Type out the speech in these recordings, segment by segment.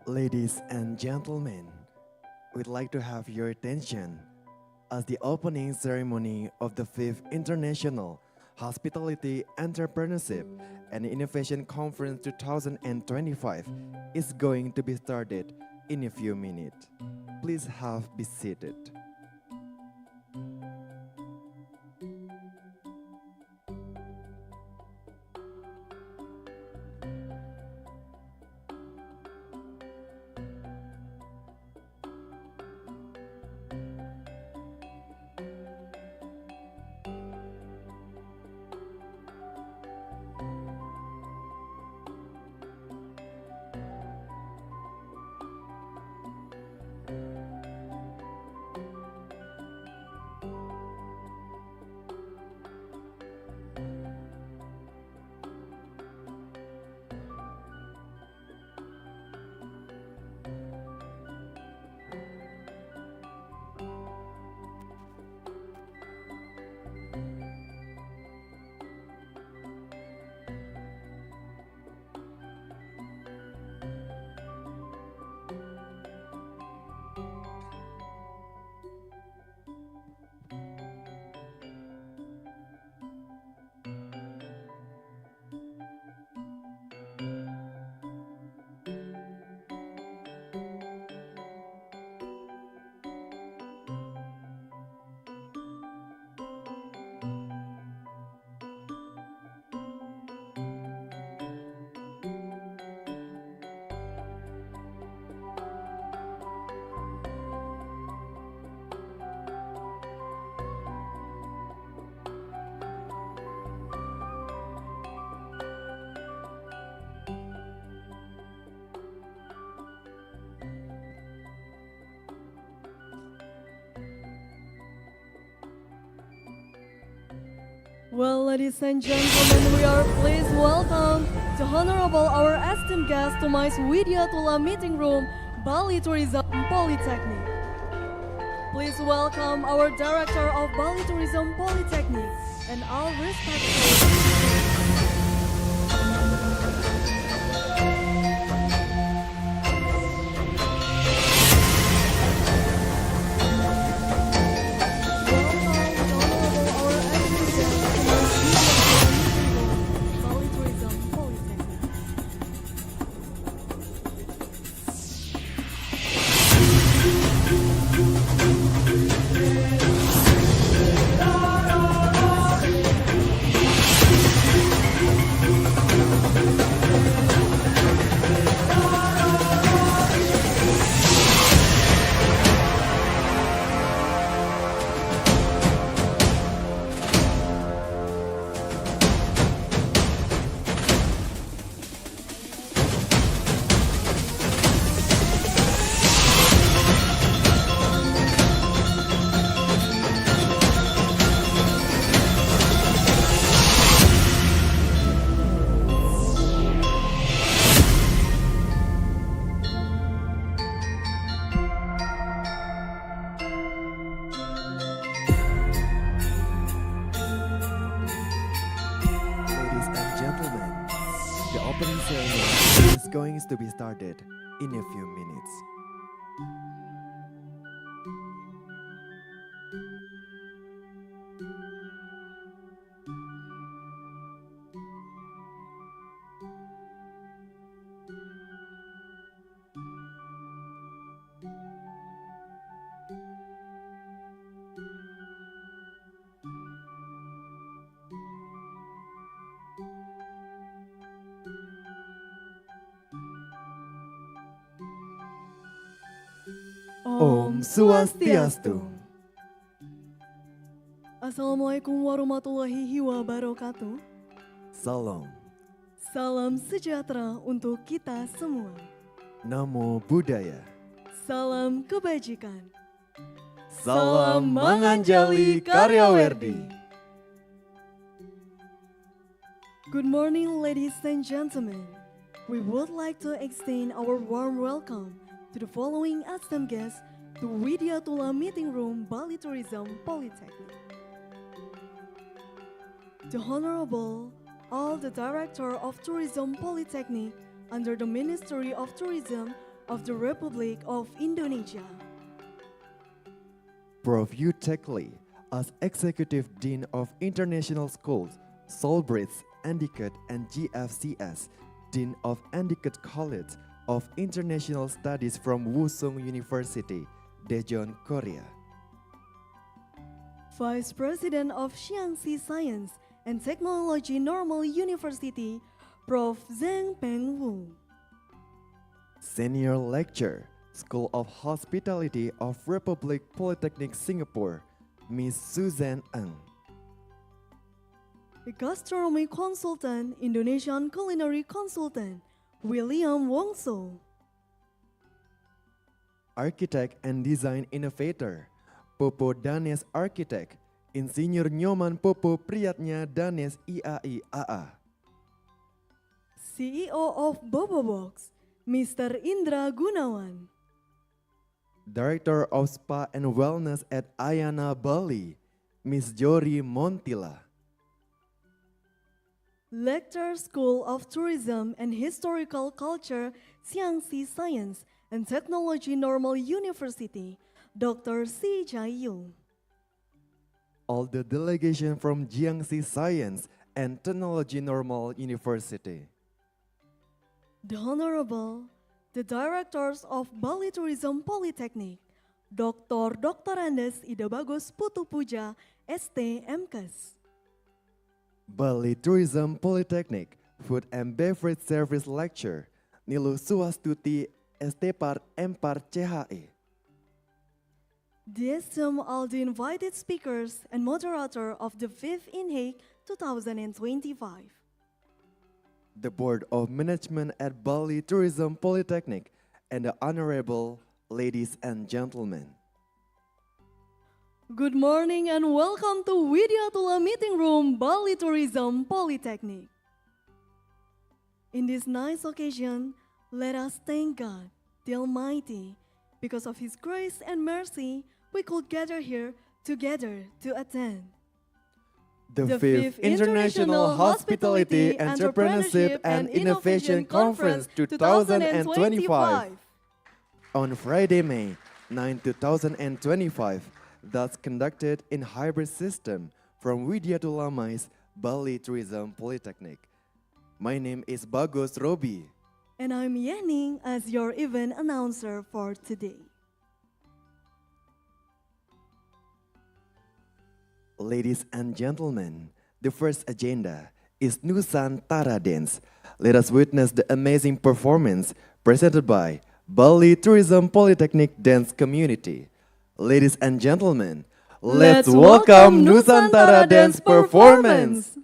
Ladies and gentlemen, we'd like to have your attention as the opening ceremony of the 5th International Hospitality, Entrepreneurship and Innovation Conference 2025 is going to be started in a few minutes. Please have be seated. Well, ladies and gentlemen, we are pleased welcome the Honorable our esteemed guest to my Widya Tula Meeting Room, Bali Tourism Polytechnic. Please welcome our Director of Bali Tourism Polytechnic and all respected. The opening ceremony is going to be started in a few minutes. Om Swastiastu. Assalamualaikum warahmatullahi wabarakatuh. Salam. Salam sejahtera untuk kita semua. Namo Buddhaya. Salam kebajikan. Salam menganjali karya Werdi. Good morning, ladies and gentlemen. We would like to extend our warm welcome to the following esteemed guests to Widya Tula Meeting Room, Bali Tourism Polytechnic. The Honorable, all the Director of Tourism Polytechnic under the Ministry of Tourism, of the Republic of Indonesia. Prof. Tekli, as Executive Dean of International Schools, Solbridge, Endicott, and GFCS, Dean of Endicott College of International Studies from Wusung University, Daejeon, Korea. Vice President of Xiangxi Science and Technology Normal University, Prof. Zhang Pengwu. Senior Lecturer, School of Hospitality of Republic Polytechnic Singapore, Miss Suzanne Ng. The Gastronomy Consultant, Indonesian Culinary Consultant, William Wongso. Architect and Design Innovator, Popo Danes Architect, Insinyur Nyoman Popo Priyatnya Danes IAI AA. CEO of Bobobox, Mr. Indra Gunawan. Director of Spa and Wellness at Ayana Bali, Miss Jori Montila. Lecturer School of Tourism and Historical Culture, Xiangxi Science and Technology Normal University, Dr. Si Jae-young. All the delegation from Jiangxi Science and Technology Normal University. The Honorable, the Directors of Bali Tourism Polytechnic, Dr. Andes Ida Bagus Putu Puja, ST MKes. Bali Tourism Polytechnic Food and Beverage Service Lecture, Nilu Suwastuti Estepar Empar CHE. The esteemed all the invited speakers and moderator of the 5th INHEIC 2025. The Board of Management at Bali Tourism Polytechnic, and the Honorable ladies and gentlemen. Good morning and welcome to Widyatula Meeting Room, Bali Tourism Polytechnic. In this nice occasion, let us thank God, the Almighty, because of His grace and mercy, we could gather here together to attend The 5th International Hospitality, Entrepreneurship and Innovation Conference 2025 on Friday, May 9, 2025, thus conducted in hybrid system from Widyatula Mais, Bali Tourism Polytechnic. My name is Bagus Robi. And I'm Yening as your event announcer for today. Ladies and gentlemen, the first agenda is Nusantara Dance. Let us witness the amazing performance presented by Bali Tourism Polytechnic Dance Community. Ladies and gentlemen, let's welcome Nusantara Dance Performance.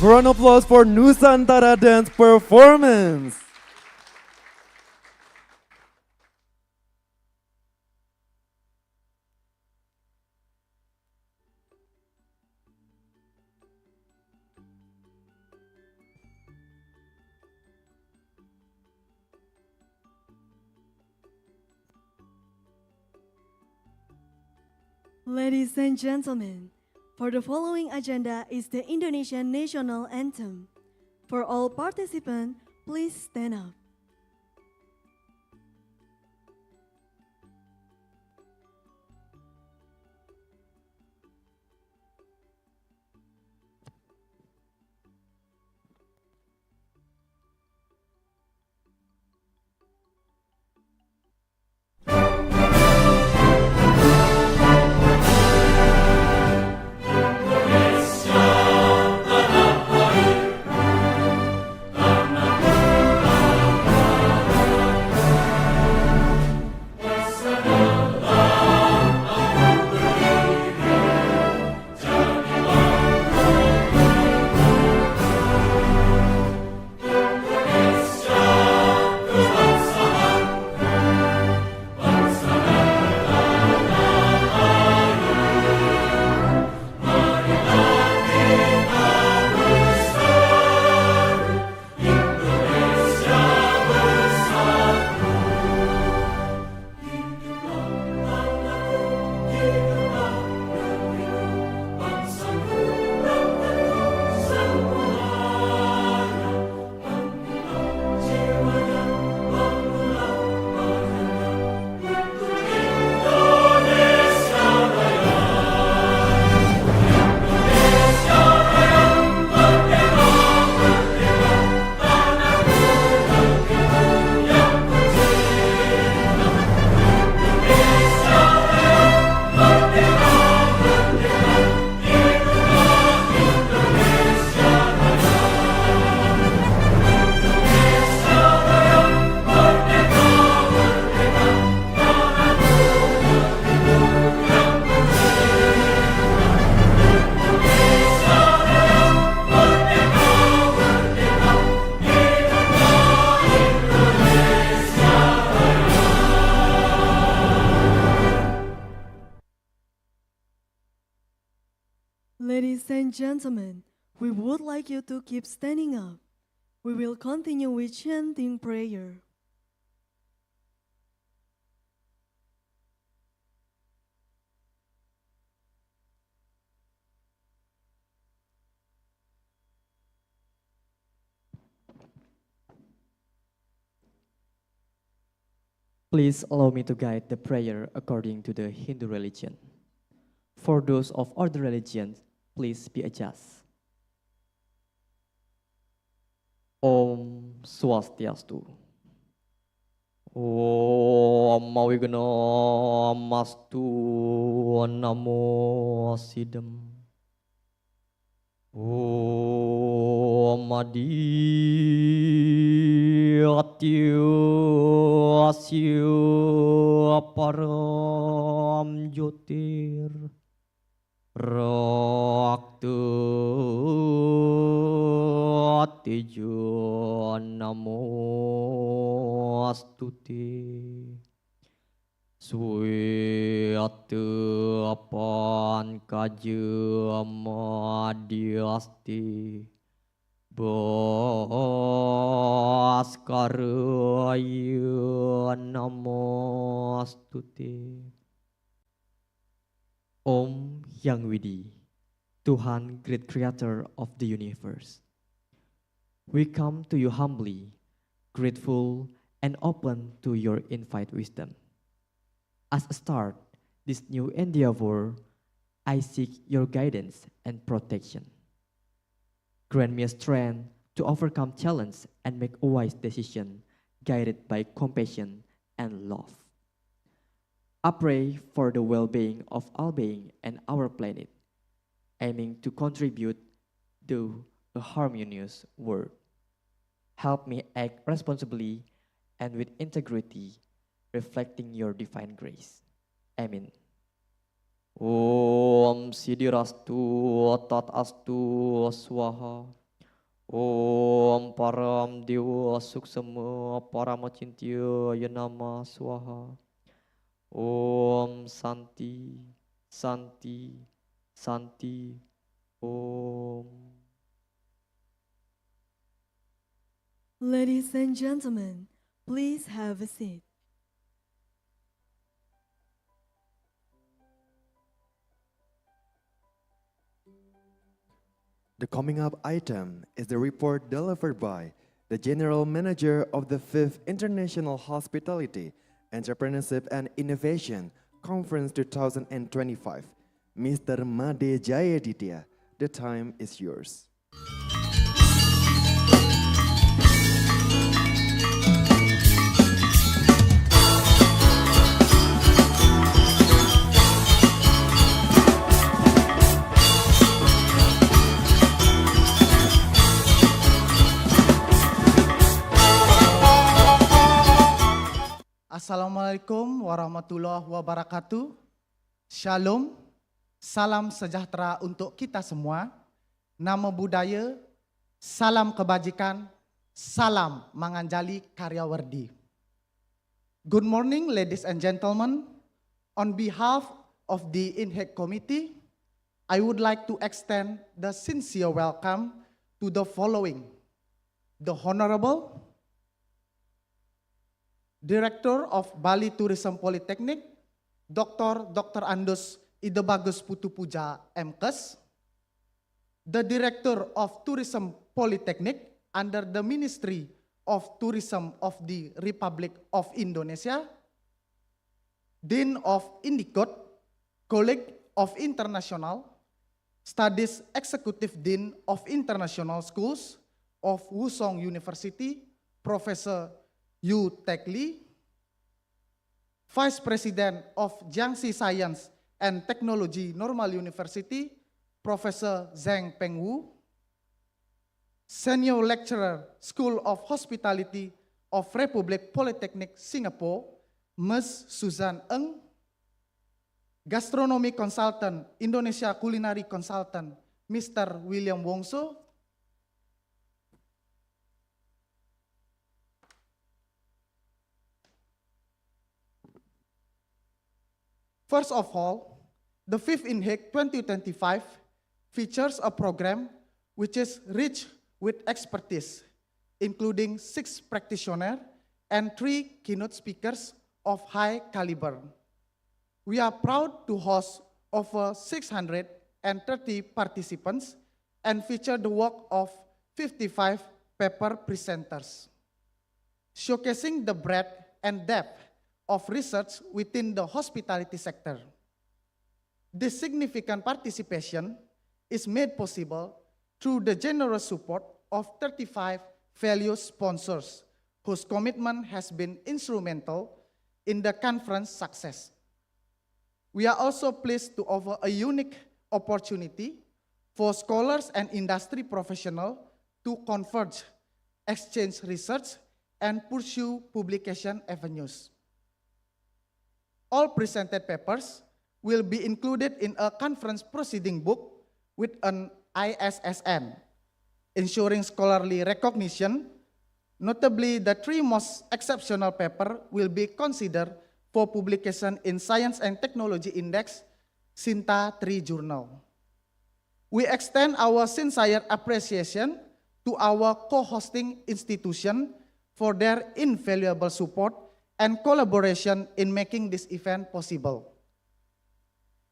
round of applause for Nusantara dance performance. Ladies and gentlemen, for the following agenda is the Indonesian national anthem. For all participants, please stand up. Ladies and gentlemen, we would like you to keep standing up. We will continue with chanting prayer. Please allow me to guide the prayer according to the Hindu religion. For those of other religions, please be adjust. Om Swastiastu. Om Mawigno Mastu Namo Sidam. Om Adi Atyu Asyu Param Jyotir Raktu Atijo Namo Astuti Suatu apan kaja madiasti Bhaskaraya Namo Astuti. Om Yang Widi, Tuhan Great Creator of the Universe. We come to you humbly, grateful and open to your infinite wisdom. As a start, this new endeavor, I seek your guidance and protection. Grant me a strength to overcome challenge and make a wise decision guided by compassion and love. I pray for the well-being of all being and our planet, aiming to contribute to a harmonious world. Help me act responsibly and with integrity, reflecting your divine grace. Amen. Om Sidirastu Tat Astu Swaha. Om Param Dewa Suksema Paramacintya Yanama Swaha. Om Santi, Santi, Santi. Om. Ladies and gentlemen, please have a seat. The coming up item is the report delivered by the General Manager of the 5th International Hospitality, Entrepreneurship and Innovation Conference 2025, Mr. Made Jayaditya. The time is yours. Assalamualaikum warahmatullahi wabarakatuh. Shalom, salam sejahtera untuk kita semua. Nama budaya, salam kebajikan, salam manganjali karya wardi. Good morning ladies and gentlemen. On behalf of the INHEIC committee, I would like to extend the sincere welcome to the following. The Honorable Director of Bali Tourism Polytechnic, Dr. Andus Idebagus Putupuja MKes, the Director of Tourism Polytechnic under the Ministry of Tourism of the Republic of Indonesia, Dean of INHEIC, College of International Studies, Executive Dean of International Schools of Wusong University, Professor Yu Tek Lee, Vice President of Jiangxi Science and Technology Normal University, Professor Zhang Pengwu, Senior Lecturer, School of Hospitality of Republic Polytechnic Singapore, Ms. Susan Eng, Gastronomy Consultant, Indonesia Culinary Consultant, Mr. William Wongso, First of all, the 5th INHEIC 2025 features a program which is rich with expertise, including 6 practitioners and 3 keynote speakers of high caliber. We are proud to host over 630 participants and feature the work of 55 paper presenters, showcasing the breadth and depth of research within the hospitality sector. This significant participation is made possible through the generous support of 35 valued sponsors whose commitment has been instrumental in the conference success. We are also pleased to offer a unique opportunity for scholars and industry professionals to converge, exchange research, and pursue publication avenues. All presented papers will be included in a conference proceeding book with an ISSN, ensuring scholarly recognition. Notably, the 3 most exceptional papers will be considered for publication in Science and Technology Index, SINTA 3 journal. We extend our sincere appreciation to our co-hosting institution for their invaluable support and collaboration in making this event possible.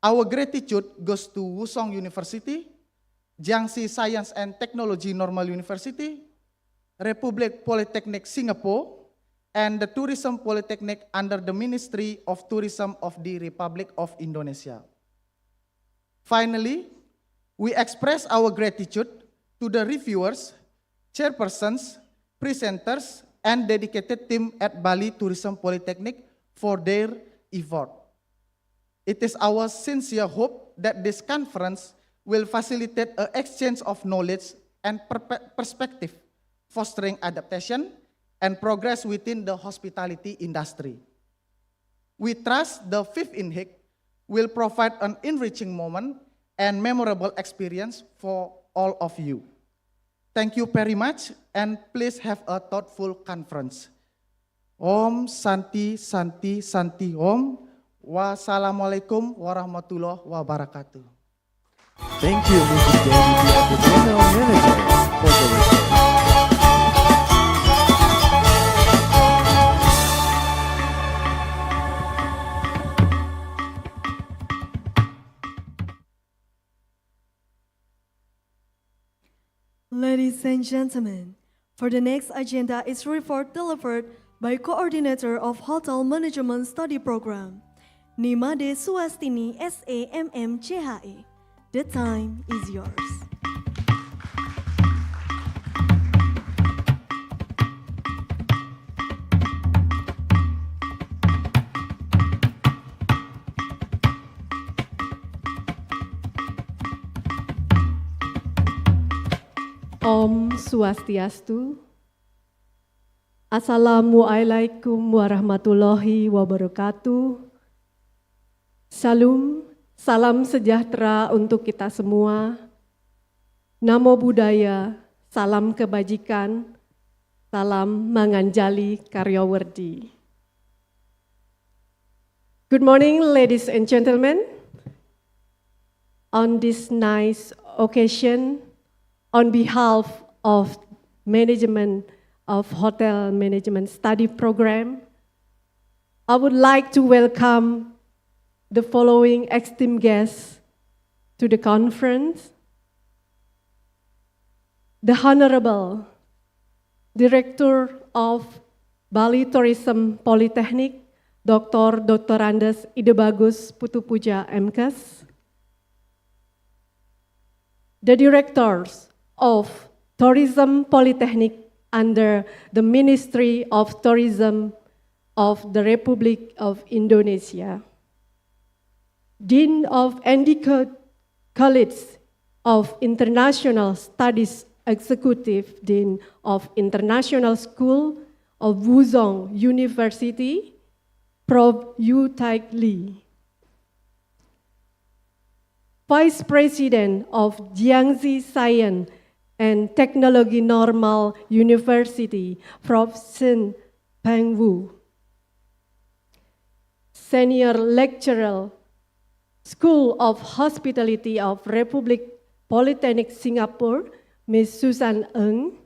Our gratitude goes to Wusong University, Jiangxi Science and Technology Normal University, Republic Polytechnic Singapore, and the Tourism Polytechnic under the Ministry of Tourism of the Republic of Indonesia. Finally, we express our gratitude to the reviewers, chairpersons, presenters, and dedicated team at Bali Tourism Polytechnic for their effort. It is our sincere hope that this conference will facilitate an exchange of knowledge and perspective, fostering adaptation and progress within the hospitality industry. We trust the 5th INHEIC will provide an enriching moment and memorable experience for all of you. Thank you very much, and please have a thoughtful conference. Om Santi Santi Santi Om. Wassalamualaikum warahmatullahi wabarakatuh. Thank you, Mrs. Devi, the General Manager, for the report. Ladies and gentlemen, for the next agenda is report delivered by Coordinator of Hotel Management Study Program, Nimade Suastini SAMM-CHE. The time is yours. Om Swastiastu. Assalamualaikum warahmatullahi wabarakatuh. Salam sejahtera untuk kita semua. Namo Buddhaya, salam kebajikan, salam manganjali karyawerdi. Good morning, ladies and gentlemen. On this nice occasion, on behalf of management of Hotel Management Study Program, I would like to welcome the following esteemed guests to the conference. The Honorable Director of Bali Tourism Polytechnic, Dr. Andes Ide Bagus Putupuja MKes. The Directors of Tourism Polytechnic under the Ministry of Tourism of the Republic of Indonesia. Dean of Endicott College of International Studies, Executive Dean of International School of Wuzhong University, Prof. Yu Taik Lee. Vice President of Jiangxi Science and Technology Normal University, Prof. Sin Peng Wu. Senior Lecturer, School of Hospitality of Republic Polytechnic Singapore, Ms. Susan Ng.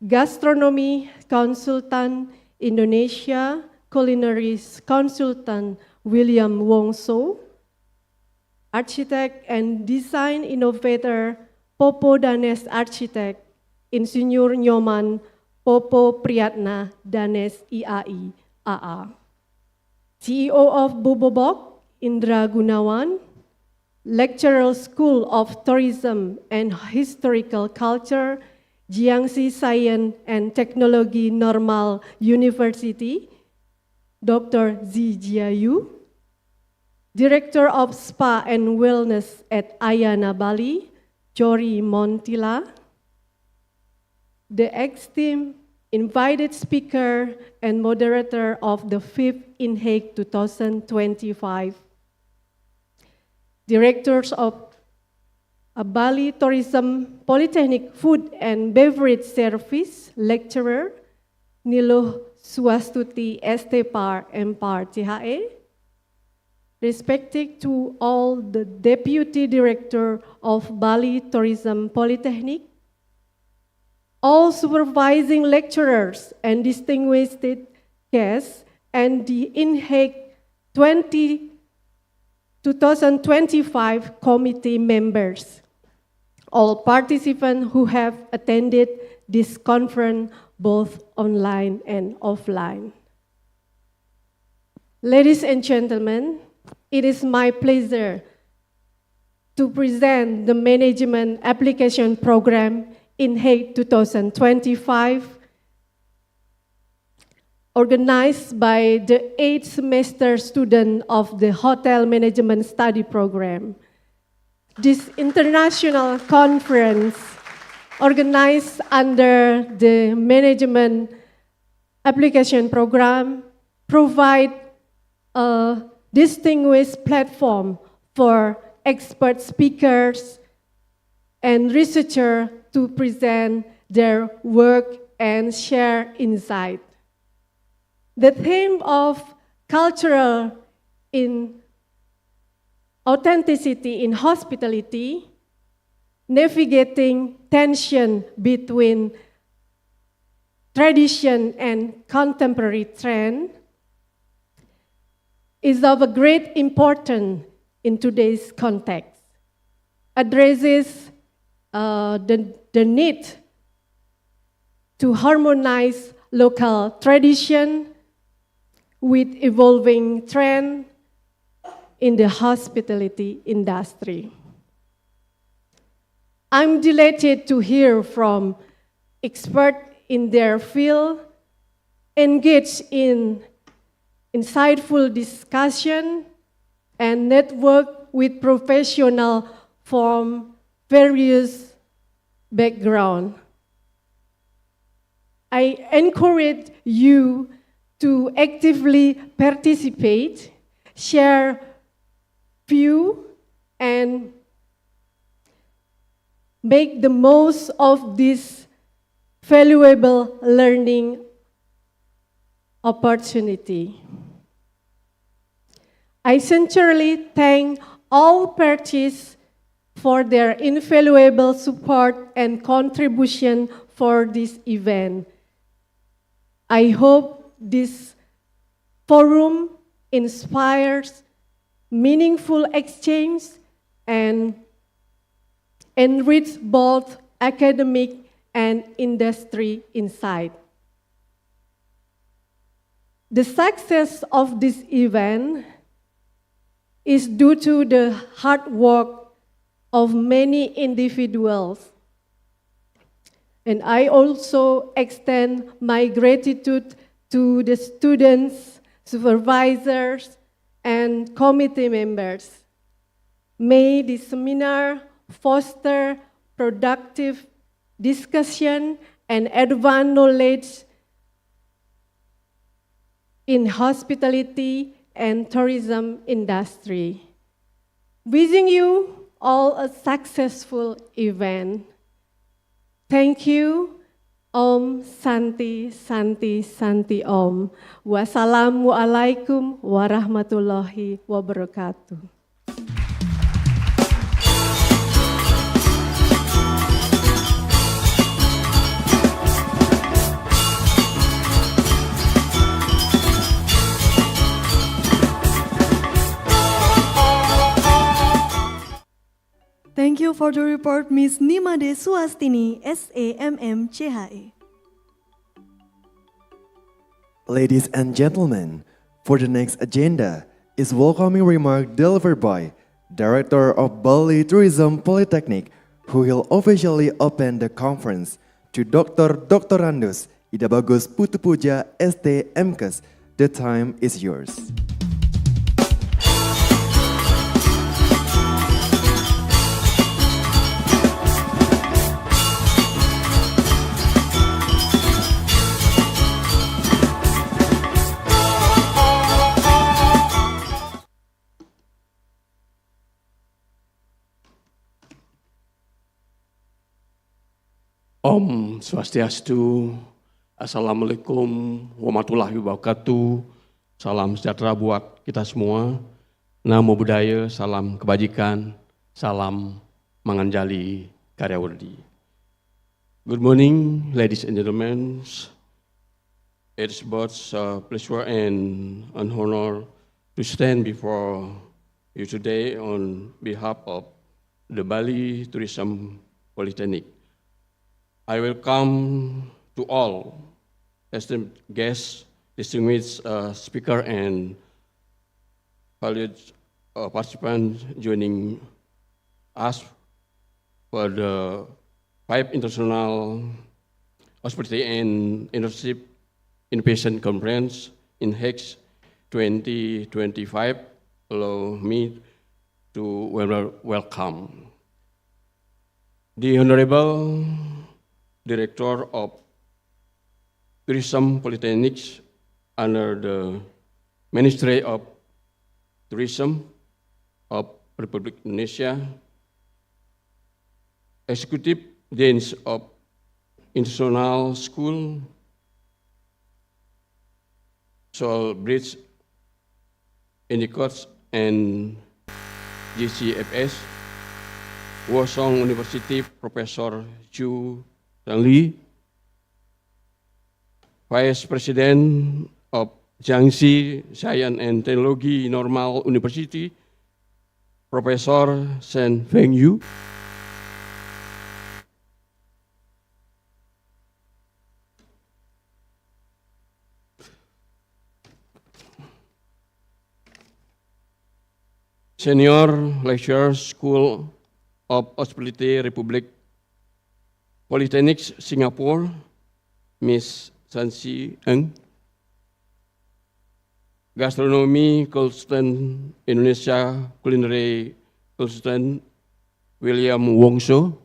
Gastronomy Consultant, Indonesia, Culinary Consultant, William Wongso. Architect and Design Innovator, Popo Danes Architect, Insinyur Nyoman Popo Priyatna Danes IAI AA. CEO of Bobobok, Indra Gunawan. Lecturer School of Tourism and Historical Culture, Jiangxi Science and Technology Normal University, Dr. Zi Jiayu. Director of Spa and Wellness at Ayana Bali, Jory Montila. The esteemed invited speaker and moderator of the 5th INHEIC 2025. Directors of Bali Tourism Polytechnic Food and Beverage Service, Lecturer, Niluh Swastuti Estepar Empar CHE. Respected to all the Deputy Director of Bali Tourism Polytechnic, all supervising lecturers and distinguished guests, and the INHEIC 2025 committee members, all participants who have attended this conference both online and offline. Ladies and gentlemen, it is my pleasure to present the Management Application Program INHEIC 2025, organized by the 8th semester student of the Hotel Management Study Program. This international conference, organized under the Management Application Program, provide a distinguished platform for expert speakers and researchers to present their work and share insight. The theme of cultural in authenticity in hospitality, navigating tension between tradition and contemporary trend, is of a great importance in today's context, addresses the need to harmonize local tradition with evolving trend in the hospitality industry. I'm delighted to hear from experts in their field engage in insightful discussion and network with professionals from various backgrounds. I encourage you to actively participate, share view, and make the most of this valuable learning opportunity. I sincerely thank all parties for their invaluable support and contribution for this event. I hope this forum inspires meaningful exchange and enrich both academic and industry insight. The success of this event is due to the hard work of many individuals. And I also extend my gratitude to the students, supervisors, and committee members. May this seminar foster productive discussion and advance knowledge in hospitality and tourism industry. Wishing you all a successful event. Thank you. Om Santi Santi Santi Om. Wassalamualaikum warahmatullahi wabarakatuh. Thank you for the report, Ms. Nimade Suastini, SAMMCHE. Ladies and gentlemen, for the next agenda is welcoming remark delivered by Director of Bali Tourism Polytechnic, who will officially open the conference, to Dr. Doctorandus Ida Bagus Putupuja ST MKes. The time is yours. Om Swastiastu, Assalamualaikum warahmatullahi wabarakatuh. Salam sejahtera buat kita semua. Namo Buddhaya, salam kebajikan, salam manganjali karyawardi. Good morning, ladies and gentlemen. It's both a pleasure and an honor to stand before you today on behalf of the Bali Tourism Polytechnic. I welcome to all esteemed guests, distinguished speaker, and valued participants joining us for the 5th International Hospitality and Entrepreneurship Innovation Conference INHEIC 2025. Allow me to welcome the Honorable Director of Tourism Polytechnics under the Ministry of Tourism of Republic Indonesia, Executive deans of international school, Soul Bridge, INHEIC, and GCFS, Washington University Professor Chu Lee, Vice President of Jiangxi Science and Technology Normal University, Professor Shen Feng Yu, Senior Lecturer, School of Hospitality, Republic Polytechnics, Singapore, Miss Sansi Eng. Gastronomy Consultant Indonesia, Culinary Consultant William Wongso.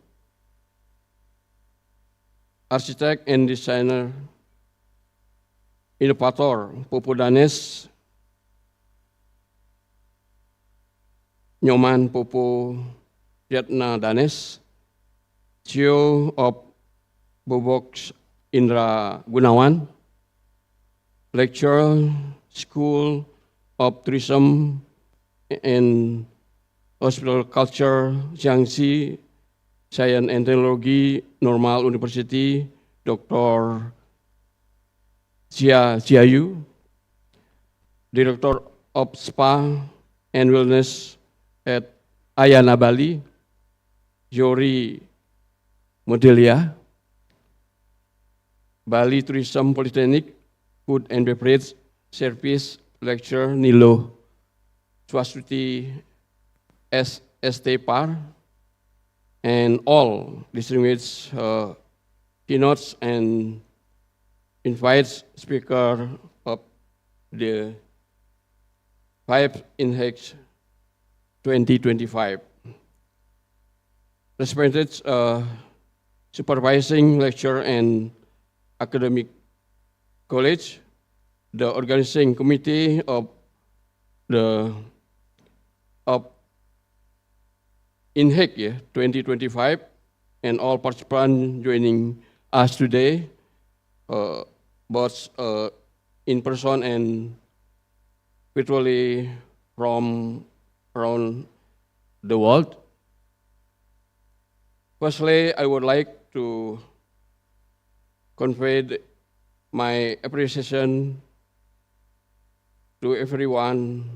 Architect and Designer Innovator Popo Danes, Nyoman Popo Yatna Danes, CEO of Bobox Indra Gunawan, Lecturer, School of Tourism and Hospital Culture, Jiangxi Science and Technology Normal University, Dr. Jia Jiayu, Director of Spa and Wellness at Ayana Bali, Yori Modelia, Bali Tourism Polytechnic, Food and Beverage Service Lecturer Nilo Swasuti SST Par, and all distinguished keynotes and invites speaker of the 5 INHEIC 2025. Respected supervising lecturer and academic college, the organizing committee of INHEIC 2025, and all participants joining us today, both in person and virtually from around the world. Firstly, I would like to convey my appreciation to everyone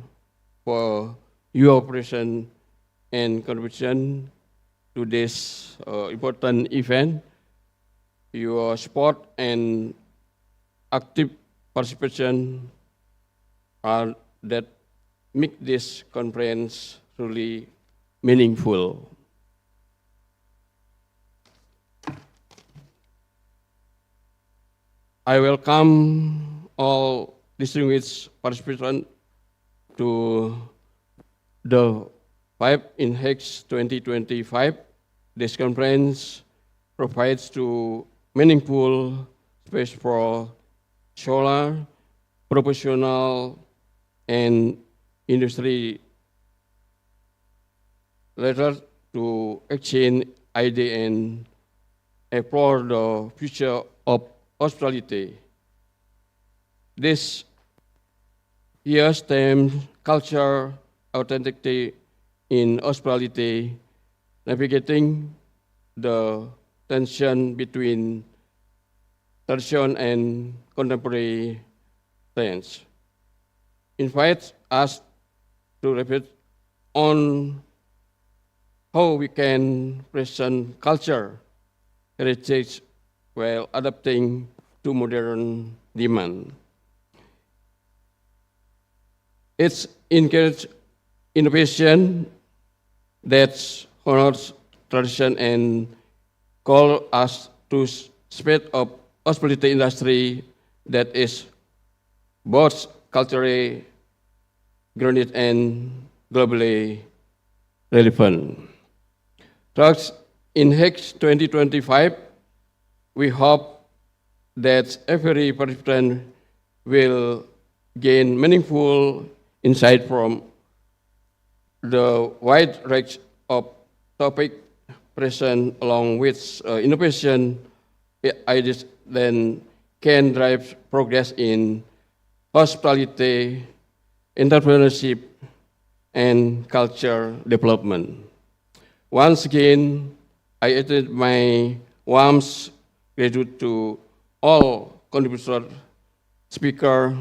for your presence and contribution to this important event. Your support and active participation are that make this conference truly meaningful. I welcome all distinguished participants to the 5 INHEIC 2025. This conference provides to meaningful space for solar, professional, and industry leaders to exchange ideas and explore the future of hospitality. This year's theme, Culture, Authenticity in Hospitality, navigating the tension between tradition and contemporary trends, invites us to reflect on how we can present culture, heritage, while adapting to modern demand. It's encourages innovation that honors tradition and call us to speed up hospitality industry that is both culturally grounded and globally relevant. Thus, in INHEIC 2025, we hope that every participant will gain meaningful insight from the wide range of topics present along with innovation ideas then can drive progress in hospitality, entrepreneurship, and culture development. Once again, I extend my warmth gratitude to all contributors, speakers,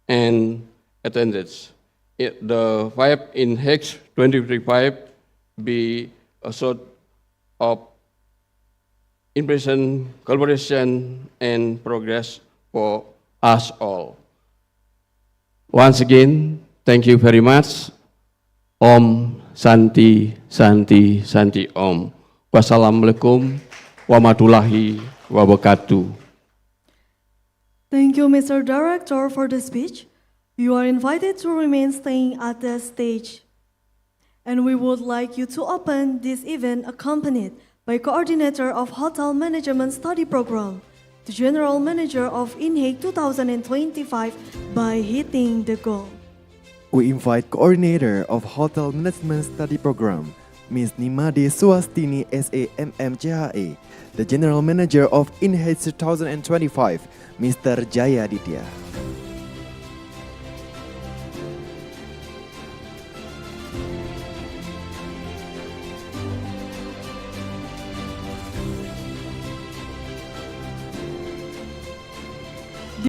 and attendees. The 5 INHEIC 2025 be a sort of impression, collaboration, and progress for us all. Once again, thank you very much. Om Santi Santi Santi Om. Wassalamualaikum warahmatullahi wabarakatuh. Thank you, Mr. Director, for the speech. You are invited to remain staying at the stage. And we would like you to open this event accompanied by Coordinator of Hotel Management Study Program, the General Manager of INHEIC 2025 by hitting the goal. We invite Coordinator of Hotel Management Study Program, Ms. Nimade Suastini SAMMCHE, the General Manager of INHEIC 2025, Mr. Jaya Ditya.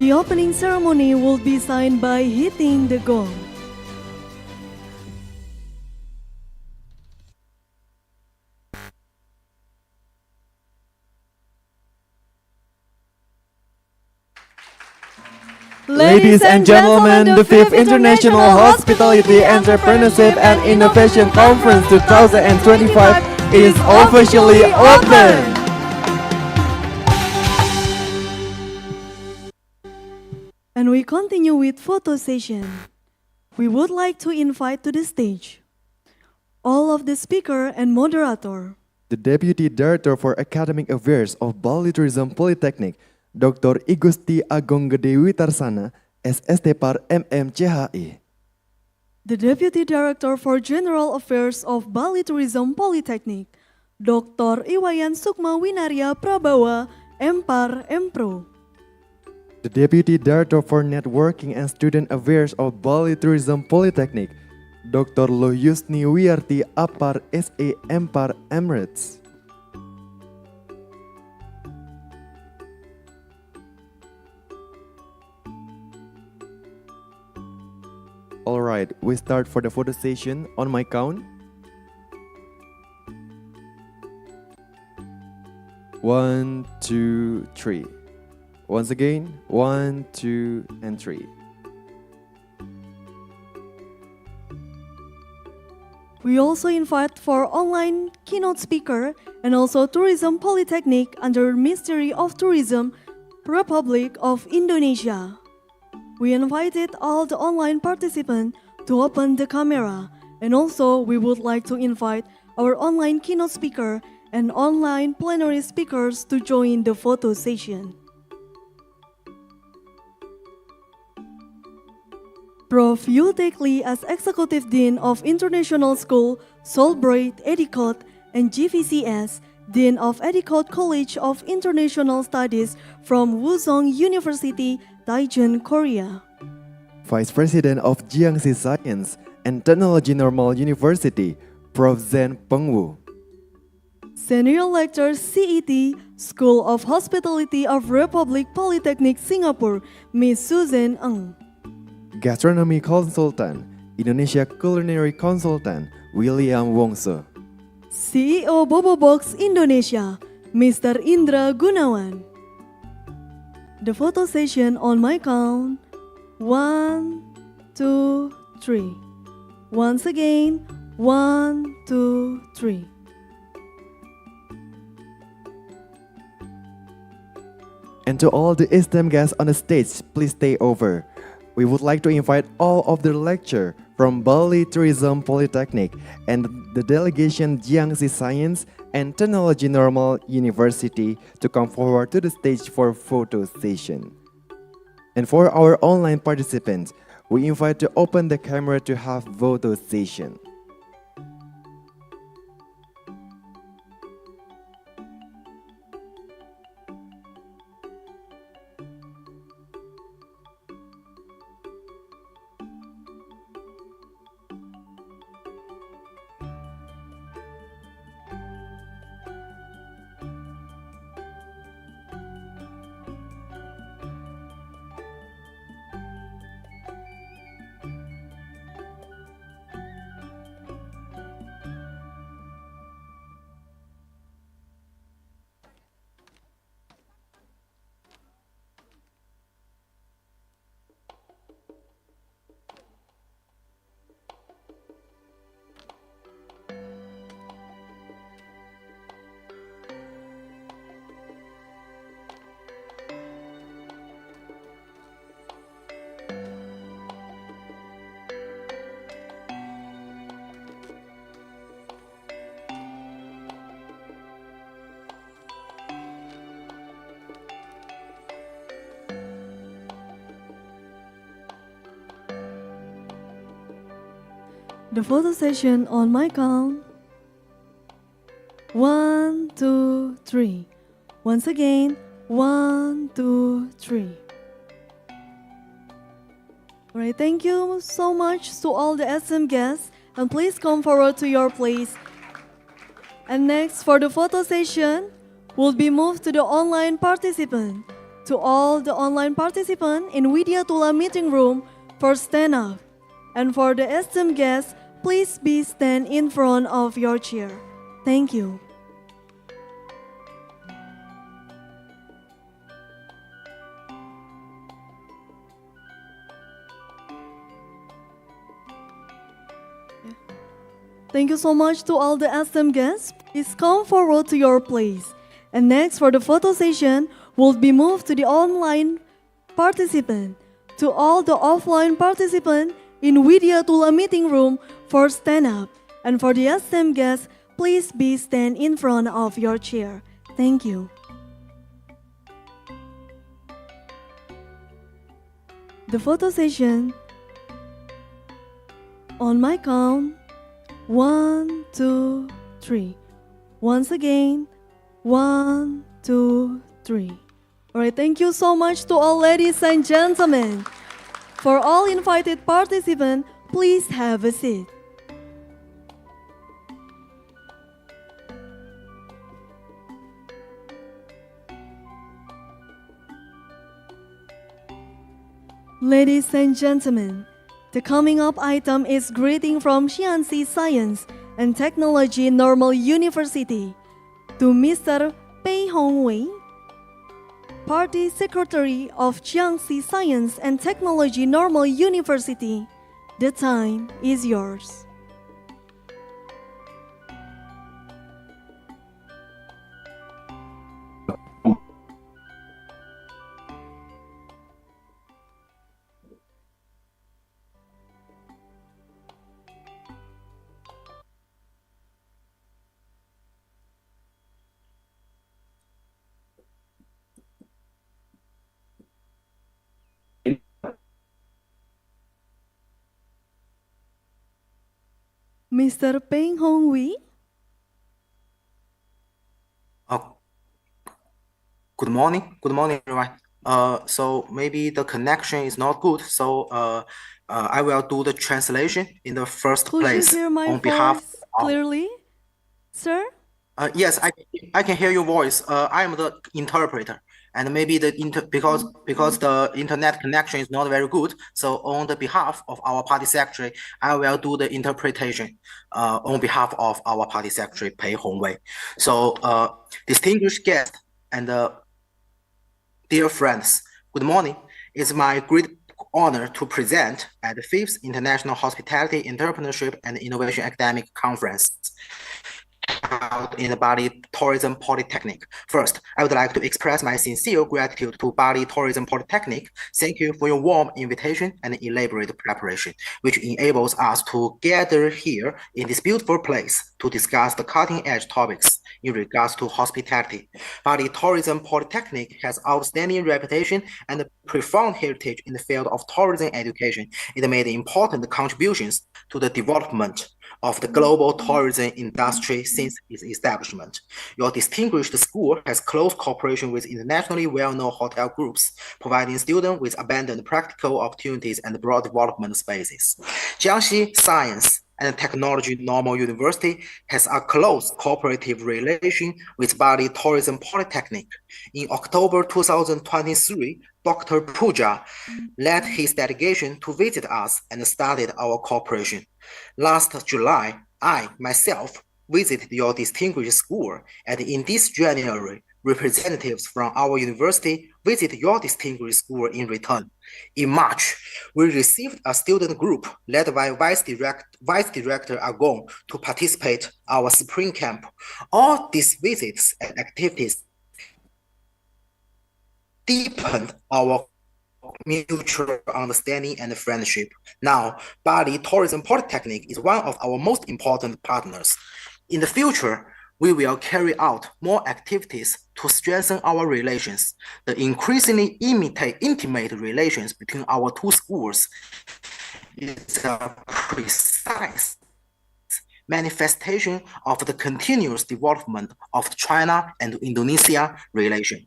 The opening ceremony will be signed by hitting the gong. Ladies and gentlemen, the 5th International Hospitality, Entrepreneurship and Innovation Conference 2025 is officially open! And we continue with photo session. We would like to invite to the stage all of the speaker and moderator. The Deputy Director for Academic Affairs of Bali Tourism Polytechnic, Dr. Igusti Agong Gede Witarsana, SST Par MMCHE. The Deputy Director for General Affairs of Bali Tourism Polytechnic, Dr. Iwayan Sukma Winaria Prabawa, MPAR MPro. The Deputy Director for Networking and Student Affairs of Bali Tourism Polytechnic, Dr. Lohyusni Wiarti Apar SA MPAR Emirates. Alright, we start for the photo session on my count. 1, 2, 3. Once again, 1, 2, and 3. We also invite for online keynote speaker and also Tourism Polytechnic under Ministry of Tourism, Republic of Indonesia. We invited all the online participants to open the camera, and also we would like to invite our online keynote speaker and online plenary speakers to join the photo session. Prof. Yutek Lee as Executive Dean of International School, Solbright, Edicote, and GVCS, Dean of Edicote College of International Studies from Wuzong University, Daejeon, Korea. Vice President of Jiangxi Science and Technology Normal University, Prof. Zen Pengwu. Senior Lecturer CET, School of Hospitality of Republic Polytechnic Singapore, Ms. Susan Ng. Gastronomy Consultant, Indonesia Culinary Consultant, William Wongso. CEO Bobo Box Indonesia, Mr. Indra Gunawan. The photo session on my count, 1, 2, 3. Once again, 1, 2, 3. And to all the esteemed guests on the stage, please stay over. We would like to invite all of the lecture from Bali Tourism Polytechnic and the delegation Jiangxi Science and Technology Normal University to come forward to the stage for photo session. And for our online participants, we invite to open the camera to have photo session. The photo session on my count. 1, 2, 3. Once again, 1, 2, 3. Alright, thank you so much to all the SM guests, and please come forward to your place. And next, for the photo session, will be moved to the online participant. To all the online participants in Widya Tula meeting room for stand up. And for the SM guests, please be stand in front of your chair. Thank you. Thank you so much to all the SM guests. Please come forward to your place. And next, for the photo session, will be moved to the online participant. To all the offline participants in Widya Tula meeting room for stand up. And for the SM guests, please be stand in front of your chair. Thank you. The photo session on my count. 1, 2, 3. Once again, 1, 2, 3. Alright, thank you so much to all ladies and gentlemen. For all invited participants, please have a seat. Ladies and gentlemen, the coming up item is greeting from Jiangxi Science and Technology Normal University to Mr. Pei Hongwei, Party Secretary of Jiangxi Science and Technology Normal University. The time is yours. Mr. Peng Hongwei. Good morning, everyone. So maybe the connection is not good, so I will do the translation in the first Could place you hear my on behalf voice of. clearly, sir? Yes, I can hear your voice. I am the interpreter, and maybe because the internet connection is not very good. So on the behalf of our party secretary, I will do the interpretation on behalf of our party secretary Pei Hongwei. So distinguished guests and dear friends, good morning. It's my great honor to present at the 5th International Hospitality, Entrepreneurship, and Innovation Academic Conference held in the Bali Tourism Polytechnic. First, I would like to express my sincere gratitude to Bali Tourism Polytechnic. Thank you for your warm invitation and elaborate preparation, which enables us to gather here in this beautiful place to discuss the cutting-edge topics in regards to hospitality. Bali Tourism Polytechnic has outstanding reputation and profound heritage in the field of tourism education. It made important contributions to the development of the global tourism industry since its establishment. Your distinguished school has close cooperation with internationally well-known hotel groups, providing students with abundant practical opportunities and broad development spaces. Jiangxi Science and Technology Normal University has a close cooperative relation with Bali Tourism Polytechnic. In October 2023, Dr. Puja led his delegation to visit us and started our cooperation. Last July, I, myself, visited your distinguished school, and in this January, representatives from our university visited your distinguished school in return. In March, we received a student group led by Vice Director Agon to participate our spring camp. All these visits and activities deepened our mutual understanding and friendship. Now, Bali Tourism Polytechnic is one of our most important partners. In the future, we will carry out more activities to strengthen our relations. The increasingly intimate relations between our two schools is a precise manifestation of the continuous development of China and Indonesia relation.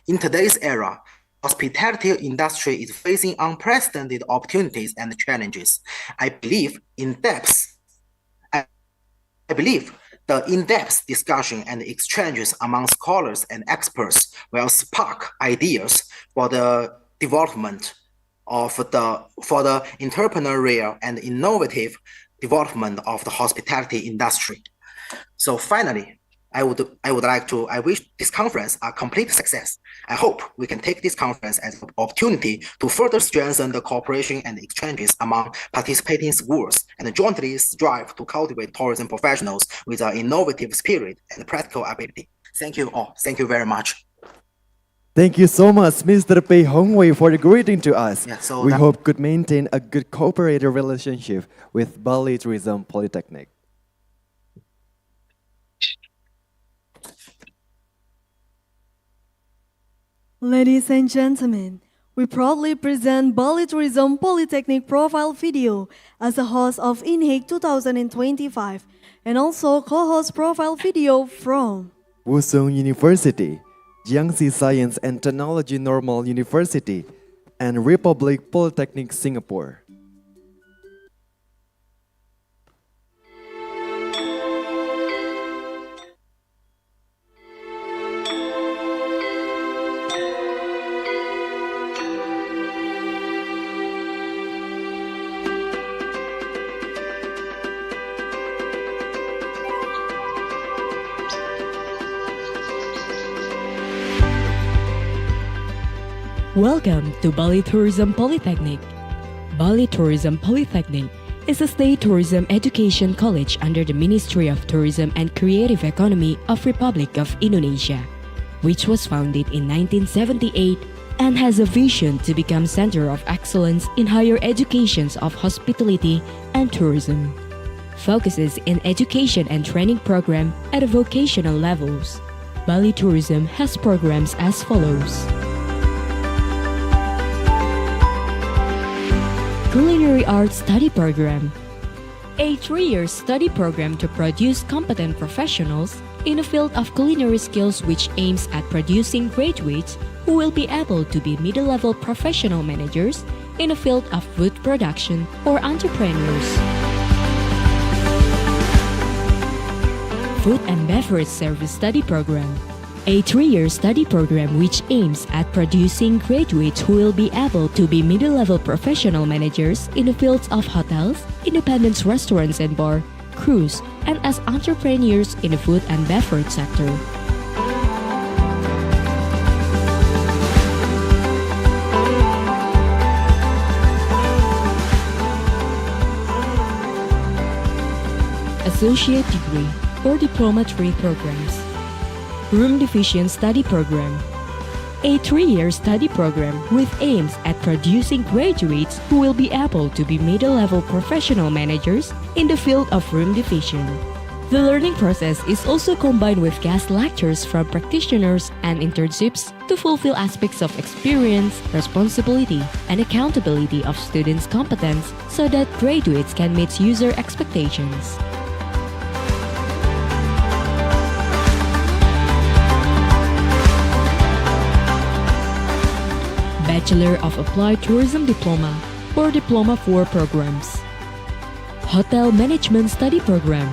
In today's era, hospitality industry is facing unprecedented opportunities and challenges. I believe the in-depth discussion and exchanges among scholars and experts will spark ideas for the development of for the entrepreneurial and innovative development of the hospitality industry. So finally, I wish this conference a complete success. I hope we can take this conference as an opportunity to further strengthen the cooperation and exchanges among participating schools and jointly strive to cultivate tourism professionals with an innovative spirit and practical ability. Thank you all. Thank you very much. Thank you so much, Mr. Pei Hongwei, for the greeting to us. Yeah, so we that- hope could maintain a good cooperative relationship with Bali Tourism Polytechnic. Ladies and gentlemen, we proudly present Bali Tourism Polytechnic profile video as a host of INHEIC 2025 and also co-host profile video from Wusong University, Jiangxi Science and Technology Normal University, and Republic Polytechnic Singapore. Welcome to Bali Tourism Polytechnic. Bali Tourism Polytechnic is a state tourism education college under the Ministry of Tourism and Creative Economy of Republic of Indonesia, which was founded in 1978 and has a vision to become center of excellence in higher educations of hospitality and tourism. Focuses in education and training program at vocational levels. Bali Tourism has programs as follows. Culinary Arts Study Program, a 3-year study program to produce competent professionals in the field of culinary skills, which aims at producing graduates who will be able to be middle-level professional managers in the field of food production or entrepreneurs. Food and Beverage Service Study Program, a 3-year study program which aims at producing graduates who will be able to be middle-level professional managers in the fields of hotels, independent restaurants and bar, cruise, and as entrepreneurs in the food and beverage sector. Associate degree or diploma 3 programs. Room Division Study Program, a 3-year study program with aims at producing graduates who will be able to be middle-level professional managers in the field of room division. The learning process is also combined with guest lectures from practitioners and internships to fulfill aspects of experience, responsibility, and accountability of students' competence so that graduates can meet user expectations. Bachelor of Applied Tourism Diploma or Diploma 4 programs. Hotel Management Study Program,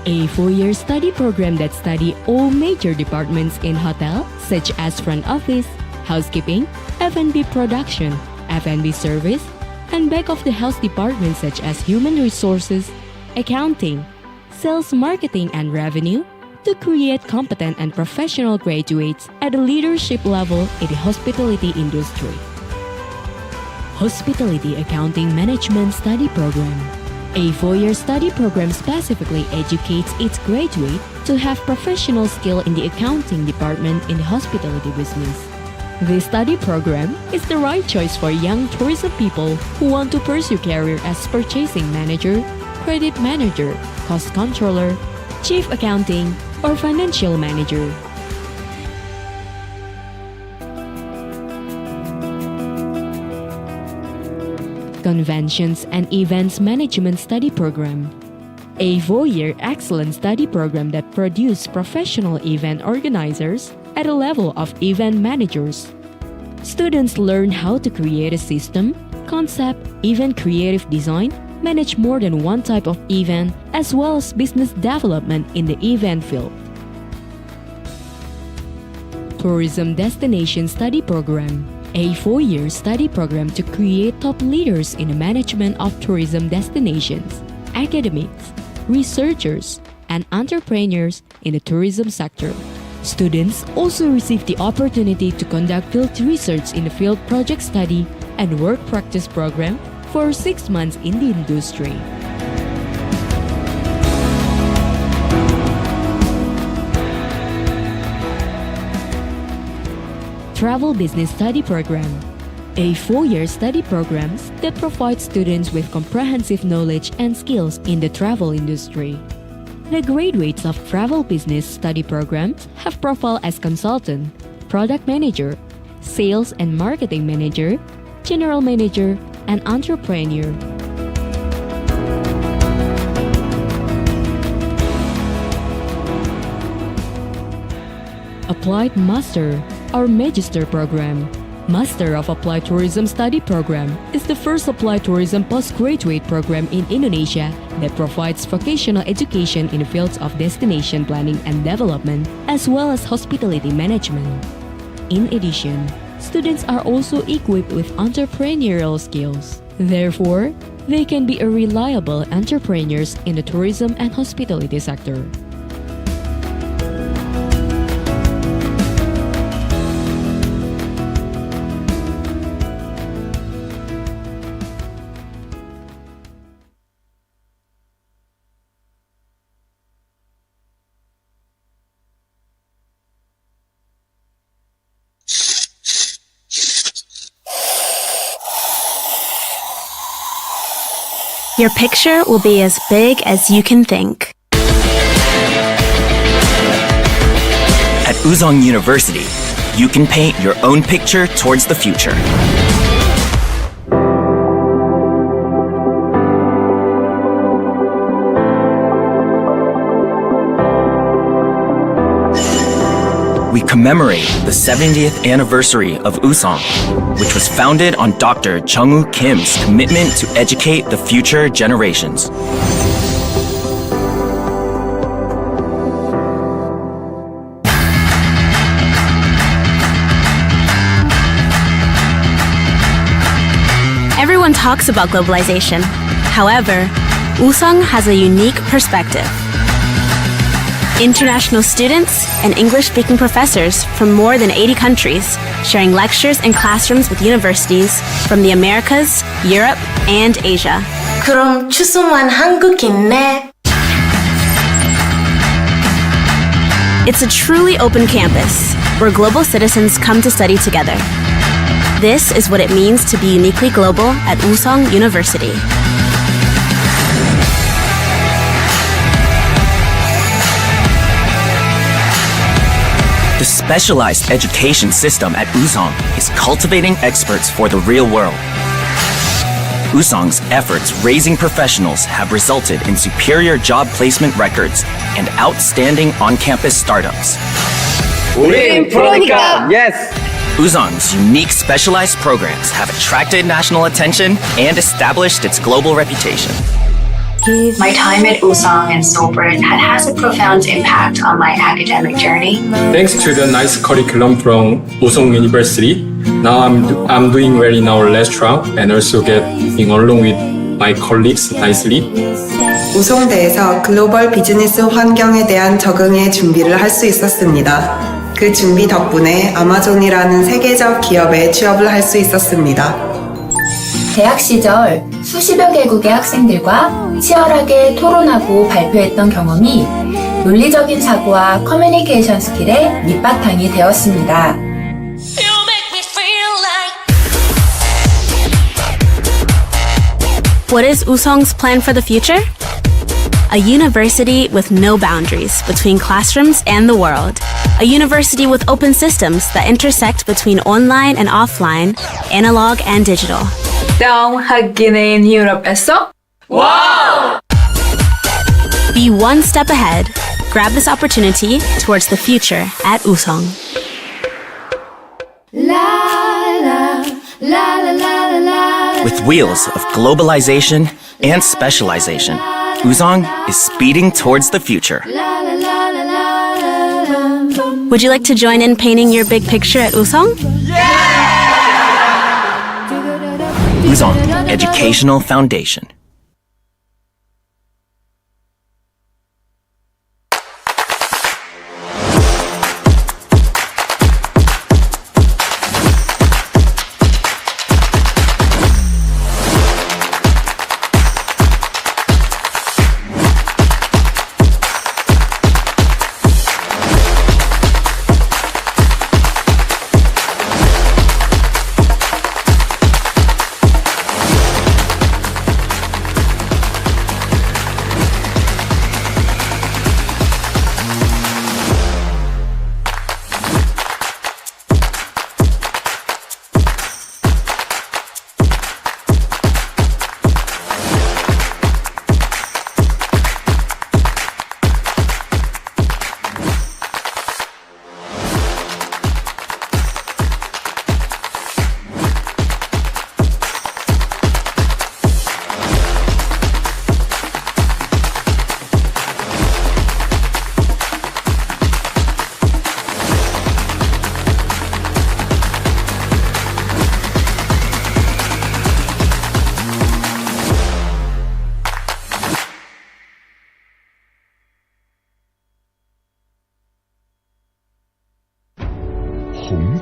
a 4-year study program that study all major departments in hotel such as front office, housekeeping, F&B production, F&B service, and back of the house departments such as human resources, accounting, sales, marketing, and revenue, to create competent and professional graduates at the leadership level in the hospitality industry. Hospitality Accounting Management Study Program, a 4-year study program specifically educates its graduate to have professional skill in the accounting department in the hospitality business. This study program is the right choice for young tourism people who want to pursue career as purchasing manager, credit manager, cost controller, chief accounting, or financial manager. Conventions and Events Management Study Program, a 4-year excellent study program that produces professional event organizers at a level of event managers. Students learn how to create a system, concept, event creative design, manage more than one type of event, as well as business development in the event field. Tourism Destination Study Program, a 4-year study program to create top leaders in the management of tourism destinations, academics, researchers, and entrepreneurs in the tourism sector. Students also receive the opportunity to conduct field research in the field project study and work practice program for 6 months in the industry. Travel Business Study Program, a 4-year study program that provides students with comprehensive knowledge and skills in the travel industry. The graduates of Travel Business Study Program have profile as consultant, product manager, sales and marketing manager, general manager, and entrepreneur. Applied Master or Magister Program. Master of Applied Tourism Study Program is the first applied tourism postgraduate program in Indonesia that provides vocational education in the fields of destination planning and development, as well as hospitality management. In addition, students are also equipped with entrepreneurial skills. Therefore, they can be a reliable entrepreneurs in the tourism and hospitality sector. Your picture will be as big as you can think. At Uzong University, you can paint your own picture towards the future. We commemorate the 70th anniversary of Uzong, which was founded on Dr. Chung-woo Kim's commitment to educate the future generations. Everyone talks about globalization. However, Uzong has a unique perspective. International students and English-speaking professors from more than 80 countries sharing lectures and classrooms with universities from the Americas, Europe, and Asia. 그럼 추수만 한국 있네. It's a truly open campus where global citizens come to study together. This is what it means to be uniquely global at Uzong University. The specialized education system at Uzong is cultivating experts for the real world. Uzong's efforts raising professionals have resulted in superior job placement records and outstanding on-campus startups. 우린 프로니까! Yes! Uzong's unique specialized programs have attracted national attention and established its global reputation. My time at Uzong and Sobrit has a profound impact on my academic journey. Thanks to the nice curriculum from Uzong University, now I'm doing well in our restaurant and also getting along with my colleagues nicely. 우송대에서 글로벌 비즈니스 환경에 대한 적응의 준비를 할 수 있었습니다. 그 준비 덕분에 아마존이라는 세계적 기업에 취업을 할 수 있었습니다. 대학 시절 수십여 개국의 학생들과 치열하게 토론하고 발표했던 경험이 논리적인 사고와 커뮤니케이션 스킬의 밑바탕이 되었습니다. What is Uzong's plan for the future? A university with no boundaries between classrooms and the world. A university with open systems that intersect between online and offline, analog and digital. 다음 학기는 유럽에서? 와우! Be one step ahead. Grab this opportunity towards the future at Usong. With wheels of globalization and specialization, Usong is speeding towards the future. Would you like to join in painting your big picture at Usong? Usong Educational Foundation.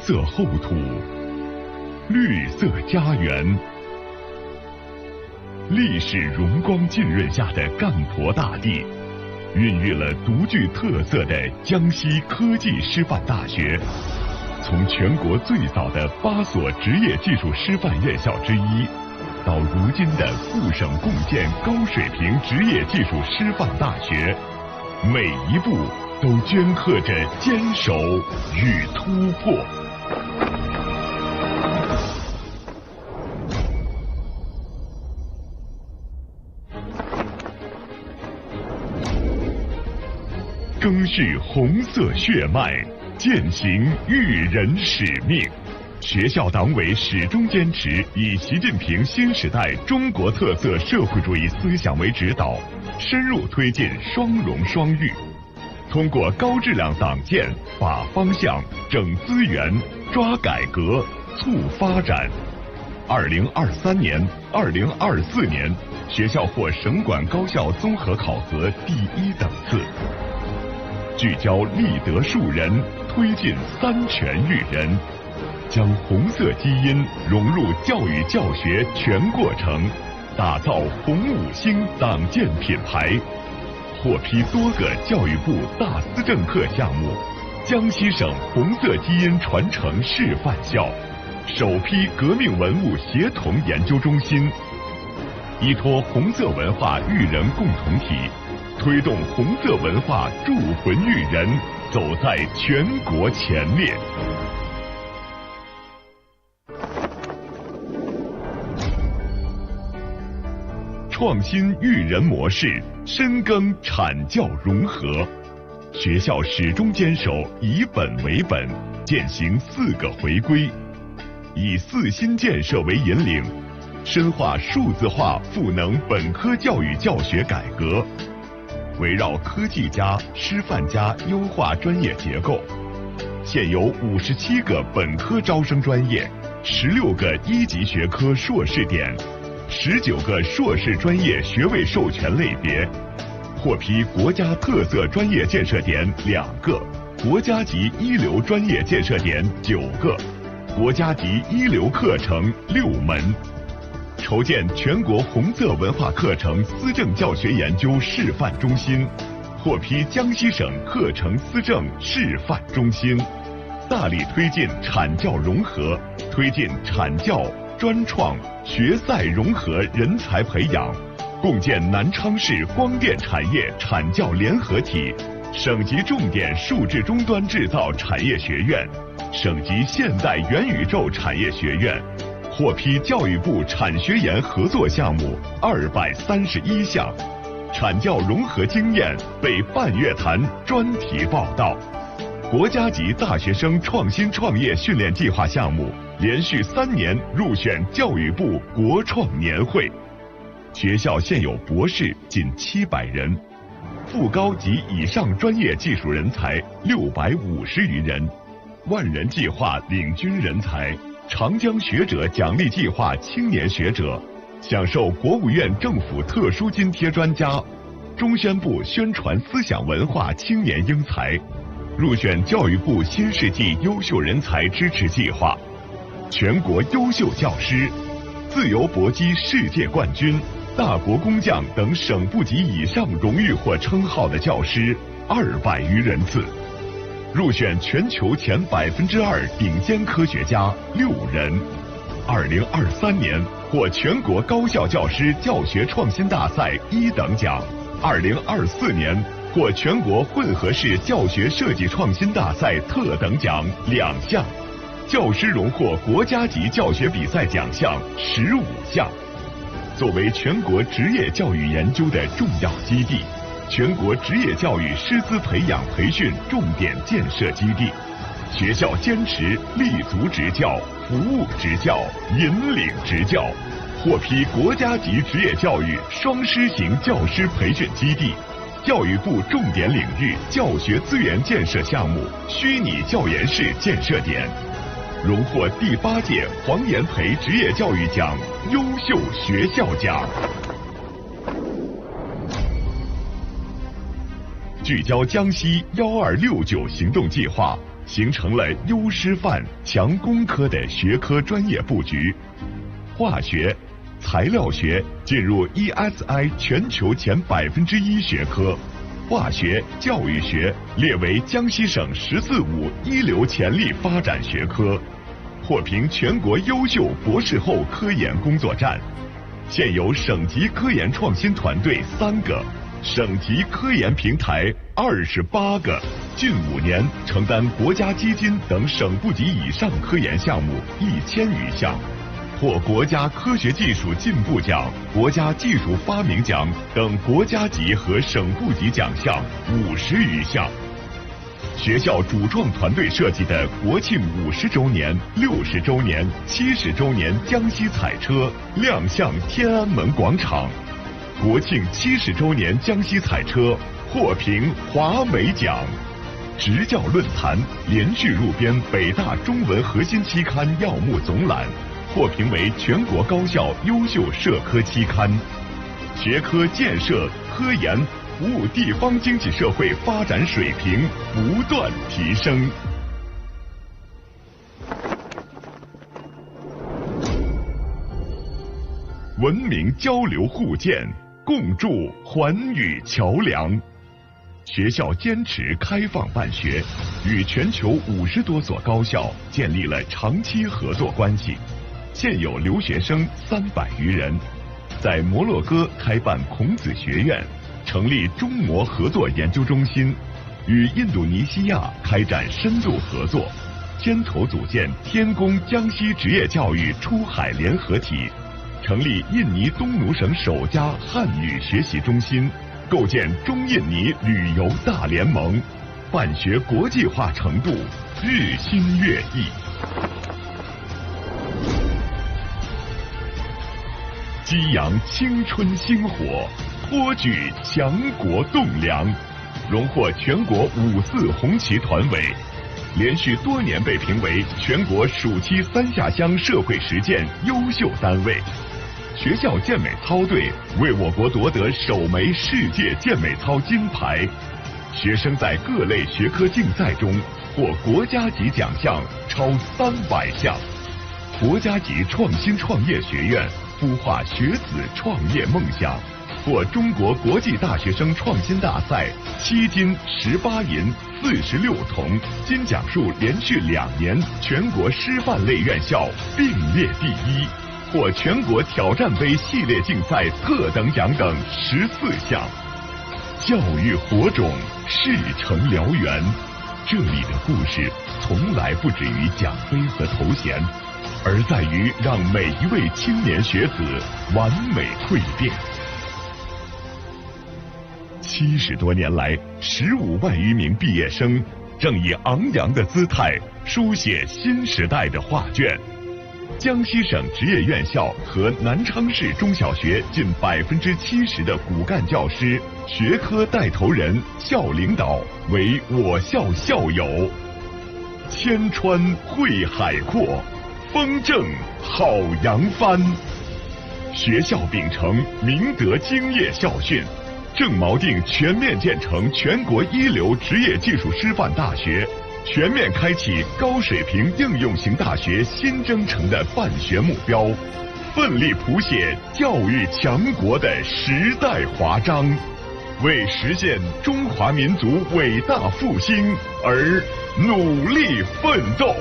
色厚土，绿色家园。历史荣光浸润下的干婆大地，孕育了独具特色的江西科技师范大学。从全国最早的8所职业技术师范院校之一，到如今的固省共建高水平职业技术师范大学，每一步都镌刻着坚守与突破。赓续红色血脉，践行育人使命。学校党委始终坚持以习近平新时代中国特色社会主义思想为指导，深入推进双荣双育，通过高质量党建把方向、整资源、抓改革、促发展。2023年、2024年，学校获省管高校综合考核第1等次。聚焦立德树人，推进3全育人，将红色基因融入教育教学全过程，打造红5星党建品牌。获批多个教育部大思政课项目，江西省红色基因传承示范校，首批革命文物协同研究中心。依托红色文化育人共同体，推动红色文化铸魂育人，走在全国前列。创新育人模式，深耕产教融合。学校始终坚守以本为本，践行4个回归，以4新建设为引领，深化数字化赋能本科教育教学改革。围绕科技加、师范加优化专业结构，现有57个本科招生专业，16个1级学科硕士点，19个硕士专业学位授权类别，获批国家特色专业建设点2个，国家级一流专业建设点9个，国家级一流课程6门。筹建全国红色文化课程思政教学研究示范中心，获批江西省课程思政示范中心。大力推进产教融合，推进产教、专创、学赛融合人才培养，共建南昌市光电产业产教联合体，省级重点数字终端制造产业学院，省级现代元宇宙产业学院。获批教育部产学研合作项目231项，产教融合经验被半月谈专题报道。国家级大学生创新创业训练计划项目连续3年入选教育部国创年会。学校现有博士近700人，副高及以上专业技术人才650余人，万人计划领军人才，长江学者奖励计划青年学者，享受国务院政府特殊津贴专家，中宣部宣传思想文化青年英才，入选教育部新世纪优秀人才支持计划，全国优秀教师，自由搏击世界冠军，大国工匠等省部级以上荣誉或称号的教师200余人次，入选全球前2%顶尖科学家6人。2023年获全国高校教师教学创新大赛1等奖，2024年获全国混合式教学设计创新大赛特等奖2项，教师荣获国家级教学比赛奖项15项。作为全国职业教育研究的重要基地，全国职业教育师资培养培训重点建设基地，学校坚持立足执教、服务执教、引领执教，获批国家级职业教育双师型教师培训基地，教育部重点领域教学资源建设项目虚拟教研室建设点，荣获第8届黄炎培职业教育奖优秀学校奖。聚焦江西1269行动计划，形成了优师范、强工科的学科专业布局。化学、材料学进入 ESI 全球前1%学科，化学、教育学列为江西省“14-5”一流潜力发展学科，获评全国优秀博士后科研工作站。现有省级科研创新团队3个，省级科研平台28个，近5年承担国家基金等省部级以上科研项目1000余项，获国家科学技术进步奖、国家技术发明奖等国家级和省部级奖项50余项。学校主创团队设计的国庆50周年、60周年、70周年江西彩车亮相天安门广场，国庆70周年江西彩车获评华美奖。执教论坛连续入编北大中文核心期刊要目总览，获评为全国高校优秀社科期刊。学科建设、科研、服务地方经济社会发展水平不断提升。文明交流互鉴，共筑寰宇桥梁。学校坚持开放办学，与全球50多所高校建立了长期合作关系，现有留学生300余人。在摩洛哥开办孔子学院，成立中摩合作研究中心，与印度尼西亚开展深度合作，牵头组建天宫江西职业教育出海联合体，成立印尼东努省首家汉语学习中心，构建中印尼旅游大联盟，办学国际化程度日新月异。激扬青春星火，托举强国栋梁，荣获全国5·4红旗团委，连续多年被评为全国暑期3下乡社会实践优秀单位。学校健美操队为我国夺得首枚世界健美操金牌，学生在各类学科竞赛中获国家级奖项超300项。国家级创新创业学院孵化学子创业梦想，获中国国际大学生创新大赛7金18银46铜，金奖数连续2年全国师范类院校并列第1，获全国挑战杯系列竞赛特等奖等14项。教育火种，事成燎原。这里的故事从来不止于奖杯和头衔，而在于让每一位青年学子完美蜕变。70多年来，15万余名毕业生正以昂扬的姿态书写新时代的画卷。江西省职业院校和南昌市中小学近70%的骨干教师、学科带头人、校领导为我校校友。千川汇海阔，风正好扬帆。学校秉承明德敬业校训，正锚定全面建成全国一流职业技术师范大学，全面开启高水平应用型大学新征程的办学目标，奋力谱写教育强国的时代华章，为实现中华民族伟大复兴而努力奋斗。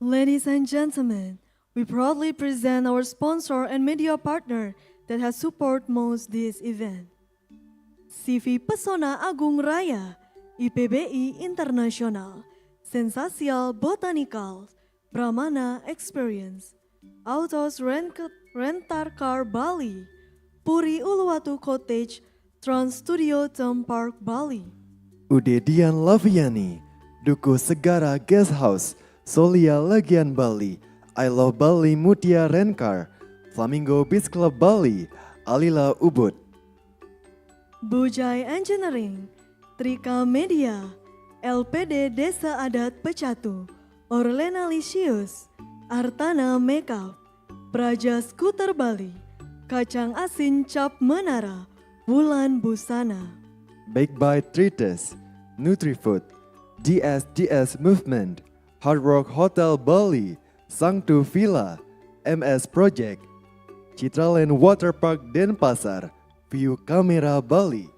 Ladies and gentlemen, we proudly present our sponsor and media partner that has support most this event. CV Pesona Agung Raya, IPBI Internasional, Sensasial Botanical, Pramana Experience, Autos Rentar Car Bali, Puri Uluwatu Cottage, Trans Studio Theme Park Bali. Udedian Laviani, Duku Segara Guest House, Solia Legian Bali, I Love Bali Mutia Rencar, Flamingo Beach Club Bali, Alila Ubud. Bujai Engineering, Trika Media, LPD Desa Adat Pecatu, Orlena Lisius, Artana Makeup, Praja Skuter Bali, Kacang Asin Cap Menara, Wulan Busana. Baked by Tritus, NutriFood, DSDS Movement, Hard Rock Hotel Bali, Sangtu Villa, MS Project, Citraland Water Park Denpasar, View Kamera Bali.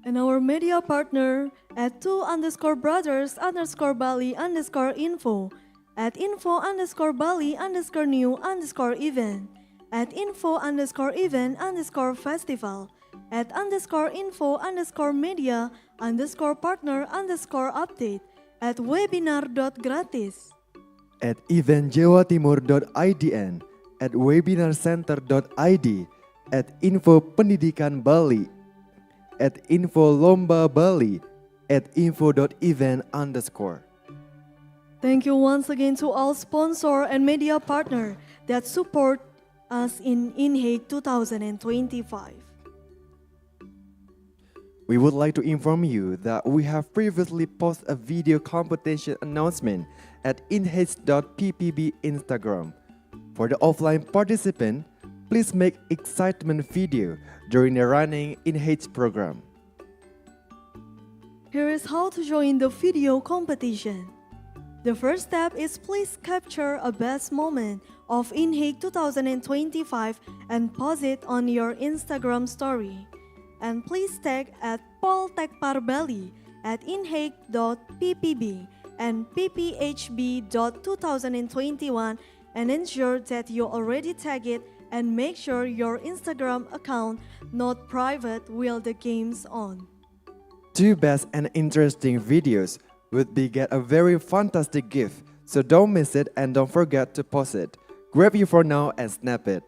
And our media partner at 2_brothers_Bali_info, at info_Bali_new_event, at info_event_festival, at _info_media_partner_update, at webinar.gratis, at eventjawatimur.idn, at webinarcenter.id, at info pendidikan Bali, at info lomba Bali, at info.event_. Thank you once again to all sponsor and media partner that support us in INHEIC 2025. We would like to inform you that we have previously posted a video competition announcement at inheic.ppb Instagram. For the offline participant, please make excitement video during the running INHEIC program. Here is how to join the video competition. The first step is please capture a best moment of INHEIC 2025 and post it on your Instagram story. And please tag at poltekparbali at inheic.ppb and pphb.2021 and ensure that you already tag it and make sure your Instagram account not private while the game's on. Two best and interesting videos would be get a very fantastic gift, so don't miss it and don't forget to post it. Grab you for now and snap it.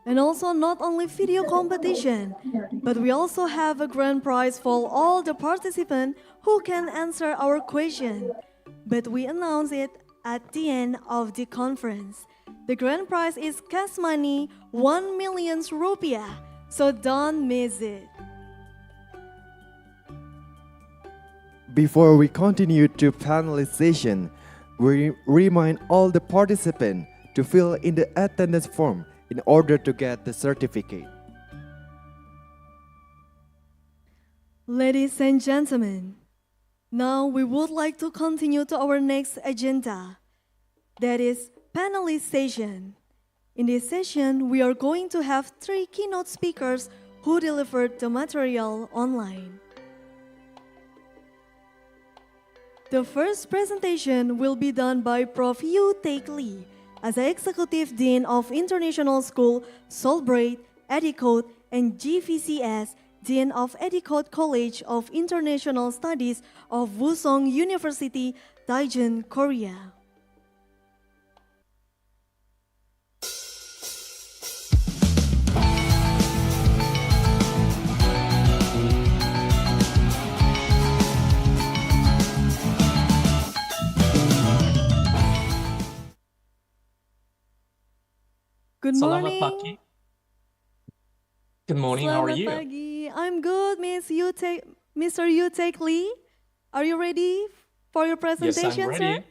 And also not only video competition, but we also have a grand prize for all the participants who can answer our question. But we announce it at the end of the conference. The grand prize is cash money 1 million rupiah, so don't miss it. Before we continue to panelization, we remind all the participants to fill in the attendance form in order to get the certificate. Ladies and gentlemen, now we would like to continue to our next agenda, that is panelization. In this session, we are going to have 3 keynote speakers who delivered the material online. The first presentation will be done by Prof. Yu Taek Lee, as Executive Dean of International School, Solbrate, Edicode, and GVCS, Dean of Etiquette College of International Studies of Wusong University, Daejeon, Korea. Good morning. Selamat pagi. Good morning. How are Selamat you? pagi. I'm good, Mr. Yu-Taek Lee. Are you ready for your presentation, Yes, I'm ready. sir?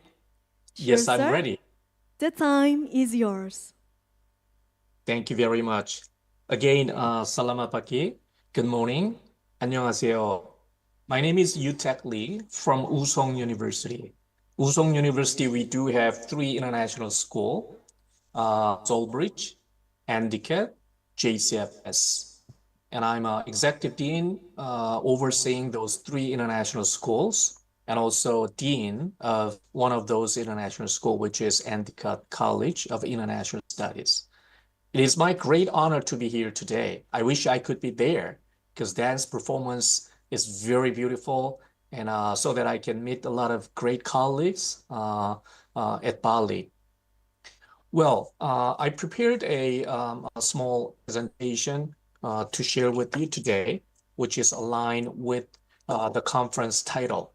Yes, I'm sir. ready. The time is yours. Thank you very much. Again, selamat pagi. Good morning. 안녕하세요. My name is Yu-Taek Lee from Wusong University. Wusong University, we do have 3 international schools. Solbridge, Handicap, JCFS. And I'm executive dean overseeing those 3 international schools and also dean of one of those international schools, which is Handicap College of International Studies. It is my great honor to be here today. I wish I could be there because dance performance is very beautiful and so that I can meet a lot of great colleagues at Bali. Well, I prepared a small presentation to share with you today, which is aligned with the conference title,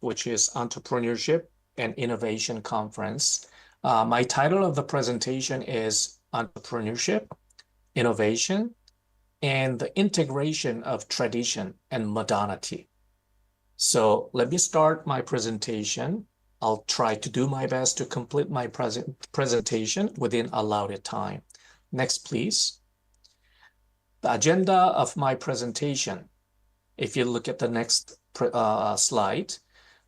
which is Entrepreneurship and Innovation Conference. My title of the presentation is Entrepreneurship, Innovation, and the Integration of Tradition and Modernity. So let me start my presentation. I'll try to do my best to complete my presentation within allotted time. Next, please. The agenda of my presentation. If you look at the next slide,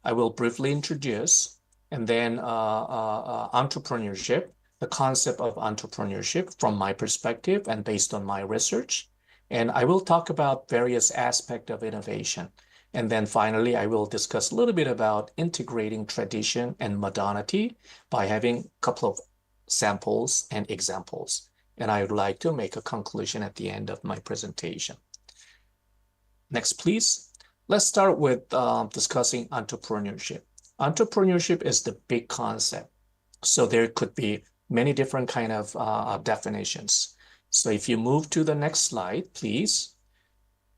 I will briefly introduce and then entrepreneurship, the concept of entrepreneurship from my perspective and based on my research. And I will talk about various aspects of innovation. And then finally, I will discuss a little bit about integrating tradition and modernity by having a couple of samples and examples. And I would like to make a conclusion at the end of my presentation. Next, please. Let's start with discussing entrepreneurship. Entrepreneurship is the big concept. So there could be many different kind of definitions. So if you move to the next slide, please.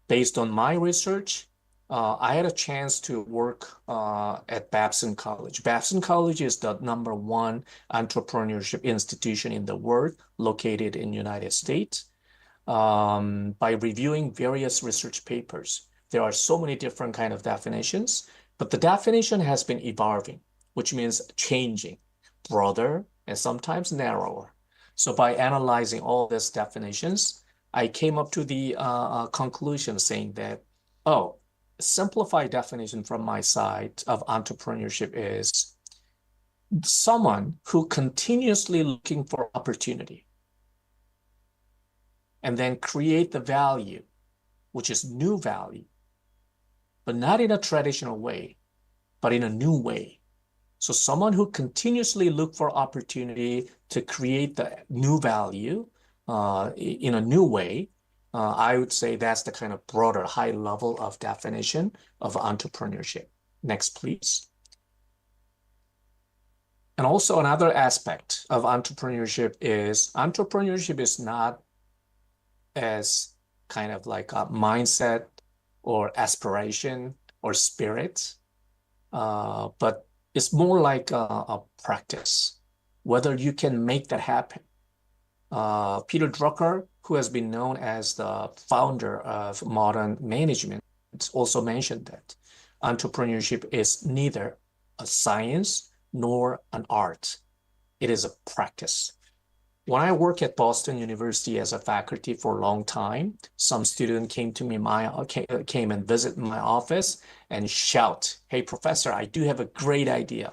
Based on my research, I had a chance to work at Babson College. Babson College is the #1 entrepreneurship institution in the world, located in the United States. By reviewing various research papers, there are so many different kind of definitions, but the definition has been evolving, which means changing, broader and sometimes narrower. So by analyzing all these definitions, I came up to the conclusion saying that, simplified definition from my side of entrepreneurship is someone who continuously looking for opportunity and then create the value, which is new value, but not in a traditional way, but in a new way. So someone who continuously look for opportunity to create the new value in a new way, I would say that's the kind of broader, high level of definition of entrepreneurship. Next, please. And also another aspect of entrepreneurship is not as kind of like a mindset or aspiration or spirit, but it's more like a practice, whether you can make that happen. Peter Drucker, who has been known as the founder of modern management, also mentioned that entrepreneurship is neither a science nor an art. It is a practice. When I worked at Boston University as a faculty for a long time, some student came and visit my office and shout, "Hey, professor, I do have a great idea.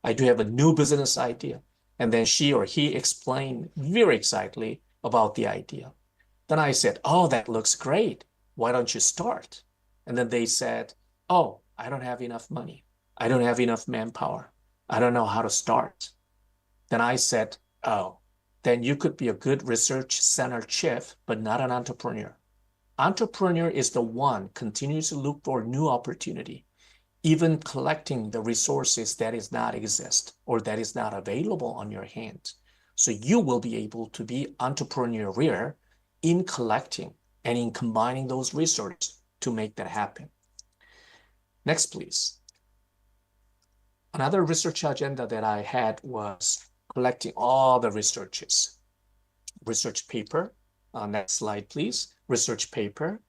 I do have a new business idea." And then she or he explained very excitedly about the idea. Then I said, "Oh, that looks great. Why don't you start?" And then they said, "Oh, I don't have enough money. I don't have enough manpower. I don't know how to start." Then I said, "Oh, then you could be a good research center chief, but not an entrepreneur." Entrepreneur is the one continues to look for new opportunity, even collecting the resources that is not exist or that is not available on your hand. So you will be able to be entrepreneurial in collecting and in combining those resources to make that happen. Next, please. Another research agenda that I had was collecting all the researches. Research paper, next slide, please. Research paper,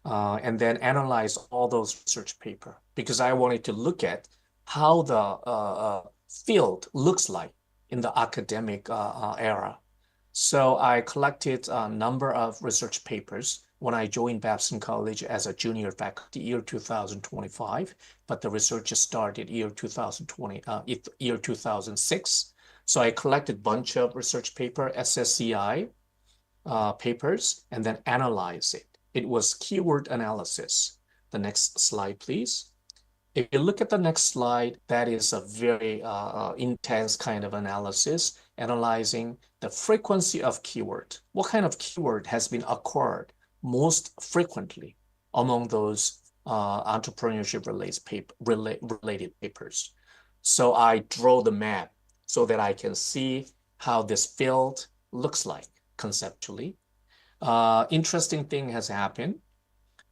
and then analyze all those research paper because I wanted to look at how the field looks like in the academic era. So I collected a number of research papers when I joined Babson College as a junior faculty, year 2025, but the research started year 2006. So I collected a bunch of research paper, SSCI papers, and then analyze it. It was keyword analysis. The next slide, please. If you look at the next slide, that is a very intense kind of analysis, analyzing the frequency of keyword. What kind of keyword has been occurred most frequently among those entrepreneurship related papers? So I draw the map so that I can see how this field looks like conceptually. Interesting thing has happened.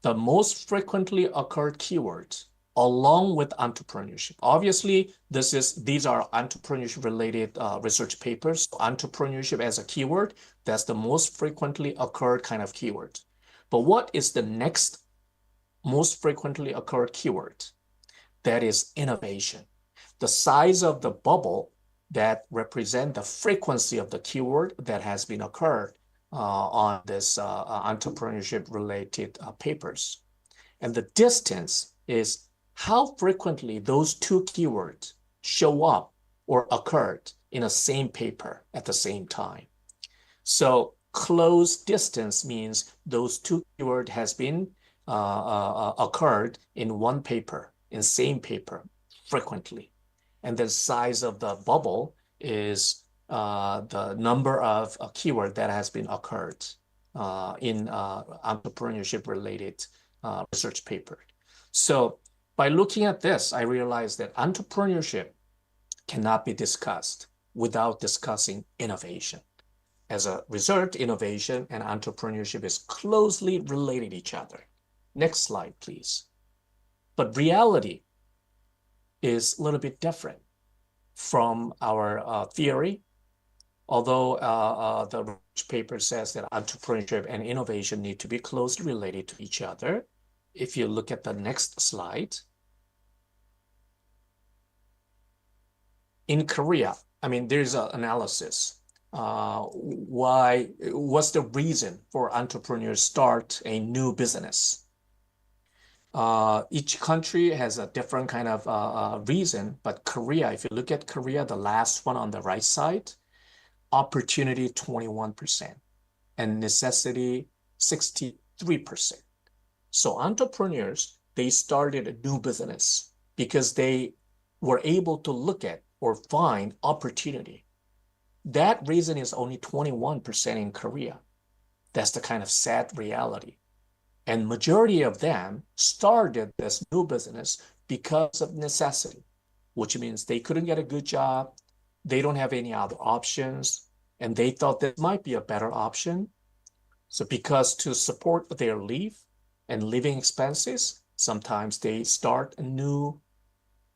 The most frequently occurred keywords along with entrepreneurship. Obviously, these are entrepreneurship related research papers. So entrepreneurship as a keyword, that's the most frequently occurred kind of keyword. But what is the next most frequently occurred keyword? That is innovation. The size of the bubble that represent the frequency of the keyword that has been occurred on this entrepreneurship related papers. And the distance is how frequently those two keywords show up or occurred in a same paper at the same time. So close distance means those two keywords has been occurred in one paper, in same paper frequently. And the size of the bubble is the number of keyword that has been occurred in entrepreneurship related research paper. So by looking at this, I realized that entrepreneurship cannot be discussed without discussing innovation. As a result, innovation and entrepreneurship is closely related to each other. Next slide, please. But reality is a little bit different from our theory. Although the research paper says that entrepreneurship and innovation need to be closely related to each other. If you look at the next slide, in Korea, I mean, there's an analysis. What's the reason for entrepreneurs start a new business? Each country has a different kind of reason, but Korea, if you look at Korea, the last one on the right side, opportunity 21% and necessity 63%. So entrepreneurs, they started a new business because they were able to look at or find opportunity. That reason is only 21% in Korea. That's the kind of sad reality. And majority of them started this new business because of necessity, which means they couldn't get a good job, they don't have any other options, and they thought this might be a better option. So because to support their living expenses, sometimes they start a new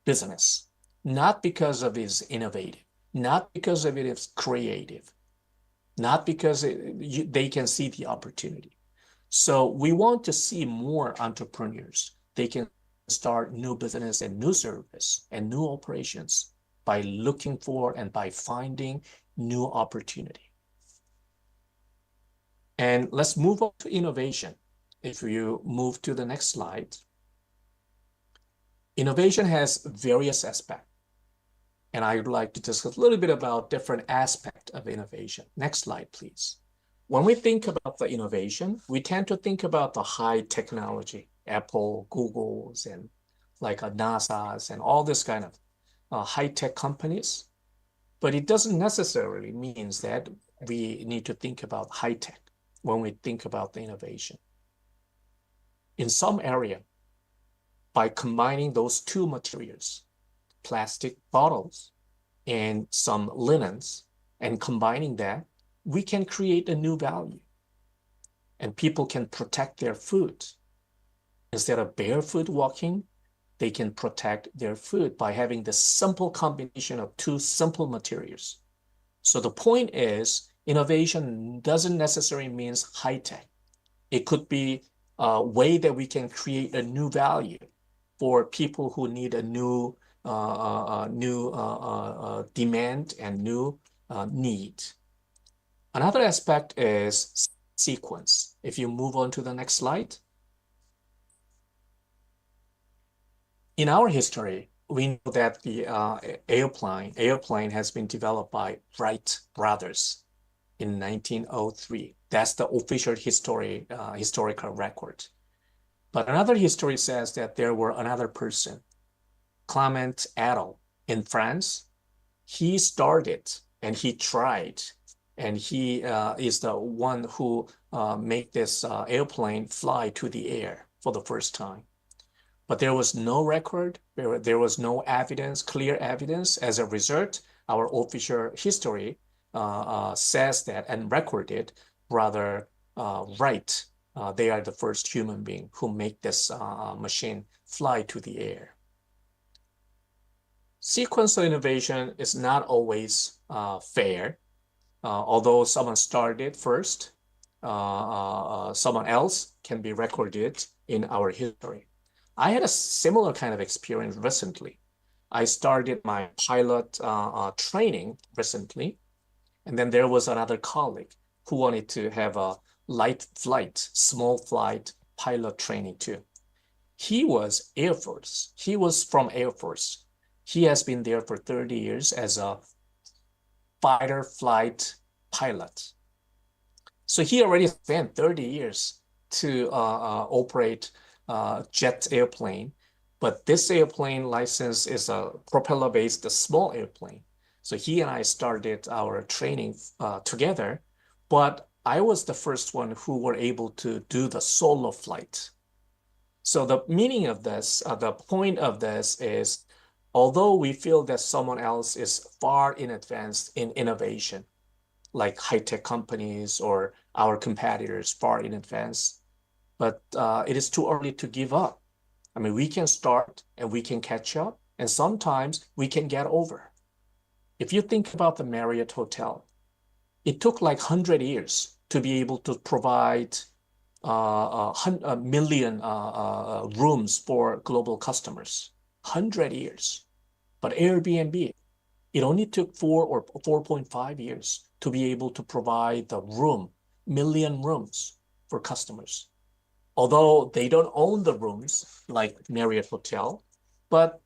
business, not because of it's innovative, not because of it is creative, not because they can see the opportunity. So we want to see more entrepreneurs. They can start new business and new service and new operations by looking for and by finding new opportunity. And let's move on to innovation. If you move to the next slide, innovation has various aspects. And I would like to discuss a little bit about different aspects of innovation. Next slide, please. When we think about the innovation, we tend to think about the high technology, Apple, Google's, and like NASA's and all this kind of high-tech companies. But it doesn't necessarily mean that we need to think about high-tech when we think about the innovation. in some area, by combining those two materials, plastic bottles and some linens, and combining that, we can create a new value. And people can protect their food. Instead of barefoot walking, they can protect their food by having the simple combination of two simple materials. So the point is, innovation doesn't necessarily mean high-tech. It could be a way that we can create a new value for people who need a new demand and new need. Another aspect is sequence. If you move on to the next slide. In our history, we know that the airplane has been developed by Wright brothers in 1903. That's the official historical record. But another history says that there were another person, Clement Attell in France. He started and he tried, and he is the one who made this airplane fly to the air for the first time. But there was no record, there was no evidence, clear evidence. As a result, our official history says that and recorded rather right. They are the first human being who make this machine fly to the air. Sequential innovation is not always fair. Although someone started first, someone else can be recorded in our history. I had a similar kind of experience recently. I started my pilot training recently, and then there was another colleague who wanted to have a light flight, small flight pilot training too. He was Air Force. He was from Air Force. He has been there for 30 years as a fighter flight pilot. So he already spent 30 years to operate jet airplane, but this airplane license is a propeller-based small airplane. So he and I started our training together, but I was the first one who were able to do the solo flight. So the meaning of this, the point of this is, although we feel that someone else is far in advance in innovation, like high-tech companies or our competitors far in advance, but it is too early to give up. I mean, we can start and we can catch up, and sometimes we can get over. If you think about the Marriott Hotel, it took like 100 years to be able to provide a million rooms for global customers. 100 years. But Airbnb, it only took 4 or 4.5 years to be able to provide the million rooms for customers. Although they don't own the rooms like Marriott Hotel, but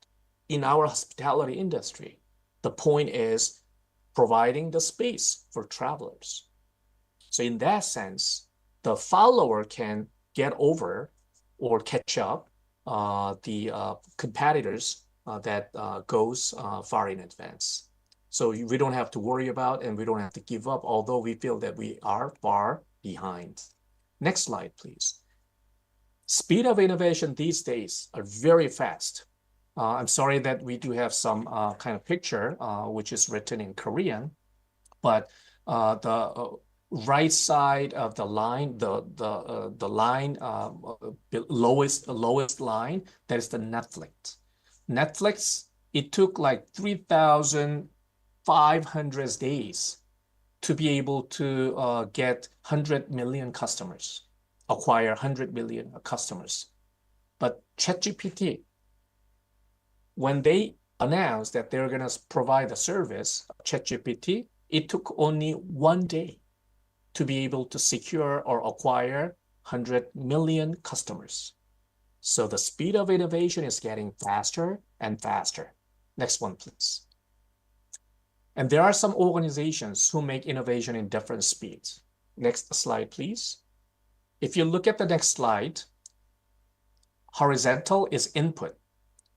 in our hospitality industry, the point is providing the space for travelers. So in that sense, the follower can get over or catch up the competitors that goes far in advance. So we don't have to worry about and we don't have to give up, although we feel that we are far behind. Next slide, please. Speed of innovation these days are very fast. I'm sorry that we do have some kind of picture which is written in Korean, but the right side of the line, the line lowest line, that is the Netflix. Netflix, it took like 3,500 days to be able to get 100 million customers, acquire 100 million customers. But ChatGPT, when they announced that they're going to provide a service, ChatGPT, it took only 1 day to be able to secure or acquire 100 million customers. So the speed of innovation is getting faster and faster. Next one, please. And there are some organizations who make innovation in different speeds. Next slide, please. If you look at the next slide, horizontal is input,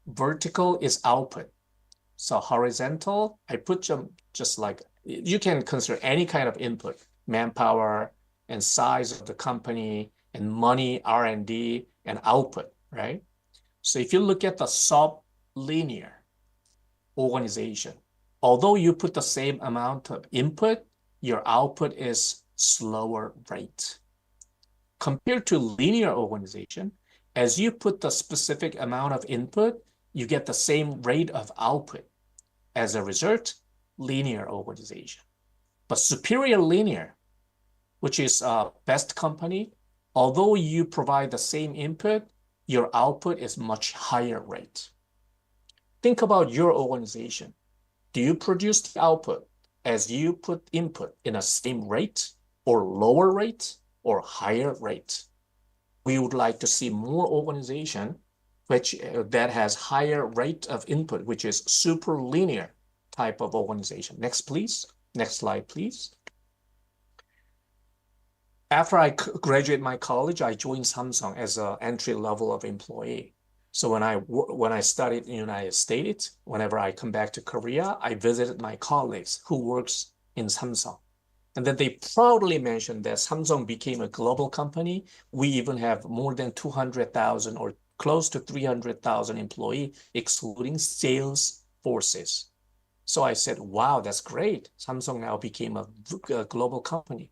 vertical is output. So horizontal, I put just like, you can consider any kind of input, manpower and size of the company and money, R&D, and output, right? So if you look at the sublinear organization, although you put the same amount of input, your output is slower rate. Compared to linear organization, as you put the specific amount of input, you get the same rate of output. As a result, linear organization. But superior linear, which is best company, although you provide the same input, your output is much higher rate. Think about your organization. Do you produce the output as you put input in a same rate or lower rate or higher rate? We would like to see more organization that has higher rate of input, which is super linear type of organization. Next, please. Next slide, please. After I graduated my college, I joined Samsung as an entry level of employee. So when I studied in the United States, whenever I come back to Korea, I visited my colleagues who works in Samsung. And then they proudly mentioned that Samsung became a global company. We even have more than 200,000 or close to 300,000 employees, excluding sales forces. So I said, wow, that's great. Samsung now became a global company.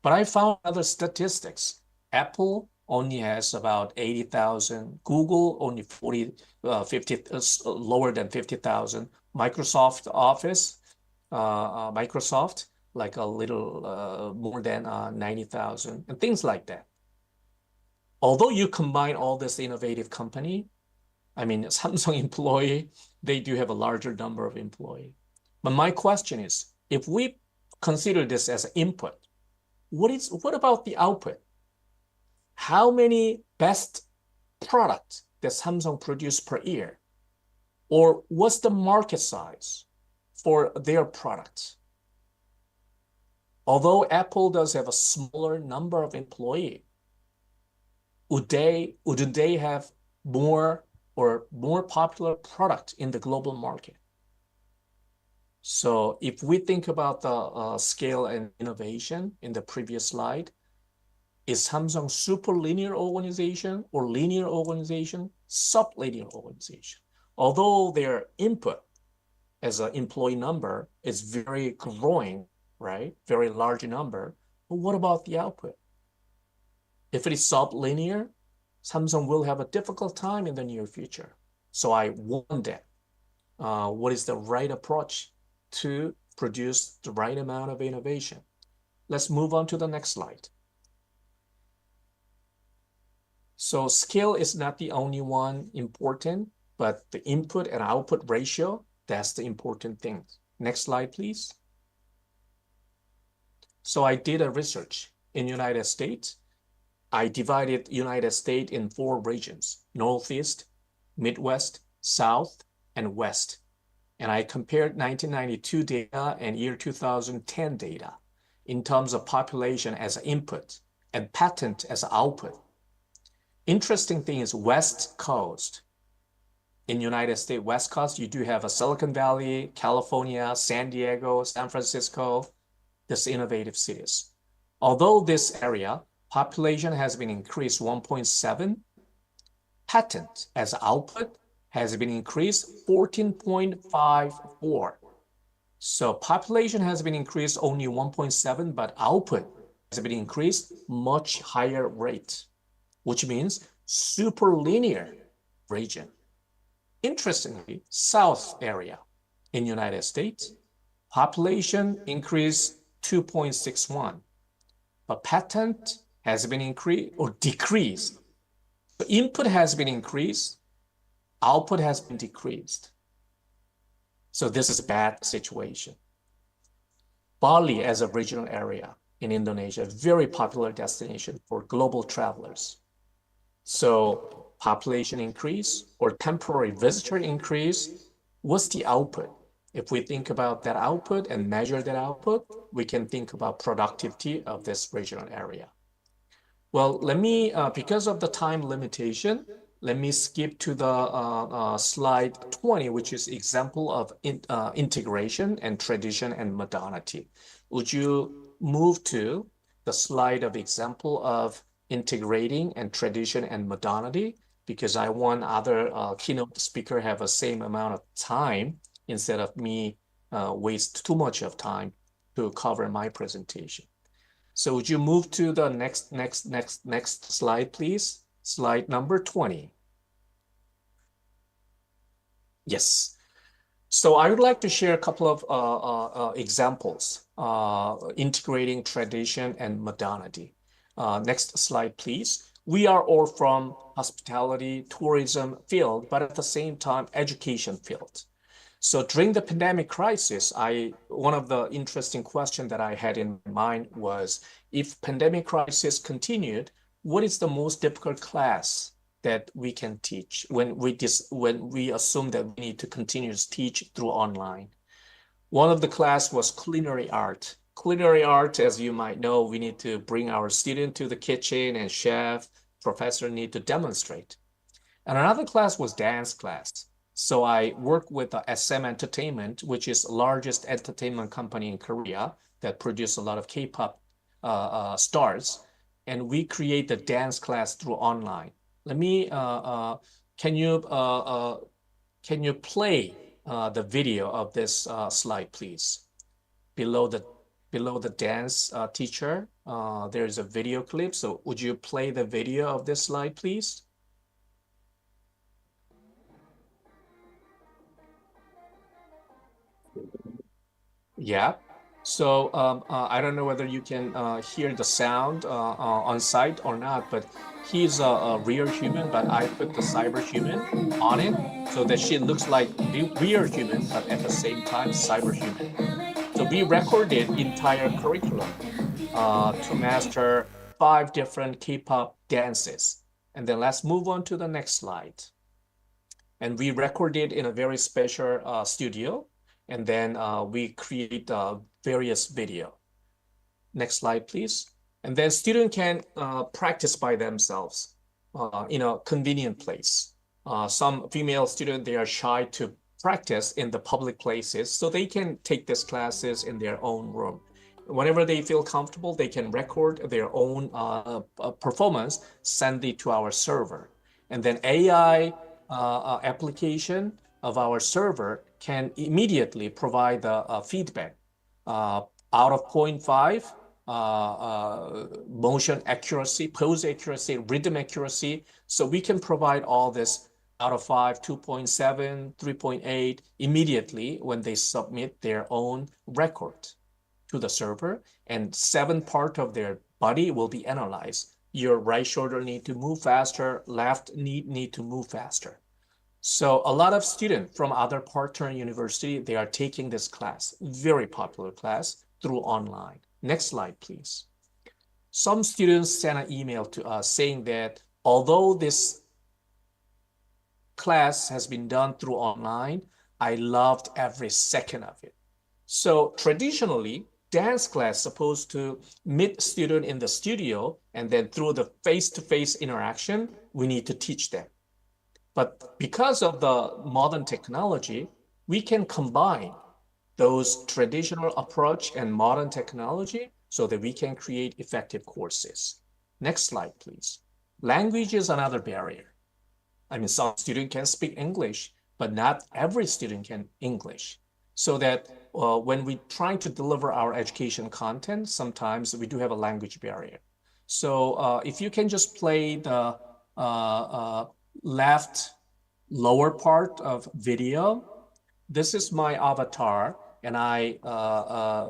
But I found other statistics. Apple only has about 80,000. Google only 50, lower than 50,000. Microsoft Office, Microsoft, like a little more than 90,000, and things like that. Although you combine all this innovative company, I mean, Samsung employee, they do have a larger number of employees. But my question is, if we consider this as input, what about the output? How many best products does Samsung produce per year? Or what's the market size for their products? Although Apple does have a smaller number of employees, wouldn't they have more popular product in the global market? So if we think about the scale and innovation in the previous slide, is Samsung super linear organization or linear organization, sublinear organization? Although their input as an employee number is very growing, right? Very large number, but what about the output? If it is sublinear, Samsung will have a difficult time in the near future. So I wonder what is the right approach to produce the right amount of innovation. Let's move on to the next slide. So scale is not the only one important, but the input and output ratio, that's the important thing. Next slide, please. So I did a research in United States. I divided United States in 4 regions: Northeast, Midwest, South, and West. And I compared 1992 data and year 2010 data in terms of population as input and patent as output. Interesting thing is West Coast. In United States, West Coast, you do have a Silicon Valley, California, San Diego, San Francisco, this innovative cities. Although this area, population has been increased 1.7, patent as output has been increased 14.54. So population has been increased only 1.7, but output has been increased much higher rate, which means super linear region. Interestingly, South area in United States, population increased 2.61, but patent has been increased or decreased. So input has been increased, output has been decreased. So this is a bad situation. Bali as a regional area in Indonesia, very popular destination for global travelers. So population increase or temporary visitor increase, what's the output? If we think about that output and measure that output, we can think about productivity of this regional area. Well, let me, because of the time limitation, let me skip to the slide 20, which is example of integration and tradition and modernity. Would you move to the slide of example of integrating and tradition and modernity, because I want other keynote speaker have the same amount of time instead of me waste too much of time to cover my presentation. So would you move to the next slide, please? Slide number 20. Yes. So I would like to share a couple of examples integrating tradition and modernity. Next slide, please. We are all from hospitality, tourism field, but at the same time, education field. So during the pandemic crisis, one of the interesting questions that I had in mind was, if pandemic crisis continued, what is the most difficult class that we can teach when we assume that we need to continue to teach through online? One of the class was culinary art. Culinary art, as you might know, we need to bring our student to the kitchen and chef, professor need to demonstrate. And another class was dance class. So I work with the SM Entertainment, which is the largest entertainment company in Korea that produce a lot of K-pop stars. And we create the dance class through online. Let me, can you play the video of this slide, please? Below the dance teacher, there's a video clip. So would you play the video of this slide, please? Yeah. So I don't know whether you can hear the sound on site or not, but he's a real human, but I put the cyber human on it so that she looks like real human, but at the same time, cyber human. So we recorded entire curriculum to master 5 different K-pop dances. And then let's move on to the next slide. And we recorded in a very special studio. And then we create various video. Next slide, please. And then students can practice by themselves in a convenient place. Some female students, they are shy to practice in the public places, so they can take these classes in their own room. Whenever they feel comfortable, they can record their own performance, send it to our server. And then AI application of our server can immediately provide the feedback out of 0.5, motion accuracy, pose accuracy, rhythm accuracy. So we can provide all this out of 5, 2.7, 3.8 immediately when they submit their own record to the server, and 7 parts of their body will be analyzed. Your right shoulder need to move faster, left knee need to move faster. So a lot of students from other partner university, they are taking this class, very popular class, through online. Next slide, please. Some students sent an email to us saying that although this class has been done through online, I loved every second of it. So traditionally, dance class supposed to meet student in the studio, and then through the face-to-face interaction, we need to teach them. But because of the modern technology, we can combine those traditional approach and modern technology so that we can create effective courses. Next slide, please. Language is another barrier. I mean, some students can speak English, but not every student can English. So that when we try to deliver our education content, sometimes we do have a language barrier. So if you can just play the left lower part of video, this is my avatar, and I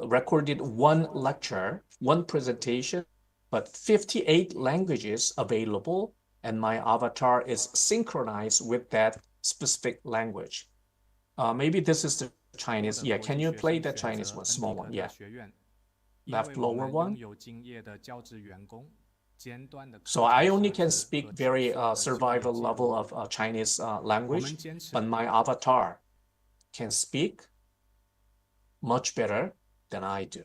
recorded 1 lecture, 1 presentation, but 58 languages available, and my avatar is synchronized with that specific language. Maybe this is the Chinese. Yeah, can you play the Chinese one, small one? Yeah. Left lower one. So I only can speak very survival level of Chinese language, but my avatar can speak much better than I do.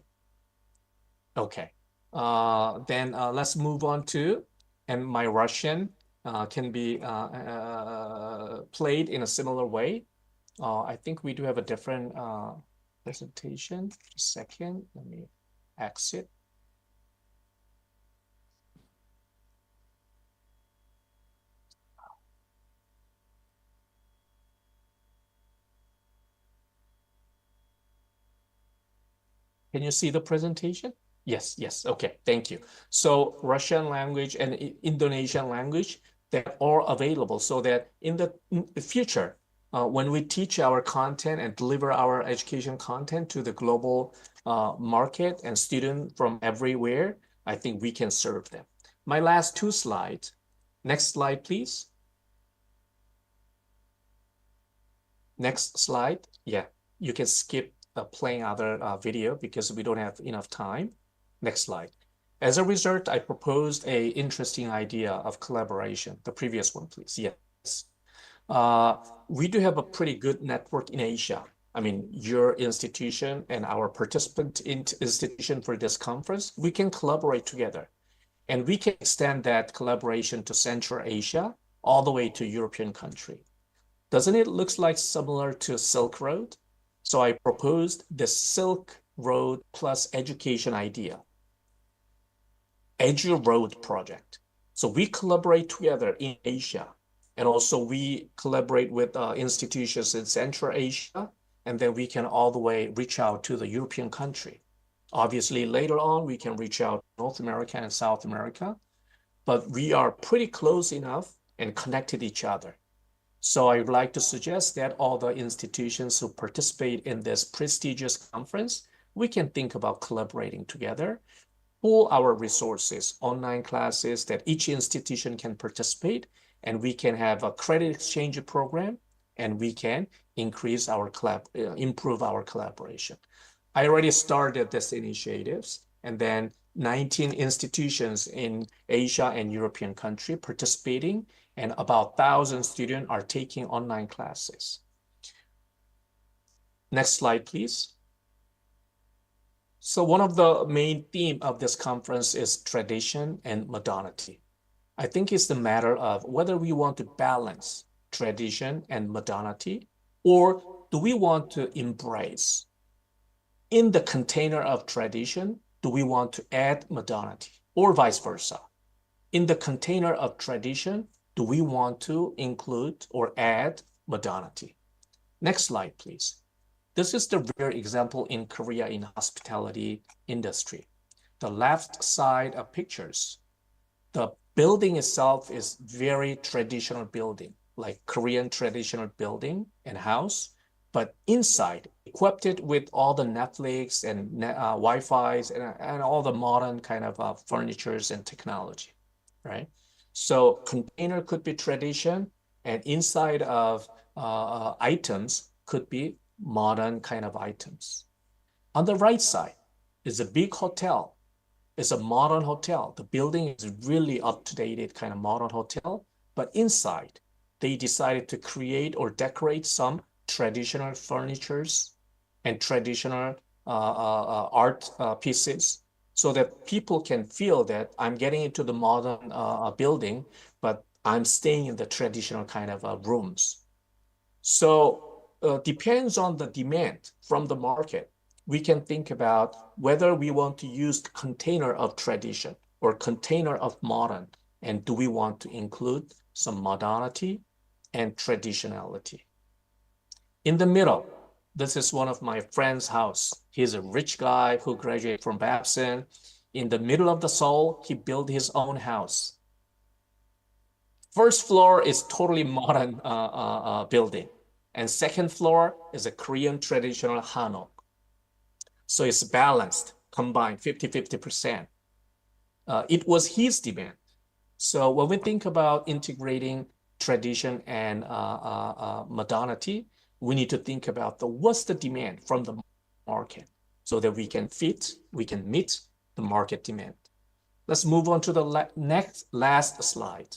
Okay, then let's move on to, and my Russian can be played in a similar way. I think we do have a different presentation. Just a second, let me exit. Can you see the presentation? Yes, yes, okay, thank you. So Russian language and Indonesian language, they're all available so that in the future, when we teach our content and deliver our education content to the global market and students from everywhere, I think we can serve them. My last two slides. Next slide, please. Next slide. Yeah, you can skip playing other video because we don't have enough time. Next slide. As a result, I proposed a interesting idea of collaboration. The previous one, please. Yes. We do have a pretty good network in Asia. I mean, your institution and our participant institution for this conference, we can collaborate together. And we can extend that collaboration to Central Asia all the way to European country. Doesn't it look like similar to Silk Road? So I proposed the Silk Road plus education idea. Edu Road project. So we collaborate together in Asia, and also we collaborate with institutions in Central Asia, and then we can all the way reach out to the European country. Obviously, later on, we can reach out to North America and South America, but we are pretty close enough and connected each other. So I would like to suggest that all the institutions who participate in this prestigious conference, we can think about collaborating together, pool our resources, online classes that each institution can participate, and we can have a credit exchange program, and we can increase our improve our collaboration. I already started this initiatives, and then 19 institutions in Asia and European country participating, and about 1,000 students are taking online classes. Next slide, please. So one of the main theme of this conference is tradition and modernity. I think it's the matter of whether we want to balance tradition and modernity, or do we want to embrace in the container of tradition, do we want to add modernity, or vice versa? In the container of tradition, do we want to include or add modernity? Next slide, please. This is the rare example in Korea in hospitality industry. The left side of pictures, the building itself is very traditional building, like Korean traditional building and house, but inside, equipped it with all the Netflix and Wi-Fi's and all the modern kind of furnitures and technology, right? So container could be tradition, and inside of items could be modern kind of items. On the right side is a big hotel. It's a modern hotel. The building is really up-to-date kind of modern hotel, but inside they decided to create or decorate some traditional furnitures and traditional art pieces, so that people can feel that I'm getting into the modern building, but I'm staying in the traditional kind of rooms. So depends on the demand from the market. We can think about whether we want to use the container of tradition or container of modern, and do we want to include some modernity and traditionality. In the middle, this is one of my friend's house. He's a rich guy who graduated from Babson. In the middle of the Seoul, he built his own house. First floor is totally modern building, and second floor is a Korean traditional hanok. So it's balanced, combined 50-50%. It was his demand. So when we think about integrating tradition and modernity, we need to think about what's the demand from the market so that we can meet the market demand. Let's move on to the last slide.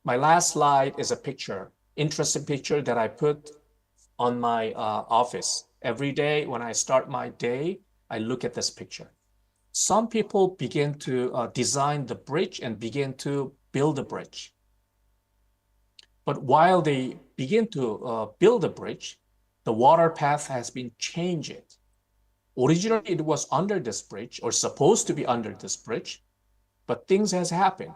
My last slide is a picture, interesting picture that I put on my office. Every day when I start my day, I look at this picture. Some people begin to design the bridge and begin to build the bridge. But while they begin to build the bridge, the water path has been changed. Originally, it was under this bridge or supposed to be under this bridge, but things has happened.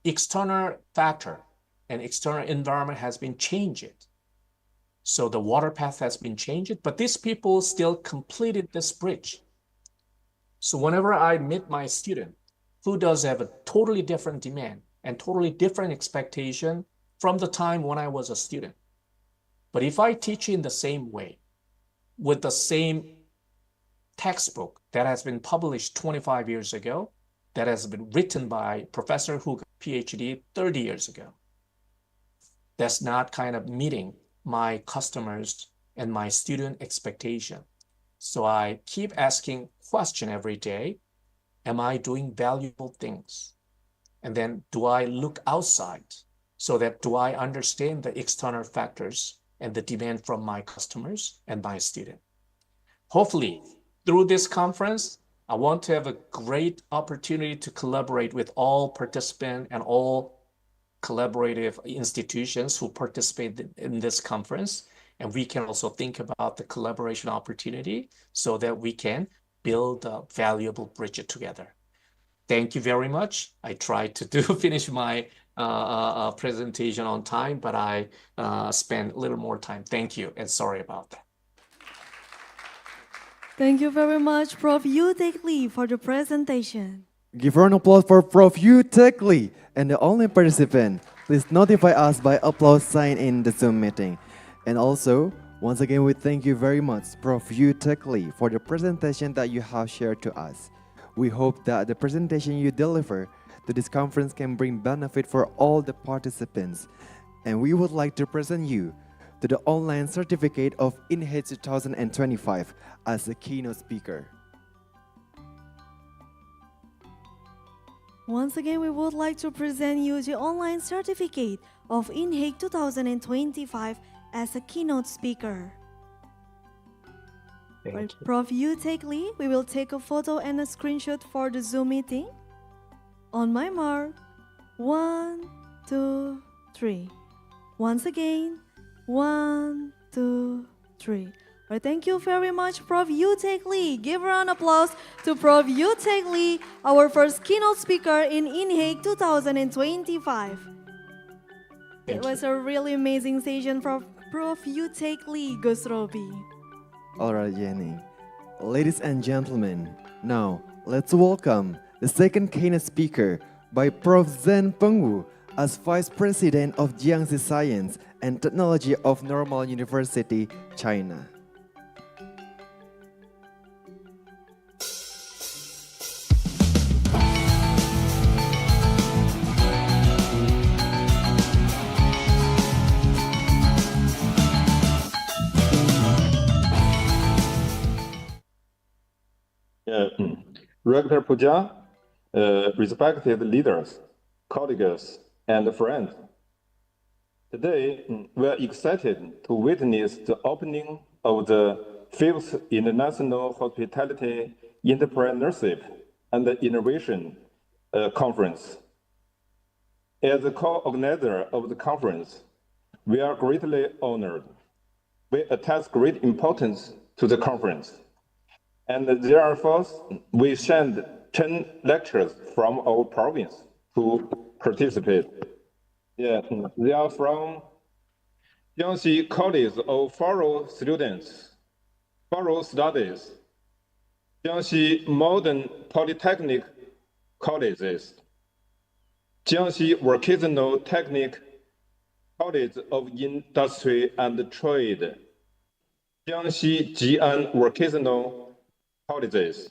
External factor and external environment has been changed. So the water path has been changed, but these people still completed this bridge. So whenever I meet my student who does have a totally different demand and totally different expectation from the time when I was a student, but if I teach in the same way, with the same textbook that has been published 25 years ago, that has been written by Professor who got PhD 30 years ago, that's not kind of meeting my customers and my student expectation. So I keep asking question every day, am I doing valuable things? And then do I look outside so that do I understand the external factors and the demand from my customers and my student? Hopefully, through this conference, I want to have a great opportunity to collaborate with all participants and all collaborative institutions who participate in this conference. And we can also think about the collaboration opportunity so that we can build a valuable bridge together. Thank you very much. I tried to finish my presentation on time, but I spent a little more time. Thank you, and sorry about that. Thank you very much, Prof. Yu Taek Lee, for the presentation. Give her an applause for Prof. Yu Taek Lee and the only participant. Please notify us by applause sign in the Zoom meeting. And also, once again, we thank you very much, Prof. Yu Taek Lee, for the presentation that you have shared to us. We hope that the presentation you deliver to this conference can bring benefit for all the participants. And we would like to present you to the online certificate of INHEIC 2025 as a keynote speaker. Once again, we would like to present you the online certificate of INHEIC 2025 as a keynote speaker. Right, Prof. Yu Taek Lee, we will take a photo and a screenshot for the Zoom meeting. On my mark, 1, 2, 3. Once again, 1, 2, 3. Right, thank you very much, Prof. Yu Taek Lee. Give a round of applause to Prof. Yu Taek Lee, our first keynote speaker in INHEIC 2025. It was a really amazing session from Prof. Yu Taek Lee, Gus Robi. All right, Jenny. Ladies and gentlemen, now let's welcome the second keynote speaker by Prof. Zhen Pengwu as Vice President of Jiangxi Science and Technology of Normal University, China. Rector Puja, respected leaders, colleagues, and friends. Today, we are excited to witness the opening of the 5th International Hospitality, Entrepreneurship, and Innovation Conference. As the co-organizer of the conference, we are greatly honored. We attach great importance to the conference. And therefore, we send 10 lecturers from our province to participate. Yeah, they are from Jiangxi College of Foreign Students, Foreign Studies, Jiangxi Modern Polytechnic Colleges, Jiangxi Vocational Technic College of Industry and Trade, Jiangxi Jian Vocational Colleges,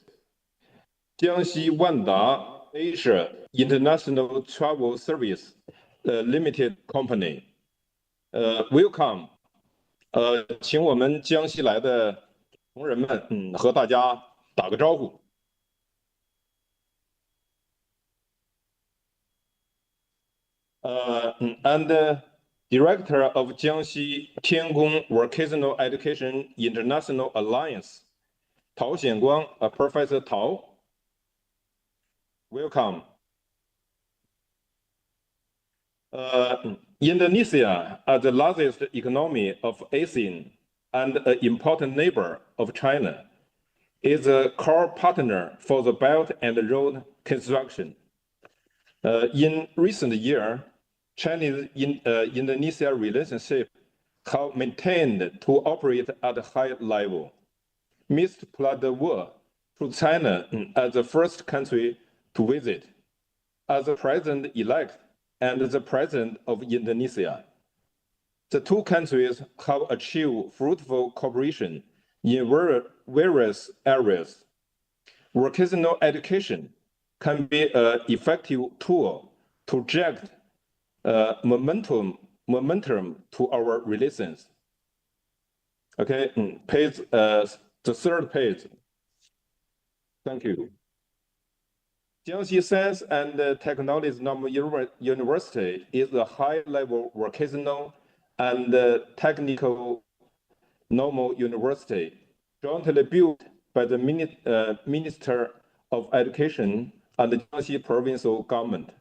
Jiangxi Wanda Asia International Travel Service Limited Company. Welcome， 请我们江西来的同仁们，和大家打个招呼。And Director of Jiangxi Tiangong Vocational Education International Alliance, Tao Xianguang, Professor Tao. Welcome. Indonesia, as the largest economy of ASEAN and an important neighbor of China, is a core partner for the Belt and Road construction. In recent years, Chinese-Indonesia relationship have maintained to operate at a high level. Mr. Pladeau to China as the first country to visit, as the president-elect and the president of Indonesia. The two countries have achieved fruitful cooperation in various areas. Vocational education can be an effective tool to inject momentum to our relations. Okay, page, the third page. Thank you. Jiangxi Science and Technology Normal University is a high-level vocational and technical normal university jointly built by the Minister of Education and the Jiangxi provincial government.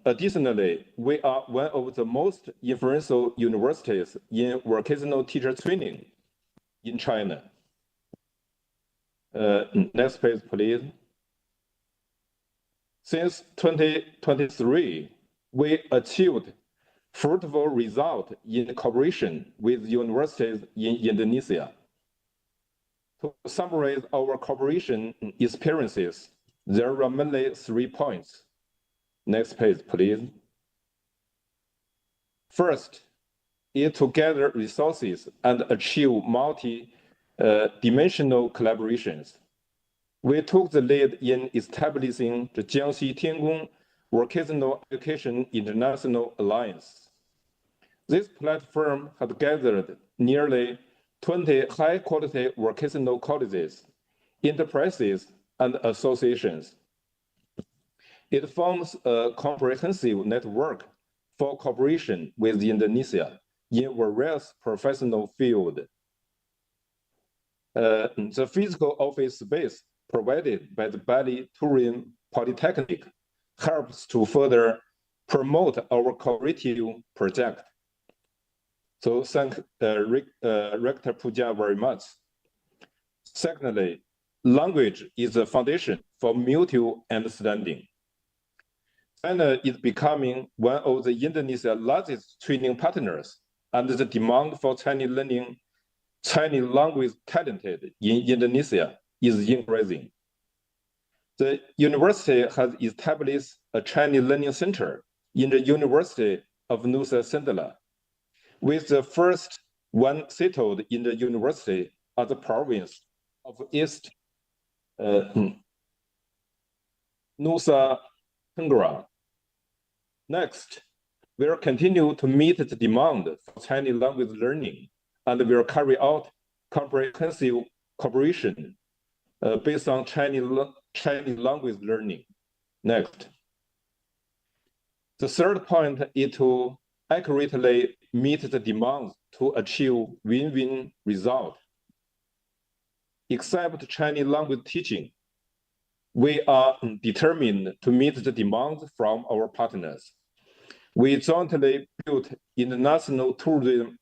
Additionally, we are one of the most influential universities in vocational teacher training in China. Next page, please. Since 2023, we achieved fruitful results in cooperation with universities in Indonesia. To summarize our cooperation experiences, there are mainly 3 points. Next page, please. First, is to gather resources and achieve multi-dimensional collaborations. We took the lead in establishing the Jiangxi Tiangong Vocational Education International Alliance. This platform has gathered nearly 20 high-quality vocational colleges, enterprises, and associations. It forms a comprehensive network for cooperation with Indonesia in various professional fields. The physical office space provided by the Bali Tourism Polytechnic helps to further promote our cooperative project. So thank Rector Puja very much. Secondly, language is the foundation for mutual understanding. China is becoming one of the Indonesia's largest training partners, and the demand for Chinese learning Chinese language talented in Indonesia is increasing. The university has established a Chinese learning center in the University of Nusantara, with the first one settled in the university of the province of East Nusantara. Next, we'll continue to meet the demand for Chinese language learning, and we'll carry out comprehensive cooperation based on Chinese language learning. Next. The third point is to accurately meet the demands to achieve win-win result. Except Chinese language teaching, we are determined to meet the demands from our partners. We jointly built International Tourism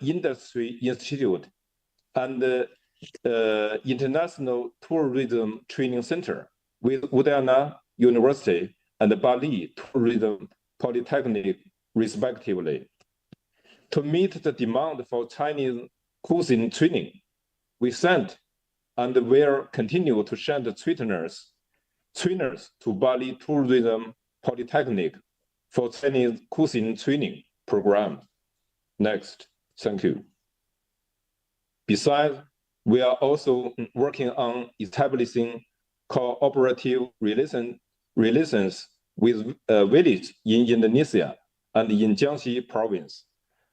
Industry Institute and International Tourism Training Center with Udayana University and Bali Tourism Polytechnic, respectively. To meet the demand for Chinese cuisine training, we sent and will continue to send trainers to Bali Tourism Polytechnic for Chinese cuisine training program. Next, thank you. Besides, we are also working on establishing cooperative relations with villages in Indonesia and in Jiangxi province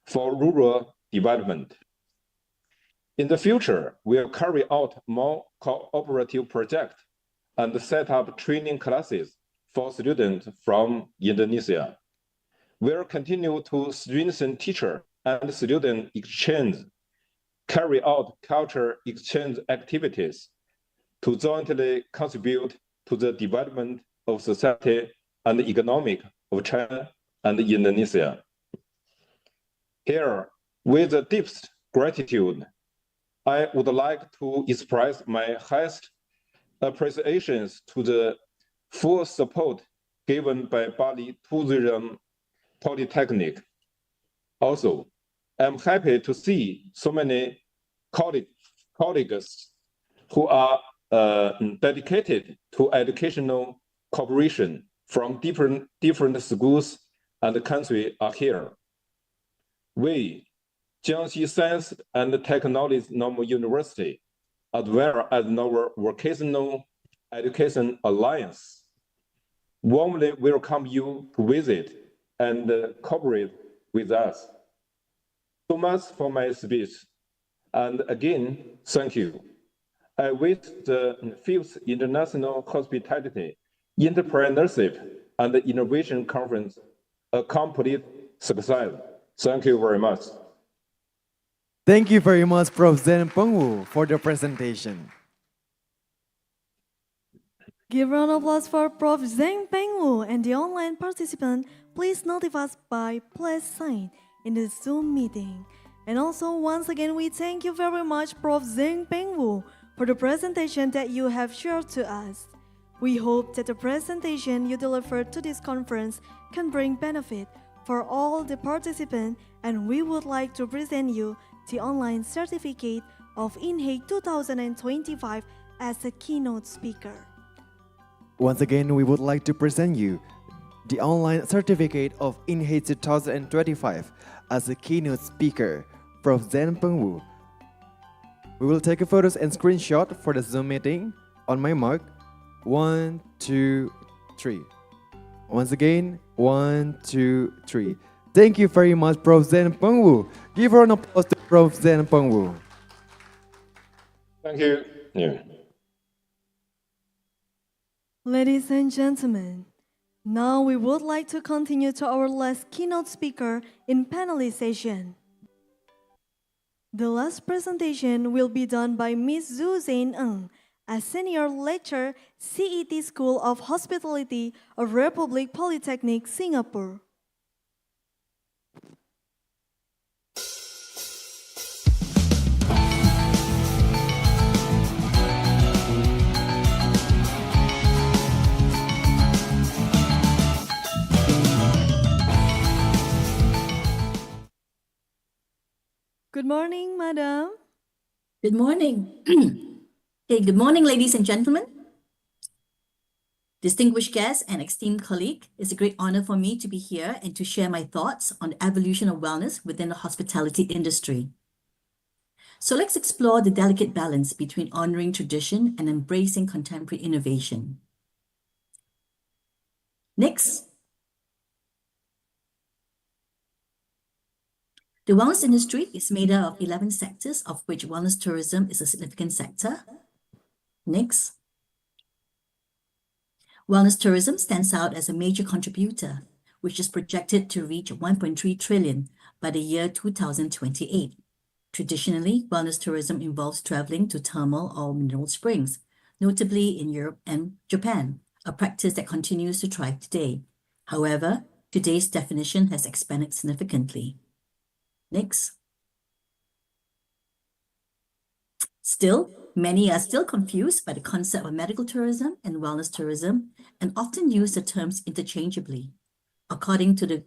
for rural development. In the future, we'll carry out more cooperative projects and set up training classes for students from Indonesia. We'll continue to strengthen teacher and student exchange, carry out culture exchange activities to jointly contribute to the development of society and economic of China and Indonesia. Here, with the deepest gratitude, I would like to express my highest appreciations to the full support given by Bali Tourism Polytechnic. Also, I'm happy to see so many colleagues who are dedicated to educational cooperation from different schools and countries are here. We, Jiangxi Science and Technology Normal University, as well as our Vocational Education Alliance, warmly welcome you to visit and cooperate with us. So much for my speech. And again, thank you. I wish the 5th International Hospitality, Entrepreneurship, and Innovation Conference a complete success. Thank you very much. Thank you very much, Prof. Zen Pengwu, for the presentation. Give round of applause for Prof. Zheng Pengwu and the online participant. Please notify us by +sign in the Zoom meeting. And also, once again, we thank you very much, Prof. Zheng Pengwu, for the presentation that you have shared to us. We hope that the presentation you delivered to this conference can bring benefit for all the participants, and we would like to present you the online certificate of INHEIC 2025 as a keynote speaker. Once again, we would like to present you the online certificate of INHEIC 2025 as a keynote speaker, Prof. Zen Pengwu. We will take a photos and screenshot for the Zoom meeting. On my mark, 1, 2, 3. Once again, 1, 2, 3. Thank you very much, Prof. Zen Pengwu. Give her an applause to Prof. Zen Pengwu. Thank you. Yeah. Ladies and gentlemen, now we would like to continue to our last keynote speaker in panelist session. The last presentation will be done by Ms. Zhu Zhen Ng, a senior lecturer, CET School of Hospitality of Republic Polytechnic, Singapore. Good morning, madam. Good morning. Okay, good morning, ladies and gentlemen. Distinguished guests and esteemed colleague, it's a great honor for me to be here and to share my thoughts on the evolution of wellness within the hospitality industry. So let's explore the delicate balance between honoring tradition and embracing contemporary innovation. Next. The wellness industry is made up of 11 sectors, of which wellness tourism is a significant sector. Next. Wellness tourism stands out as a major contributor, which is projected to reach 1.3 trillion by the year 2028. Traditionally, wellness tourism involves traveling to thermal or mineral springs, notably in Europe and Japan, a practice that continues to thrive today. However, today's definition has expanded significantly. Next. Still, many are still confused by the concept of medical tourism and wellness tourism and often use the terms interchangeably. According to the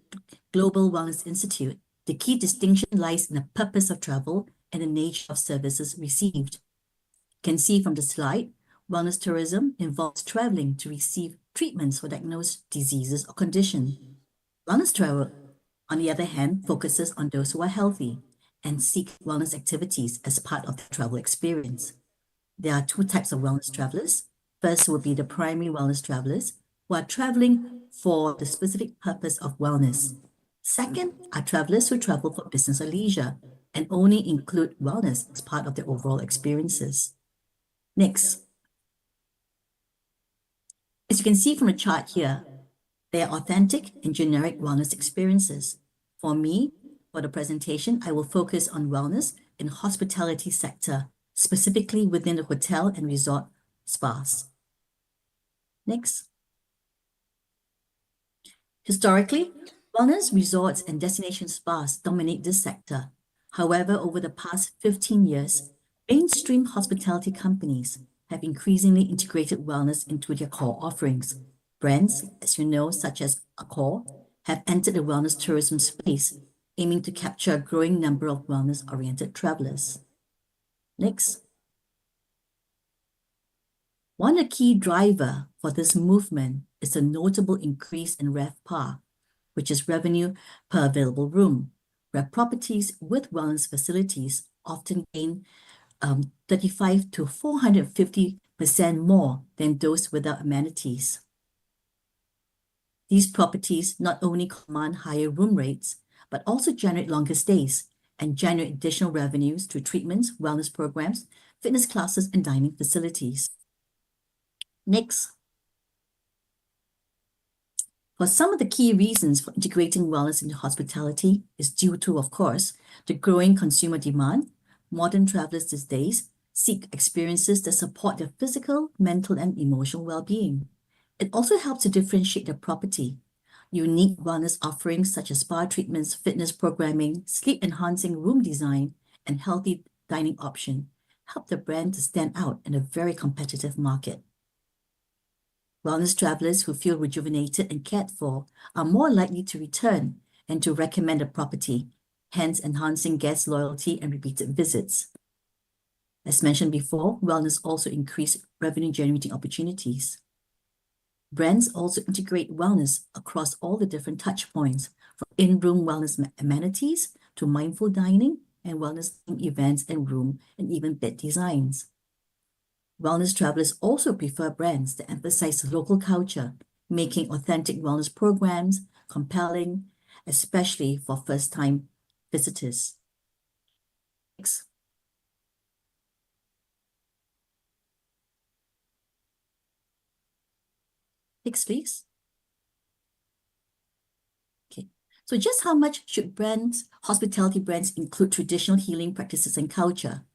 Global Wellness Institute, the key distinction lies in the purpose of travel and the nature of services received. You can see from the slide, wellness tourism involves traveling to receive treatments for diagnosed diseases or conditions. Wellness travel, on the other hand, focuses on those who are healthy and seek wellness activities as part of their travel experience. There are two types of wellness travelers. First will be the primary wellness travelers, who are traveling for the specific purpose of wellness. Second are travelers who travel for business or leisure and only include wellness as part of their overall experiences. Next. As you can see from the chart here, they are authentic and generic wellness experiences. For me, for the presentation, I will focus on wellness in the hospitality sector, specifically within the hotel and resort spas. Next. Historically, wellness resorts and destination spas dominate this sector. However, over the past 15 years, mainstream hospitality companies have increasingly integrated wellness into their core offerings. Brands, as you know, such as Accor, have entered the wellness tourism space, aiming to capture a growing number of wellness-oriented travelers. Next. One key driver for this movement is a notable increase in RevPAR, which is revenue per available room, where properties with wellness facilities often gain 35 to 450% more than those without amenities. These properties not only command higher room rates, but also generate longer stays and generate additional revenues through treatments, wellness programs, fitness classes, and dining facilities. Next. For some of the key reasons for integrating wellness into hospitality is due to, of course, the growing consumer demand. Modern travelers these days seek experiences that support their physical, mental, and emotional well-being. It also helps to differentiate their property. Unique wellness offerings such as spa treatments, fitness programming, sleep-enhancing room design, and healthy dining option help the brand to stand out in a very competitive market. Wellness travelers who feel rejuvenated and cared for are more likely to return and to recommend a property, hence enhancing guest loyalty and repeated visits. As mentioned before, wellness also increases revenue-generating opportunities. Brands also integrate wellness across all the different touch points, from in-room wellness amenities to mindful dining and wellness events and room and even bed designs. Wellness travelers also prefer brands that emphasize local culture, making authentic wellness programs compelling, especially for first-time visitors. Next. Next, please. Okay, so just how much should hospitality brands include traditional healing practices and culture?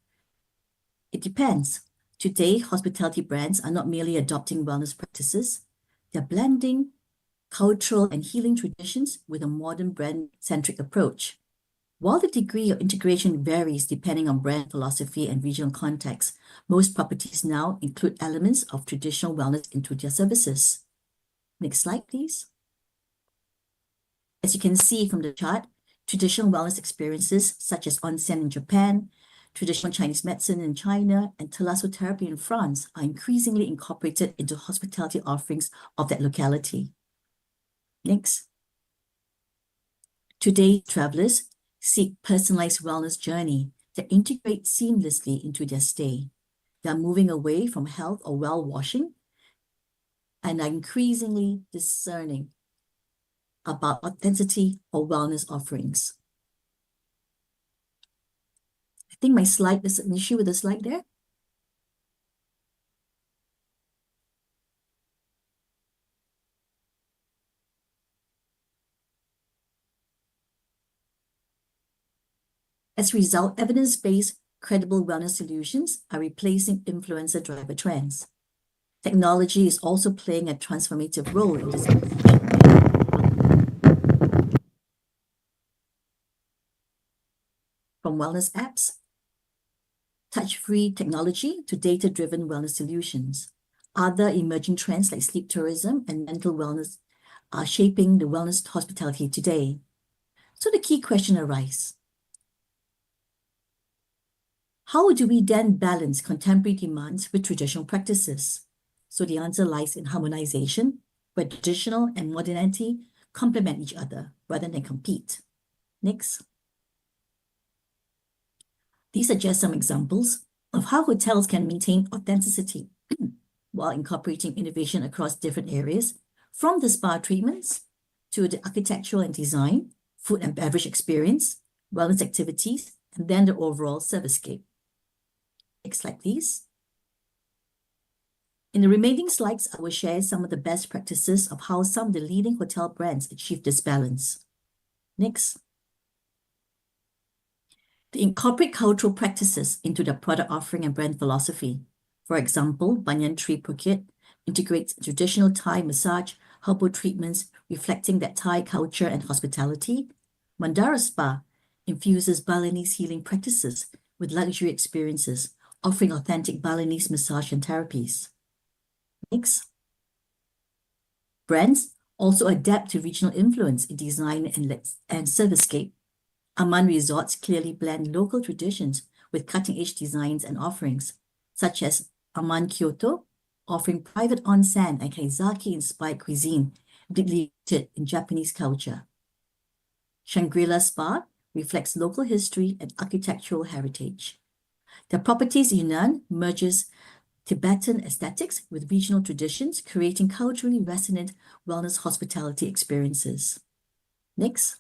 It depends. Today, hospitality brands are not merely adopting wellness practices, they're blending cultural and healing traditions with a modern brand-centric approach. While the degree of integration varies depending on brand philosophy and regional context, most properties now include elements of traditional wellness into their services. Next slide, please. As you can see from the chart, traditional wellness experiences such as onsen in Japan, traditional Chinese medicine in China, and thalassotherapy in France are increasingly incorporated into hospitality offerings of that locality. Next. Today, travelers seek personalized wellness journey that integrate seamlessly into their stay. They are moving away from health or well-washing and are increasingly discerning about authenticity or wellness offerings. I think my slide, there's an issue with the slide there. As a result, evidence-based, credible wellness solutions are replacing influencer-driven trends. Technology is also playing a transformative role in this. From wellness apps, touch-free technology to data-driven wellness solutions. Other emerging trends like sleep tourism and mental wellness are shaping the wellness hospitality today. So the key question arises. How do we then balance contemporary demands with traditional practices? So the answer lies in harmonization, where traditional and modernity complement each other rather than compete. Next. These are just some examples of how hotels can maintain authenticity while incorporating innovation across different areas, from the spa treatments to the architectural and design, food and beverage experience, wellness activities, and then the overall servicescape. Next slide, please. In the remaining slides, I will share some of the best practices of how some of the leading hotel brands achieve this balance. Next. They incorporate cultural practices into their product offering and brand philosophy. For example, Banyan Tree Phuket integrates traditional Thai massage, herbal treatments, reflecting that Thai culture and hospitality. Mandara Spa infuses Balinese healing practices with luxury experiences, offering authentic Balinese massage and therapies. Next. Brands Also adapt to regional influence in design and servicescape. Aman resorts clearly blend local traditions with cutting-edge designs and offerings, such as Aman Kyoto, offering private onsen and kaisaki-inspired cuisine deeply rooted in Japanese culture. Shangri-La Spa reflects local history and architectural heritage. The properties Yunnan merges Tibetan aesthetics with regional traditions, creating culturally resonant wellness hospitality experiences. Next.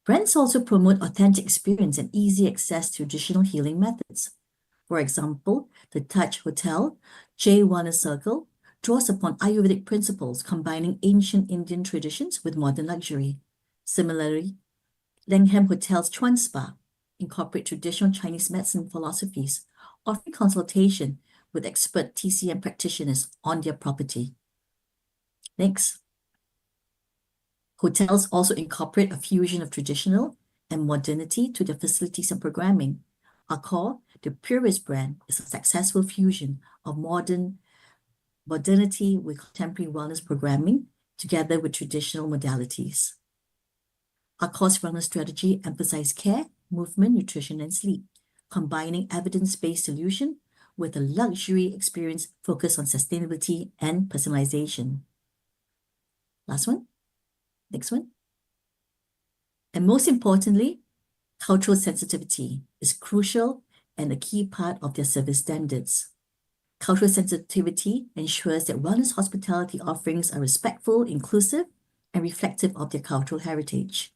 Brands also promote authentic experience and easy access to traditional healing methods. For example, the Taj Hotel, J Wellness Circle, draws upon Ayurvedic principles combining ancient Indian traditions with modern luxury. Similarly, Langham Hotel's Chuan Spa incorporate traditional Chinese medicine philosophies, offering consultation with expert TCM practitioners on their property. Next. Hotels also incorporate a fusion of traditional and modernity to their facilities and programming. Accor, the Purist brand, is a successful fusion of modernity with contemporary wellness programming together with traditional modalities. Accor's wellness strategy emphasizes care, movement, nutrition, and sleep, combining evidence-based solution with a luxury experience focused on sustainability and personalization. Last one. Next one. And most importantly, cultural sensitivity is crucial and a key part of their service standards. Cultural sensitivity ensures that wellness hospitality offerings are respectful, inclusive, and reflective of their cultural heritage.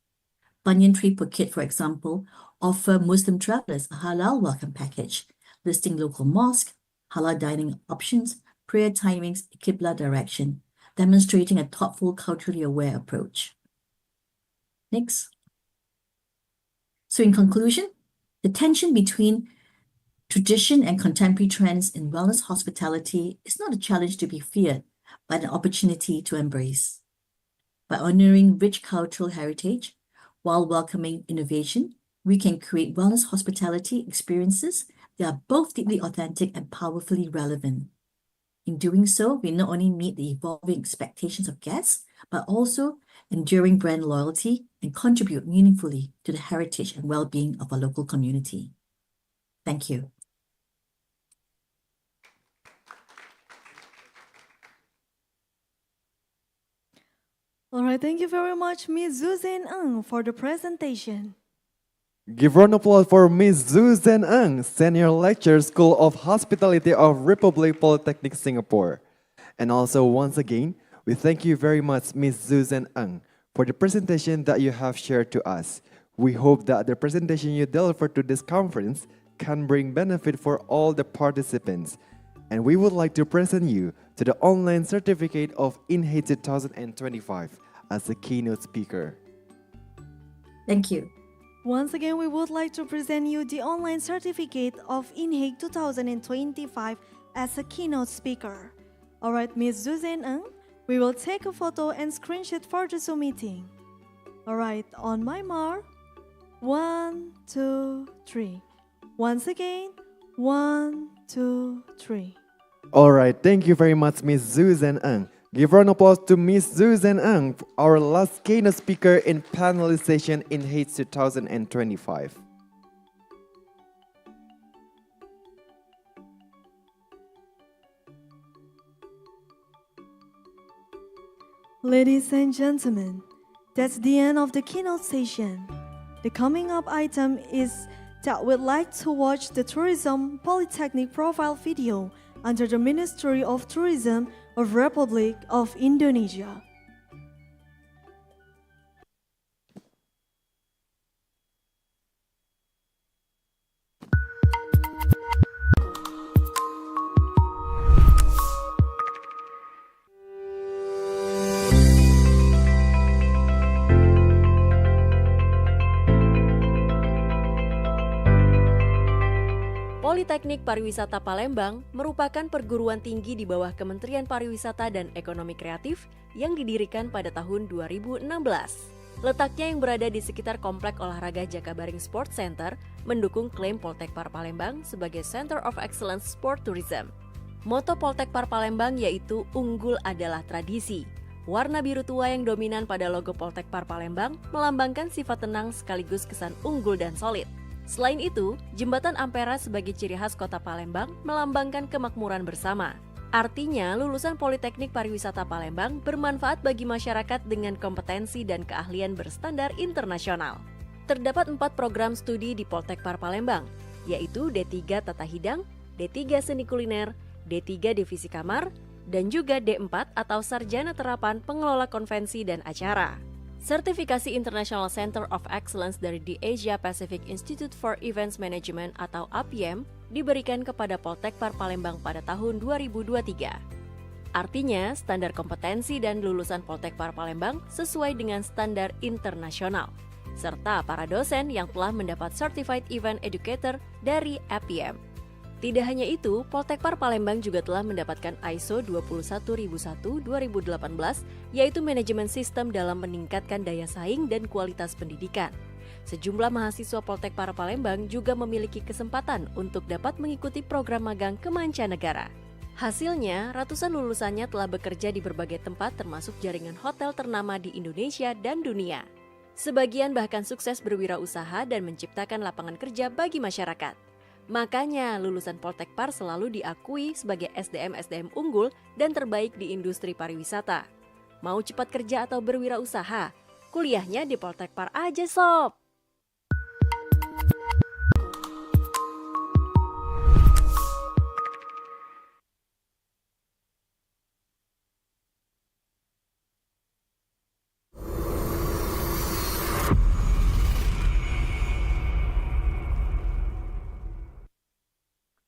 Banyan Tree Phuket, for example, offer Muslim travelers a halal welcome package, listing local mosque, halal dining options, prayer timings, Qibla direction, demonstrating a thoughtful, culturally aware approach. Next. So in conclusion, the tension between tradition and contemporary trends in wellness hospitality is not a challenge to be feared, but an opportunity to embrace. By honoring rich cultural heritage while welcoming innovation, we can create wellness hospitality experiences that are both deeply authentic and powerfully relevant. In doing so, we not only meet the evolving expectations of guests, but also enduring brand loyalty and contribute meaningfully to the heritage and well-being of our local community. Thank you. All right, thank you very much, Ms. Zuzan Ng, for the presentation. Give round of applause for Ms. Zuzan Ng, Senior Lecturer, School of Hospitality of Republic Polytechnic, Singapore. And also, once again, we thank you very much, Ms. Zuzan Ng, for the presentation that you have shared to us. We hope that the presentation you delivered to this conference can bring benefit for all the participants. And we would like to present you to the online certificate of INHEIC 2025 as a keynote speaker. Thank you. Once again, we would like to present you the online certificate of INHEIC 2025 as a keynote speaker. All right, Ms. Zuzan Ng, we will take a photo and screenshot for the Zoom meeting. All right, on my mark, 1, 2, 3. Once again, 1, 2, 3. All right, thank you very much, Ms. Zuzan Ng. Give round of applause to Ms. Zuzan Ng, our last keynote speaker in panelization in INHEIC 2025. Ladies and gentlemen, that's the end of the keynote session. The coming up item is that we'd like to watch the Tourism Polytechnic profile video under the Ministry of Tourism of Republic of Indonesia. Politeknik Pariwisata Palembang merupakan perguruan tinggi di bawah Kementerian Pariwisata dan Ekonomi Kreatif yang didirikan pada tahun 2016. Letaknya yang berada di sekitar Komplek Olahraga Jakabaring Sports Center mendukung klaim Poltek Par Palembang sebagai Center of Excellence Sport Tourism. Moto Poltekpar Palembang yaitu unggul adalah tradisi. Warna biru tua yang dominan pada logo Poltekpar Palembang melambangkan sifat tenang sekaligus kesan unggul dan solid. Selain itu, jembatan Ampera sebagai ciri khas kota Palembang melambangkan kemakmuran bersama. Artinya, lulusan Politeknik Pariwisata Palembang bermanfaat bagi masyarakat dengan kompetensi dan keahlian berstandar internasional. Terdapat 4 program studi di Poltekpar Palembang, yaitu D3 Tata Hidang, D3 Seni Kuliner, D3 Divisi Kamar, dan juga D4 atau Sarjana Terapan Pengelola Konvensi dan Acara. Sertifikasi International Center of Excellence dari The Asia Pacific Institute for Events Management atau APM diberikan kepada Poltekpar Palembang pada tahun 2023. Artinya, standar kompetensi dan lulusan Poltekpar Palembang sesuai dengan standar internasional, serta para dosen yang telah mendapat Certified Event Educator dari APM. Tidak hanya itu, Poltekpar Palembang juga telah mendapatkan ISO 21001-2018, yaitu manajemen sistem dalam meningkatkan daya saing dan kualitas pendidikan. Sejumlah mahasiswa Poltekpar Palembang juga memiliki kesempatan untuk dapat mengikuti program magang ke mancanegara. Hasilnya, ratusan lulusannya telah bekerja di berbagai tempat termasuk jaringan hotel ternama di Indonesia dan dunia. Sebagian bahkan sukses berwirausaha dan menciptakan lapangan kerja bagi masyarakat. Makanya, lulusan Poltekpar selalu diakui sebagai SDM-SDM unggul dan terbaik di industri pariwisata. Mau cepat kerja atau berwirausaha? Kuliahnya di Poltekpar aja, sob!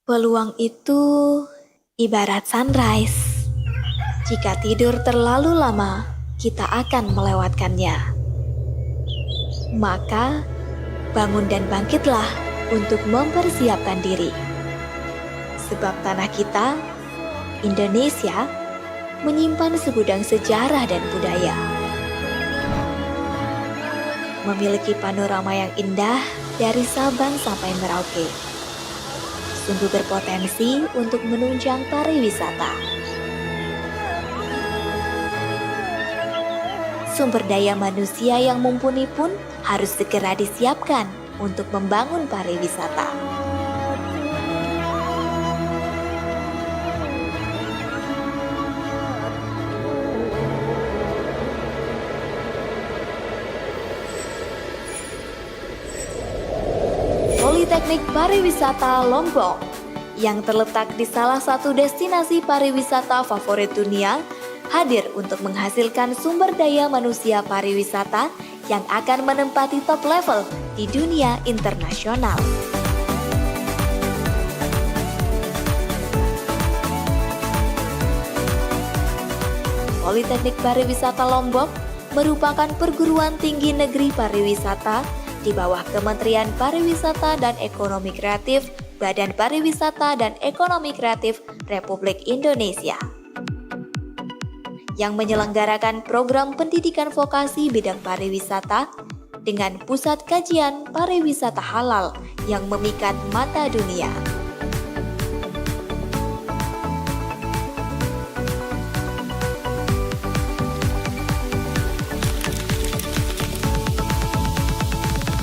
Peluang itu ibarat sunrise. Jika tidur terlalu lama, kita akan melewatkannya. Maka, bangun dan bangkitlah untuk mempersiapkan diri. Sebab tanah kita, Indonesia, menyimpan segudang sejarah dan budaya. Memiliki panorama yang indah dari Sabang sampai Merauke. Sungguh berpotensi untuk menunjang pariwisata. Sumber daya manusia yang mumpuni pun harus segera disiapkan untuk membangun pariwisata. Politeknik Pariwisata Lombok yang terletak di salah satu destinasi pariwisata favorit dunia hadir untuk menghasilkan sumber daya manusia pariwisata yang akan menempati top level di dunia internasional. Politeknik Pariwisata Lombok merupakan perguruan tinggi negeri pariwisata di bawah Kementerian Pariwisata dan Ekonomi Kreatif, Badan Pariwisata dan Ekonomi Kreatif Republik Indonesia, yang menyelenggarakan program pendidikan vokasi bidang pariwisata dengan pusat kajian pariwisata halal yang memikat mata dunia.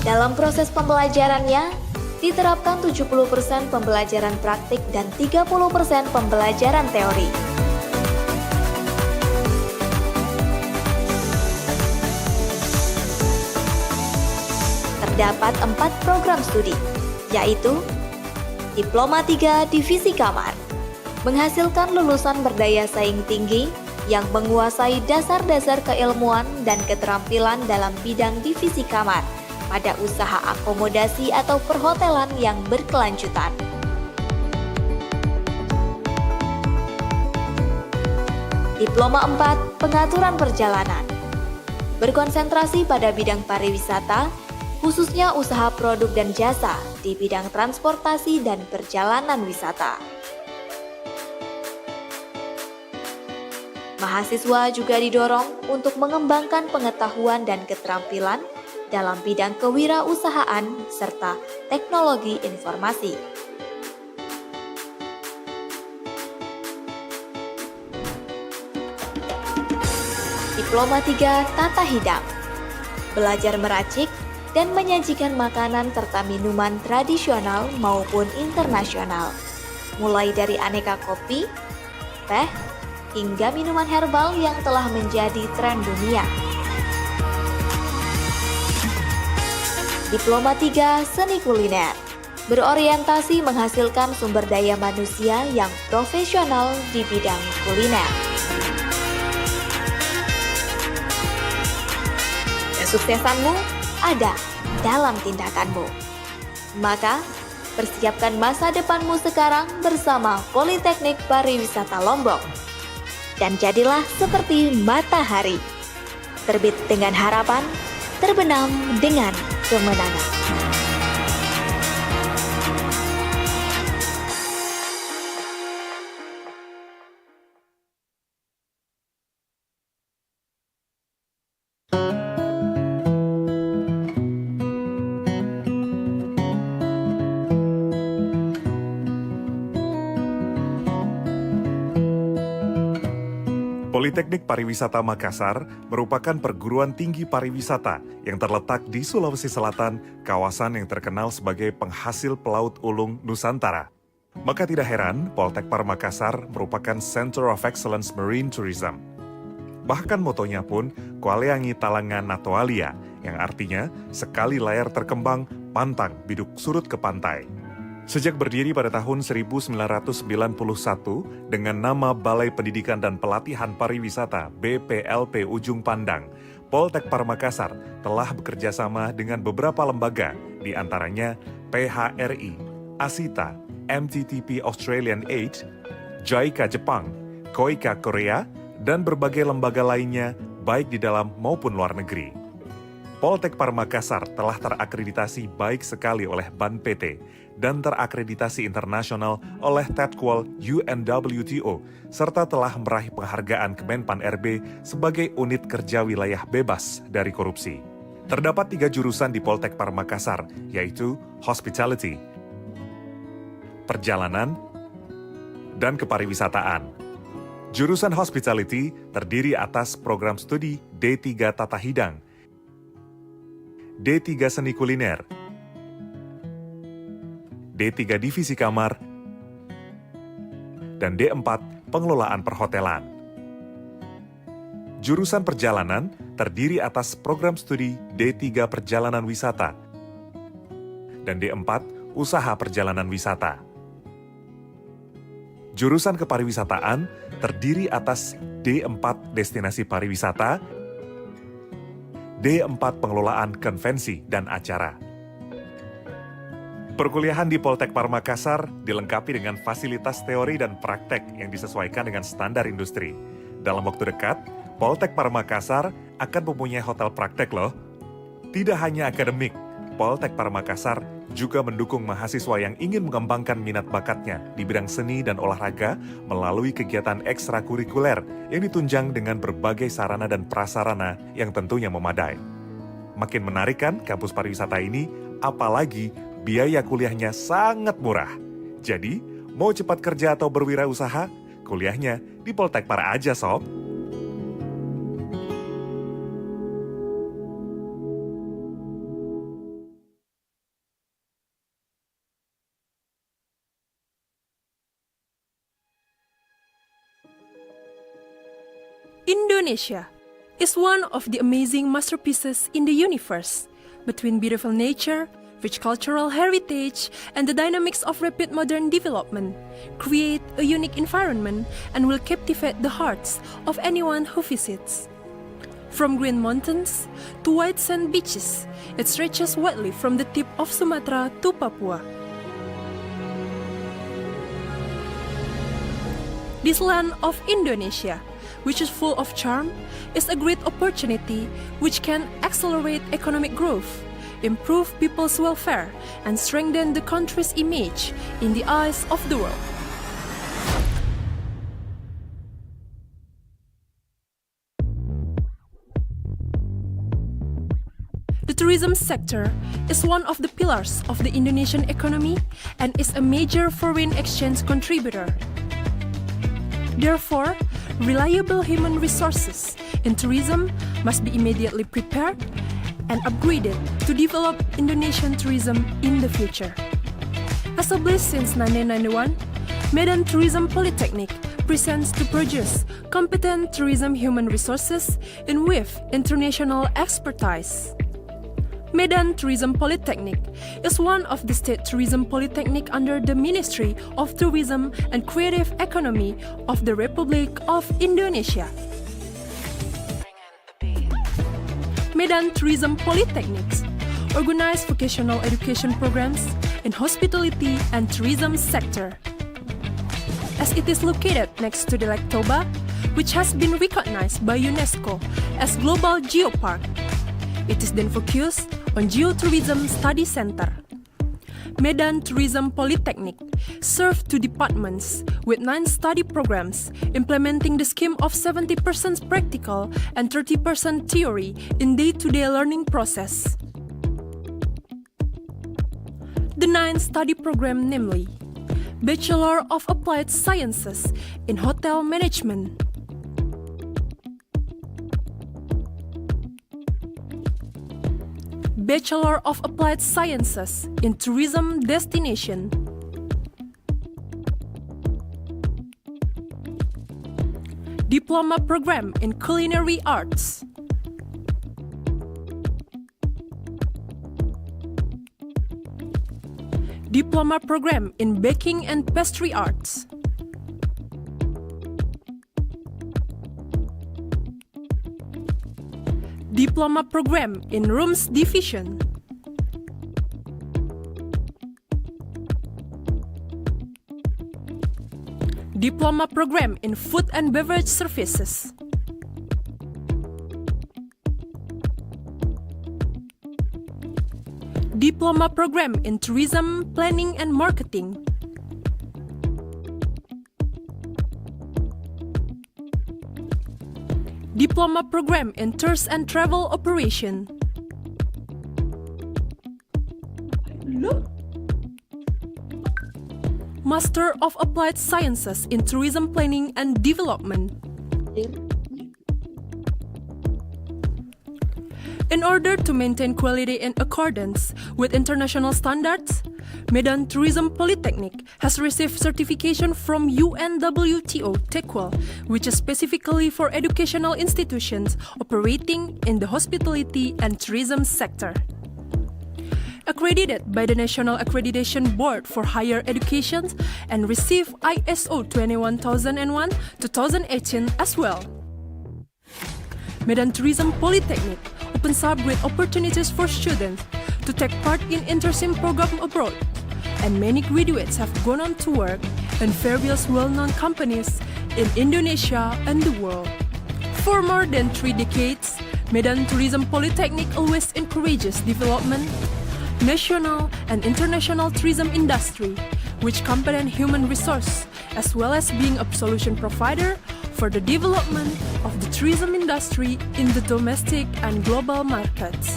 Dalam proses pembelajarannya, diterapkan 70% pembelajaran praktik dan 30% pembelajaran teori. Terdapat 4 program studi, yaitu Diploma 3 Divisi Kamar, menghasilkan lulusan berdaya saing tinggi yang menguasai dasar-dasar keilmuan dan keterampilan dalam bidang divisi kamar, pada usaha akomodasi atau perhotelan yang berkelanjutan. Diploma 4 Pengaturan Perjalanan, berkonsentrasi pada bidang pariwisata, khususnya usaha produk dan jasa di bidang transportasi dan perjalanan wisata. Mahasiswa juga didorong untuk mengembangkan pengetahuan dan keterampilan dalam bidang kewirausahaan serta teknologi informasi. Diploma 3 Tata Hidang. Belajar meracik dan menyajikan makanan serta minuman tradisional maupun internasional. Mulai dari aneka kopi, teh, hingga minuman herbal yang telah menjadi tren dunia. Diploma 3 Seni Kuliner. Berorientasi menghasilkan sumber daya manusia yang profesional di bidang kuliner. Kesuksesanmu ada dalam tindakanmu. Maka, persiapkan masa depanmu sekarang bersama Politeknik Pariwisata Lombok. Dan jadilah seperti matahari. Terbit dengan harapan, terbenam dengan kemenangan. Politeknik Pariwisata Makassar merupakan perguruan tinggi pariwisata yang terletak di Sulawesi Selatan, kawasan yang terkenal sebagai penghasil pelaut ulung Nusantara. Maka tidak heran, Poltekpar Makassar merupakan Center of Excellence Marine Tourism. Bahkan motonya pun Kualeangi Talangan Natoalia, yang artinya sekali layar terkembang, pantang biduk surut ke pantai. Sejak berdiri pada tahun 1991 dengan nama Balai Pendidikan dan Pelatihan Pariwisata BPLP Ujung Pandang, Poltekpar Makassar telah bekerja sama dengan beberapa lembaga, di antaranya PHRI, ASITA, MTTP Australian Aid, JICA Jepang, KOICA Korea, dan berbagai lembaga lainnya baik di dalam maupun luar negeri. Poltekpar Makassar telah terakreditasi baik sekali oleh BAN PT dan terakreditasi internasional oleh Tadqual UNWTO, serta telah meraih penghargaan Kemenpan RB sebagai unit kerja wilayah bebas dari korupsi. Terdapat 3 jurusan di Poltekpar Makassar, yaitu Hospitality, Perjalanan, dan Kepariwisataan. Jurusan Hospitality terdiri atas program studi D3 Tata Hidang, D3 Seni Kuliner, D3 Divisi Kamar, dan D4 Pengelolaan Perhotelan. Jurusan Perjalanan terdiri atas program studi D3 Perjalanan Wisata dan D4 Usaha Perjalanan Wisata. Jurusan Kepariwisataan terdiri atas D4 Destinasi Pariwisata, D4 Pengelolaan Konvensi dan Acara. Perkuliahan di Poltekpar Makassar dilengkapi dengan fasilitas teori dan praktek yang disesuaikan dengan standar industri. Dalam waktu dekat, Poltekpar Makassar akan mempunyai hotel praktek loh. Tidak hanya akademik, Poltekpar Makassar juga mendukung mahasiswa yang ingin mengembangkan minat bakatnya di bidang seni dan olahraga melalui kegiatan ekstrakurikuler yang ditunjang dengan berbagai sarana dan prasarana yang tentunya memadai. Makin menarik kan kampus pariwisata ini, apalagi biaya kuliahnya sangat murah. Jadi, mau cepat kerja atau berwirausaha, kuliahnya di Poltekpar aja sob. Indonesia is one of the amazing masterpieces in the universe, between beautiful nature, rich cultural heritage, and the dynamics of rapid modern development, create a unique environment and will captivate the hearts of anyone who visits. From green mountains to white sand beaches, it stretches widely from the tip of Sumatra to Papua. This land of Indonesia, which is full of charm, is a great opportunity which can accelerate economic growth, improve people's welfare, and strengthen the country's image in the eyes of the world. The tourism sector is one of the pillars of the Indonesian economy and is a major foreign exchange contributor. Therefore, reliable human resources in tourism must be immediately prepared and upgraded to develop Indonesian tourism in the future. Established since 1991, Medan Tourism Polytechnic presents to produce competent tourism human resources and with international expertise. Medan Tourism Polytechnic is one of the state tourism polytechnic under the Ministry of Tourism and Creative Economy of the Republic of Indonesia. Medan Tourism Polytechnics organize vocational education programs in hospitality and tourism sector. As it is located next to the Lake Toba, which has been recognized by UNESCO as Global Geopark, it is then focused on Geotourism Study Center. Medan Tourism Polytechnic serves 2 departments with 9 study programs implementing the scheme of 70% practical and 30% theory in day-to-day learning process. The 9 study program namely Bachelor of Applied Sciences in Hotel Management, Bachelor of Applied Sciences in Tourism Destination, Diploma Program in Culinary Arts, Diploma Program in Baking and Pastry Arts, Diploma Program in Rooms Division, Diploma Program in Food and Beverage Services, Diploma Program in Tourism Planning and Marketing, Diploma Program in Tours and Travel Operation, Master of Applied Sciences in Tourism Planning and Development. In order to maintain quality in accordance with international standards, Medan Tourism Polytechnic has received certification from UNWTO TEQUAL, which is specifically for educational institutions operating in the hospitality and tourism sector. Accredited by the National Accreditation Board for Higher Education and received ISO 21001-2018 as well. Medan Tourism Polytechnic opens up great opportunities for students to take part in internship program abroad, and many graduates have gone on to work in various well-known companies in Indonesia and the world. For more than 3 decades, Medan Tourism Polytechnic always encourages development, national and international tourism industry, which competent human resource, as well as being a solution provider for the development of the tourism industry in the domestic and global markets.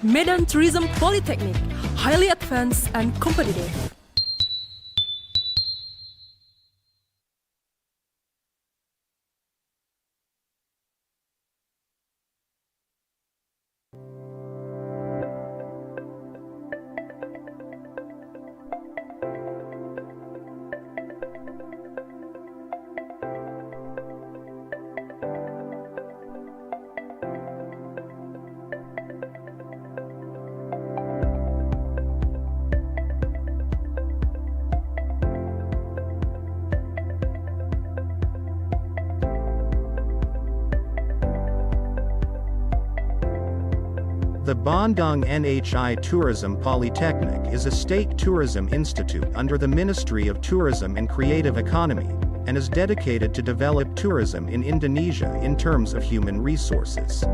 Medan Tourism Polytechnic, highly advanced and competitive. The Bandung INHEIC Tourism Polytechnic is a state tourism institute under the Ministry of Tourism and Creative Economy, and is dedicated to develop tourism in Indonesia in terms of human resources.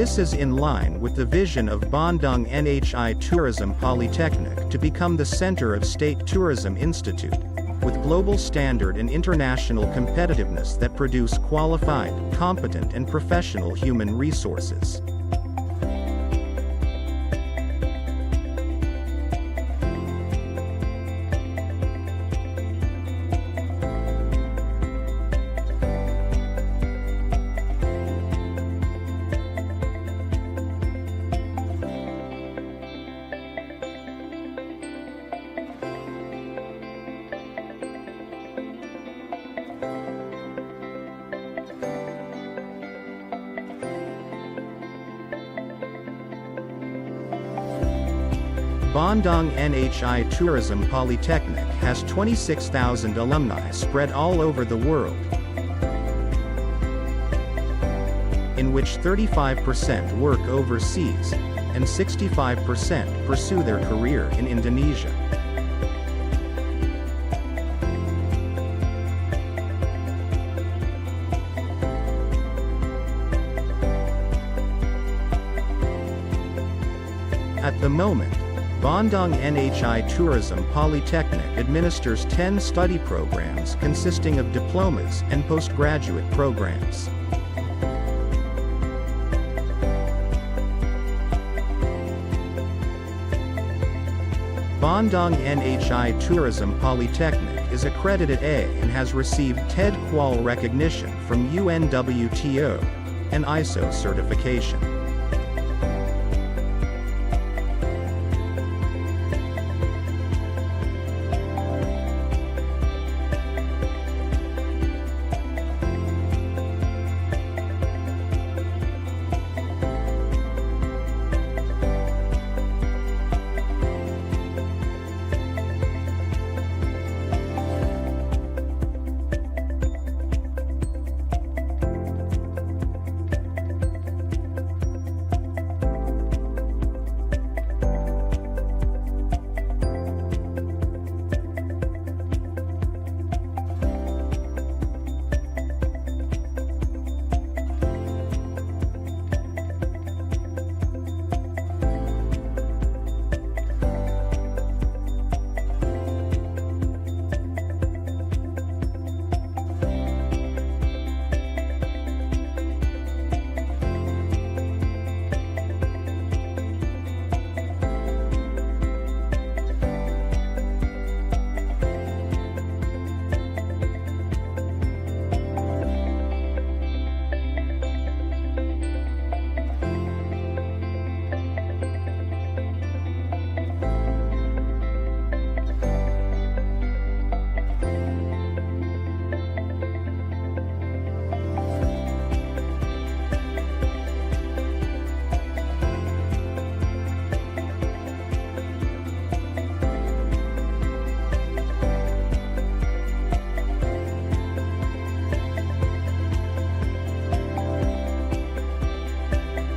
This is in line with the vision of Bandung INHEIC Tourism Polytechnic to become the center of State Tourism Institute, with global standard and international competitiveness that produce qualified, competent and professional human resources. Bandung INHEIC Tourism Polytechnic has 26,000 alumni spread all over the world, in which 35% work overseas and 65% pursue their career in Indonesia. At the moment, Bandung INHEIC Tourism Polytechnic administers 10 study programs consisting of diplomas and postgraduate programs. Bandung INHEIC Tourism Polytechnic is accredited A and has received TED Qual recognition from UNWTO and ISO certification.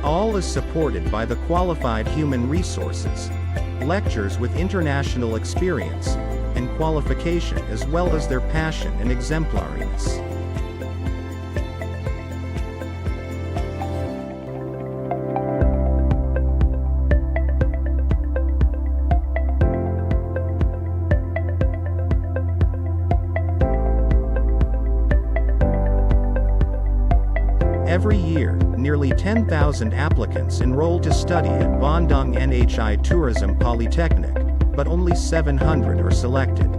All is supported by the qualified human resources, lectures with international experience, and qualification as well as their passion and exemplariness. Every year, nearly 10,000 applicants enroll to study at Bandung INHEIC Tourism Polytechnic, but only 700 are selected.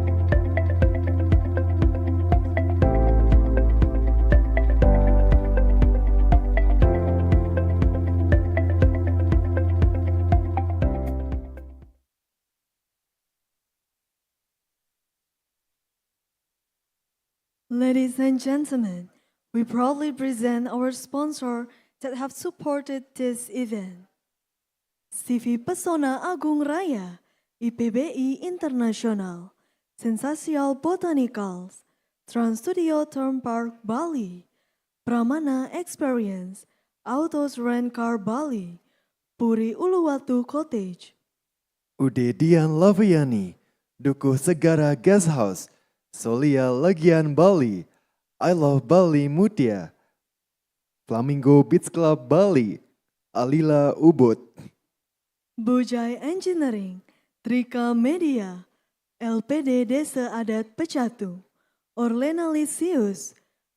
Ladies and gentlemen, we proudly present our sponsor that have supported this event. CV Pesona Agung Raya, IPBI Internasional, Sensasial Botanicals, Trans Studio Term Park Bali, Pramana Experience, Autos Rent Car Bali, Puri Uluwatu Cottage, Ude Dian Laviani, Dukuh Segara Guest House, Solia Legian Bali, I Love Bali Mutia, Flamingo Beach Club Bali, Alila Ubud, Bujai Engineering, Trika Media, LPD Desa Adat Pecatu, Orlena Lisius,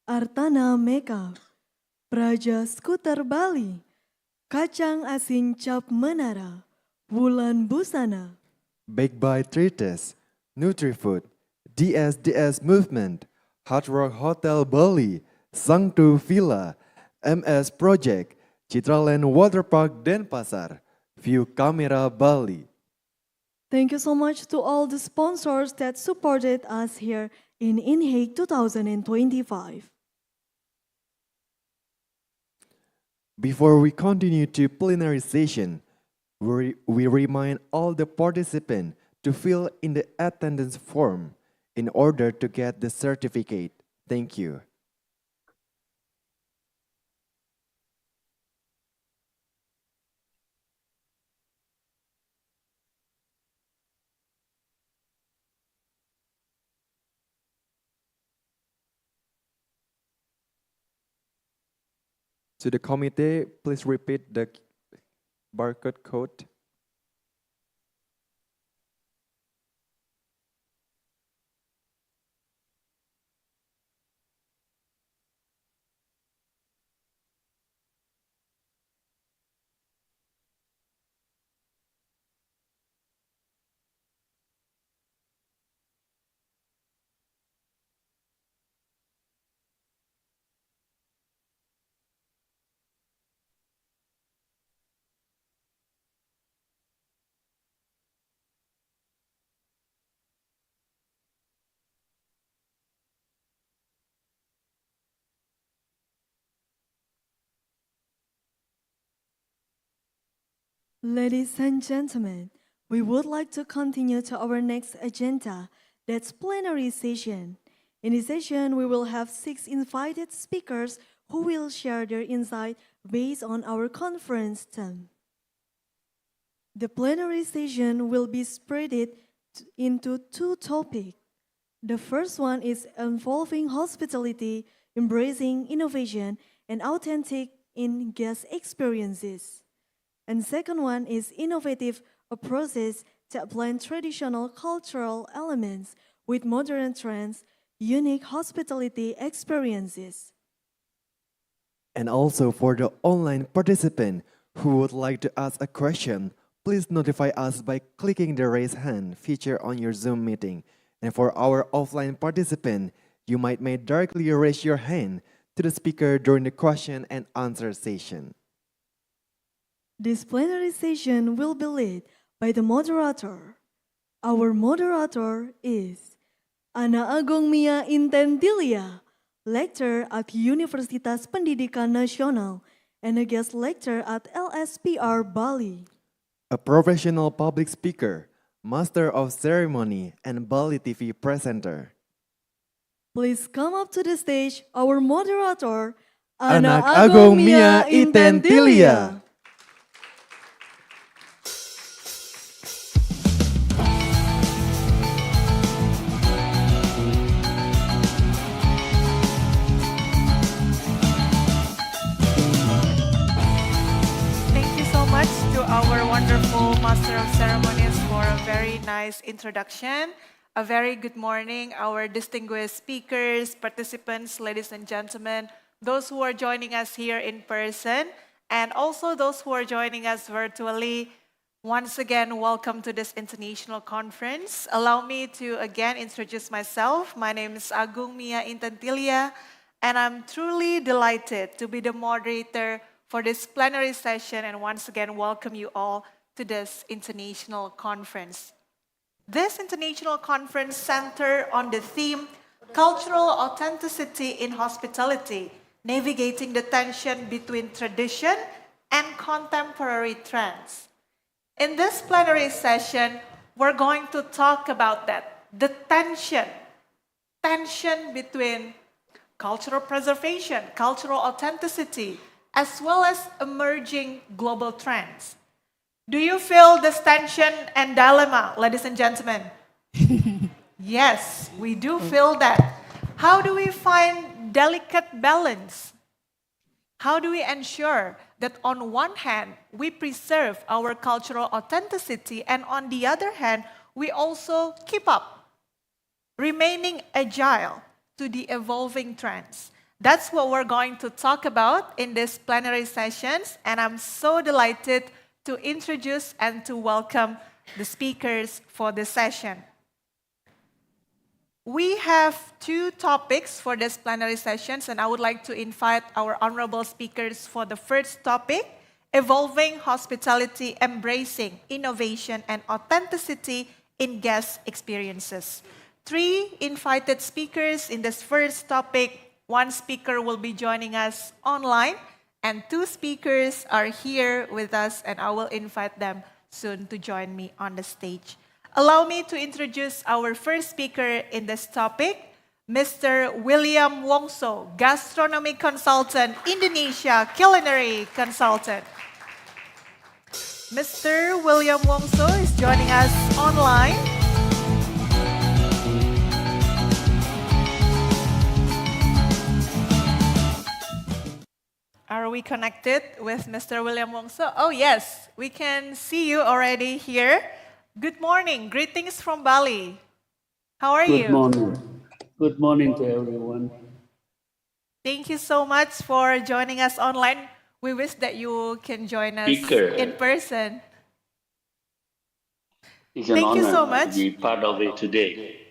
Artana Makeup, Praja Skuter Bali, Kacang Asin Cap Menara, Wulan Busana, Baked by Trites, NutriFood, DSDS Movement, Hard Rock Hotel Bali, Sangtu Villa, MS Project, Citraland Waterpark Denpasar, View Camera Bali. Thank you so much to all the sponsors that supported us here in INHEIC 2025. Before we continue to plenary session, we remind all the participants to fill in the attendance form in order to get the certificate. Thank you. To the committee, please repeat the barcode code. Ladies and gentlemen, we would like to continue to our next agenda, that's plenary session. In this session, we will have 6 invited speakers who will share their insight based on our conference theme. The plenary session will be spread into 2 topics. The first one is involving hospitality, embracing innovation, and authentic in guest experiences. And second one is innovative approaches that blend traditional cultural elements with modern trends, unique hospitality experiences. And also for the online participant who would like to ask a question, please notify us by clicking the raise hand feature on your Zoom meeting. And for our offline participant, you may directly raise your hand to the speaker during the question and answer session. This plenary session will be led by the moderator. Our moderator is Ana Agong Mia Intentilia, lecturer at Universitas Pendidikan Nasional and a guest lecturer at LSPR Bali. A professional public speaker, master of ceremony, and Bali TV presenter. Please come up to the stage, our moderator, Anak Agong Mia Intentilia. Our wonderful Master of Ceremonies for a very nice introduction. A very good morning, our distinguished speakers, participants, ladies and gentlemen, those who are joining us here in person, and also those who are joining us virtually. Once again, welcome to this international conference. Allow me to again introduce myself. My name is Agung Mia Intentilia, and I'm truly delighted to be the moderator for this plenary session, and once again welcome you all to this international conference. This international conference centered on the theme Cultural Authenticity in Hospitality, Navigating the Tension Between Tradition and Contemporary Trends. In this plenary session, we're going to talk about that, the tension between cultural preservation, cultural authenticity, as well as emerging global trends. Do you feel this tension and dilemma, ladies and gentlemen? Yes, we do feel that. How do we find delicate balance? How do we ensure that on one hand, we preserve our cultural authenticity, and on the other hand, we also keep up, remaining agile to the evolving trends? That's what we're going to talk about in this plenary sessions, and I'm so delighted to introduce and to welcome the speakers for this session. We have two topics for this plenary sessions, and I would like to invite our honorable speakers for the first topic, Evolving Hospitality, Embracing Innovation and Authenticity in Guest Experiences. 3 invited speakers in this first topic. 1 speaker will be joining us online, and 2 speakers are here with us, and I will invite them soon to join me on the stage. Allow me to introduce our first speaker in this topic, Mr. William Wongso, Gastronomy Consultant, Indonesia, Culinary Consultant. Mr. William Wongso is joining us online. Are we connected with Mr. William Wongso? Oh yes, we can see you already here. Good morning, greetings from Bali. How are you? Good morning. Good morning to everyone. Thank you so much for joining us online. We wish that you can join us Speaker. in person. It's an Thank you so honor much. to be part of it today.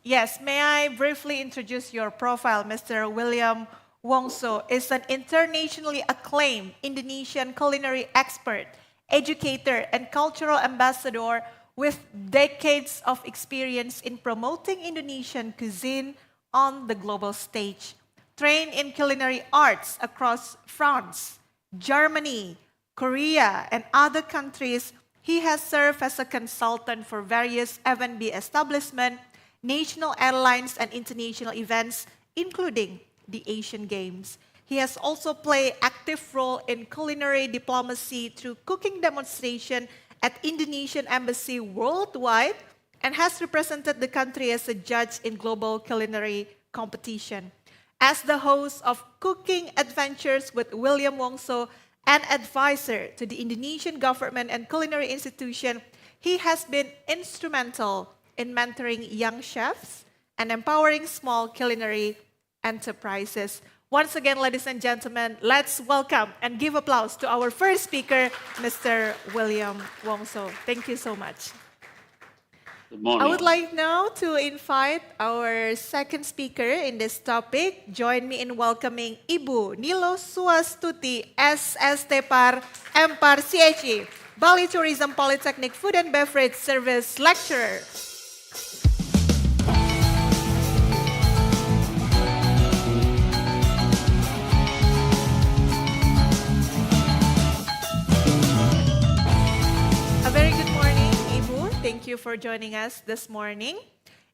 Yes, may I briefly introduce your profile? Mr. William Wongso is an internationally acclaimed Indonesian culinary expert, educator, and cultural ambassador with decades of experience in promoting Indonesian cuisine on the global stage. Trained in culinary arts across France, Germany, Korea, and other countries, he has served as a consultant for various F&B establishments, national airlines, and international events, including the Asian Games. He has also played active role in culinary diplomacy through cooking demonstration at Indonesian Embassy worldwide and has represented the country as a judge in global culinary competition. As the host of Cooking Adventures with William Wongso and advisor to the Indonesian government and culinary institution, he has been instrumental in mentoring young chefs and empowering small culinary enterprises. Once again, ladies and gentlemen, let's welcome and give applause to our first speaker, Mr. William Wongso. Thank you so much. Good morning. I would like now to invite our second speaker in this topic. Join me in welcoming Ibu Nilo Suastuti, SST Par Empar CHE, Bali Tourism Polytechnic Food and Beverage Service Lecturer. Thank you for joining us this morning.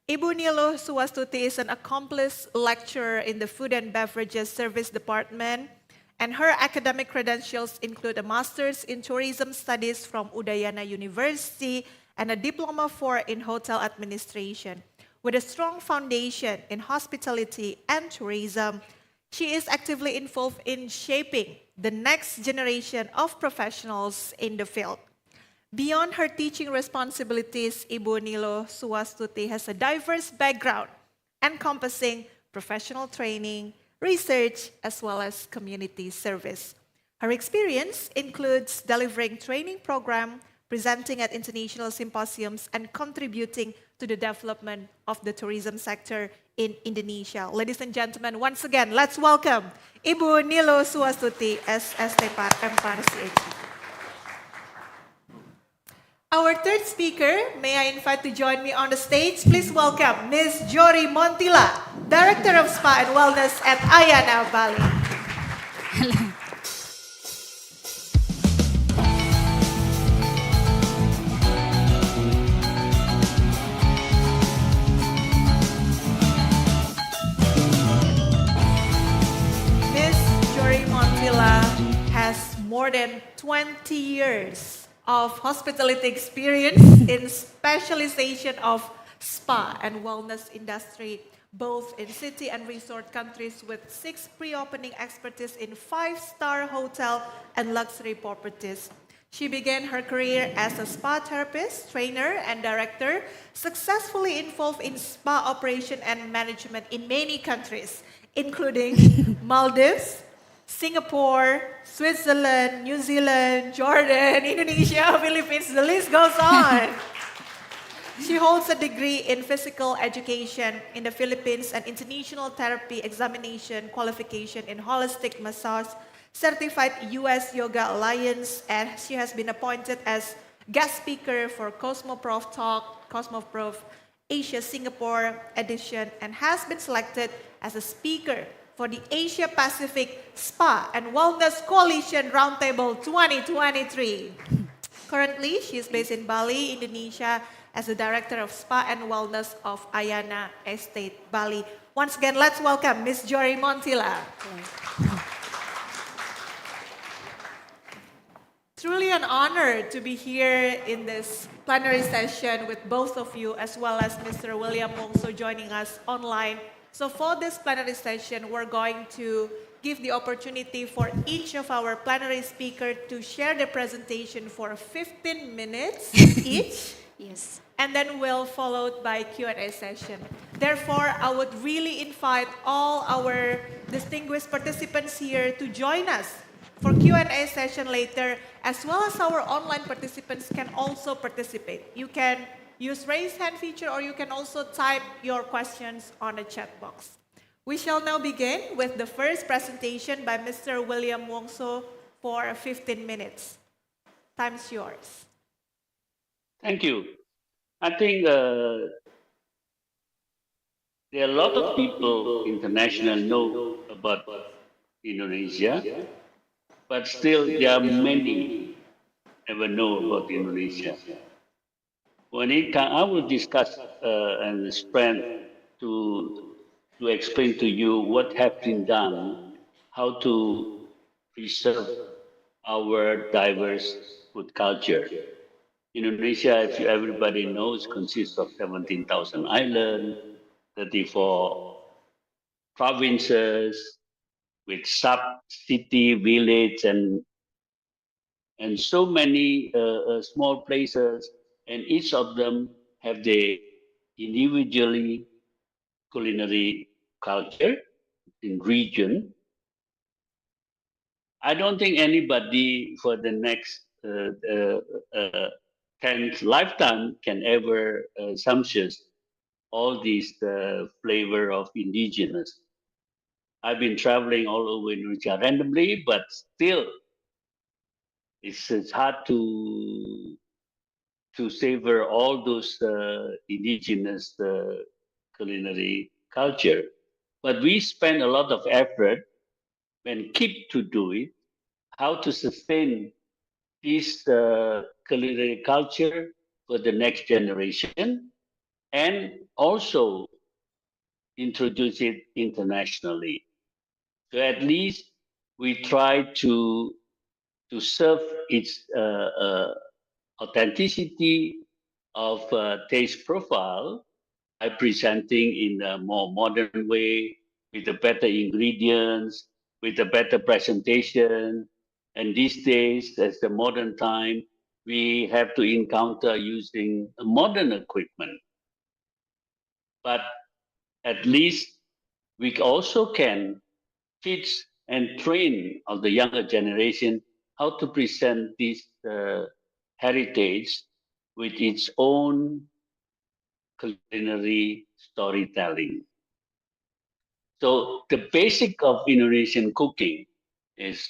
Ibu Nilo Suastuti is an accomplished lecturer in the Food and Beverages Service Department, and her academic credentials include a Master's in Tourism Studies from Udayana University and a Diploma 4 in Hotel Administration. With a strong foundation in hospitality and tourism, she is actively involved in shaping the next generation of professionals in the field. Beyond her teaching responsibilities, Ibu Nilo Suastuti has a diverse background encompassing professional training, research, as well as community service. Her experience includes delivering training programs, presenting at international symposiums, and contributing to the development of the tourism sector in Indonesia. Ladies and gentlemen, once again, let's welcome Ibu Nilo Suastuti, SST Par Empar CHE. Our third speaker, may I invite to join me on the stage? Please welcome Ms. Jory Montila, Director of Spa and Wellness at Ayana, Bali. Ms. Jory Montila has more than 20 years of hospitality experience in specialization of spa and wellness industry, both in city and resort countries with 6 pre-opening expertise in 5-star hotel and luxury properties. She began her career as a spa therapist, trainer, and director, successfully involved in spa operation and management in many countries, including Maldives, Singapore, Switzerland, New Zealand, Jordan, Indonesia, Philippines, the list goes on. She holds a degree in physical education in the Philippines and international therapy examination qualification in holistic massage, certified US Yoga Alliance, and she has been appointed as guest speaker for Prof Talk, Prof Asia Singapore edition, and has been selected as a speaker for the Asia Pacific Spa and Wellness Coalition Roundtable 2023. Currently, she is based in Bali, Indonesia, as the Director of Spa and Wellness of Ayana Estate, Bali. Once again, let's welcome Ms. Jory Montilla. Truly an honor to be here in this plenary session with both of you, as well as Mr. William also joining us online. So for this plenary session, we're going to give the opportunity for each of our plenary speakers to share the presentation for 15 minutes each. Yes. And then we'll followed by Q&A session. Therefore, I would really invite all our distinguished participants here to join us for Q&A session later, as well as our online participants can also participate. You can use raise hand feature, or you can also type your questions on the chat box. We shall now begin with the first presentation by Mr. William Wongso for 15 minutes. Time's yours. Thank you. I think there are a lot of people international know about Indonesia, but still there are many never know about Indonesia. When it comes, I will discuss and spend to explain to you what has been done, how to preserve our diverse food culture. Indonesia, if everybody knows, consists of 17,000 islands, 34 provinces, with sub-city, village, and so many small places, and each of them have their individually culinary culture in region. I don't think anybody for the next 10th lifetime can ever sumptuous all these flavor of indigenous. I've been traveling all over Indonesia randomly, but still it's hard to savor all those indigenous culinary culture. But we spend a lot of effort and keep to do it, how to sustain this culinary culture for the next generation, and also introduce it internationally. So at least we try to serve its authenticity of taste profile by presenting in a more modern way, with the better ingredients, with a better presentation. And these days, as the modern time, we have to encounter using modern equipment. But at least we also can teach and train of the younger generation how to present this heritage with its own culinary storytelling. So the basic of Indonesian cooking is,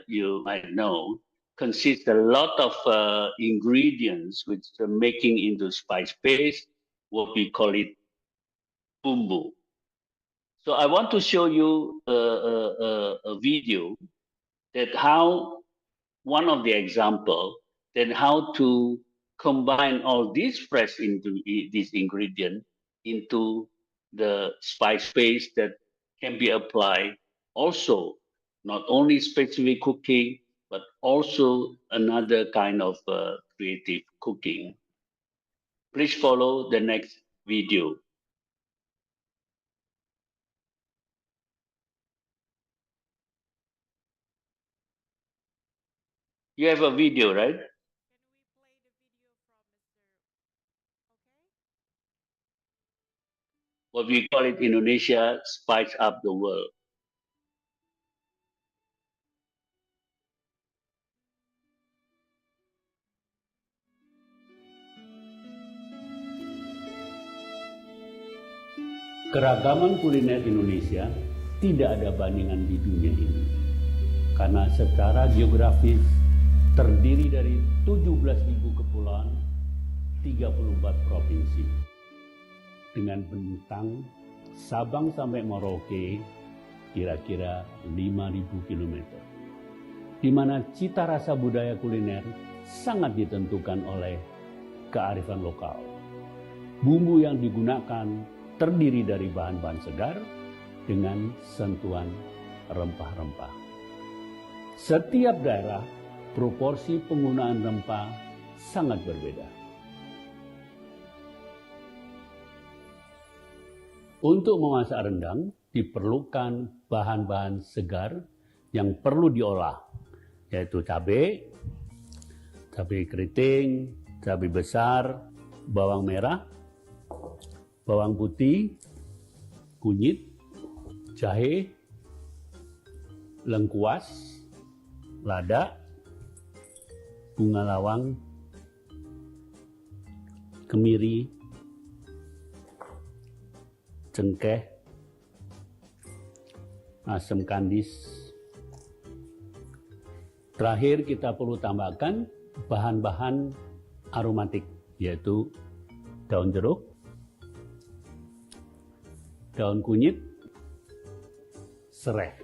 you might know, consists a lot of ingredients which are making into spice paste, what we call it bumbu. So I want to show you a video that how one of the example then how to combine all these fresh into this ingredient into the spice paste that can be applied also not only specific cooking but also another kind of creative cooking. Please follow the next video. You have a video, right? What we call it, Indonesia spice up the world. Keragaman kuliner Indonesia tidak ada bandingan di dunia ini. Karena secara geografis terdiri dari 17.000 kepulauan, 34 provinsi. Dengan bentang Sabang sampai Merauke kira-kira 5.000 km. Di mana cita rasa budaya kuliner sangat ditentukan oleh kearifan lokal. Bumbu yang digunakan terdiri dari bahan-bahan segar dengan sentuhan rempah-rempah. Setiap daerah, proporsi penggunaan rempah sangat berbeda. Untuk memasak rendang, diperlukan bahan-bahan segar yang perlu diolah, yaitu cabai keriting, cabai besar, bawang merah, bawang putih, kunyit, jahe, lengkuas, lada, bunga lawang, kemiri, cengkeh, asam kandis. Terakhir kita perlu tambahkan bahan-bahan aromatik, yaitu daun jeruk, daun kunyit, serai.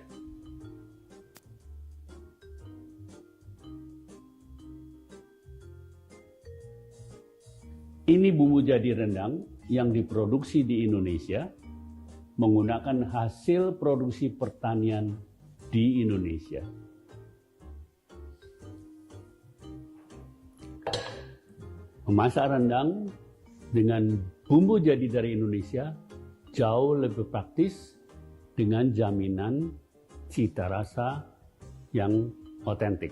Ini bumbu jadi rendang yang diproduksi di Indonesia menggunakan hasil produksi pertanian di Indonesia. Memasak rendang dengan bumbu jadi dari Indonesia jauh lebih praktis dengan jaminan cita rasa yang otentik.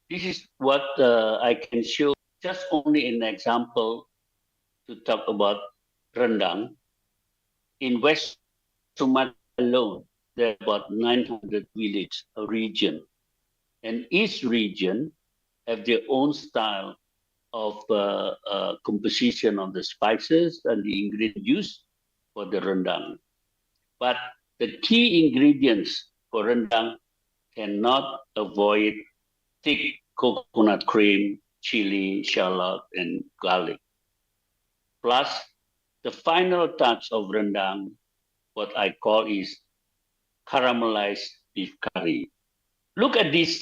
This is what I can show, just only an example to talk about rendang. In West Sumatra alone, there are about 900 villages, a region. And each region have their own style of composition of the spices and the ingredients used for the rendang. But the key ingredients for rendang cannot avoid thick coconut cream, chili, shallot, and garlic. Plus, the final touch of rendang, what I call is caramelized beef curry. Look at this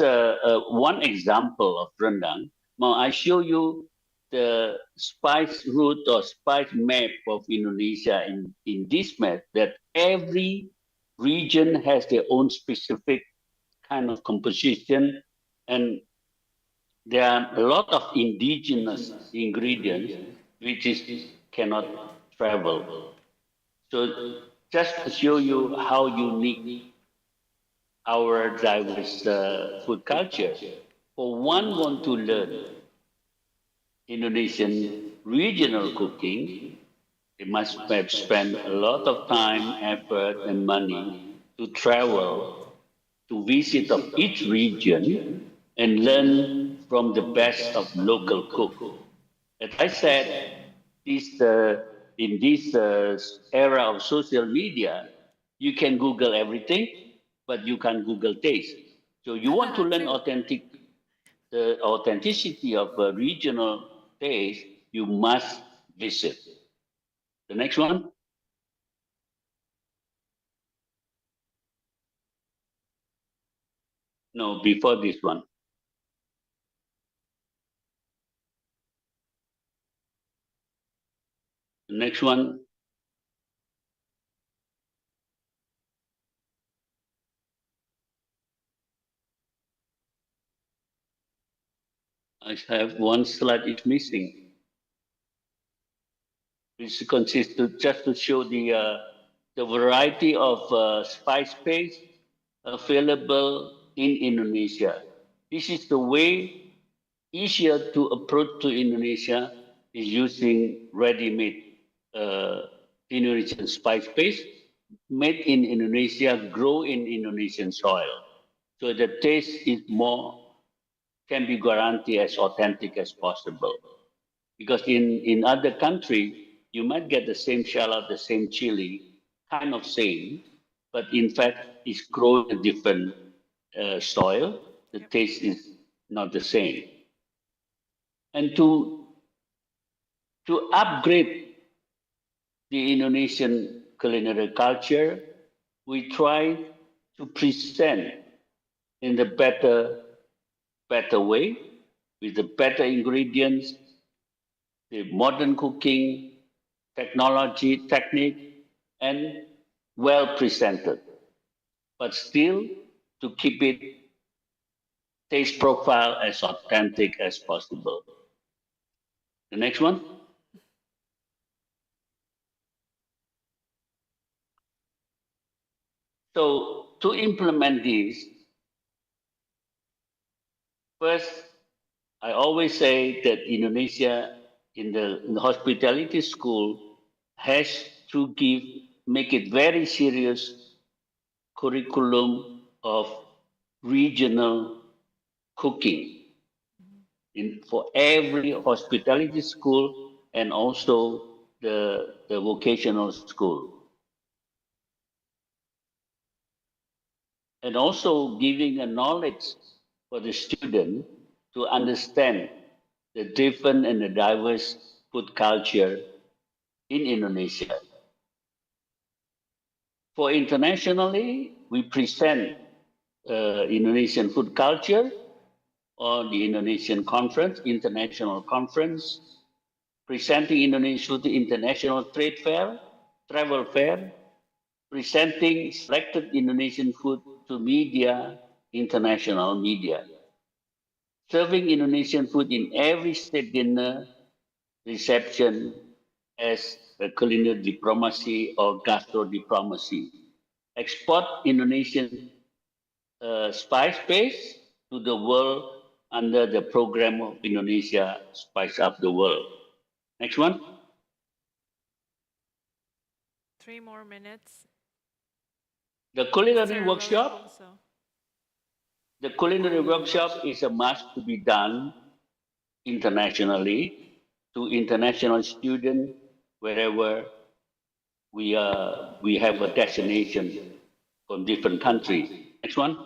one example of rendang. Now I show you the spice route or spice map of Indonesia in this map, that every region has their own specific kind of composition, and there are a lot of indigenous ingredients which cannot travel. So just to show you how unique our diverse food culture. For one want to learn Indonesian regional cooking, they must have spent a lot of time, effort, and money to travel, to visit of each region, and learn from the best of local cook. As I said, in this era of social media, you can Google everything, but you can't Google taste. So you want to learn the authenticity of a regional taste, you must visit. The next one. No, before this one. The next one. I have one slide is missing, which consists just to show the variety of spice paste available in Indonesia. This is the way easier to approach to Indonesia is using ready-made Indonesian spice paste made in Indonesia, grow in Indonesian soil. So the taste is can be guaranteed as authentic as possible. Because in other country, you might get the same shallot, the same chili, kind of same, but in fact, it's grown in a different soil. The taste is not the same. And to upgrade the Indonesian culinary culture, we try to present in the better way, with the better ingredients, the modern cooking, technology, technique, and well presented, but still to keep it taste profile as authentic as possible. The next one. So to implement this, first, I always say that Indonesia in the hospitality school has to make it very serious curriculum of regional cooking for every hospitality school and also the vocational school. And also giving a knowledge for the student to understand the different and the diverse food culture in Indonesia. For internationally, we present Indonesian food culture on the Indonesian conference, international conference, presenting Indonesian food to international trade fair, travel fair, presenting selected Indonesian food to media, international media, serving Indonesian food in every state dinner, reception as a culinary diplomacy or gastro diplomacy, export Indonesian spice paste to the world under the program of Indonesia Spice Up the World. Next one. 3 more minutes. The culinary workshop. The culinary workshop is a must to be done internationally to international students wherever we have a destination from different countries. Next one.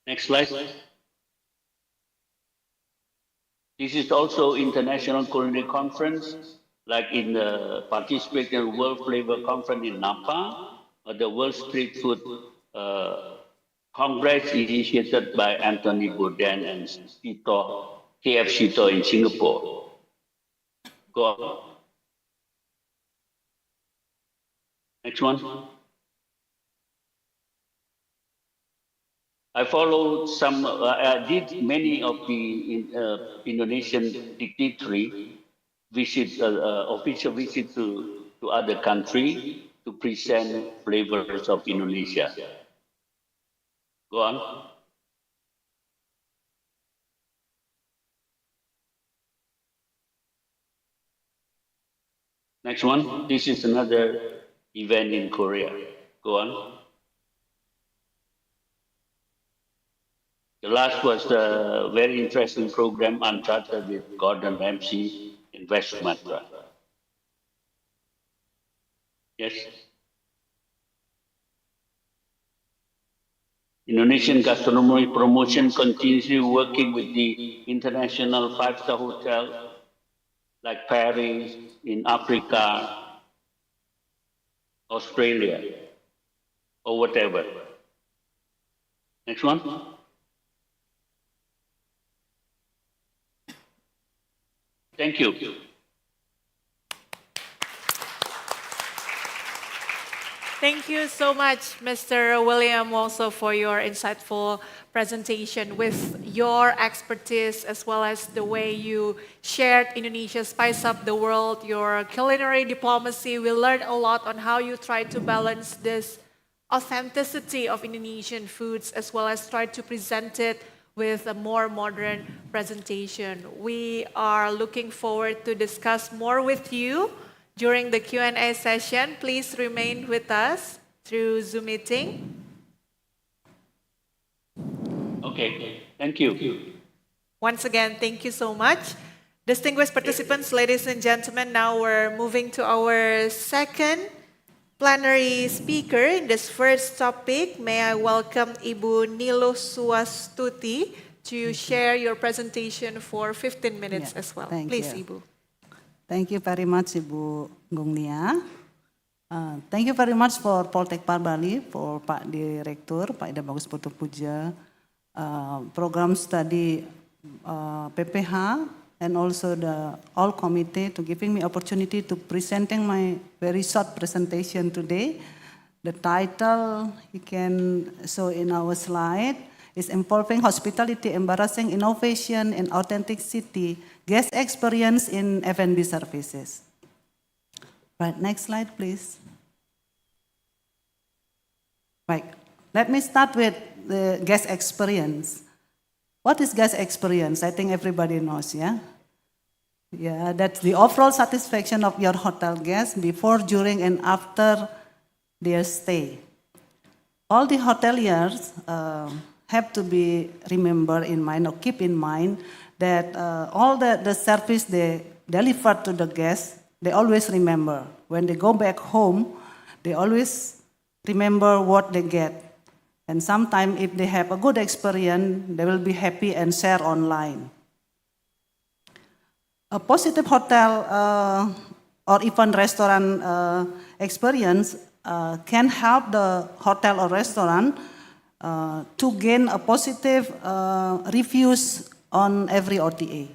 Next slide. This is also international culinary conference, like in the participating World Flavor Conference in Napa, or the World Street Food Congress initiated by Anthony Bourdain and KF Sito in Singapore. Go on. Next one. I followed I did many of the Indonesian dignitary official visit to other countries to present flavors of Indonesia. Go on. Next one. This is another event in Korea. Go on. The last was a very interesting program, Uncharted, with Gordon Ramsay in West Sumatra. Yes? Indonesian gastronomy promotion continues working with the international five-star hotel like Paris, in Africa, Australia, or whatever. Next one. Thank you. Thank you so much, Mr. William, also for your insightful presentation with your expertise as well as the way you shared Indonesia Spice Up the World, your culinary diplomacy. We learned a lot on how you try to balance this authenticity of Indonesian foods as well as try to present it with a more modern presentation. We are looking forward to discuss more with you during the Q&A session. Please remain with us through Zoom meeting. Okay, thank you. Once again, thank you so much. Distinguished participants, ladies and gentlemen, now we're moving to our second plenary speaker in this first topic. May I welcome Ibu Nilo Suastuti to share your presentation for 15 minutes as well. Please, you. Ibu. Thank you very much, Ibu Gungnia. Thank you very much for Poltekpar Bali, for Pak Direktur, Pak Ida Bagus Putu Puja, program study PPH, and also the all committee to giving me opportunity to presenting my very short presentation today. The title you can show in our slide is Involving Hospitality, Embarrassing Innovation and Authenticity, Guest Experience in F&B Services. Right, next slide, please. Right, let me start with the guest experience. What is guest experience? I think everybody knows, yeah? Yeah, that's the overall satisfaction of your hotel guests before, during, and after their stay. All the hoteliers have to be remember in mind or keep in mind that all the service they deliver to the guests, they always remember. When they go back home, they always remember what they get. And sometimes if they have a good experience, they will be happy and share online. A positive hotel or even restaurant experience can help the hotel or restaurant to gain a positive reviews on every OTA.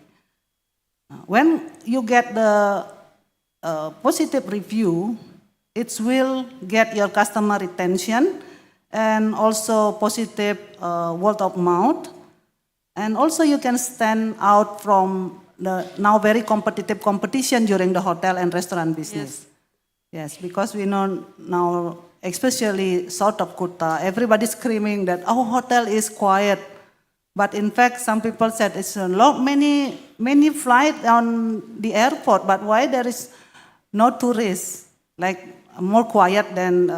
When you get the positive review, it will get your customer retention and also positive word of mouth. And also you can stand out from the now very competitive competition during the hotel and restaurant business. Yes, because we know now, especially south of Kuta, everybody's screaming that our hotel is quiet. But in fact, some people said it's a lot, many flights on the airport, but why there is no tourists, like more quiet than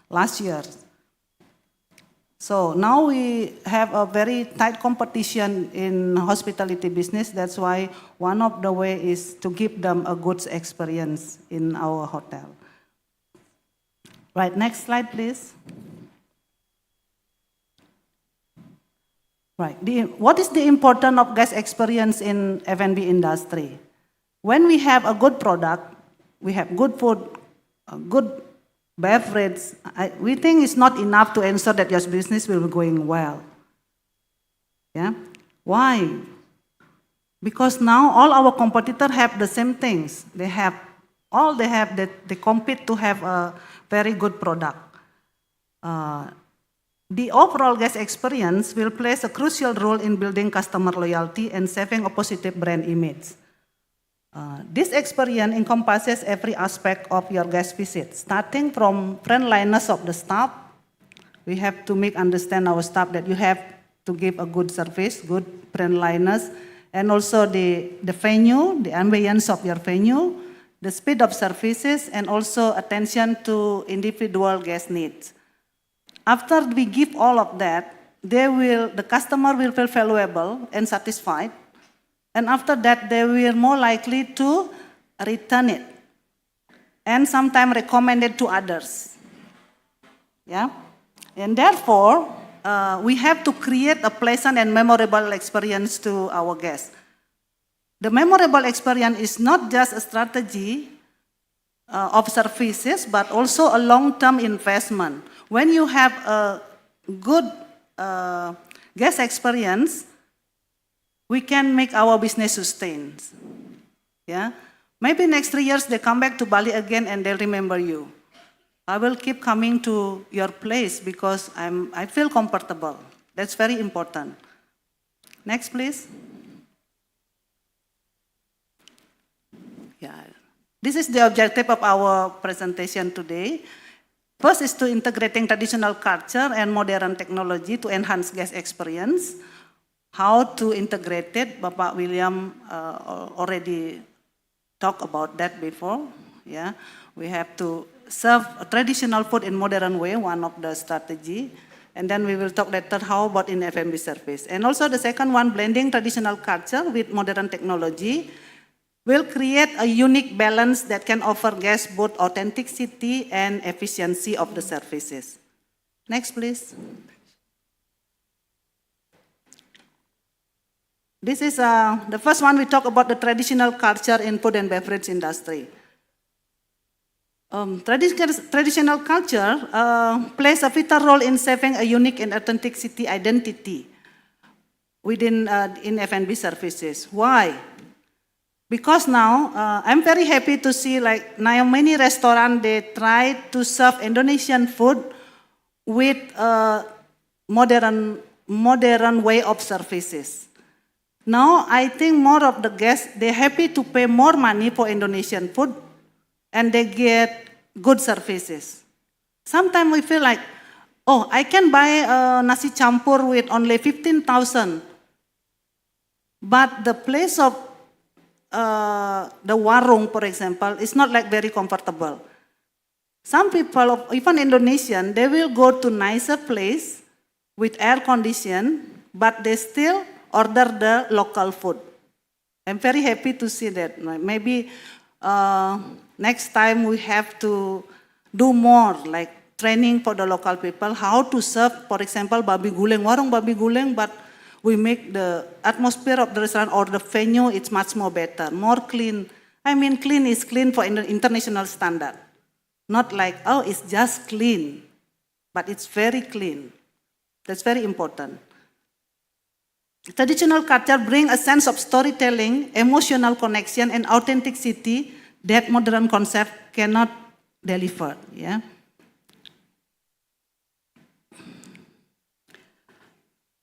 last year. So now we have a very tight competition in hospitality business. That's why one of the way is to give them a good experience in our hotel. Right, next slide, please. Right, what is the importance of guest experience in F&B industry? When we have a good product, we have good food, a good beverage, we think it's not enough to ensure that your business will be going well. Yeah, why? Because now all our competitors have the same things. They compete to have a very good product. The overall guest experience will play a crucial role in building customer loyalty and saving a positive brand image. This experience encompasses every aspect of your guest visit, starting from friendliness of the staff. We have to understand our staff that you have to give a good service, good friendliness, and also the venue, the ambience of your venue, the speed of services, and also attention to individual guest needs. After we give all of that, the customer will feel valuable and satisfied. And after that, they will more likely to return it and sometimes recommend it to others. Yeah? And therefore, we have to create a pleasant and memorable experience to our guests. The memorable experience is not just a strategy of services, but also a long-term investment. When you have a good guest experience, we can make our business sustain. Yeah? Maybe next 3 years they come back to Bali again and they'll remember you. I will keep coming to your place because I feel comfortable. That's very important. Next, please. Yeah. This is the objective of our presentation today. First is to integrating traditional culture and modern technology to enhance guest experience. How to integrate it, Bapak William already talked about that before. Yeah, we have to serve traditional food in modern way, one of the strategy. And then we will talk later how about in F&B service. And also the second one, blending traditional culture with modern technology will create a unique balance that can offer guests both authenticity and efficiency of the services. Next, please. This is the first one. We talk about the traditional culture in food and beverage industry. Traditional culture plays a vital role in saving a unique and authenticity identity within in F&B services. Why? Because now I'm very happy to see like now many restaurants they try to serve Indonesian food with modern way of services. Now I think more of the guests they're happy to pay more money for Indonesian food and they get good services. Sometimes we feel like, oh, I can buy nasi campur with only 15,000, but the place of the warung, for example, is not like very comfortable. Some people, even Indonesian, they will go to nicer place with air condition, but they still order the local food. I'm very happy to see that. Maybe next time we have to do more like training for the local people, how to serve, for example, babi guleng, warung babi guleng, but we make the atmosphere of the restaurant or the venue, it's much more better, more clean. I mean, clean is clean for international standard. Not like, oh, it's just clean, but it's very clean. That's very important. Traditional culture brings a sense of storytelling, emotional connection, and authenticity that modern concept cannot deliver. Yeah.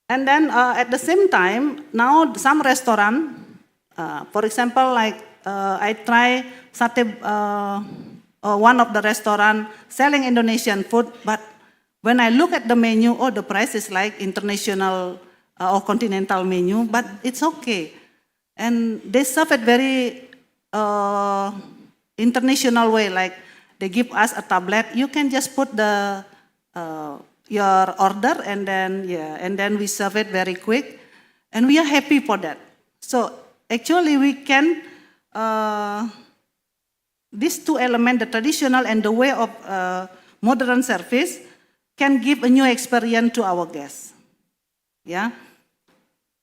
And then at the same time, now some restaurant, for example, like I try one of the restaurant selling Indonesian food, but when I look at the menu, oh, the price is like international or continental menu, but it's okay. And they serve it very international way, like they give us a tablet. You can just put the your order and then we serve it very quick, and we are happy for that. So actually we can these two elements, the traditional and the way of modern service, can give a new experience to our guests. Yeah.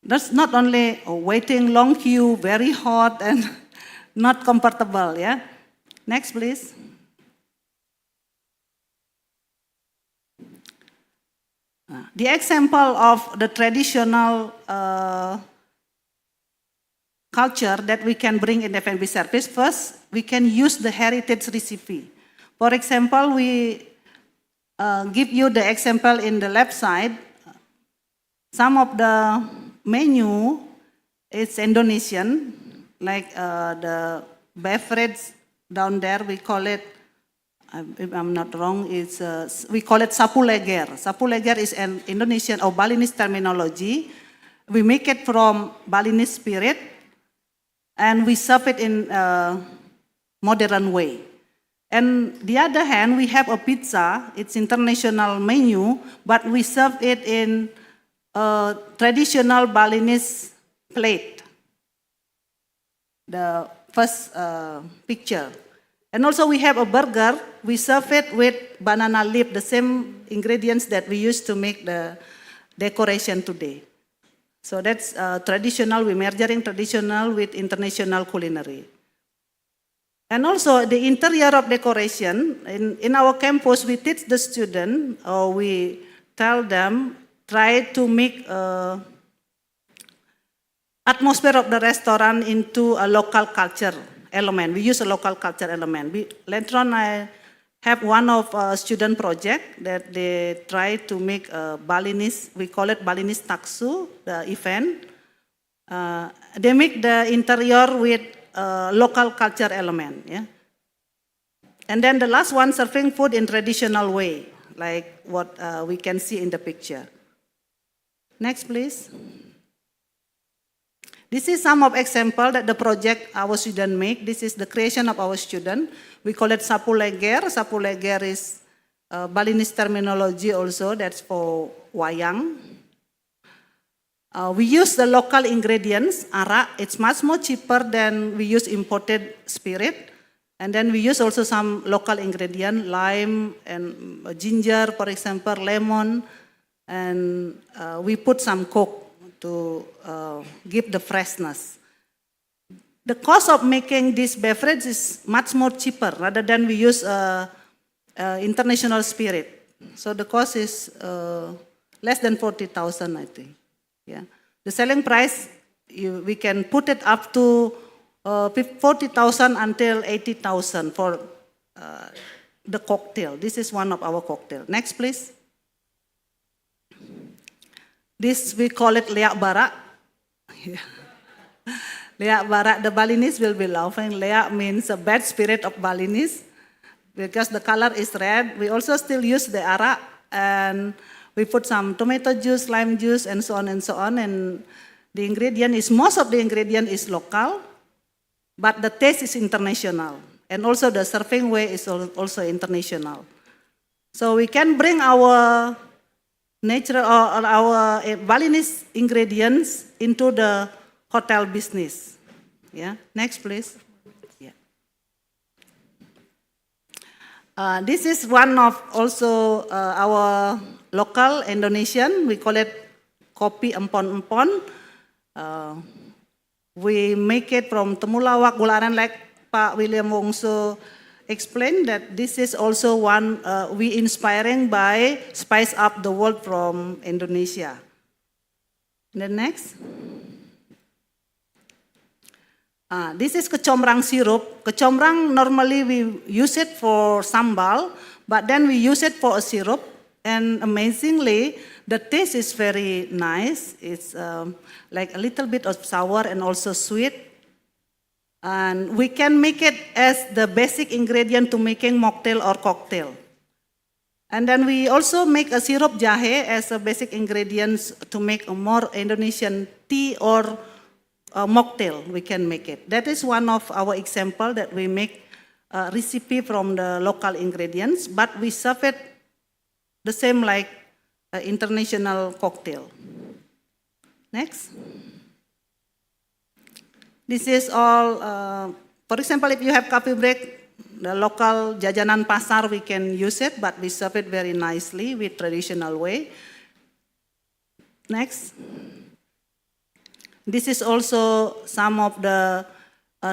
That's not only waiting long queue, very hot and not comfortable, yeah. Next, please. The example of the traditional culture that we can bring in F&B service, first, we can use the heritage recipe. For example, we give you the example in the left side. Some of the menu is Indonesian, like the beverage down there, we call it, if I'm not wrong, it's, we call it sapu leger. Sapu leger is an Indonesian or Balinese terminology. We make it from Balinese spirit and we serve it in a modern way. And the other hand, we have a pizza, it's international menu, but we serve it in a traditional Balinese plate. The first picture. And also we have a burger, we serve it with banana leaf, the same ingredients that we use to make the decoration today. So that's traditional, we're merging traditional with international culinary. And also the interior of decoration, in our campus we teach the student, or we tell them, try to make atmosphere of the restaurant into a local culture element. We use a local culture element. Later on I have one of student project that they try to make a Balinese, we call it Balinese Taksu, the event. They make the interior with local culture element, yeah. And then the last one, serving food in traditional way, like what we can see in the picture. Next, please. This is some of example that the project our student make. This is the creation of our student. We call it sapu leger. Sapu leger is Balinese terminology also, that's for wayang. We use the local ingredients, arak. It's much more cheaper than we use imported spirit. And then we use also some local ingredient, lime and ginger, for example, lemon. And we put some coke to give the freshness. The cost of making this beverage is much more cheaper rather than we use international spirit. So the cost is less than 40,000, I think. Yeah. The selling price, we can put it up to 40,000 until 80,000 for the cocktail. This is one of our cocktail. Next, please. This, we call it leak barak. Leak barak, the Balinese will be laughing. Leak means a bad spirit of Balinese because the color is red. We also still use the arak and we put some tomato juice, lime juice, and so on and so on. And the ingredient is, most of the ingredient is local, but the taste is international. And also the serving way is also international. So we can bring our natural or our Balinese ingredients into the hotel business. Yeah. Next, please. Yeah. This is one of also our local Indonesian. We call it kopi empon-empon. We make it from temulawak, gula aren, like Pak William Wongso explained that this is also one we inspiring by Spice Up the World from Indonesia. And then next. This is kecombrang syrup. Kecombrang normally we use it for sambal, but then we use it for a syrup. And amazingly, the taste is very nice. It's like a little bit of sour and also sweet. And we can make it as the basic ingredient to making mocktail or cocktail. And then we also make a syrup jahe as a basic ingredients to make a more Indonesian tea or mocktail. We can make it. That is one of our example that we make a recipe from the local ingredients, but we serve it the same like international cocktail. Next. This is all, for example, if you have coffee break, the local jajanan pasar, we can use it, but we serve it very nicely with traditional way. Next. This is also some of the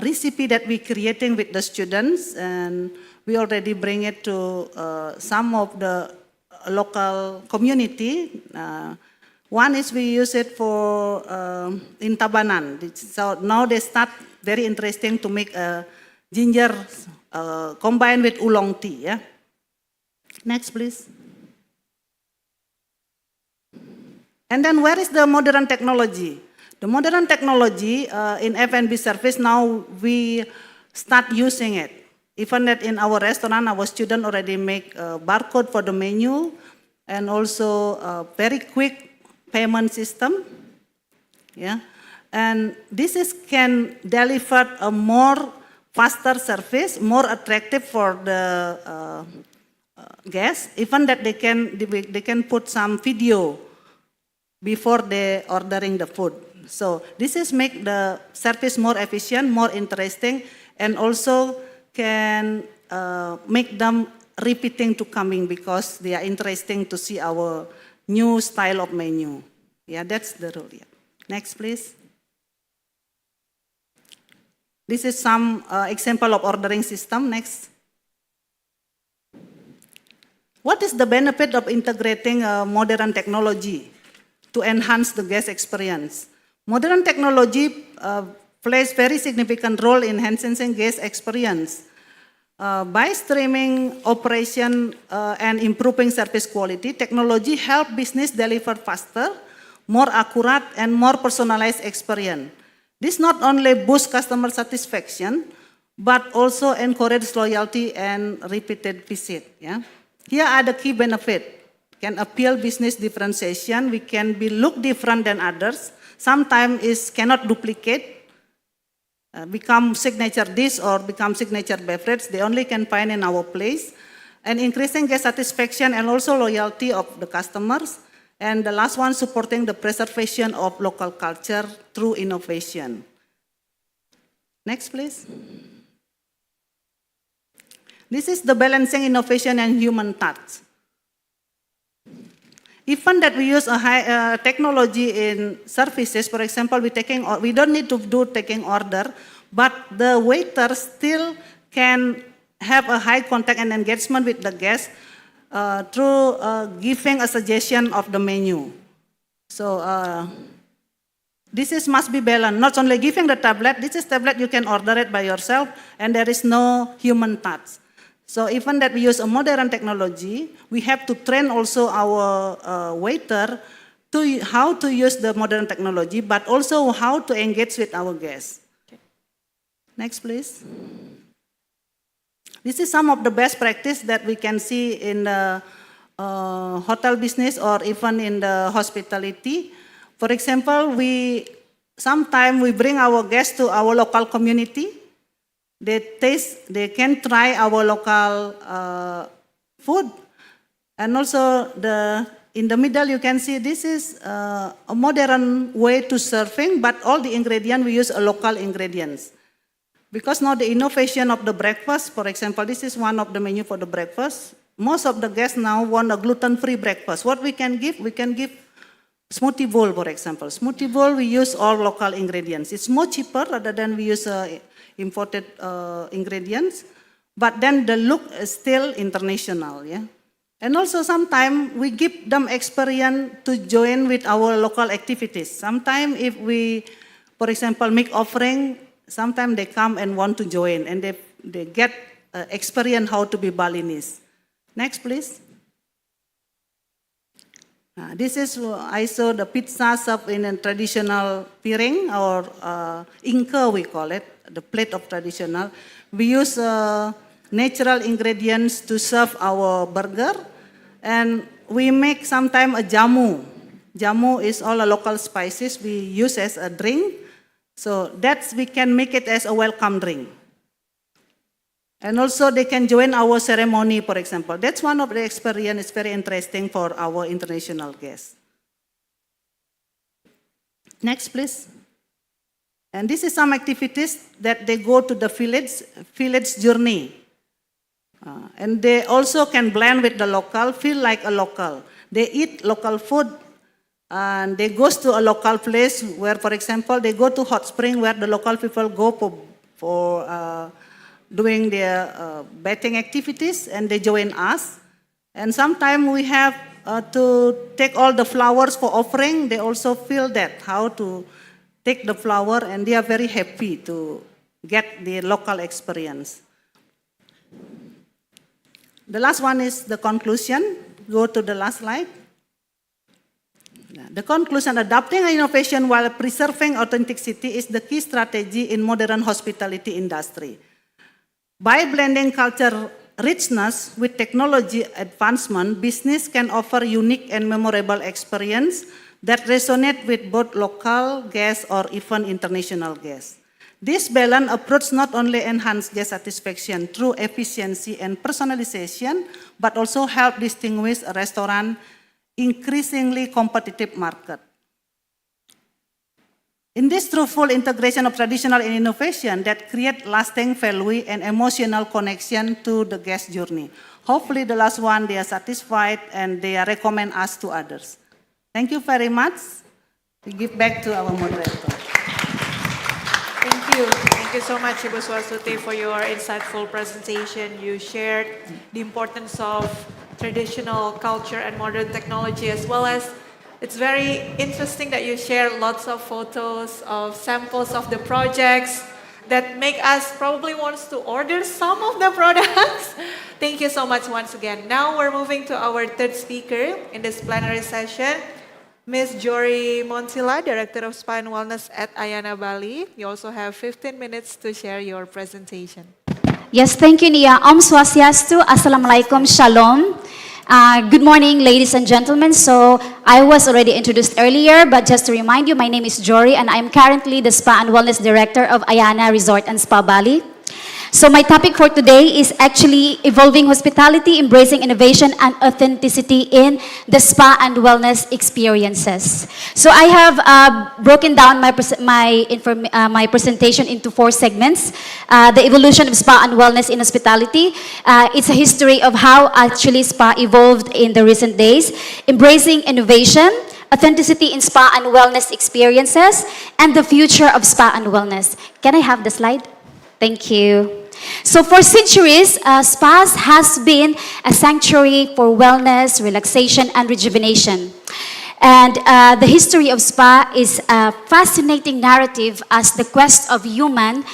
recipe that we're creating with the students, and we already bring it to some of the local community. One is we use it for in Tabanan. So now they start very interesting to make a ginger combined with oolong tea. Yeah. Next, please. And then where is the modern technology? The modern technology in F&B service now we start using it. Even that in our restaurant, our student already make a barcode for the menu and also a very quick payment system. Yeah. And this is can deliver a more faster service, more attractive for the guests. Even that they can put some video before they ordering the food. So this is make the service more efficient, more interesting, and also can make them repeating to coming because they are interesting to see our new style of menu. Yeah, that's the rule. Yeah. Next, please. This is some example of ordering system. Next. What is the benefit of integrating modern technology to enhance the guest experience? Modern technology plays very significant role in enhancing guest experience. By streaming operation and improving service quality, technology help business deliver faster, more accurate, and more personalized experience. This not only boosts customer satisfaction, but also encourage loyalty and repeated visit. Yeah? Here are the key benefits. Can appeal business differentiation. We can be look different than others. Sometimes it cannot duplicate, become signature dish or become signature beverage. They only can find in our place. And increasing guest satisfaction and also loyalty of the customers. And the last one, supporting the preservation of local culture through innovation. Next, please. This is the balancing innovation and human touch. Even that we use a high technology in services, for example, we don't need to do taking order, but the waiter still can have a high contact and engagement with the guest through giving a suggestion of the menu. So this must be balanced. Not only giving the tablet, this is tablet you can order it by yourself, and there is no human touch. So even that we use a modern technology, we have to train also our waiter to how to use the modern technology, but also how to engage with our guests. Okay. Next, please. This is some of the best practice that we can see in the hotel business or even in the hospitality. For example, sometimes we bring our guests to our local community. They can try our local food. And also in the middle you can see this is a modern way to serving, but all the ingredients we use are local ingredients. Because now the innovation of the breakfast, for example, this is one of the menu for the breakfast. Most of the guests now want a gluten-free breakfast. What we can give smoothie bowl, for example. Smoothie bowl, we use all local ingredients. It's more cheaper rather than we use imported ingredients, but then the look is still international, yeah. And also sometimes we give them experience to join with our local activities. Sometimes if we, for example, make offering, sometimes they come and want to join, and they get experience how to be Balinese. Next, please. This is, I saw the pizza served in a traditional piring, or inke we call it, the plate of traditional. We use natural ingredients to serve our burger, and we make sometimes a jamu. Jamu is all the local spices we use as a drink, so we can make it as a welcome drink. And also they can join our ceremony, for example. That's one of the experience. It's very interesting for our international guests. Next, please. And this is some activities that they go to the village journey. And they also can blend with the local, feel like a local. They eat local food, and they go to a local place where, for example, they go to hot spring where the local people go for doing their bathing activities, and they join us. And sometimes we have to take all the flowers for offering. They also feel that, how to take the flower, and they are very happy to get the local experience. The last one is the conclusion. Go to the last slide. The conclusion, adapting innovation while preserving authenticity is the key strategy in modern hospitality industry. By blending culture richness with technology advancement, business can offer unique and memorable experience that resonate with both local guests or even international guests. This balanced approach not only enhances guest satisfaction through efficiency and personalization, but also help distinguish a restaurant increasingly competitive market. In this truthful integration of traditional and innovation that create lasting value and emotional connection to the guest journey. Hopefully the last one, they are satisfied and they recommend us to others. Thank you very much. We give back to our moderator. Thank you. Thank you so much, Ibu Swasuti, for your insightful presentation. You shared the importance of traditional culture and modern technology, as well as it's very interesting that you share lots of photos of samples of the projects that make us probably wants to order some of the products. Thank you so much once again. Now we're moving to our third speaker in this plenary session, Ms. Jory Montilla, Director of Spa and Wellness at Ayana Bali. You also have 15 minutes to share your presentation. Yes, thank you, Nia. Om Swastiastu, Assalamualaikum, Shalom. Good morning, ladies and gentlemen. So I was already introduced earlier, but just to remind you, my name is Jory, and I'm currently the Spa and Wellness Director of Ayana Resort and Spa Bali. So my topic for today is actually evolving hospitality, embracing innovation and authenticity in the spa and wellness experiences. So I have broken down my presentation into 4 segments. The evolution of spa and wellness in hospitality. It's a history of how actually spa evolved in the recent days. Embracing innovation, authenticity in spa and wellness experiences, and the future of spa and wellness. Can I have the slide? Thank you. So for centuries, spas has been a sanctuary for wellness, relaxation, and rejuvenation. And the history of spa is a fascinating narrative as the quest of human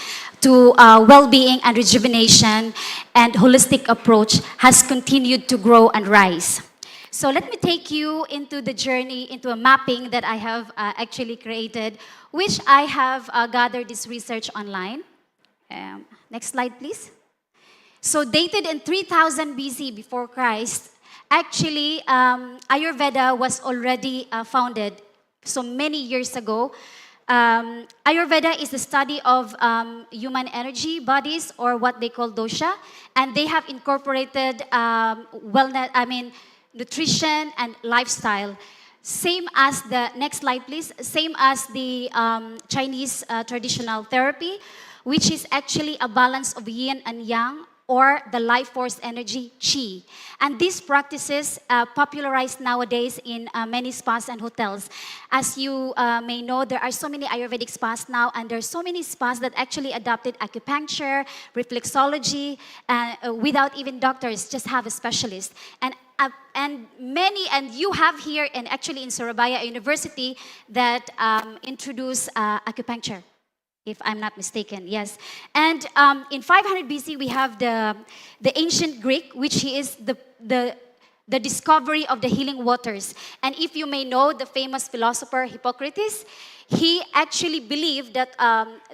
to well-being and rejuvenation and holistic approach has continued to grow and rise. So let me take you into the journey, into a mapping that I have actually created, which I have gathered this research online. Next slide, please. So dated in 3000 BC before Christ, actually Ayurveda was already founded so many years ago. Ayurveda is the study of human energy, bodies, or what they call dosha, and they have incorporated wellness, nutrition and lifestyle. Same as the, next slide please, same as the Chinese traditional therapy, which is actually a balance of yin and yang, or the life force energy, qi. And these practices popularized nowadays in many spas and hotels. As you may know, there are so many Ayurvedic spas now, and there are so many spas that actually adopted acupuncture, reflexology, without even doctors, just have a specialist. And you have here, and actually in Surabaya University, that introduce acupuncture, if I'm not mistaken, yes. And in 500 BC, we have the ancient Greek, which is the discovery of the healing waters. And if you may know, the famous philosopher Hippocrates, he actually believed that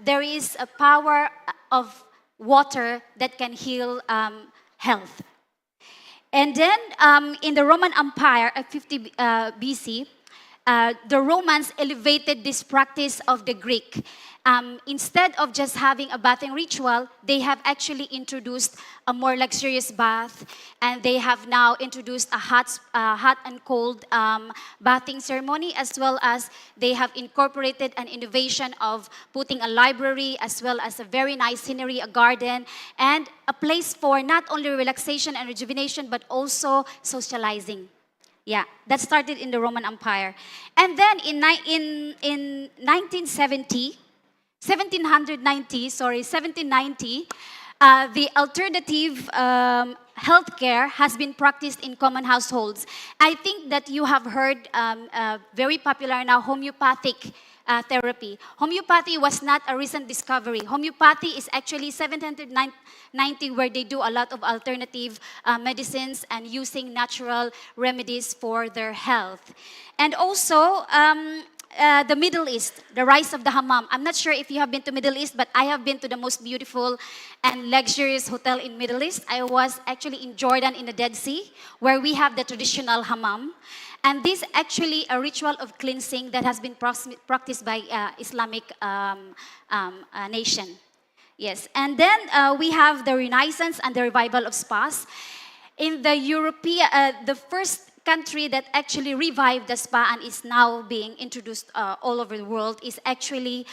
there is a power of water that can heal health. And then in the Roman Empire at 50 BC, the Romans elevated this practice of the Greek. Instead of just having a bathing ritual, they have actually introduced a more luxurious bath, and they have now introduced a hot and cold bathing ceremony, as well as they have incorporated an innovation of putting a library, as well as a very nice scenery, a garden, and a place for not only relaxation and rejuvenation, but also socializing. Yeah, that started in the Roman Empire. And then in 1790, the alternative healthcare has been practiced in common households. I think that you have heard very popular now homeopathic therapy. Homeopathy was not a recent discovery. Homeopathy is actually 790, where they do a lot of alternative medicines and using natural remedies for their health. And also, the Middle East, the rise of the hammam. I'm not sure if you have been to Middle East, but I have been to the most beautiful and luxurious hotel in Middle East. I was actually in Jordan in the Dead Sea, where we have the traditional hammam. And this is actually a ritual of cleansing that has been practiced by Islamic nation. Yes, and then we have the Renaissance and the revival of spas. In the European, the first country that actually revived the spa and is now being introduced all over the world is actually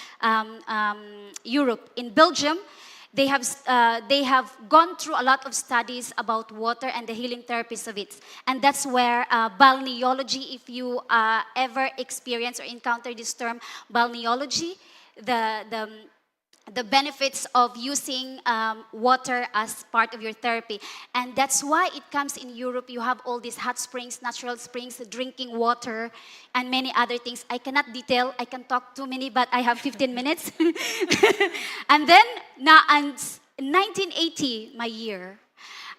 Europe. In Belgium, they have gone through a lot of studies about water and the healing therapies of it. And that's where balneology, if you ever experience or encounter this term, balneology, the benefits of using water as part of your therapy. And that's why it comes in Europe. You have all these hot springs, natural springs, drinking water, and many other things. I cannot detail. I can talk too many, but I have 15 minutes. And then, now, and 1980, my year,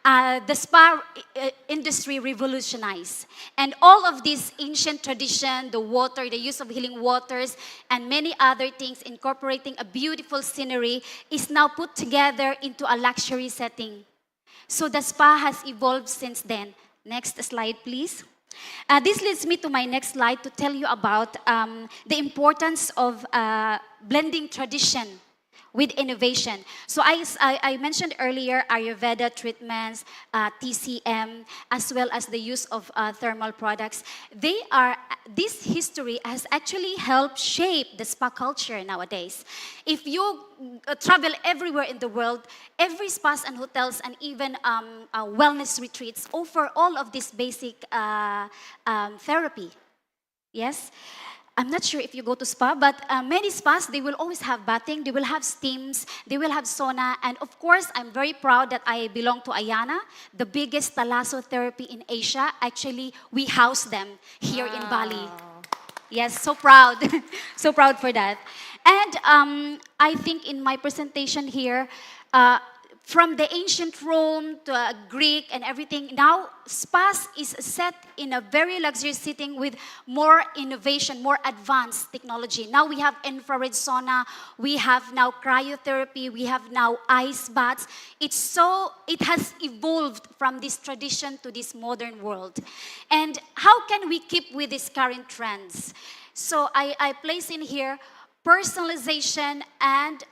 the spa industry revolutionized. And all of this ancient tradition, the water, the use of healing waters, and many other things, incorporating a beautiful scenery, is now put together into a luxury setting. So the spa has evolved since then. Next slide, please. This leads me to my next slide to tell you about the importance of blending tradition with innovation. So I mentioned earlier Ayurveda treatments, TCM, as well as the use of thermal products. This history has actually helped shape the spa culture nowadays. If you travel everywhere in the world, every spas and hotels and even wellness retreats offer all of this basic therapy. Yes? I'm not sure if you go to spa, but many spas, they will always have bathing, they will have steams, they will have sauna, and of course, I'm very proud that I belong to Ayana, the biggest thalassotherapy in Asia. Actually, we house them here in Bali. Yes, so proud. So proud for that. And I think in my presentation here, from the ancient Rome to Greek and everything, now spas is set in a very luxurious setting with more innovation, more advanced technology. Now we have infrared sauna, we have now cryotherapy, we have now ice baths. It has evolved from this tradition to this modern world. And how can we keep with these current trends? So I place in here personalization and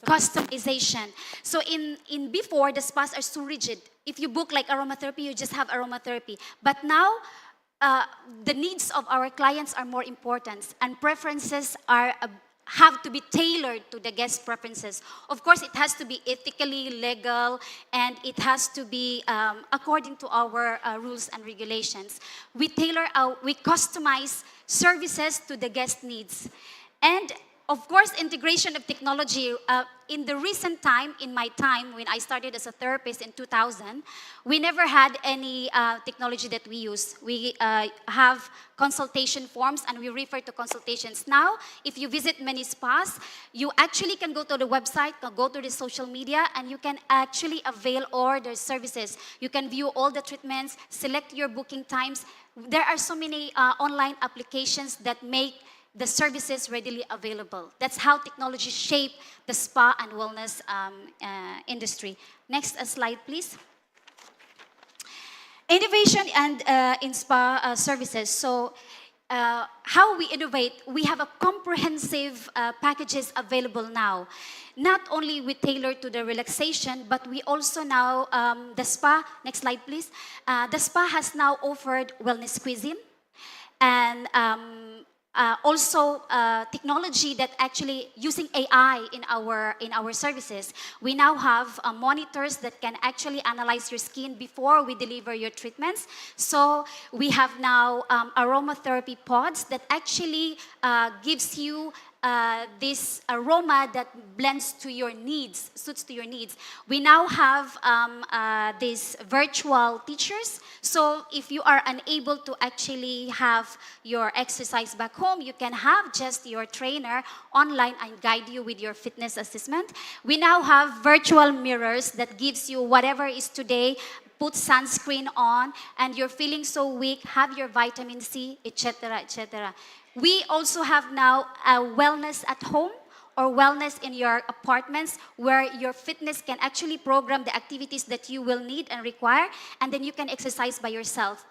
customization. So in before, the spas are so rigid. If you book like aromatherapy, you just have aromatherapy. But now, the needs of our clients are more important, and preferences have to be tailored to the guest preferences. Of course, it has to be ethically legal, and it has to be according to our rules and regulations. We customize services to the guest needs. And of course, integration of technology. In the recent time, in my time, when I started as a therapist in 2000, we never had any technology that we use. We have consultation forms, and we refer to consultations. Now, if you visit many spas, you actually can go to the website, go to the social media, and you can actually avail all their services. You can view all the treatments, select your booking times. There are so many online applications that make the services readily available. That's how technology shaped the spa and wellness industry. Next slide, please. Innovation and in spa services. So how we innovate, we have a comprehensive packages available now. Not only we tailor to the relaxation, but we also now, the spa, next slide please. The spa has now offered wellness cuisine, and also technology that actually using AI in our services. We now have monitors that can actually analyze your skin before we deliver your treatments. So we have now aromatherapy pods that actually gives you this aroma that blends to your needs, suits to your needs. We now have these virtual teachers. So if you are unable to actually have your exercise back home, you can have just your trainer online and guide you with your fitness assessment. We now have virtual mirrors that gives you whatever is today. Put sunscreen on, and you're feeling so weak, have your vitamin C, etc., etc. We also have now a wellness at home or wellness in your apartments, where your fitness can actually program the activities that you will need and require, and then you can exercise by yourself,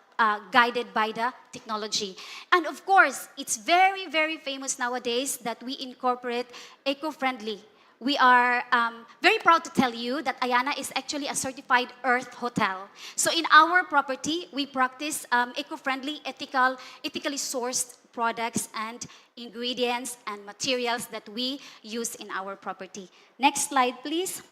guided by the technology. And of course, it's very, very famous nowadays that we incorporate eco-friendly. We are very proud to tell you that Ayana is actually a certified Earth hotel. So in our property, we practice eco-friendly, ethically sourced products and ingredients and materials that we use in our property. Next slide, please.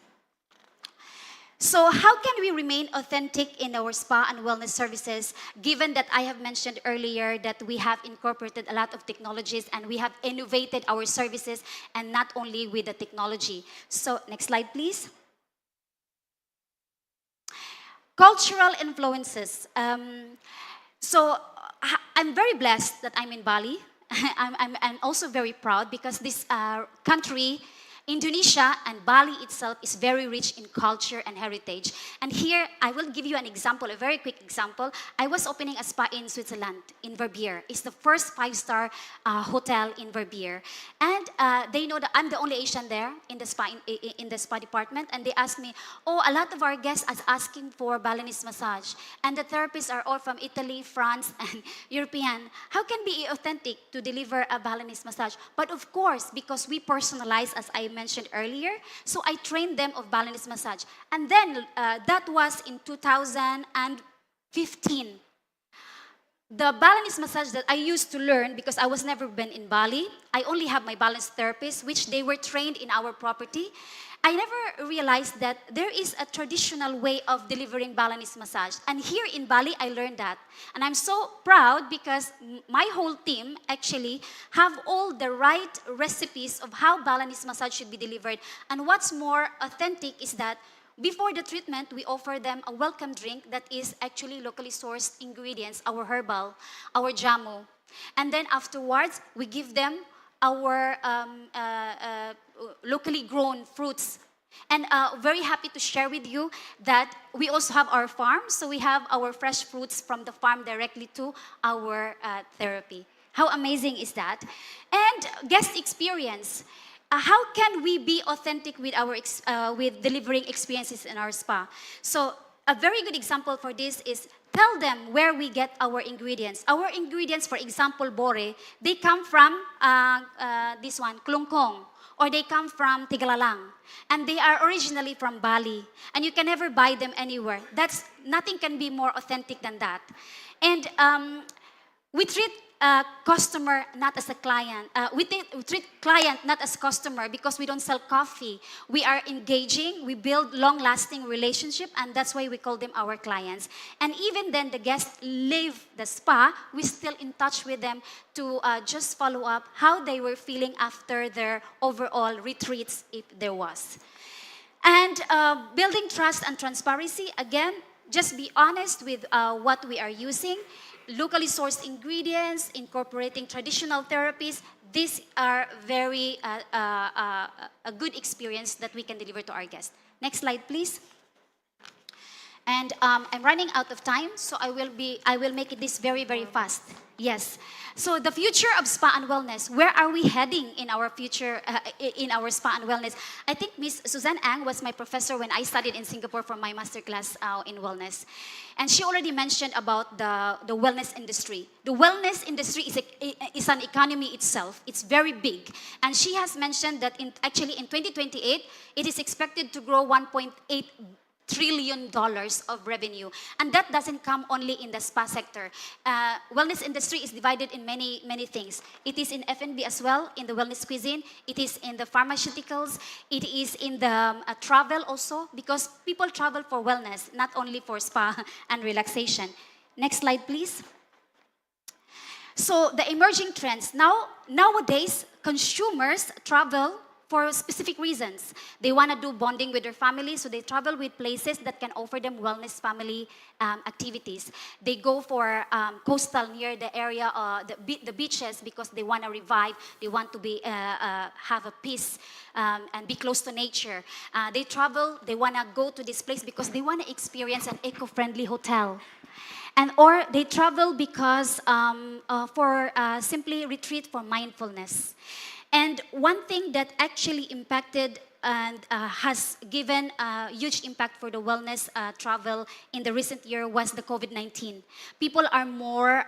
So how can we remain authentic in our spa and wellness services, given that I have mentioned earlier that we have incorporated a lot of technologies and we have innovated our services, and not only with the technology. So next slide, please. Cultural influences. I'm very blessed that I'm in Bali. I'm also very proud because this country, Indonesia and Bali itself, is very rich in culture and heritage. And here, I will give you an example, a very quick example. I was opening a spa in Switzerland, in Verbier. It's the first 5-star hotel in Verbier. And they know that I'm the only Asian there in the spa department. And they asked me, oh, a lot of our guests are asking for Balinese massage. And the therapists are all from Italy, France, and European. How can we be authentic to deliver a Balinese massage? But of course, because we personalize, as I mentioned earlier, so I trained them of Balinese massage. And then that was in 2015. The Balinese massage that I used to learn, because I was never been in Bali, I only have my Balinese therapists, which they were trained in our property. I never realized that there is a traditional way of delivering Balinese massage. And here in Bali, I learned that. And I'm so proud because my whole team actually have all the right recipes of how Balinese massage should be delivered. And what's more authentic is that before the treatment, we offer them a welcome drink that is actually locally sourced ingredients, our herbal, our jamu. And then afterwards, we give them our locally grown fruits. And very happy to share with you that we also have our farm. So we have our fresh fruits from the farm directly to our therapy. How amazing is that? And guest experience. How can we be authentic with our with delivering experiences in our spa? So a very good example for this is tell them where we get our ingredients. Our ingredients, for example, bore, they come from this one, Klungkong, or they come from Tigalalang. And they are originally from Bali. And you can never buy them anywhere. Nothing can be more authentic than that. And we treat customer not as a client. We treat client not as customer because we don't sell coffee. We are engaging, we build long-lasting relationship, and that's why we call them our clients. And even then the guests leave the spa, we're still in touch with them to just follow up how they were feeling after their overall retreats, if there was. And building trust and transparency, again, just be honest with what we are using. Locally sourced ingredients, incorporating traditional therapies, these are very a good experience that we can deliver to our guests. Next slide, please. And I'm running out of time, so I will make this very, very fast. Yes. So the future of spa and wellness, where are we heading in our future, in our spa and wellness? I think Miss Suzanne Ang was my professor when I studied in Singapore for my masterclass in wellness. And she already mentioned about the wellness industry. The wellness industry is an economy itself. It's very big. And she has mentioned that actually in 2028, it is expected to grow $1.8 trillion of revenue. And that doesn't come only in the spa sector. Wellness industry is divided in many, many things. It is in F&B as well, in the wellness cuisine. It is in the pharmaceuticals. It is in the travel also, because people travel for wellness, not only for spa and relaxation. Next slide, please. So the emerging trends. Nowadays, consumers travel for specific reasons. They want to do bonding with their family, so they travel with places that can offer them wellness family activities. They go for coastal near the area, the beaches, because they want to revive. They want to be have a peace and be close to nature. They travel. They want to go to this place because they want to experience an eco-friendly hotel. Or they travel because for simply retreat for mindfulness. And one thing that actually impacted and has given a huge impact for the wellness travel in the recent year was the COVID-19. People are more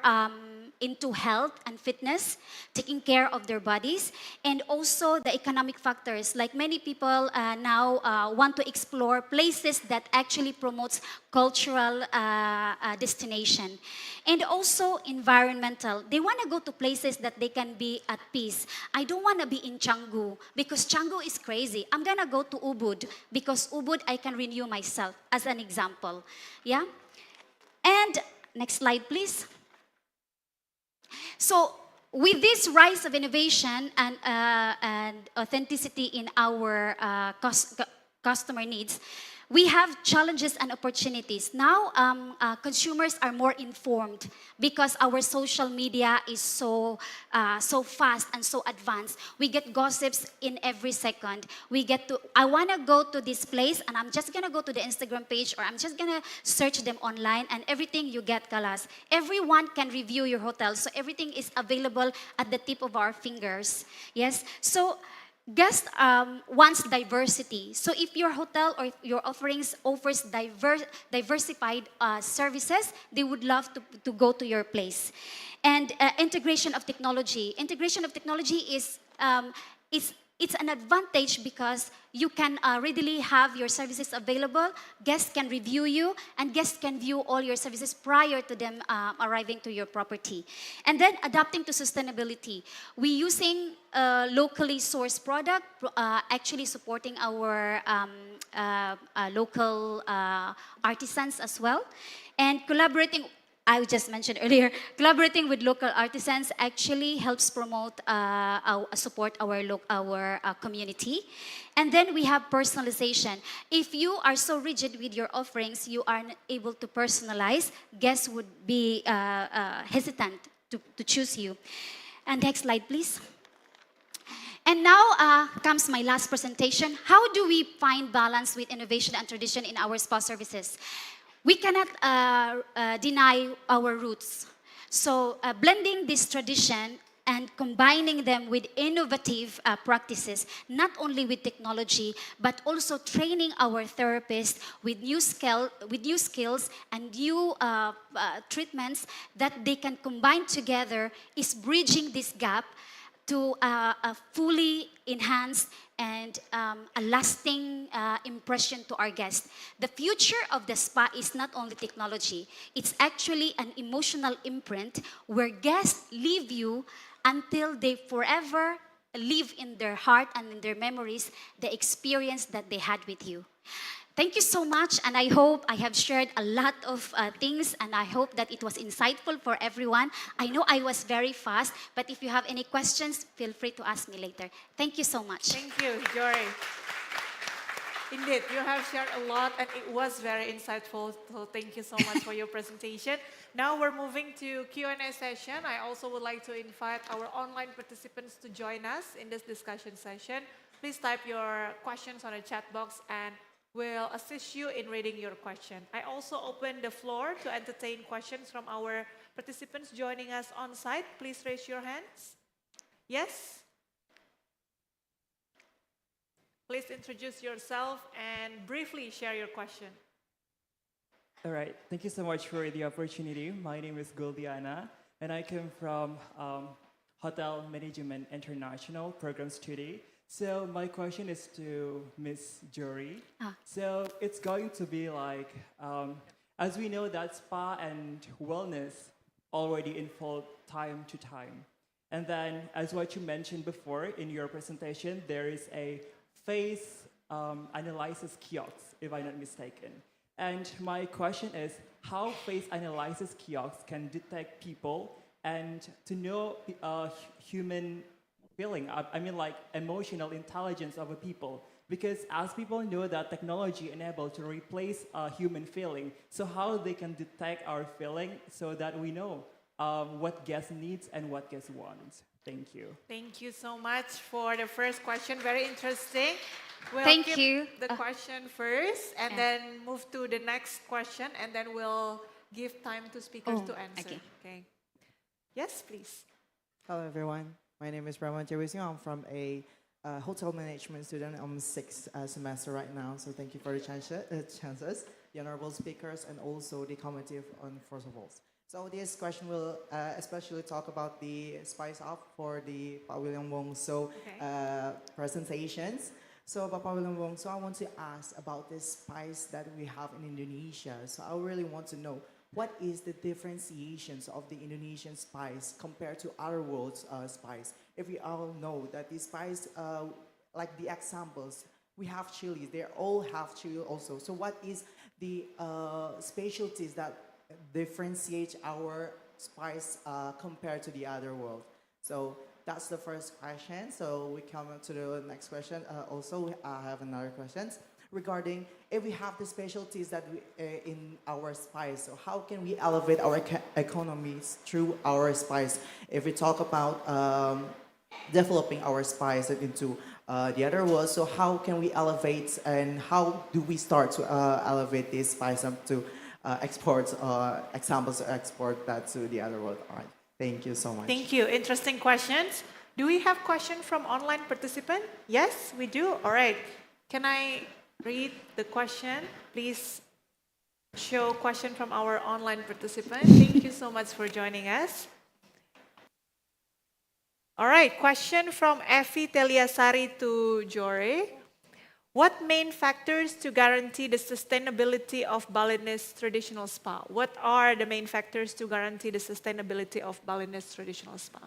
into health and fitness, taking care of their bodies, and also the economic factors. Like many people now want to explore places that actually promotes cultural destination. And also environmental. They want to go to places that they can be at peace. I don't want to be in Canggu because Canggu is crazy. I'm going to go to Ubud because Ubud I can renew myself, as an example. Yeah? And next slide, please. So with this rise of innovation and authenticity in our customer needs, we have challenges and opportunities. Now, consumers are more informed because our social media is so fast and so advanced. We get gossips in every second. I want to go to this place and I'm just going to go to the Instagram page or I'm just going to search them online and everything you get, Kalas. Everyone can review your hotel. So everything is available at the tip of our fingers. Yes? So guest wants diversity. So if your hotel or your offerings offers diversified services, they would love to go to your place. And integration of technology. Integration of technology is it's an advantage because you can readily have your services available. Guests can review you, and guests can view all your services prior to them arriving to your property. And then adapting to sustainability. We using locally sourced product, actually supporting our local artisans as well, and collaborating. I just mentioned earlier, collaborating with local artisans actually helps promote, support our community. And then we have personalization. If you are so rigid with your offerings, you aren't able to personalize, guests would be hesitant to choose you. And next slide, please. And now comes my last presentation. How do we find balance with innovation and tradition in our spa services? We cannot deny our roots. So blending this tradition and combining them with innovative practices, not only with technology, but also training our therapists with new skills and new treatments that they can combine together, is bridging this gap to a fully enhanced and a lasting impression to our guests. The future of the spa is not only technology, it's actually an emotional imprint where guests leave you until they forever live in their heart and in their memories the experience that they had with you. Thank you so much, and I hope I have shared a lot of things, and I hope that it was insightful for everyone. I know I was very fast, but if you have any questions, feel free to ask me later. Thank you so much. Thank you, Jory. Indeed, you have shared a lot, and it was very insightful, so thank you so much for your presentation. Now we're moving to Q&A session. I also would like to invite our online participants to join us in this discussion session. Please type your questions on the chat box, and we'll assist you in reading your question. I also open the floor to entertain questions from our participants joining us on site. Please raise your hands. Yes? Please introduce yourself and briefly share your question. All right, thank you so much for the opportunity. My name is Guldiana, and I come from Hotel Management International Program Study. So my question is to Ms. Jory. So it's going to be like, as we know that spa and wellness already evolve time to time. And then as what you mentioned before in your presentation, there is a face analysis kiosk, if I'm not mistaken. And my question is, how face analysis kiosks can detect people and to know human feeling, I mean like emotional intelligence of a people. Because as people know that technology enabled to replace human feeling, so how they can detect our feeling so that we know what guest needs and what guest wants. Thank you. Thank you so much for the first question. Very interesting. We'll Thank keep you. the question first and then move to the next question, and then we'll give time to speakers to answer. Okay. Yes, please. Hello, everyone. My name is Brahman Jawising. I'm from a hotel management student. I'm 6th semester right now, so thank you for the chances, the honorable speakers, and also the committee on first of all. So this question will especially talk about the spice up for the Pak William Wong So presentations. So Pak William Wong So I want to ask about this spice that we have in Indonesia. So I really want to know what is the differentiations of the Indonesian spice compared to other world's spice. If we all know that the spice, like the examples, we have chili, they all have chili also. So what is the specialties that differentiate our spice compared to the other world? So that's the first question. So we come to the next question. Also, I have another question regarding if we have the specialties that we, in our spice. So how can we elevate our economies through our spice? If we talk about developing our spice into the other world, so how can we elevate and how do we start to elevate this spice up to export examples to export that to the other world? All right. Thank you so much. Thank you. Interesting questions. Do we have question from online participant? Yes, we do. All right. Can I read the question? Please show question from our online participant. Thank you so much for joining us. All right, question from Effie Teliasari to Jore. What main factors to guarantee the sustainability of Balinese traditional spa? What are the main factors to guarantee the sustainability of Balinese traditional spa?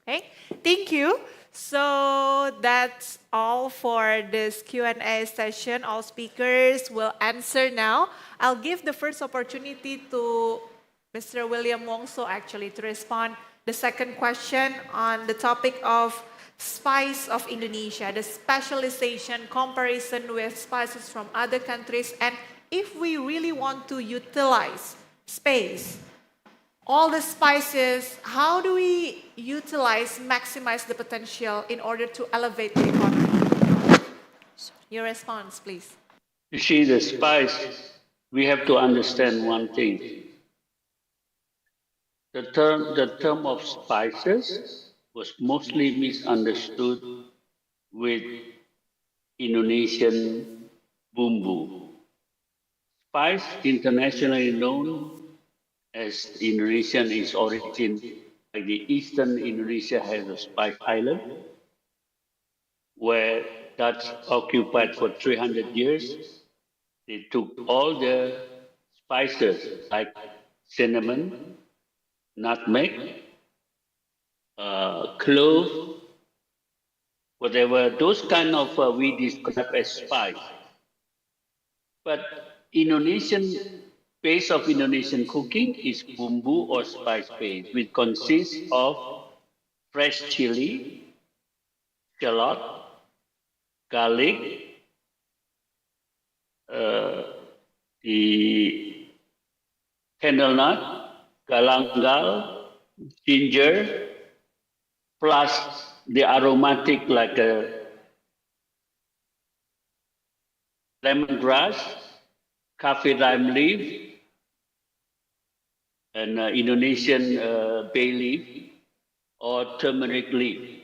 Okay, thank you. So that's all for this Q&A session. All speakers will answer now. I'll give the first opportunity to Mr. William Wong So actually to respond the second question on the topic of spice of Indonesia, the specialization comparison with spices from other countries, and if we really want to utilize space, all the spices, how do we utilize, maximize the potential in order to elevate the economy? Your response, please. You see, the spice, we have to understand one thing. The term of spices was mostly misunderstood with Indonesian bumbu. Spice, internationally known as Indonesian, its origin, like the eastern Indonesia has a spice island, where Dutch occupied for 300 years. They took all the spices like cinnamon, nutmeg, clove, whatever, those kind of we describe as spice. But Indonesian base of Indonesian cooking is bumbu or spice base, which consists of fresh chili, shallot, garlic, the candlenut, galangal, ginger, plus the aromatic like lemongrass, coffee lime leaf, and Indonesian bay leaf or turmeric leaf.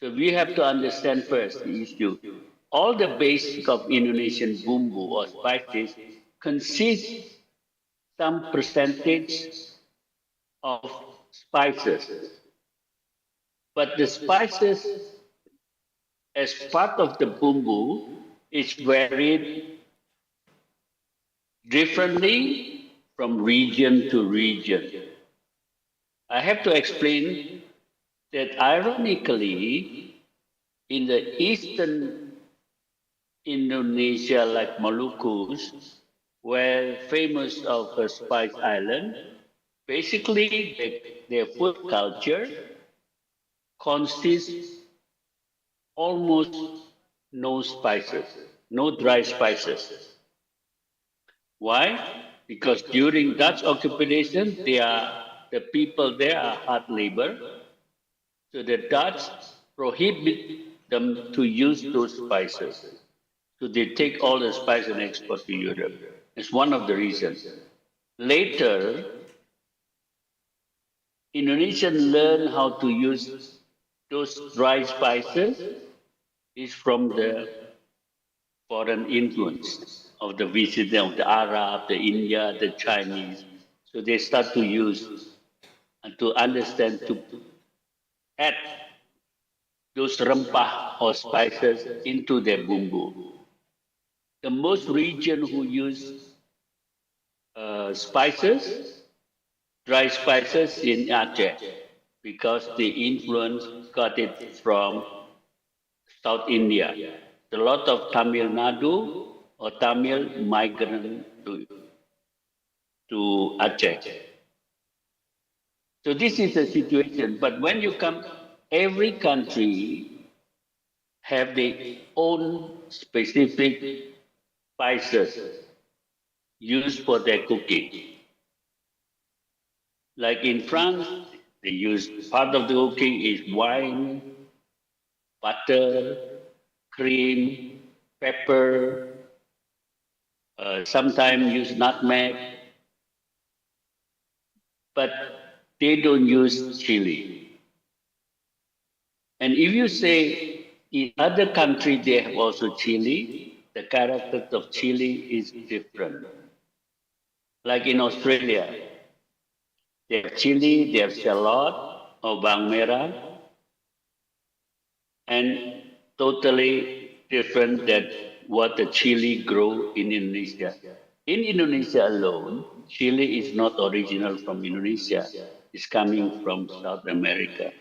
So we have to understand first the issue. All the basic of Indonesian bumbu or spices consist some percentage of spices. But the spices as part of the bumbu is varied differently from region to region. I have to explain that ironically, in the eastern Indonesia, like Maluku's, where famous of a spice island, basically their food culture consists almost no spices, no dry spices. Why? Because during Dutch occupation, the people there are hard labor. So the Dutch prohibit them to use those spices. So they take all the spice and export to Europe. It's one of the reasons. Later, Indonesians learn how to use those dry spices is from the foreign influence of the visitor of the Arab, the India, the Chinese. So they start to use and to understand to add those rempah or spices into their bumbu. The most region who use spices, dry spices in Aceh, because the influence got it from South India. A lot of Tamil Nadu or Tamil migrant to Aceh. So this is the situation. But when you come, every country have their own specific spices used for their cooking. Like in France, they use part of the cooking is wine, butter, cream, pepper, sometimes use nutmeg, but they don't use chili. And if you say in other countries they have also chili, the character of chili is different. Like in Australia, they have chili, they have shallot or bawang merah, and totally different than what the chili grow in Indonesia. In Indonesia alone, chili is not original from Indonesia. It's coming from South America.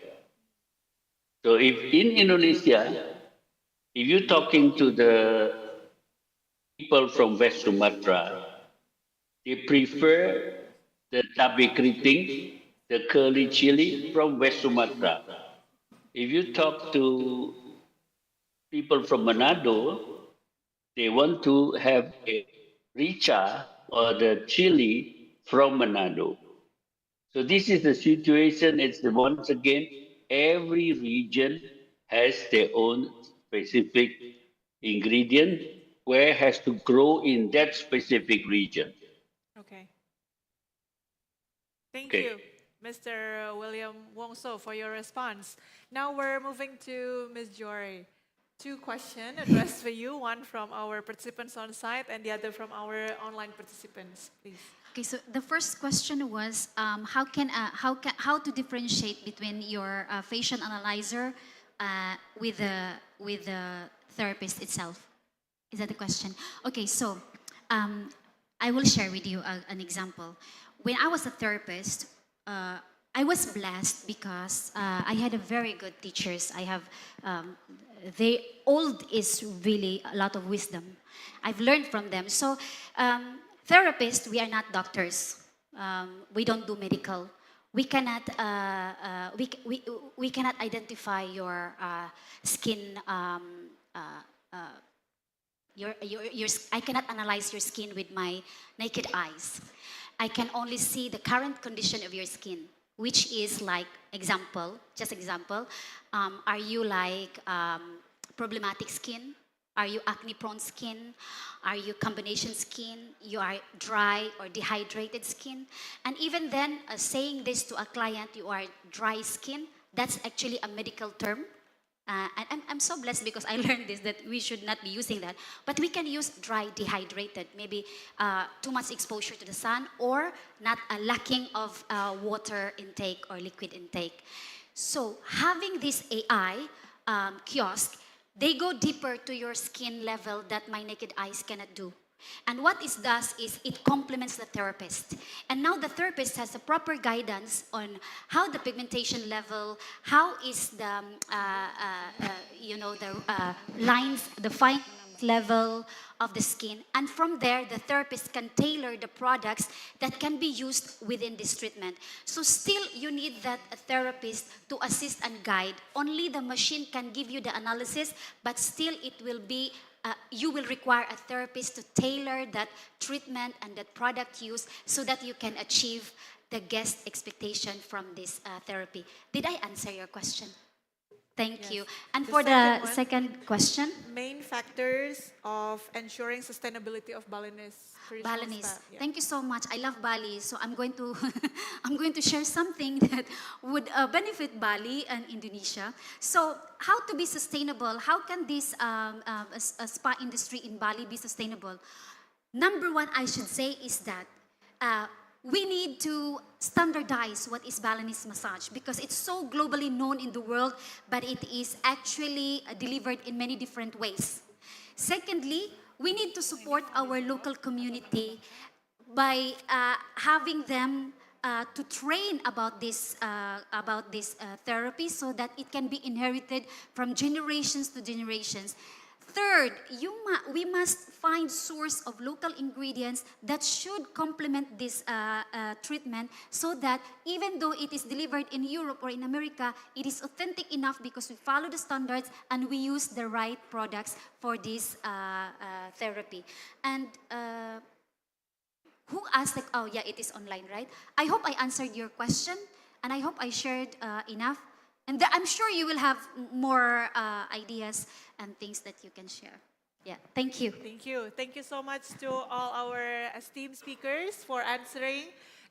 So if in Indonesia, if you're talking to the people from West Sumatra, they prefer the cabai keriting, the curly chili from West Sumatra. If you talk to people from Manado, they want to have a rica or the chili from Manado. So this is the situation. It's once again, every region has their own specific ingredient where it has to grow in that specific region. Okay. Thank Okay. you, Mr. William Wongso, for your response. Now we're moving to Ms. Jory. Two questions addressed for you, one from our participants on site and the other from our online participants, please. Okay, so the first question was how to differentiate between your facial analyzer with the therapist itself. Is that the question? Okay, so I will share with you an example. When I was a therapist, I was blessed because I had a very good teachers. I have they old is really a lot of wisdom. I've learned from them. So therapists, we are not doctors. We don't do medical. We cannot we cannot identify your skin. Your I cannot analyze your skin with my naked eyes. I can only see the current condition of your skin, which is like example, just example. Are you like problematic skin? Are you acne-prone skin? Are you combination skin? You are dry or dehydrated skin? And even then, saying this to a client, you are dry skin, that's actually a medical term. And I'm so blessed because I learned this, that we should not be using that. But we can use dry, dehydrated, maybe too much exposure to the sun or not a lacking of water intake or liquid intake. So having this AI kiosk, they go deeper to your skin level that my naked eyes cannot do. And what it does is it complements the therapist. And now the therapist has a proper guidance on how the pigmentation level, how is the, lines, the fine level of the skin. And from there, the therapist can tailor the products that can be used within this treatment. So still, you need that therapist to assist and guide. Only the machine can give you the analysis, but still it will be you will require a therapist to tailor that treatment and that product use so that you can achieve the guest expectation from this therapy. Did I answer your question? Thank you. And for the second question? Main factors of ensuring sustainability of Balinese traditional Balinese. spa. Yeah. Thank you so much. I love Bali, so I'm going to I'm going to share something that would benefit Bali and Indonesia. So, how to be sustainable? How can this spa industry in Bali be sustainable? Number one, I should say, is that we need to standardize what is Balinese massage because it's so globally known in the world, but it is actually delivered in many different ways. Secondly, we need to support our local community by having them to train about this therapy so that it can be inherited from generations to generations. Third, we must find source of local ingredients that should complement this treatment so that even though it is delivered in Europe or in America, it is authentic enough because we follow the standards and we use the right products for this therapy. And who asked, oh yeah, it is online, right? I hope I answered your question and I hope I shared enough. And I'm sure you will have more ideas and things that you can share. Yeah, thank you. Thank you. Thank you so much to all our esteemed speakers for answering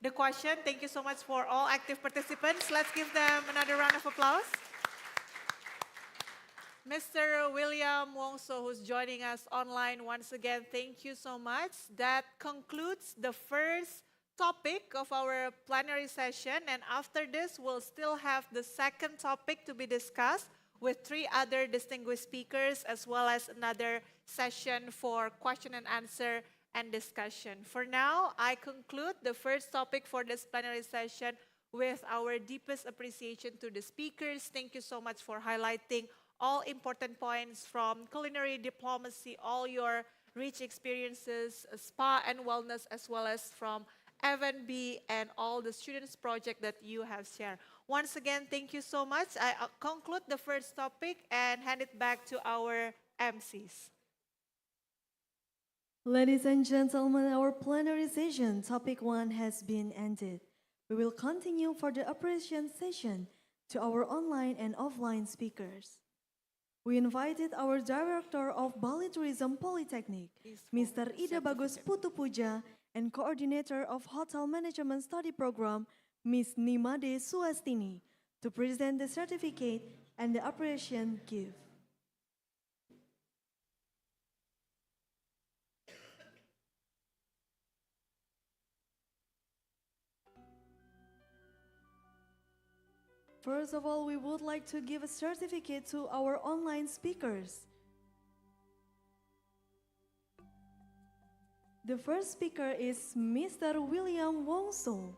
the question. Thank you so much for all active participants. Let's give them another round of applause. Mr. William Wongso, who's joining us online once again, thank you so much. That concludes the first topic of our plenary session, and after this we'll still have the second topic to be discussed with 3 other distinguished speakers as well as another session for question and answer and discussion. For now, I conclude the first topic for this plenary session with our deepest appreciation to the speakers. Thank you so much for highlighting all important points from culinary diplomacy, all your rich experiences, spa and wellness, as well as from F&B and all the students project that you have shared. Once again, thank you so much. I conclude the first topic and hand it back to our MCs. Ladies and gentlemen, our plenary session, topic 1 has been ended. We will continue for the appreciation session to our online and offline speakers. We invited our Director of Bali Tourism Polytechnic, Mr. Ida Bagus Putupuja, and Coordinator of Hotel Management Study Program, Ms. Nimade Suastini, to present the certificate and the appreciation gift. First of all, we would like to give a certificate to our online speakers. The first speaker is Mr. William Wongso.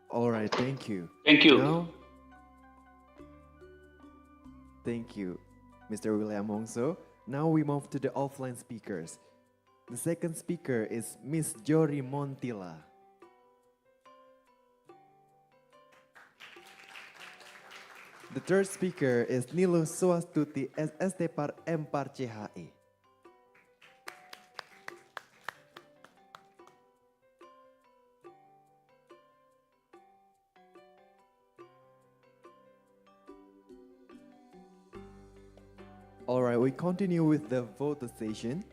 All right, thank you. Thank you. Now, thank you, Mr. William Wongso. Now we move to the offline speakers. The second speaker is Miss Jory Montila. The third speaker is Nilu Swastuti SST Par M Par CHI. All right, we continue with the photo session.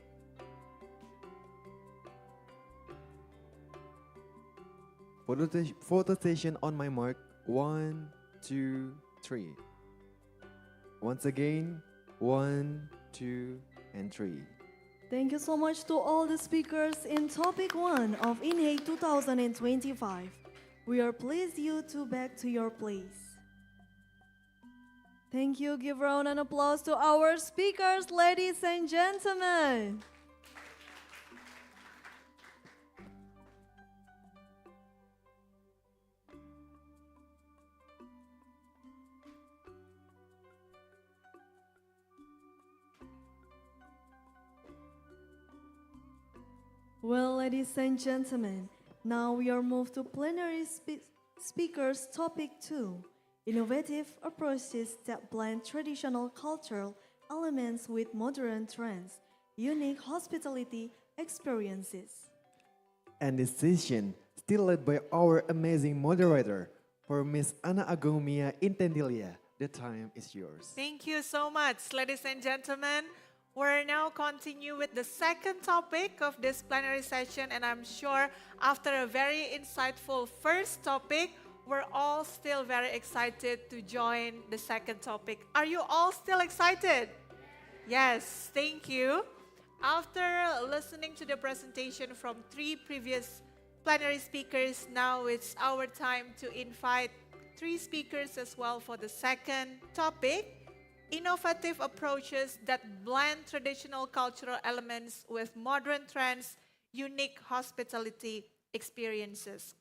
Photo session on my mark. 1, 2, 3. Once again, 1, 2, and 3. Thank you so much to all the speakers in topic 1 of INHEIC 2025. We are pleased you to back to your place. Thank you. Give round and applause to our speakers, ladies and gentlemen. Well, ladies and gentlemen, now we are moved to plenary speakers topic 2. Innovative approaches that blend traditional cultural elements with modern trends, unique hospitality experiences. And this session still led by our amazing moderator, for Miss Ana Agumia Intendilia. The time is yours. Thank you so much, ladies and gentlemen. We're now continue with the second topic of this plenary session, and I'm sure after a very insightful first topic, we're all still very excited to join the second topic. Are you all still excited? Yes, thank you. After listening to the presentation from 3 previous plenary speakers, now it's our time to invite 3 speakers as well for the second topic, innovative approaches that blend traditional cultural elements with modern trends, unique hospitality experiences.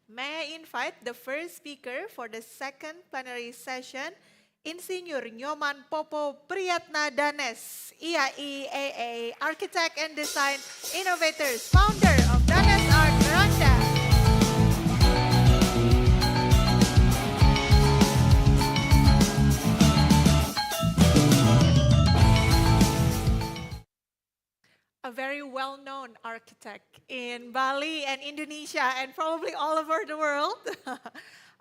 May I invite the first speaker for the second plenary session, Insinyur Nyoman Popo Priyatna Danes, IAIAA, architect and design innovators, founder of Danes Art Veranda. A very well-known architect in Bali and Indonesia and probably all over the world.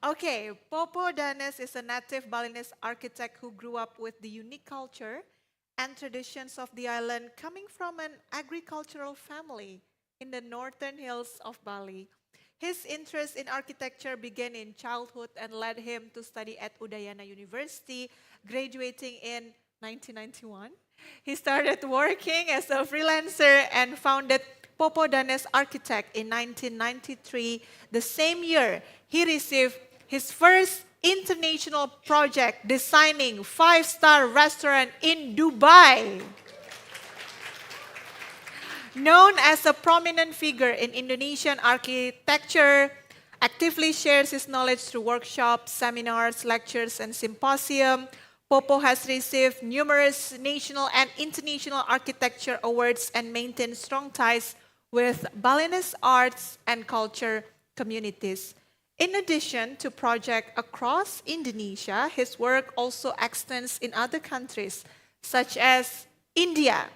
Okay, Popo Danes is a native Balinese architect who grew up with the unique culture and traditions of the island, coming from an agricultural family in the northern hills of Bali. His interest in architecture began in childhood and led him to study at Udayana University, graduating in 1991. He started working as a freelancer and founded Popo Danes Architect in 1993. The same year, he received his first international project designing 5-star restaurant in Dubai. Known as a prominent figure in Indonesian architecture, actively shares his knowledge through workshops, seminars, lectures, and symposium. Popo has received numerous national and international architecture awards and maintains strong ties with Balinese arts and culture communities. In addition to projects across Indonesia, his work also extends in other countries such as India,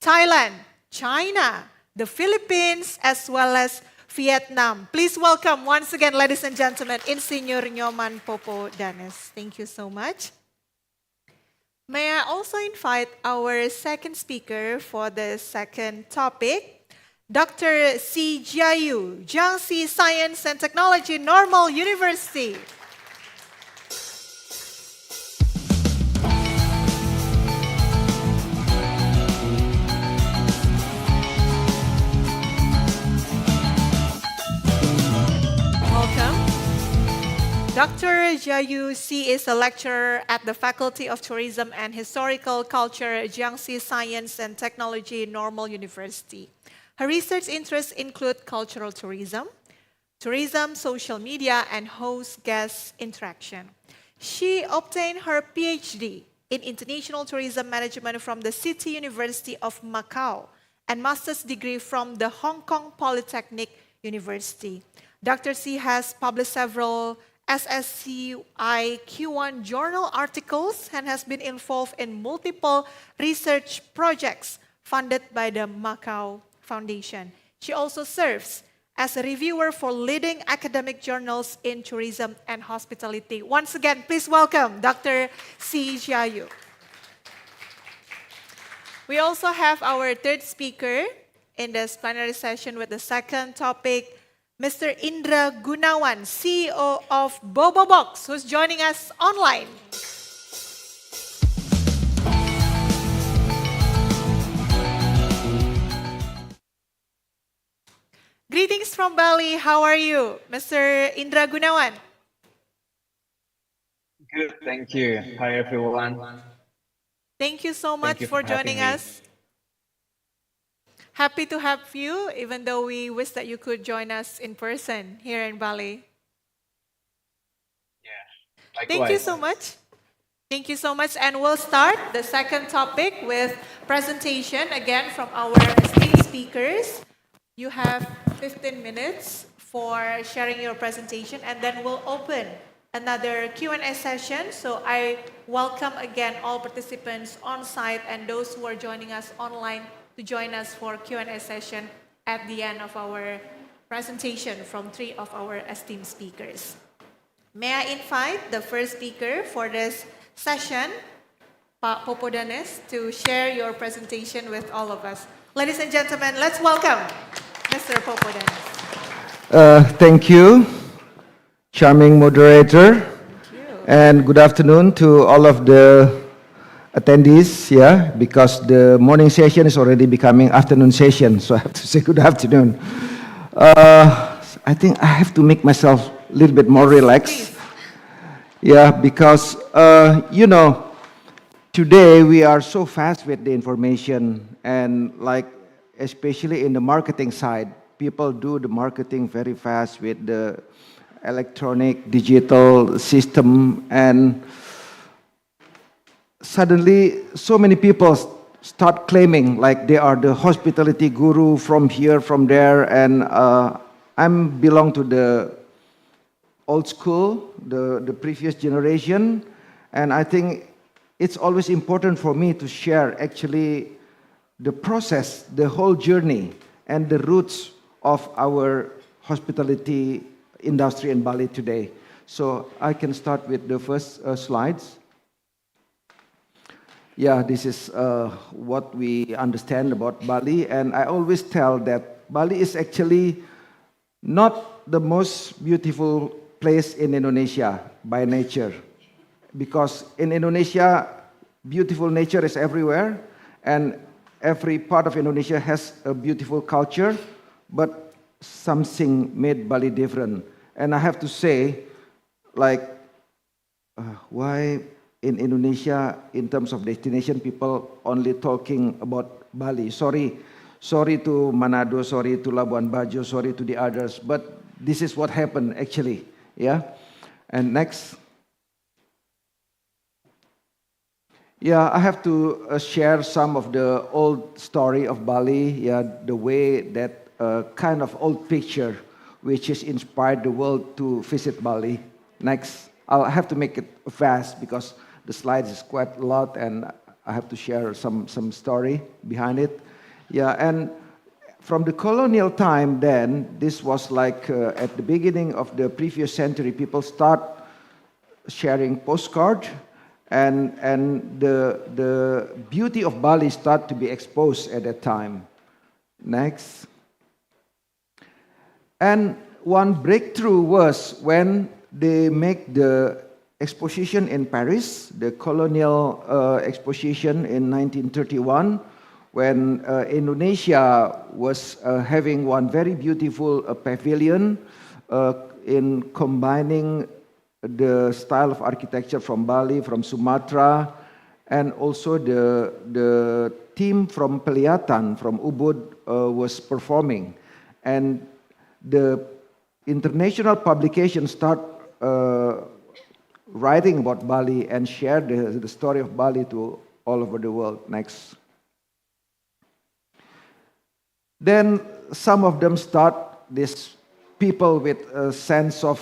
Thailand, China, the Philippines, as well as Vietnam. Please welcome once again, ladies and gentlemen, Insinyur Nyoman Popo Danes. Thank you so much. May I also invite our second speaker for the second topic, Dr. C. Jiayu, Jiangxi Science and Technology Normal University. Welcome. Dr. Jiayu C. is a lecturer at the Faculty of Tourism and Historical Culture, Jiangxi Science and Technology Normal University. Her research interests include cultural tourism, social media, and host-guest interaction. She obtained her PhD in International Tourism Management from the City University of Macau and master's degree from the Hong Kong Polytechnic University. Dr. C has published several SSCI Q1 journal articles and has been involved in multiple research projects funded by the Macau Foundation. She also serves as a reviewer for leading academic journals in tourism and hospitality. Once again, please welcome Dr. C. Jiayu. We also have our third speaker in this plenary session with the second topic, Mr. Indra Gunawan, CEO of Bobo Box, who's joining us online. Greetings from Bali. How are you, Mr. Indra Gunawan? Good, thank you. Hi, everyone. Thank you so much for joining us. Happy to have you, even though we wish that you could join us in person here in Bali. Yeah, likewise. Thank you so much. Thank you so much. And we'll start the second topic with presentation again from our esteemed speakers. You have 15 minutes for sharing your presentation, and then we'll open another Q&A session. So I welcome again all participants on site and those who are joining us online to join us for Q&A session at the end of our presentation from 3 of our esteemed speakers. May I invite the first speaker for this session, Pak Popo Danes, to share your presentation with all of us. Ladies and gentlemen, let's welcome Mr. Popo Danes. Thank you, charming moderator. And good afternoon to all of the attendees, yeah, because the morning session is already becoming afternoon session, so I have to say good afternoon. I think I have to make myself a little bit more relaxed. Yeah, because, you know, today we are so fast with the information, and like, especially in the marketing side, people do the marketing very fast with the electronic digital system, and suddenly so many people start claiming like they are the hospitality guru from here, from there, and I belong to the old school, the previous generation, and I think it's always important for me to share actually the process, the whole journey, and the roots of our hospitality industry in Bali today. So I can start with the first slides. Yeah, this is what we understand about Bali, and I always tell that Bali is actually not the most beautiful place in Indonesia by nature, because in Indonesia, beautiful nature is everywhere, and every part of Indonesia has a beautiful culture, but something made Bali different. And I have to say, like, why in Indonesia, in terms of destination, people only talking about Bali? Sorry to Manado, sorry to Labuan Bajo, sorry to the others, but this is what happened actually, yeah? And next. Yeah, I have to share some of the old story of Bali, yeah, the way that kind of old picture which has inspired the world to visit Bali. Next, I'll have to make it fast because the slides is quite a lot and I have to share some story behind it. Yeah, and from the colonial time then, this was like at the beginning of the previous century, people start sharing postcard, and the beauty of Bali start to be exposed at that time. Next. And one breakthrough was when they make the exposition in Paris, the colonial exposition in 1931, when Indonesia was having one very beautiful pavilion in combining the style of architecture from Bali, from Sumatra, and also the team from Pelihatan, from Ubud, was performing. And the international publications start writing about Bali and share the story of Bali to all over the world. Next. Then some of them start, this people with a sense of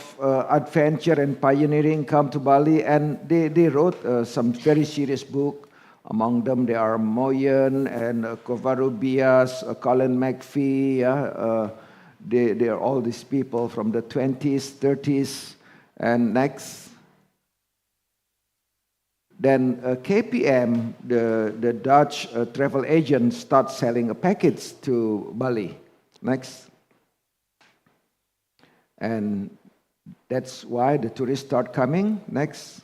adventure and pioneering come to Bali, and they wrote some very serious book. Among them there are Moyen and Covarrubias, Colin McPhee. They are all these people from the 20s, 30s, and next. Then KPM, the Dutch travel agent, starts selling a package to Bali. Next. And that's why the tourists start coming. Next.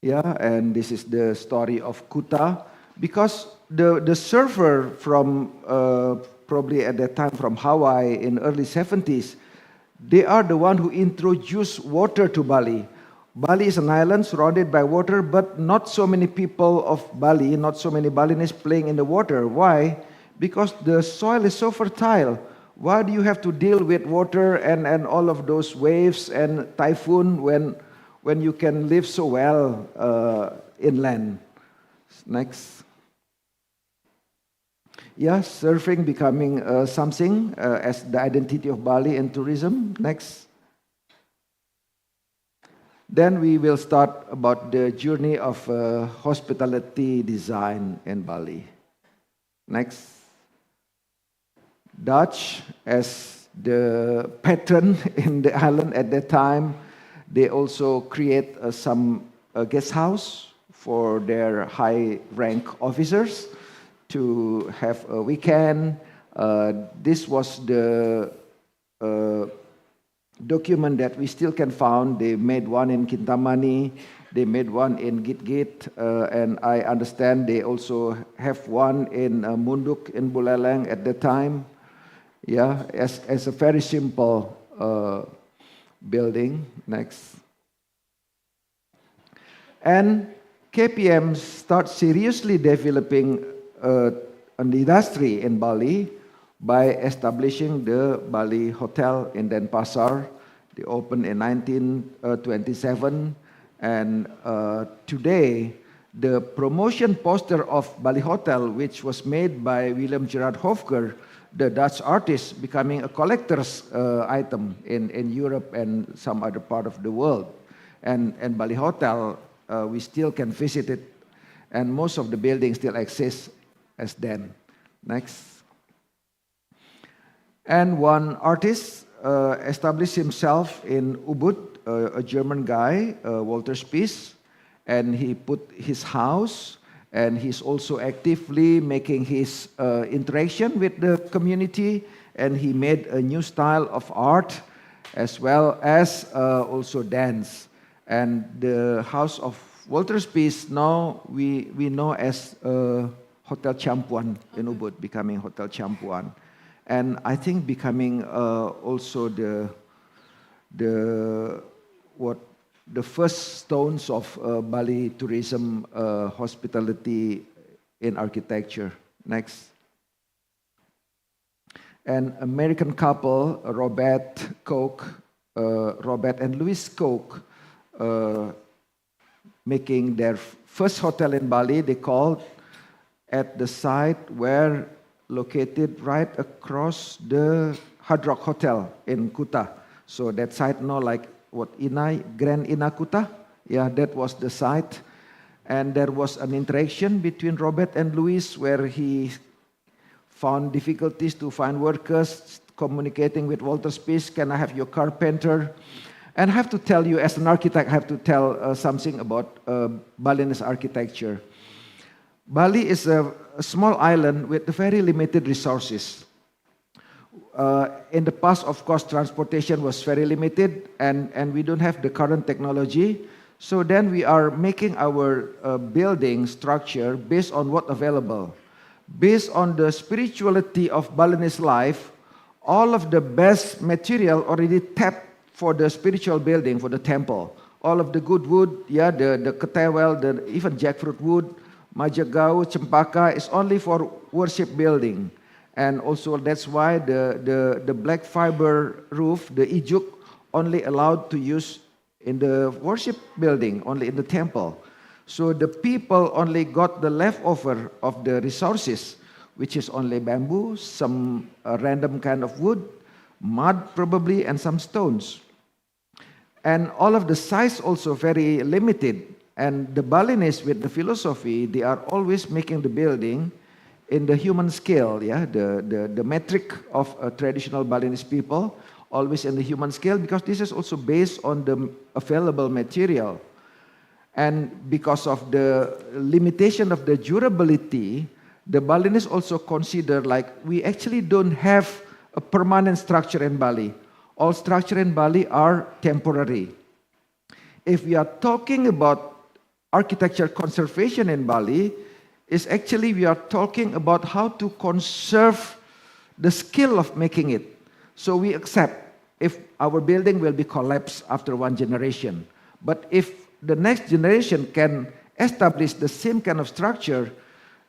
Yeah, and this is the story of Kuta. Because the surfer from, probably at that time from Hawaii in early 70s, they are the one who introduced water to Bali. Bali is an island surrounded by water, but not so many people of Bali, not so many Balinese playing in the water. Why? Because the soil is so fertile. Why do you have to deal with water and all of those waves and typhoon when you can live so well inland? Next. Yeah, surfing becoming something as the identity of Bali and tourism. Next. Then we will start about the journey of hospitality design in Bali. Next. Dutch, as the patron in the island at that time, they also create some guest house for their high rank officers to have a weekend. This was the document that we still can found. They made one in Kintamani, they made one in Git, and I understand they also have one in Munduk in Buleleng at the time. Yeah, as a very simple building. Next. And KPM starts seriously developing an industry in Bali by establishing the Bali Hotel in Denpasar. They opened in 1927, and today the promotion poster of Bali Hotel, which was made by Willem Gerard Hofker, the Dutch artist, becoming a collector's item in Europe and some other part of the world. And Bali Hotel, we still can visit it, and most of the buildings still exist as then. Next. And one artist established himself in Ubud, a German guy, Walter Spies, and he put his house, and he's also actively making his interaction with the community, and he made a new style of art as well as also dance. And the house of Walter Spies now we know as Hotel Champuan in Ubud, becoming Hotel Champuan. And I think becoming also the first stones of Bali tourism hospitality in architecture. Next. An American couple, Robert and Louis Koch, making their first hotel in Bali. They called at the site where located right across the Hard Rock Hotel in Kuta. So that site now like what, Grand Ina Kuta? Yeah, that was the site. And there was an interaction between Robert and Louis where he found difficulties to find workers, communicating with Walter Spies, can I have your carpenter? And I have to tell you, as an architect, I have to tell something about Balinese architecture. Bali is a small island with very limited resources. In the past, of course, transportation was very limited, and we don't have the current technology. So then we are making our building structure based on what available. Based on the spirituality of Balinese life, all of the best material already tapped for the spiritual building, for the temple. All of the good wood, yeah, the ketewel, even jackfruit wood, Majagau, Cempaka is only for worship building. And also that's why the black fiber roof, the ijuk, only allowed to use in the worship building, only in the temple. So the people only got the leftover of the resources, which is only bamboo, some random kind of wood, mud probably, and some stones. And all of the size also very limited. And the Balinese, with the philosophy, they are always making the building in the human scale, yeah, the metric of traditional Balinese people, always in the human scale, because this is also based on the available material. And because of the limitation of the durability, the Balinese also consider like we actually don't have a permanent structure in Bali. All structure in Bali are temporary. If we are talking about architecture conservation in Bali, is actually we are talking about how to conserve the skill of making it. So we accept if our building will be collapsed after one generation. But if the next generation can establish the same kind of structure,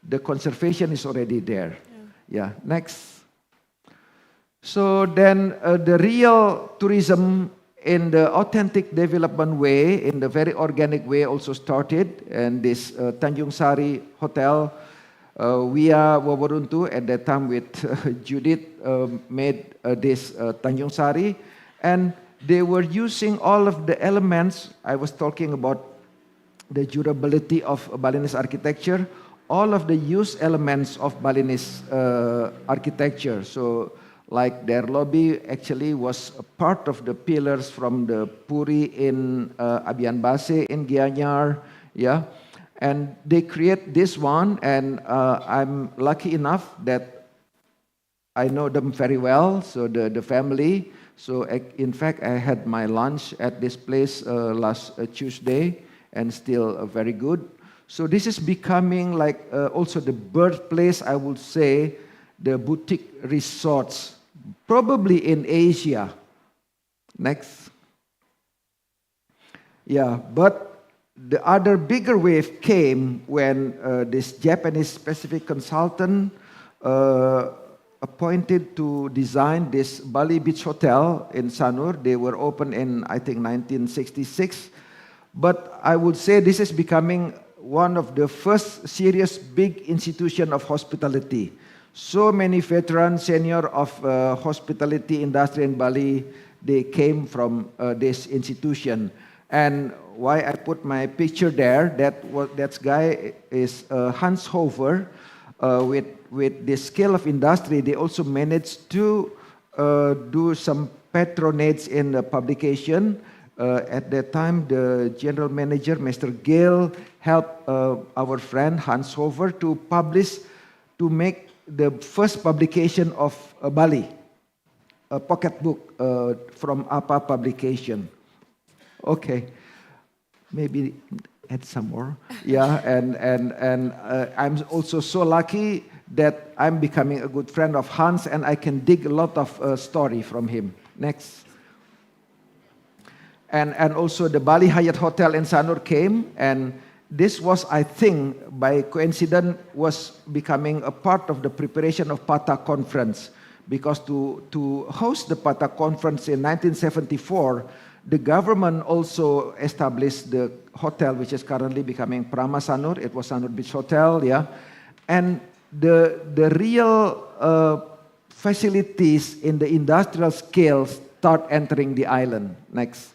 the conservation is already there. Yeah, next. So then the real tourism in the authentic development way, in the very organic way also started. And this Tanjung Sari Hotel, via Wawaruntu at that time with Judith made this Tanjung Sari. And they were using all of the elements. I was talking about the durability of Balinese architecture, all of the use elements of Balinese architecture. So like their lobby actually was a part of the pillars from the Puri in Abian Base in Gianyar, yeah. And they create this one, and I'm lucky enough that I know them very well, so the family. So in fact, I had my lunch at this place last Tuesday, and still very good. So this is becoming like also the birthplace, I would say, the boutique resorts, probably in Asia. Next. Yeah, but the other bigger wave came when this Japanese specific consultant appointed to design this Bali Beach Hotel in Sanur. They were opened in, I think, 1966. But I would say this is becoming one of the first serious big institution of hospitality. So many veterans, senior of hospitality industry in Bali, they came from this institution. And why I put my picture there, that guy is Hans Hover. With the scale of industry, they also managed to do some patronage in the publication. At that time, the general manager, Mr. Gale, helped our friend Hans Hover to publish, to make the first publication of Bali, a pocket book from APA publication. Okay, maybe add some more. Yeah, and I'm also so lucky that I'm becoming a good friend of Hans, and I can dig a lot of story from him. Next. And also the Bali Hyatt Hotel in Sanur came, and this was, I think, by coincidence, was becoming a part of the preparation of PATA conference, because to host the PATA conference in 1974, the government also established the hotel, which is currently becoming Prama Sanur. It was Sanur Beach Hotel, yeah. And the real facilities in the industrial scale start entering the island. Next.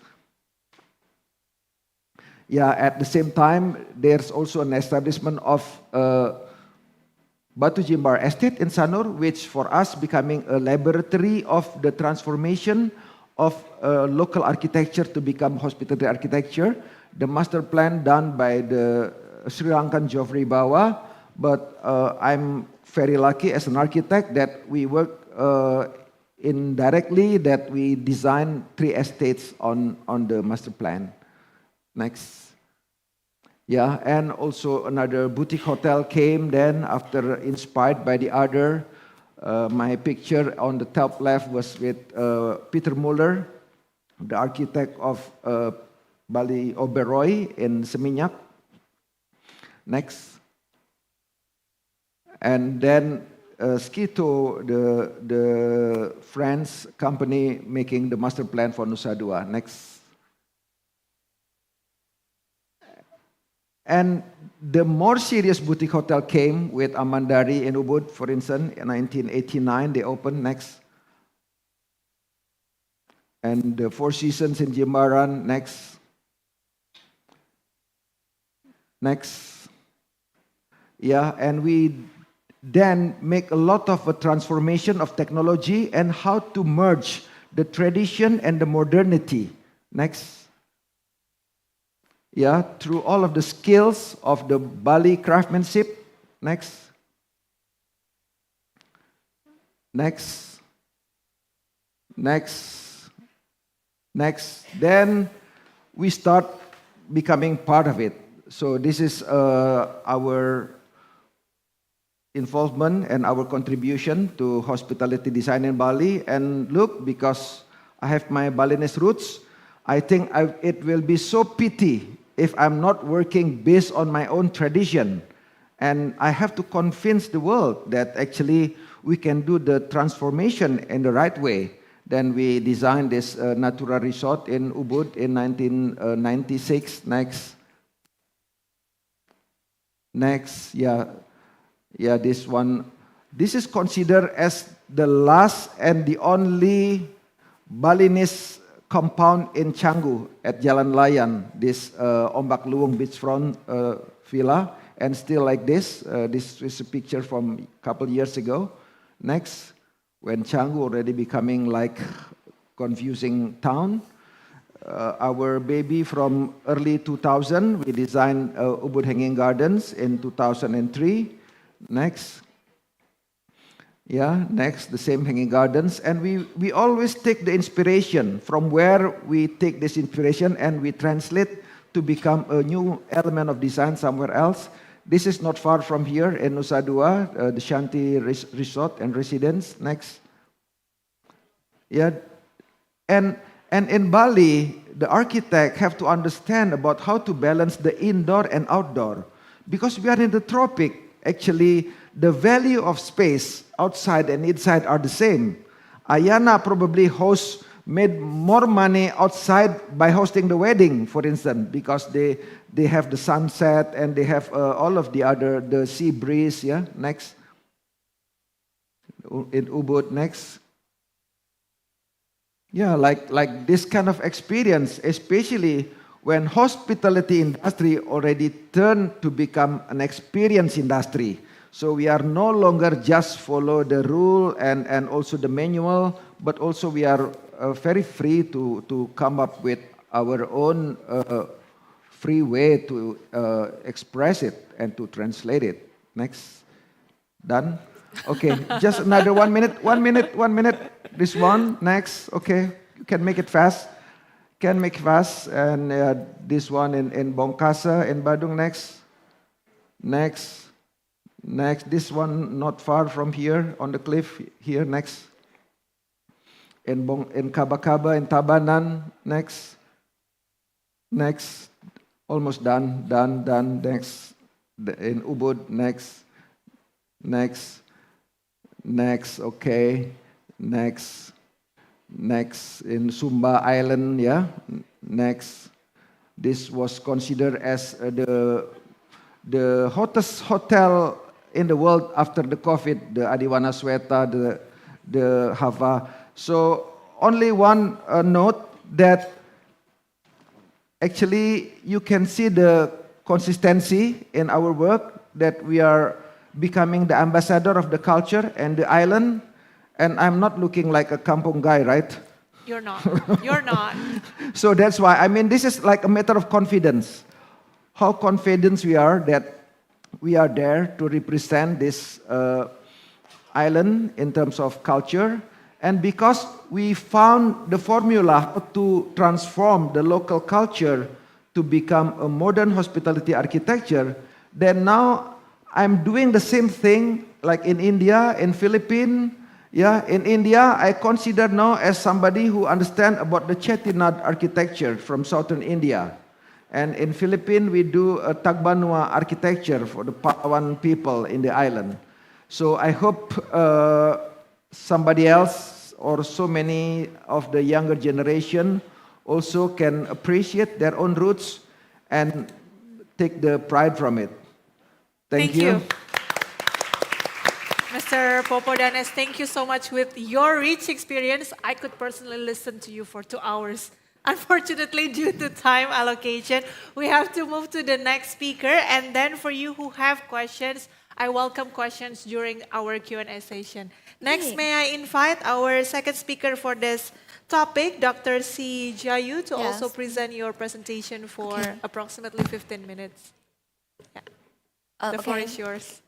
Yeah, at the same time, there's also an establishment of Batu Jimbar Estate in Sanur, which for us becoming a laboratory of the transformation of local architecture to become hospitality architecture. The master plan done by the Sri Lankan Jofri Bawa, but I'm very lucky as an architect that we work indirectly, that we design 3 estates on the master plan. Next. Yeah, and also another boutique hotel came then after, inspired by the other. My picture on the top left was with Peter Muller, the architect of Bali Oberoi in Seminyak. Next. And then Skito, the French company making the master plan for Nusa Dua. Next. And the more serious boutique hotel came with Amandari in Ubud, for instance, in 1989, they opened. Next. And the Four Seasons in Jimbaran. Next. Next. Yeah, and we then make a lot of a transformation of technology and how to merge the tradition and the modernity. Next. Yeah, through all of the skills of the Bali craftsmanship. Next. Next. Next. Next. Then we start becoming part of it. So this is our involvement and our contribution to hospitality design in Bali. And look, because I have my Balinese roots, I think it will be so pity if I'm not working based on my own tradition. And I have to convince the world that actually we can do the transformation in the right way. Then we designed this Natura Resort in Ubud in 1996. Next. Next, yeah, this one. This is considered as the last and the only Balinese compound in Canggu at Jalan Layan, this Ombak Luwung beachfront villa, and still like this. This is a picture from a couple years ago. Next, when Canggu already becoming like confusing town. Our baby from early 2000, we designed Ubud Hanging Gardens in 2003. Next. Yeah, next, the same hanging gardens. And we always take the inspiration from where we take this inspiration and we translate to become a new element of design somewhere else. This is not far from here in Nusa Dua, the Shanti Resort and Residence. Next. Yeah, and in Bali, the architect have to understand about how to balance the indoor and outdoor. Because we are in the tropic, actually, the value of space outside and inside are the same. Ayana probably made more money outside by hosting the wedding, for instance, because they have the sunset and they have all of the sea breeze. Yeah, next. In Ubud, next. Yeah, like this kind of experience, especially when hospitality industry already turned to become an experience industry. So we are no longer just follow the rule and also the manual, but also we are very free to come up with our own free way to express it and to translate it. Next. Done? Okay, just another 1 minute, 1 minute, 1 minute. This one, next, okay, you can make it fast. Can make fast, and this one in Bongkasa, in Badung, next. Next. Next, this one not far from here, on the cliff, here, next. In Kabakaba, in Tabanan, next. Next, almost done, next. In Ubud, next. Next. Next, okay. Next in Sumba Island, yeah. Next, this was considered as the hottest hotel in the world after the COVID, the Adiwana Sweta, the Hava. So only one note that actually you can see the consistency in our work, that we are becoming the ambassador of the culture and the island. And I'm not looking like a kampung guy, right? You're not. You're not. So that's why, I mean, this is like a matter of confidence. How confident we are that we are there to represent this island in terms of culture. And because we found the formula to transform the local culture to become a modern hospitality architecture, then now I'm doing the same thing like in India, in Philippines. Yeah, in India, I consider now as somebody who understands about the Chettinad architecture from southern India. And in Philippines, we do a Tagbanua architecture for the Palawan people in the island. So I hope somebody else or so many of the younger generation also can appreciate their own roots and take the pride from it. Thank you. Mr. Popodanes, thank you so much. With your rich experience, I could personally listen to you for 2 hours. Unfortunately, due to time allocation, we have to move to the next speaker. And then for you who have questions, I welcome questions during our Q&A session. Next, may I invite our second speaker for this topic, Dr. C. Jayu, to also present your presentation for approximately 15 minutes. Yeah. The floor is yours.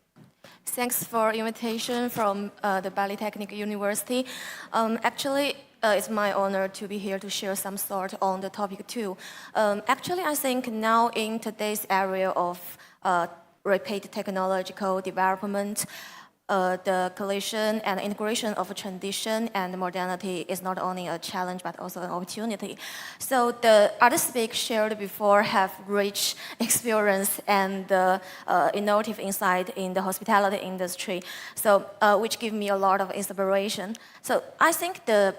Thanks for invitation from the Bali Technical University. Actually, it's my honor to be here to share some thought on the topic too. Actually, I think now in today's area of rapid technological development, the collision and integration of tradition and modernity is not only a challenge but also an opportunity. So the other speakers shared before have rich experience and innovative insight in the hospitality industry, so which give me a lot of inspiration. So I think the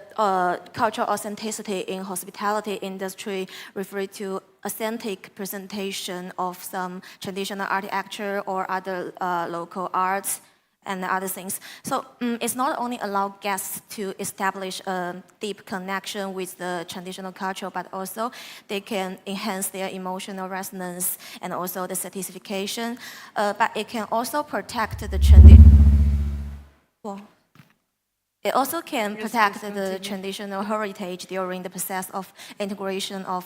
cultural authenticity in hospitality industry refer to authentic presentation of some traditional architecture or other local arts and other things. So it's not only allow guests to establish a deep connection with the traditional culture, but also they can enhance their emotional resonance and also the satisfaction. But it can also protect the It also can protect the traditional heritage during the process of integration of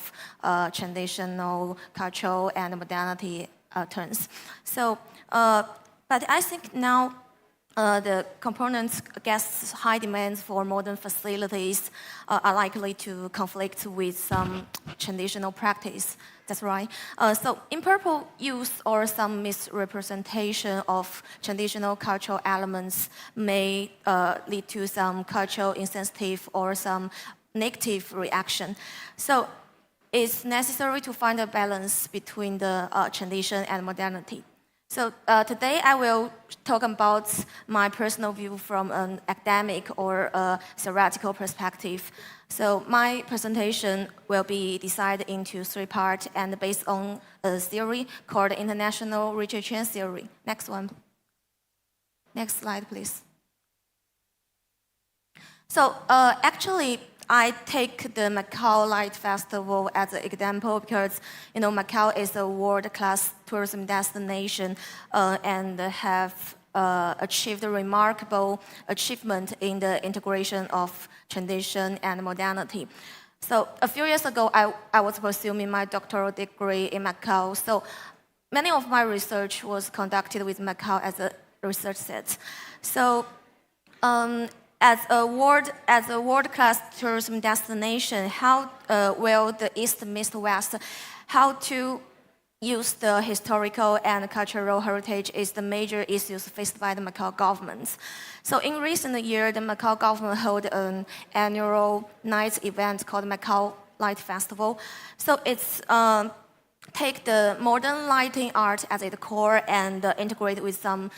traditional culture and modernity terms. So, but I think now the components guests' high demands for modern facilities are likely to conflict with some traditional practice. That's right. So improper use or some misrepresentation of traditional cultural elements may lead to some cultural insensitive or some negative reaction. So it's necessary to find a balance between the tradition and modernity. So today I will talk about my personal view from an academic or a theoretical perspective. So my presentation will be divided into 3 parts and based on a theory called International Ritual Chain Theory. Next one. Next slide, please. So actually, I take the Macau Light Festival as an example because, Macau is a world-class tourism destination and have achieved a remarkable achievement in the integration of tradition and modernity. So a few years ago, I was pursuing my doctoral degree in Macau. So many of my research was conducted with Macau as a research set. So as a world-class tourism destination, how will the East meet West, how to use the historical and cultural heritage is the major issues faced by the Macau government. So in recent years, the Macau government held an annual night event called Macau Light Festival. So it's take the modern lighting art as its core and integrate with some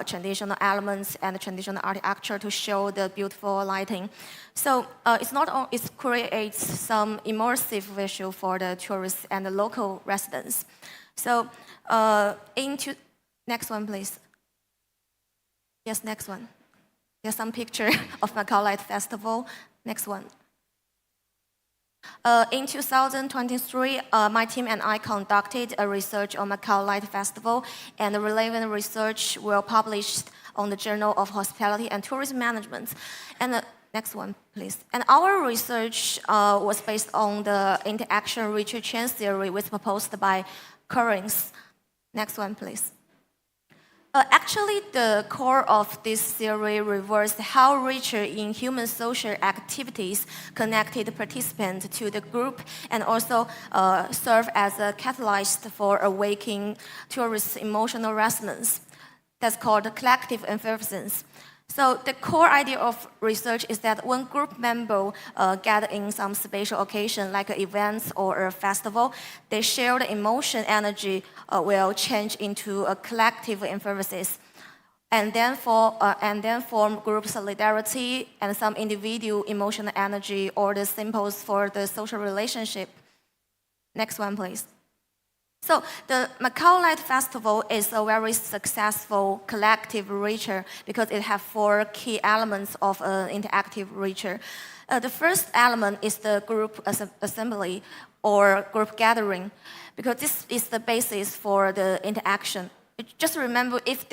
traditional elements and traditional architecture to show the beautiful lighting. So it creates some immersive visual for the tourists and the local residents. So next one, please. Yes, next one. There's some picture of Macau Light Festival. Next one. In 2023, my team and I conducted a research on Macau Light Festival, and the relevant research were published on the Journal of Hospitality and Tourism Management. And next one, please. And our research was based on the interaction ritual chain theory, which proposed by Currens. Next one, please. Actually, the core of this theory reversed how ritual in human social activities connected participants to the group and also serve as a catalyst for awakening tourists' emotional resonance. That's called collective effervescence. So the core idea of research is that when group members gather in some special occasion like events or a festival, they share the emotion energy will change into a collective effervescence, and then form group solidarity and some individual emotional energy or the symbols for the social relationship. Next one, please. So the Macau Light Festival is a very successful collective ritual because it has 4 key elements of an interactive ritual. The first element is the group assembly or group gathering, because this is the basis for the interaction. Just remember, if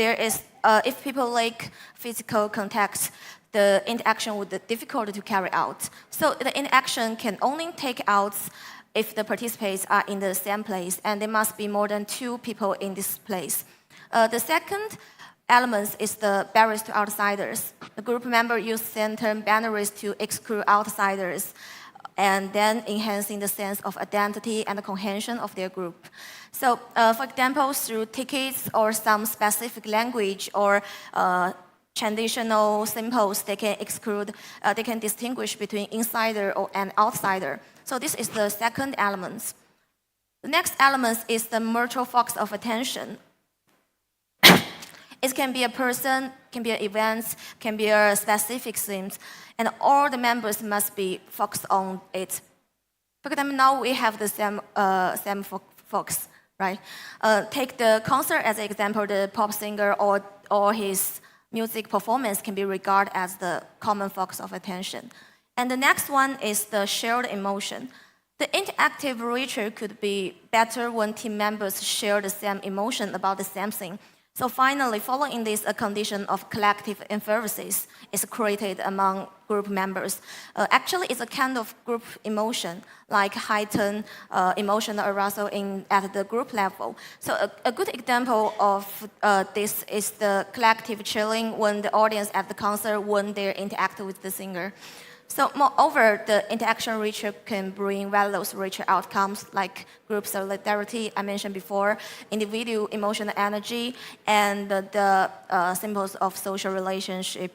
people lack physical contact, the interaction would be difficult to carry out. So the interaction can only take out if the participants are in the same place, and there must be more than 2 people in this place. The second element is the barriers to outsiders. The group members use center boundaries to exclude outsiders, and then enhancing the sense of identity and the cohesion of their group. So, for example, through tickets or some specific language or traditional symbols, they can distinguish between insider and outsider. So this is the second element. The next element is the mutual focus of attention. It can be a person, can be an event, can be a specific theme, and all the members must be focused on it. For example, now we have the same focus, right? Take the concert as an example. The pop singer or his music performance can be regarded as the common focus of attention. And the next one is the shared emotion. The interactive ritual could be better when team members share the same emotion about the same thing. So finally, following this, a condition of collective emphasis is created among group members. Actually, it's a kind of group emotion, like heightened emotional arousal at the group level. So a good example of this is the collective cheering when the audience at the concert, when they interact with the singer. So moreover, the interaction ritual can bring various richer outcomes like group solidarity, I mentioned before, individual emotional energy, and the symbols of social relationship.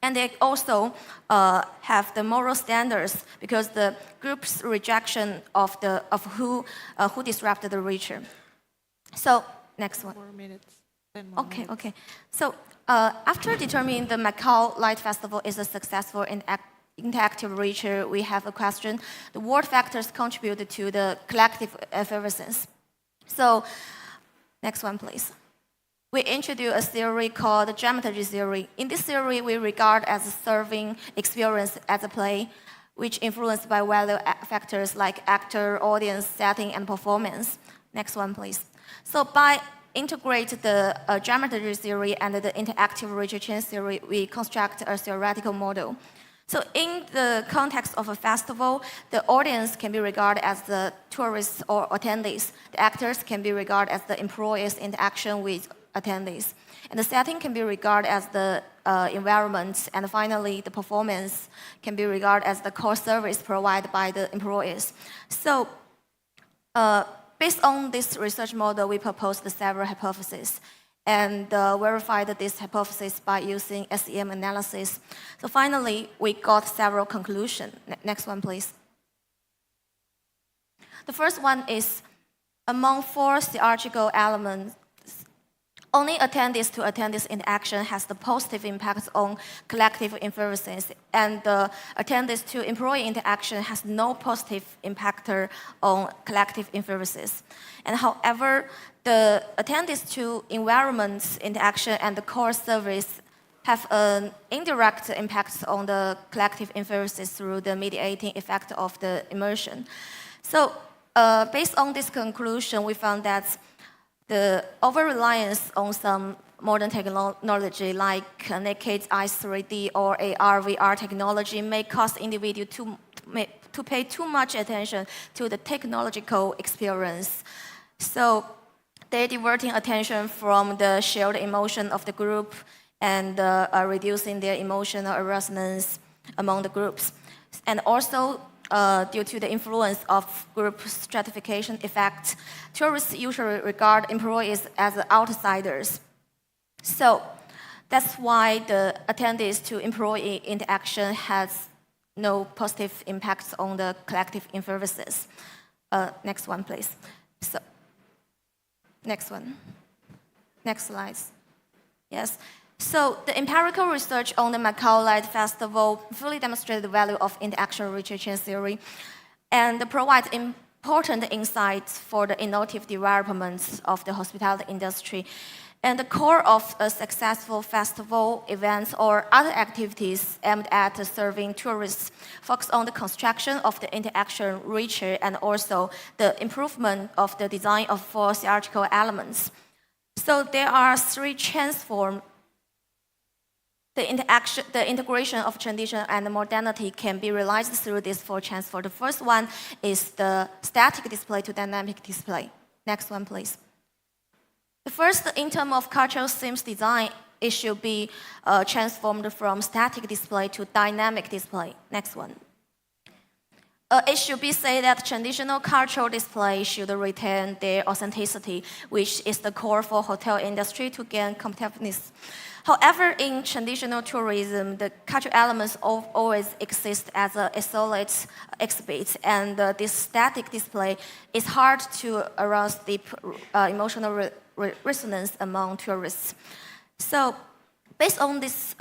And they also have the moral standards because the group's rejection of who disrupted the ritual. So next one. 4 minutes. 10 more minutes. Okay. So after determining the Macau Light Festival is a successful interactive ritual, we have a question. What factors contributed to the collective effervescence? So, next one, please. We introduce a theory called the dramaturgy theory. In this theory, we regard as a serving experience as a play, which influenced by value factors like actor, audience, setting, and performance. Next one, please. So by integrate the dramaturgy theory and the interactive ritual chain theory, we construct a theoretical model. So in the context of a festival, the audience can be regarded as the tourists or attendees. The actors can be regarded as the employees' interaction with attendees. And the setting can be regarded as the environment. And finally, the performance can be regarded as the core service provided by the employees. So based on this research model, we proposed several hypotheses and verified this hypothesis by using SEM analysis. So finally, we got several conclusions. Next one, please. The first one is, among 4 theatrical elements, only attendance to attendance interaction has the positive impact on collective effervescence, and the attendance to employee interaction has no positive impact on collective effervescence. And however, the attendance to environment interaction and the core service have an indirect impact on the collective effervescence through the mediating effect of the immersion. So based on this conclusion, we found that the over-reliance on some modern technology like naked eye 3D or AR, VR technology may cause individuals to pay too much attention to the technological experience. So they're diverting attention from the shared emotion of the group and reducing their emotional resonance among the groups. And also, due to the influence of group stratification effect, tourists usually regard employees as outsiders. So that's why the attendance to employee interaction has no positive impacts on the collective effervescence. Next one, please. So, next one. Next slide. Yes. So the empirical research on the Macau Light Festival fully demonstrated the value of interaction ritual chain theory and provides important insights for the innovative developments of the hospitality industry. And the core of a successful festival, events, or other activities aimed at serving tourists focus on the construction of the interaction ritual and also the improvement of the design of 4 theatrical elements. So there are 3 transforms. The integration of tradition and modernity can be realized through these 4 transfers. The first one is the static display to dynamic display. Next one, please. The first, in terms of cultural themes design, it should be transformed from static display to dynamic display. Next one. It should be said that traditional cultural display should retain their authenticity, which is the core for hotel industry to gain competitiveness. However, in traditional tourism, the cultural elements always exist as a isolate exhibit, and this static display is hard to arouse deep emotional resonance among tourists. So, based on this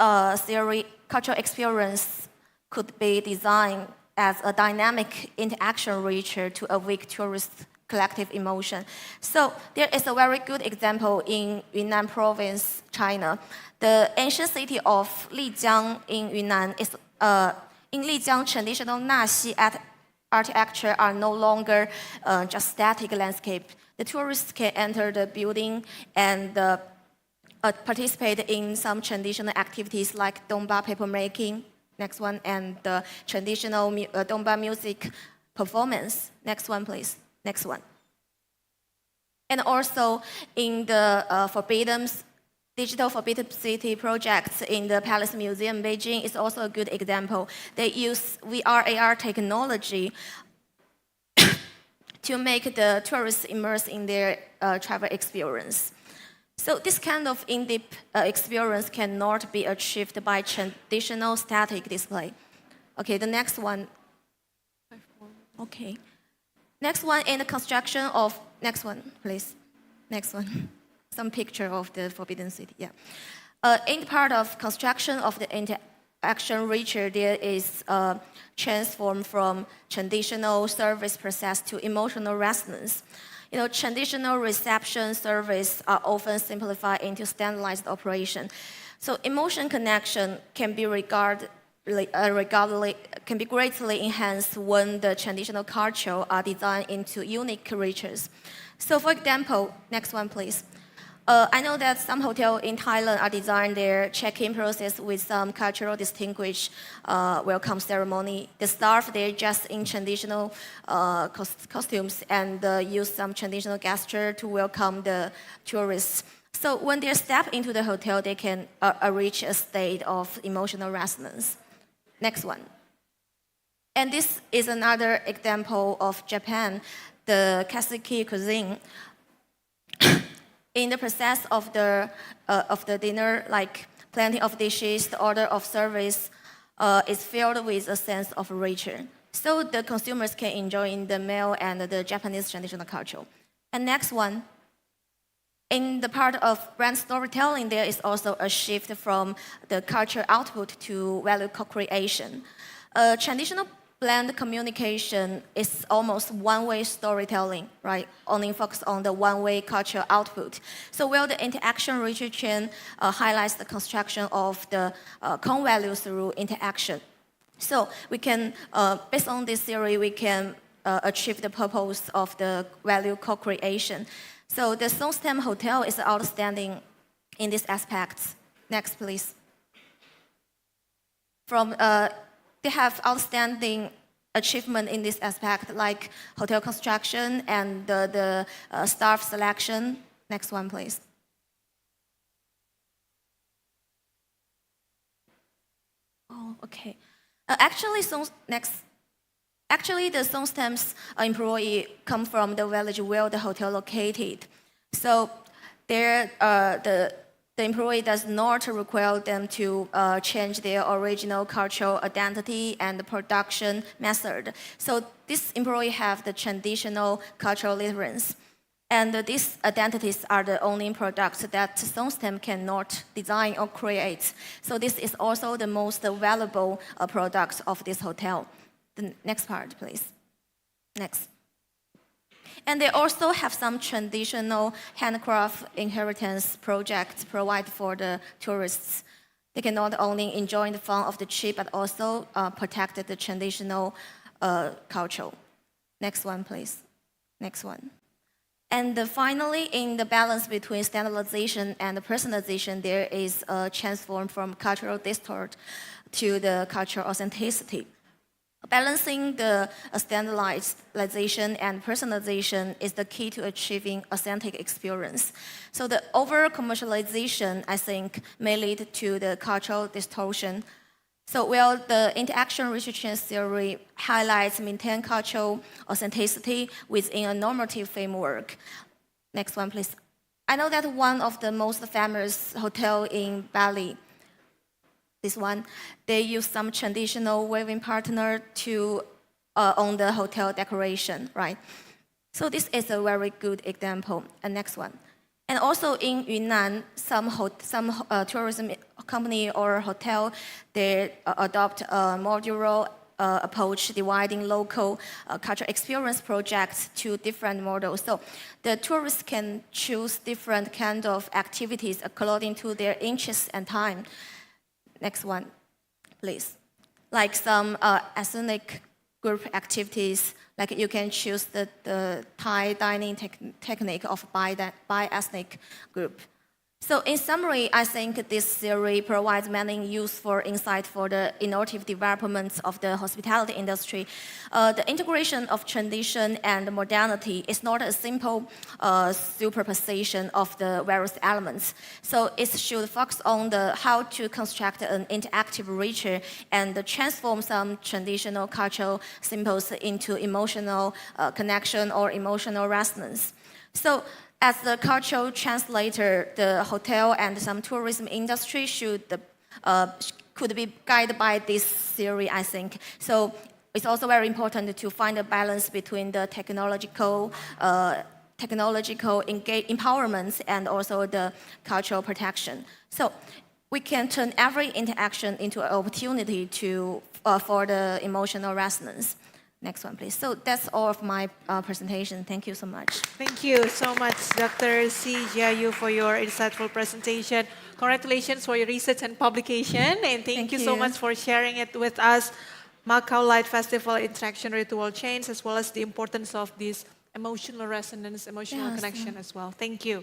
theory, cultural experience could be designed as a dynamic interaction ritual to awake tourist collective emotion. So there is a very good example in Yunnan province, China. The ancient city of Lijiang in Yunnan is in Lijiang, traditional Naxi architecture are no longer just static landscape. The tourists can enter the building and participate in some traditional activities like Domba paper making, next one, and the traditional Domba music performance. Next one, please. Next one. And also in the digital Forbidden City projects in the Palace Museum, Beijing is also a good example. They use VR, AR technology to make the tourists immerse in their travel experience. So this kind of in-depth experience cannot be achieved by traditional static display. Okay, the next one. Okay. Next one in the construction of, next one, please. Next one. Some picture of the Forbidden City, yeah. In part of construction of the interaction ritual, there is transform from traditional service process to emotional resonance. You know, traditional reception service are often simplified into standardized operation. So emotion connection can be can be greatly enhanced when the traditional culture are designed into unique rituals. So for example, next one please. I know that some hotels in Thailand are designed their check-in process with some cultural distinguished welcome ceremony. The staff, they're just in traditional costumes and use some traditional gesture to welcome the tourists. So when they step into the hotel, they can reach a state of emotional resonance. Next one. And this is another example of Japan, the Kazuki cuisine. In the process of the dinner, like plenty of dishes, the order of service is filled with a sense of ritual. So the consumers can enjoy the meal and the Japanese traditional culture. And next one, in the part of brand storytelling, there is also a shift from the culture output to value co-creation. Traditional brand communication is almost one-way storytelling, right? Only focus on the one-way cultural output. So while the interaction ritual chain highlights the construction of the core values through interaction. So we can, based on this theory, we can achieve the purpose of the value co-creation. So the Songtsem Hotel is outstanding in this aspect. Next, please. They have outstanding achievement in this aspect, like hotel construction and the staff selection. Next one, please. Oh, okay. Actually, the Songstem's employee come from the village where the hotel located. So the employee does not require them to change their original cultural identity and the production method. So this employee have the traditional cultural reference. And these identities are the only products that Songstem cannot design or create. So this is also the most valuable product of this hotel. The next part, please. Next. And they also have some traditional handcraft inheritance projects provided for the tourists. They can not only enjoy the fun of the trip, but also protect the traditional culture. Next one, please. Next one. And finally, in the balance between standardization and personalization, there is a transform from cultural distort to the cultural authenticity. Balancing the standardization and personalization is the key to achieving authentic experience. So the over-commercialization, I think, may lead to the cultural distortion. So while the interaction research theory highlights maintain cultural authenticity within a normative framework. Next one, please. I know that one of the most famous hotel in Bali, this one, they use some traditional weaving partner to on the hotel decoration, right? So this is a very good example. And next one. And also in Yunnan, some tourism company or hotel, they adopt a modular approach, dividing local cultural experience projects to different models. So the tourists can choose different kind of activities according to their interests and time. Next one, please. Like some ethnic group activities, like you can choose the Thai dining technique of bi-ethnic group. So in summary, I think this theory provides many useful insight for the innovative development of the hospitality industry. The integration of tradition and modernity is not a simple superposition of the various elements. So it should focus on the how to construct an interactive richer and transform some traditional cultural symbols into emotional connection or emotional resonance. So as the cultural translator, the hotel and some tourism industry could be guided by this theory, I think. So it's also very important to find a balance between the technological empowerment and also the cultural protection. So we can turn every interaction into an opportunity for the emotional resonance. Next one, please. So that's all of my presentation. Thank you so much. Thank you so much, Dr. C. Jiayu, for your insightful presentation. Congratulations for your research and publication, and thank you so much for sharing it with us. Macau Light Festival interaction ritual chains, as well as the importance of this emotional resonance, emotional connection as well. Thank you.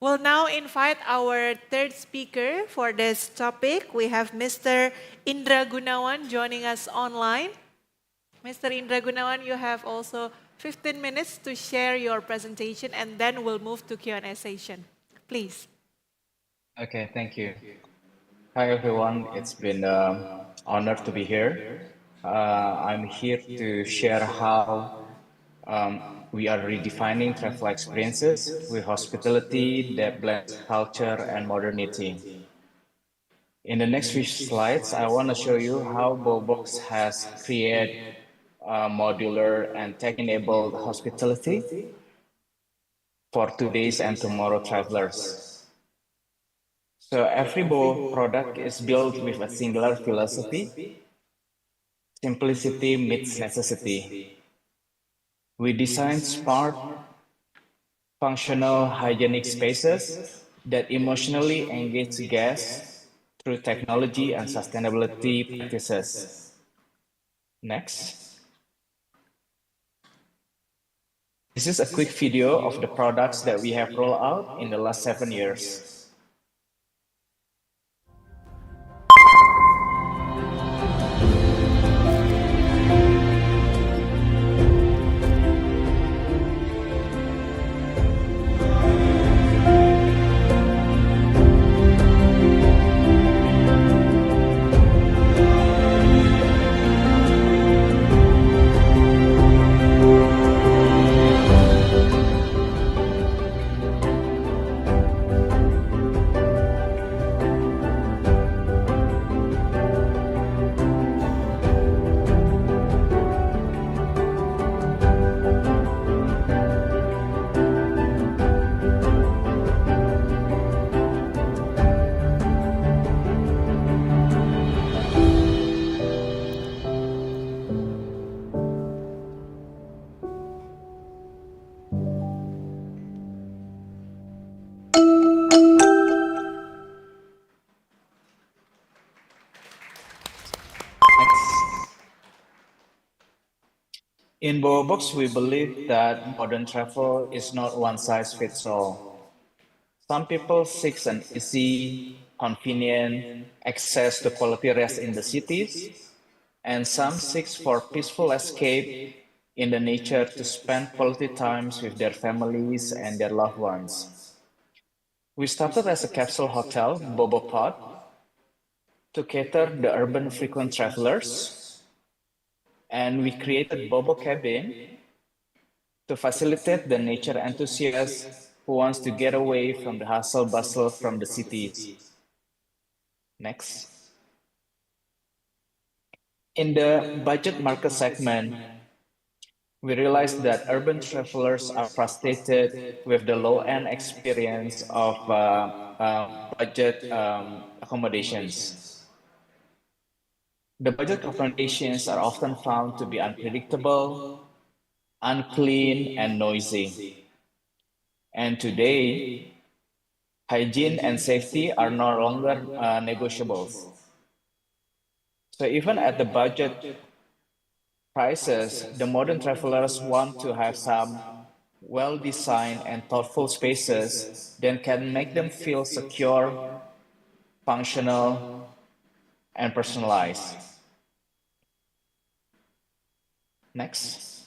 We'll now invite our third speaker for this topic. We have Mr. Indra Gunawan joining us online. Mr. Indra Gunawan, you have also 15 minutes to share your presentation, and then we'll move to Q&A session. Please. Okay, thank you. Hi, everyone. It's been an honor to be here. I'm here to share how we are redefining travel experiences with hospitality that blends culture and modernity. In the next few slides, I want to show you how Bobox has created modular and tech-enabled hospitality for today's and tomorrow travelers. So every Bo product is built with a singular philosophy: simplicity meets necessity. We design smart, functional, hygienic spaces that emotionally engage guests through technology and sustainability practices. Next. This is a quick video of the products that we have rolled out in the last 7 years. In Bobox, we believe that modern travel is not one size fits all. Some people seek an easy, convenient access to quality rest in the cities, and some seek for peaceful escape in the nature to spend quality times with their families and their loved ones. We started as a capsule hotel, Bobopod, to cater the urban frequent travelers, and we created Bobo Cabin to facilitate the nature enthusiast who wants to get away from the hustle bustle from the cities. Next. In the budget market segment, we realized that urban travelers are frustrated with the low-end experience of budget accommodations. The budget accommodations are often found to be unpredictable, unclean, and noisy. And today, hygiene and safety are no longer negotiables. So even at the budget prices, the modern travelers want to have some well-designed and thoughtful spaces that can make them feel secure, functional, and personalized. Next.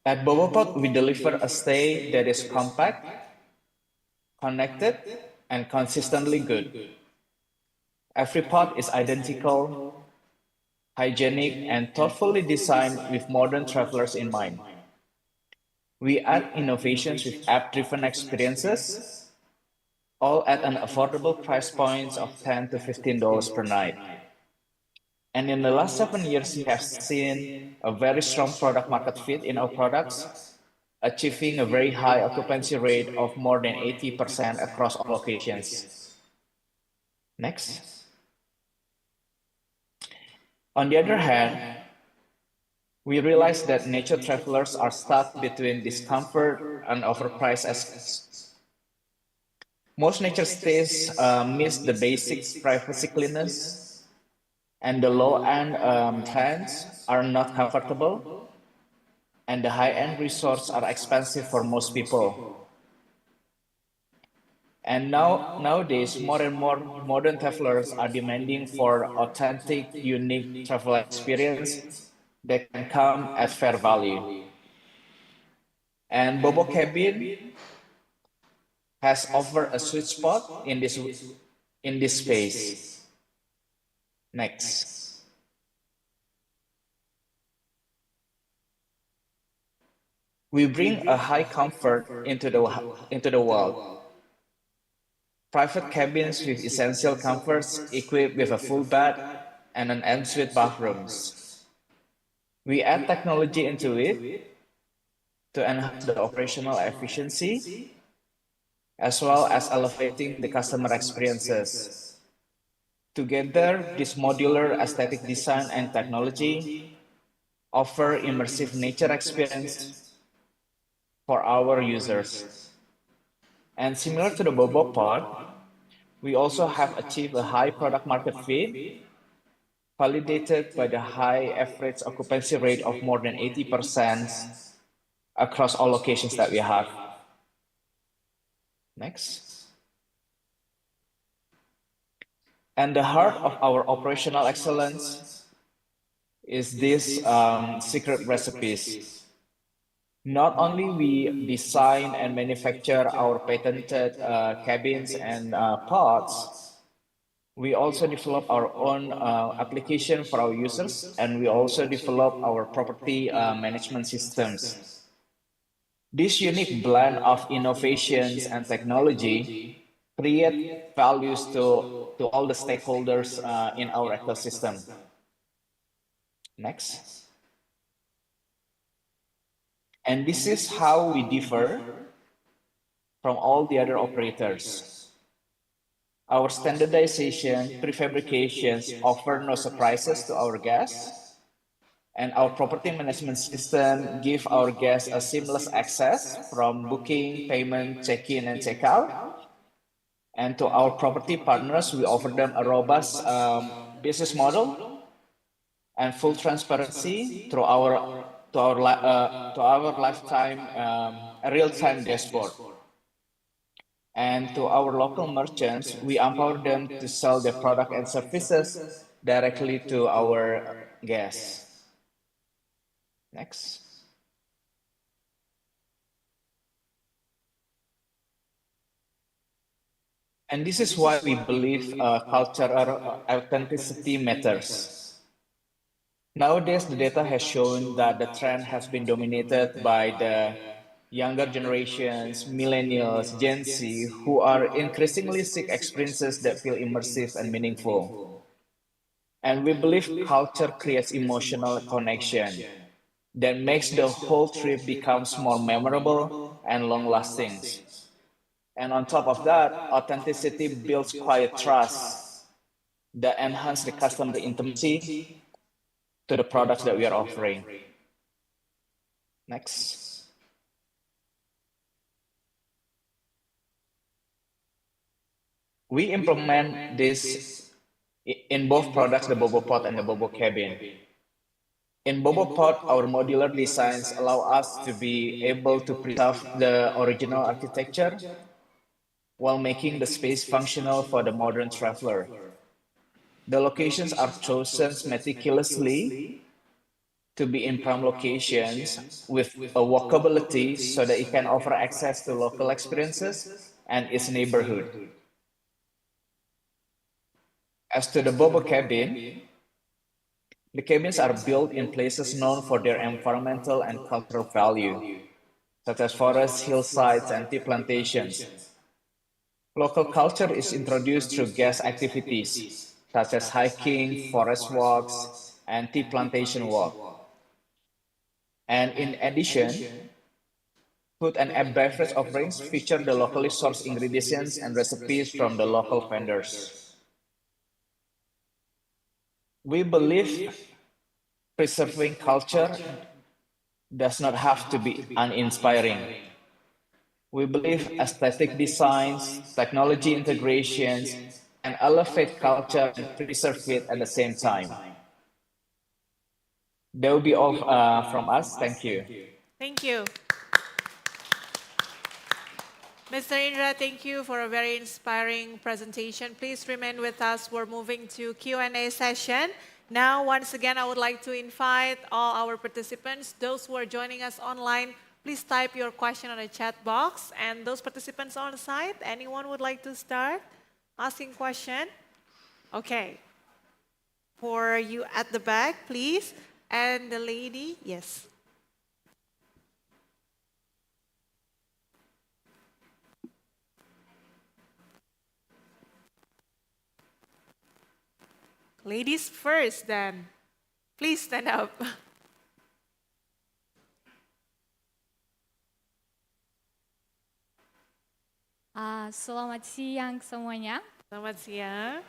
At Bobopod, we deliver a stay that is compact, connected, and consistently good. Every pod is identical, hygienic, and thoughtfully designed with modern travelers in mind. We add innovations with app-driven experiences, all at an affordable price point of $10 to $15 per night. And in the last 7 years, we have seen a very strong product market fit in our products, achieving a very high occupancy rate of more than 80% across all locations. Next. On the other hand, we realize that nature travelers are stuck between discomfort and overpriced access. Most nature stays miss the basics, privacy, cleanness, and the low-end plans are not comfortable, and the high-end resorts are expensive for most people. And nowadays, more and more modern travelers are demanding for authentic, unique travel experience that can come at fair value. And Bobo Cabin has offered a sweet spot in this space. Next. We bring a high comfort into the world. Private cabins with essential comforts equipped with a full bed and an ensuite bathrooms. We add technology into it to enhance the operational efficiency as well as elevating the customer experiences. Together, this modular aesthetic design and technology offer immersive nature experience for our users. And similar to the Bobo Pod, we also have achieved a high product market fit, validated by the high average occupancy rate of more than 80% across all locations that we have. Next. And the heart of our operational excellence is this secret recipes. Not only we design and manufacture our patented cabins and pods, we also develop our own application for our users, and we also develop our property management systems. This unique blend of innovations and technology create values to all the stakeholders in our ecosystem. Next. And this is how we differ from all the other operators. Our standardization, prefabrications offer no surprises to our guests, and our property management system give our guests a seamless access from booking, payment, check-in, and check-out. And to our property partners, we offer them a robust business model and full transparency through our lifetime real-time dashboard. And to our local merchants, we empower them to sell their product and services directly to our guests. Next. And this is why we believe cultural authenticity matters. Nowadays, the data has shown that the trend has been dominated by the younger generations, millennials, Gen Z, who are increasingly seek experiences that feel immersive and meaningful. And we believe culture creates emotional connection that makes the whole trip becomes more memorable and long-lasting. And on top of that, authenticity builds quiet trust that enhance the customer intimacy to the products that we are offering. Next. We implement this in both products, the Bobo Pod and the Bobo Cabin. In Bobo Pot, our modular designs allow us to be able to preserve the original architecture while making the space functional for the modern traveler. The locations are chosen meticulously to be in prime locations with a walkability so that it can offer access to local experiences and its neighborhood. As to the Bobo cabin, the cabins are built in places known for their environmental and cultural value, such as forests, hillsides, and tea plantations. Local culture is introduced through guest activities, such as hiking, forest walks, and tea plantation walk. And in addition, food and beverage offerings feature the locally sourced ingredients and recipes from the local vendors. We believe preserving culture does not have to be uninspiring. We believe aesthetic designs, technology integrations, and elevate culture and preserve it at the same time. That will be all from us. Thank you. Thank you. Mr. Indra, thank you for a very inspiring presentation. Please remain with us. We're moving to Q&A session. Now, once again, I would like to invite all our participants, those who are joining us online, please type your question on the chat box. And those participants on the side, anyone would like to start asking question? Okay. For you at the back, please. And the lady, yes. Ladies first then. Please stand up. Selamat siang semuanya. Selamat siang.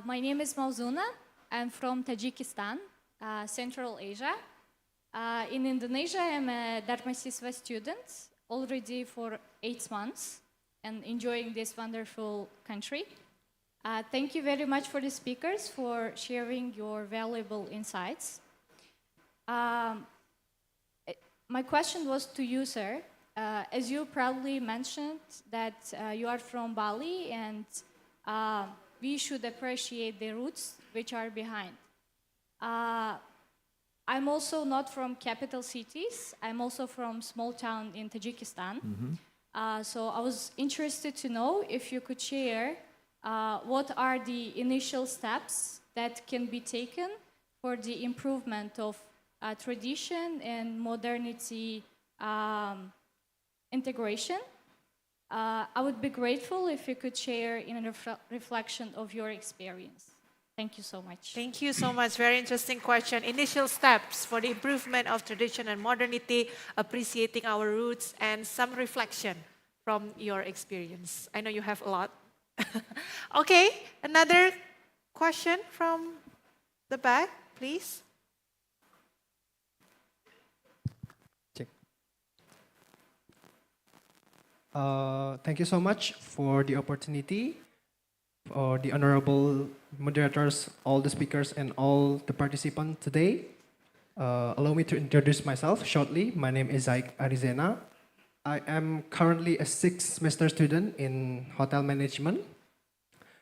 My name is Mauzuna. I'm from Tajikistan, Central Asia. In Indonesia, I'm a Dharma Siswa student already for 8 months and enjoying this wonderful country. Thank you very much for the speakers for sharing your valuable insights. My question was to you, sir. As you proudly mentioned that you are from Bali and we should appreciate the roots which are behind. I'm also not from capital cities. I'm also from small town in Tajikistan. So I was interested to know if you could share what are the initial steps that can be taken for the improvement of tradition and modernity integration. I would be grateful if you could share in a reflection of your experience. Thank you so much. Thank you so much. Very interesting question. Initial steps for the improvement of tradition and modernity, appreciating our roots, and some reflection from your experience. I know you have a lot. Okay, another question from the back, please. Thank you so much for the opportunity, for the honorable moderators, all the speakers, and all the participants today. Allow me to introduce myself shortly. My name is INHEIC Arizena. I am currently a 6th semester student in hotel management.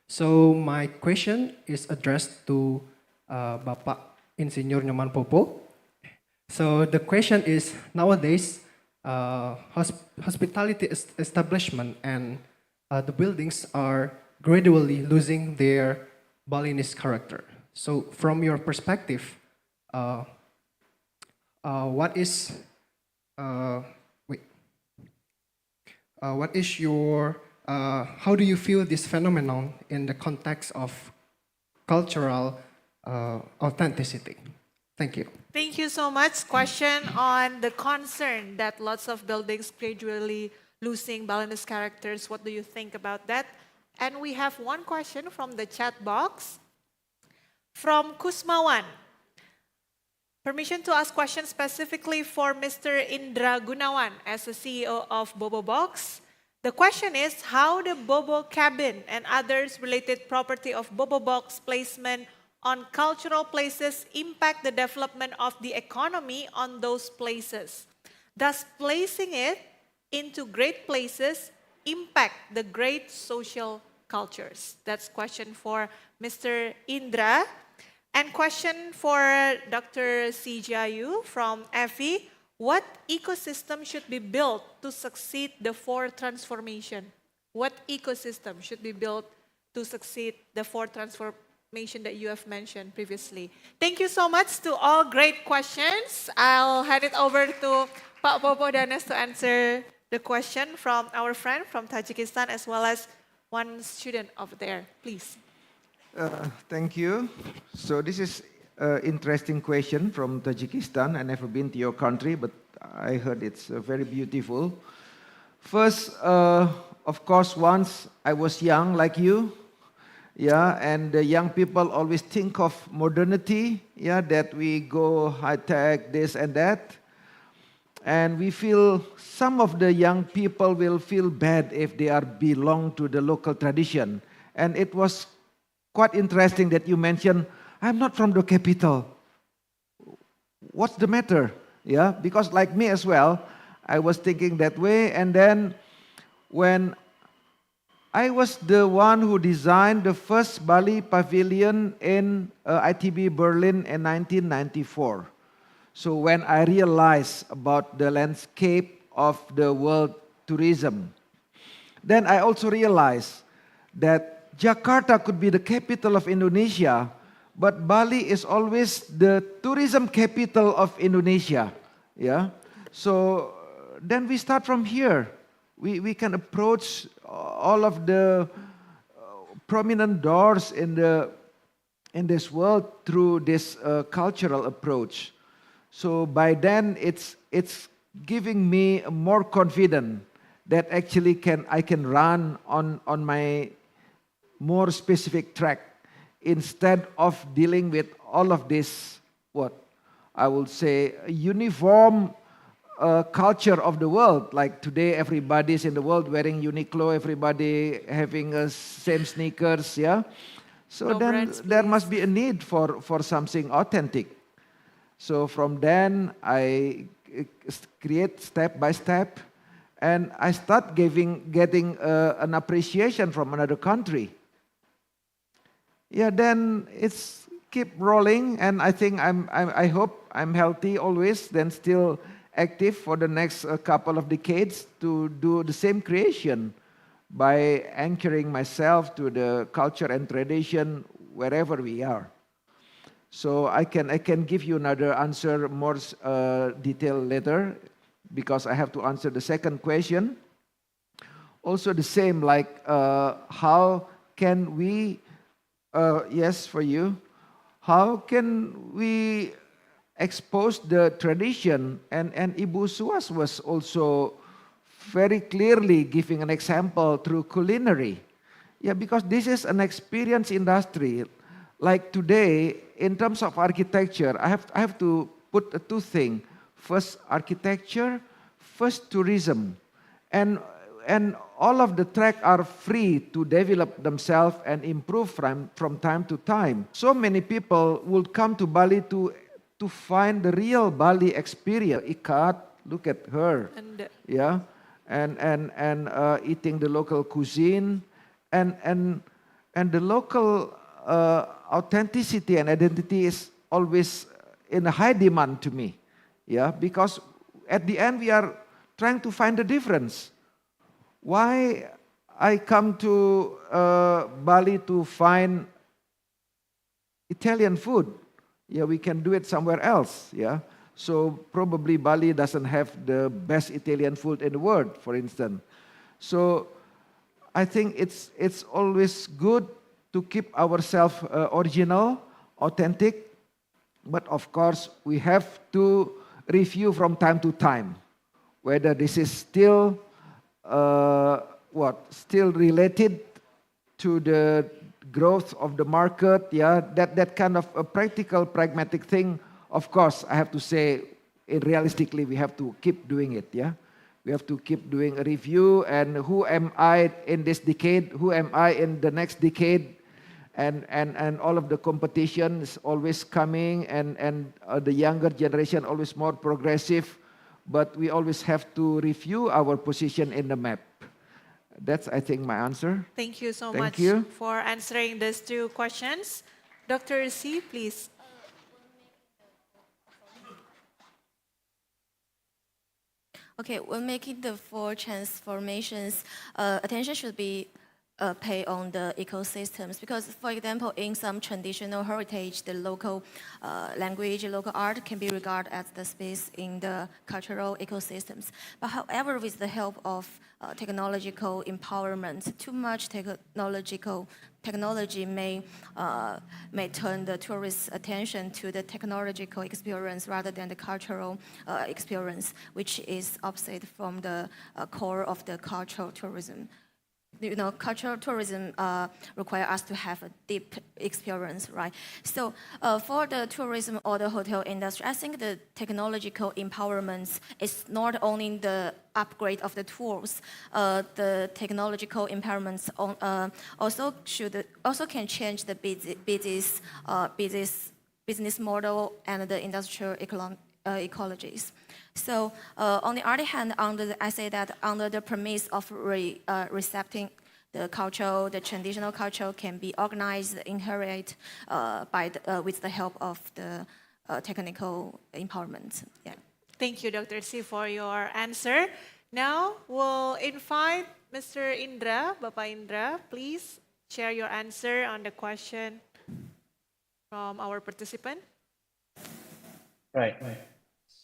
So my question is addressed to Bapak Insinyur Nyoman Popo. So the question is, nowadays, hospitality establishment and the buildings are gradually losing their Balinese character. So from your perspective, what is your, how do you feel this phenomenon in the context of cultural authenticity? Thank you. Thank you so much. Question on the concern that lots of buildings gradually losing Balinese characters. What do you think about that? And we have one question from the chat box from Kusmawan. Permission to ask questions specifically for Mr. Indra Gunawan as the CEO of Bobo Box. The question is how the Bobo cabin and others related property of Bobo Box placement on cultural places impact the development of the economy on those places? Does placing it into great places impact the great social cultures? That's question for Mr. Indra. And question for Dr. Sijayu from EFI. What ecosystem should be built to succeed the fourth transformation? What ecosystem should be built to succeed the fourth transformation that you have mentioned previously? Thank you so much to all great questions. I'll hand it over to Pak Popo Danes to answer the question from our friend from Tajikistan as well as one student over there. Please. Thank you. So this is an interesting question from Tajikistan. I've never been to your country, but I heard it's very beautiful. First, of course, once I was young like you, yeah, and the young people always think of modernity, yeah, that we go high-tech, this and that. And we feel, some of the young people will feel bad if they belong to the local tradition. And it was quite interesting that you mentioned, I'm not from the capital. What's the matter? Yeah, because like me as well, I was thinking that way. And then when I was the one who designed the first Bali pavilion in ITB Berlin in 1994. So when I realized about the landscape of the world tourism, then I also realized that Jakarta could be the capital of Indonesia, but Bali is always the tourism capital of Indonesia. Yeah. So then we start from here. We can approach all of the prominent doors in this world through this cultural approach. So by then it's giving me more confidence that actually I can run on my more specific track instead of dealing with all of this, what I will say, uniform culture of the world. Like today, everybody's in the world wearing Uniqlo, everybody having same sneakers, yeah. So No then brands, there please. must be a need for something authentic. So from then I create step by step, and I start getting an appreciation from another country. Yeah, then it's keep rolling, and I think I hope I'm healthy always, then still active for the next couple of decades to do the same creation by anchoring myself to the culture and tradition wherever we are. So I can give you another answer more detailed later, because I have to answer the second question. Also the same, like how can we, yes, for you, how can we expose the tradition? And Ibu Suas was also very clearly giving an example through culinary. Yeah, because this is an experience industry. Like today, in terms of architecture, I have to put two things. First, architecture, first, tourism. And all of the tracks are free to develop themselves and improve from time to time. So many people would come to Bali to find the real Bali experience. Ikat, look at her. Yeah, and eating the local cuisine, and the local authenticity and identity is always in a high demand to me. Yeah, because at the end we are trying to find the difference. Why I come to Bali to find Italian food? Yeah, we can do it somewhere else. Yeah, so probably Bali doesn't have the best Italian food in the world, for instance. So I think it's always good to keep ourselves original, authentic, but of course we have to review from time to time whether this is still still related to the growth of the market. Yeah, that kind of a practical, pragmatic thing. Of course, I have to say, realistically, we have to keep doing it. Yeah, we have to keep doing a review. And who am I in this decade? Who am I in the next decade? and all of the competition is always coming, and the younger generation always more progressive, but we always have to review our position in the map. That's, I think, my answer. Thank you so Thank much you. for answering these two questions. Dr. C, please. Okay, when making the four transformations, attention should be paid on the ecosystems because, for example, in some traditional heritage, the local language, local art can be regarded as the space in the cultural ecosystems. But however, with the help of technological empowerment, too much technology may turn the tourist's attention to the technological experience rather than the cultural experience, which is opposite from the core of the cultural tourism. You know, cultural tourism require us to have a deep experience, right? So for the tourism or the hotel industry, I think the technological empowerment is not only the upgrade of the tools, the technological empowerments also can change the business model and the industrial ecologies. So on the other hand, I say that under the premise of recepting the culture, the traditional culture can be organized, inherited with the help of the technical empowerment. Yeah. Thank you, Dr. C, for your answer. Now we'll invite Mr. Indra, Bapak Indra, please share your answer on the question from our participant. Right.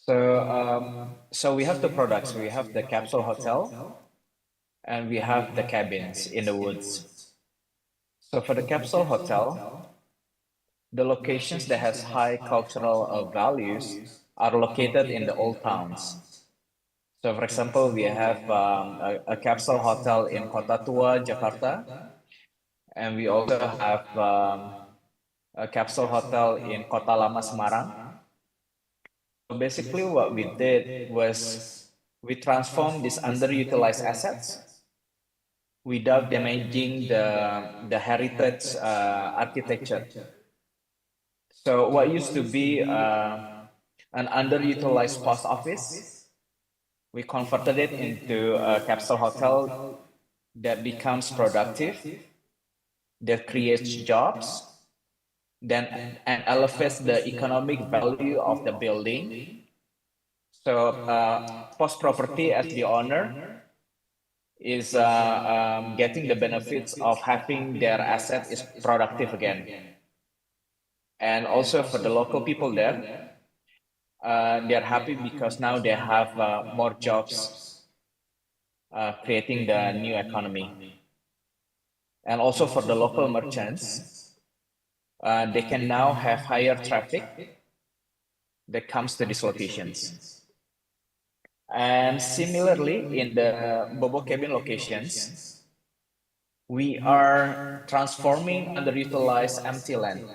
So we have the products. We have the capsule hotel, and we have the cabins in the woods. So for the capsule hotel, the locations that has high cultural values are located in the old towns. So for example, we have a capsule hotel in Kota Tua, Jakarta, and we also have a capsule hotel in Kota Lama, Semarang. So basically what we did was we transformed these underutilized assets without damaging the heritage architecture. So what used to be an underutilized post office, we converted it into a capsule hotel that becomes productive, that creates jobs, and elevates the economic value of the building. So post property as the owner is getting the benefits of having their asset is productive again. And also for the local people there, they're happy because now they have more jobs, creating the new economy. And also for the local merchants, they can now have higher traffic that comes to these locations. And similarly, in the Bobo cabin locations, we are transforming underutilized empty land.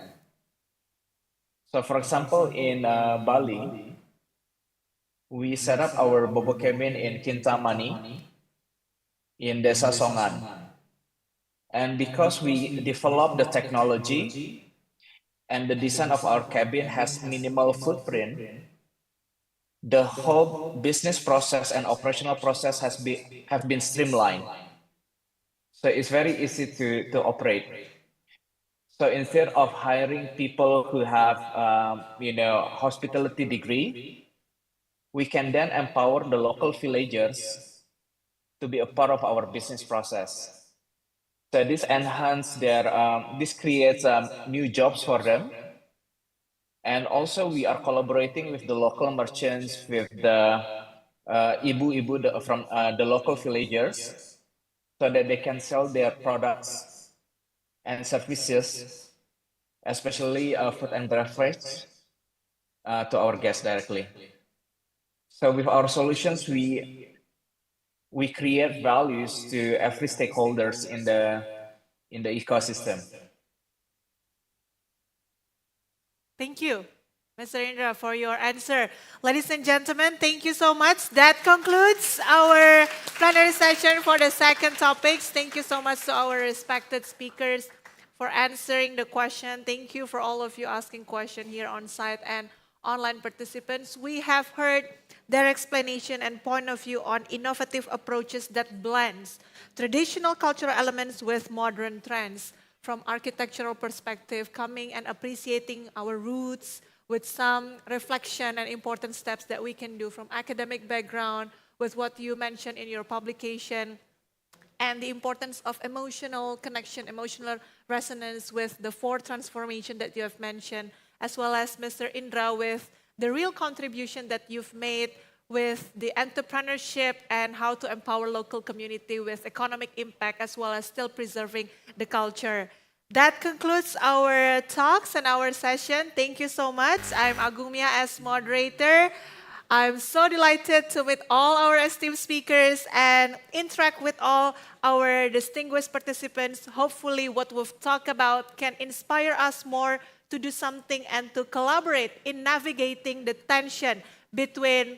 So for example, in Bali, we set up our Bobo cabin in Kintamani, in Desa Songan. And because we developed the technology and the design of our cabin has minimal footprint, the whole business process and operational process have been streamlined. So it's very easy to operate. So instead of hiring people who have hospitality degree, we can then empower the local villagers to be a part of our business process. So this this creates new jobs for them. And also we are collaborating with the local merchants, with the ibu-ibu from the local villagers, so that they can sell their products and services, especially food and beverage, to our guests directly. So with our solutions, we create values to every stakeholders in the ecosystem. Thank you, Mr. Indra, for your answer. Ladies and gentlemen, thank you so much. That concludes our plenary session for the second topics. Thank you so much to our respected speakers for answering the question. Thank you for all of you asking question here on site and online participants. We have heard their explanation and point of view on innovative approaches that blends traditional cultural elements with modern trends. From architectural perspective, coming and appreciating our roots with some reflection and important steps that we can do from academic background with what you mentioned in your publication, and the importance of emotional connection, emotional resonance with the four transformation that you have mentioned, as well as Mr. Indra with the real contribution that you've made with the entrepreneurship and how to empower local community with economic impact, as well as still preserving the culture. That concludes our talks and our session. Thank you so much. I'm Agumia as moderator. I'm so delighted to meet all our esteemed speakers and interact with all our distinguished participants. Hopefully what we've talked about can inspire us more to do something and to collaborate in navigating the tension between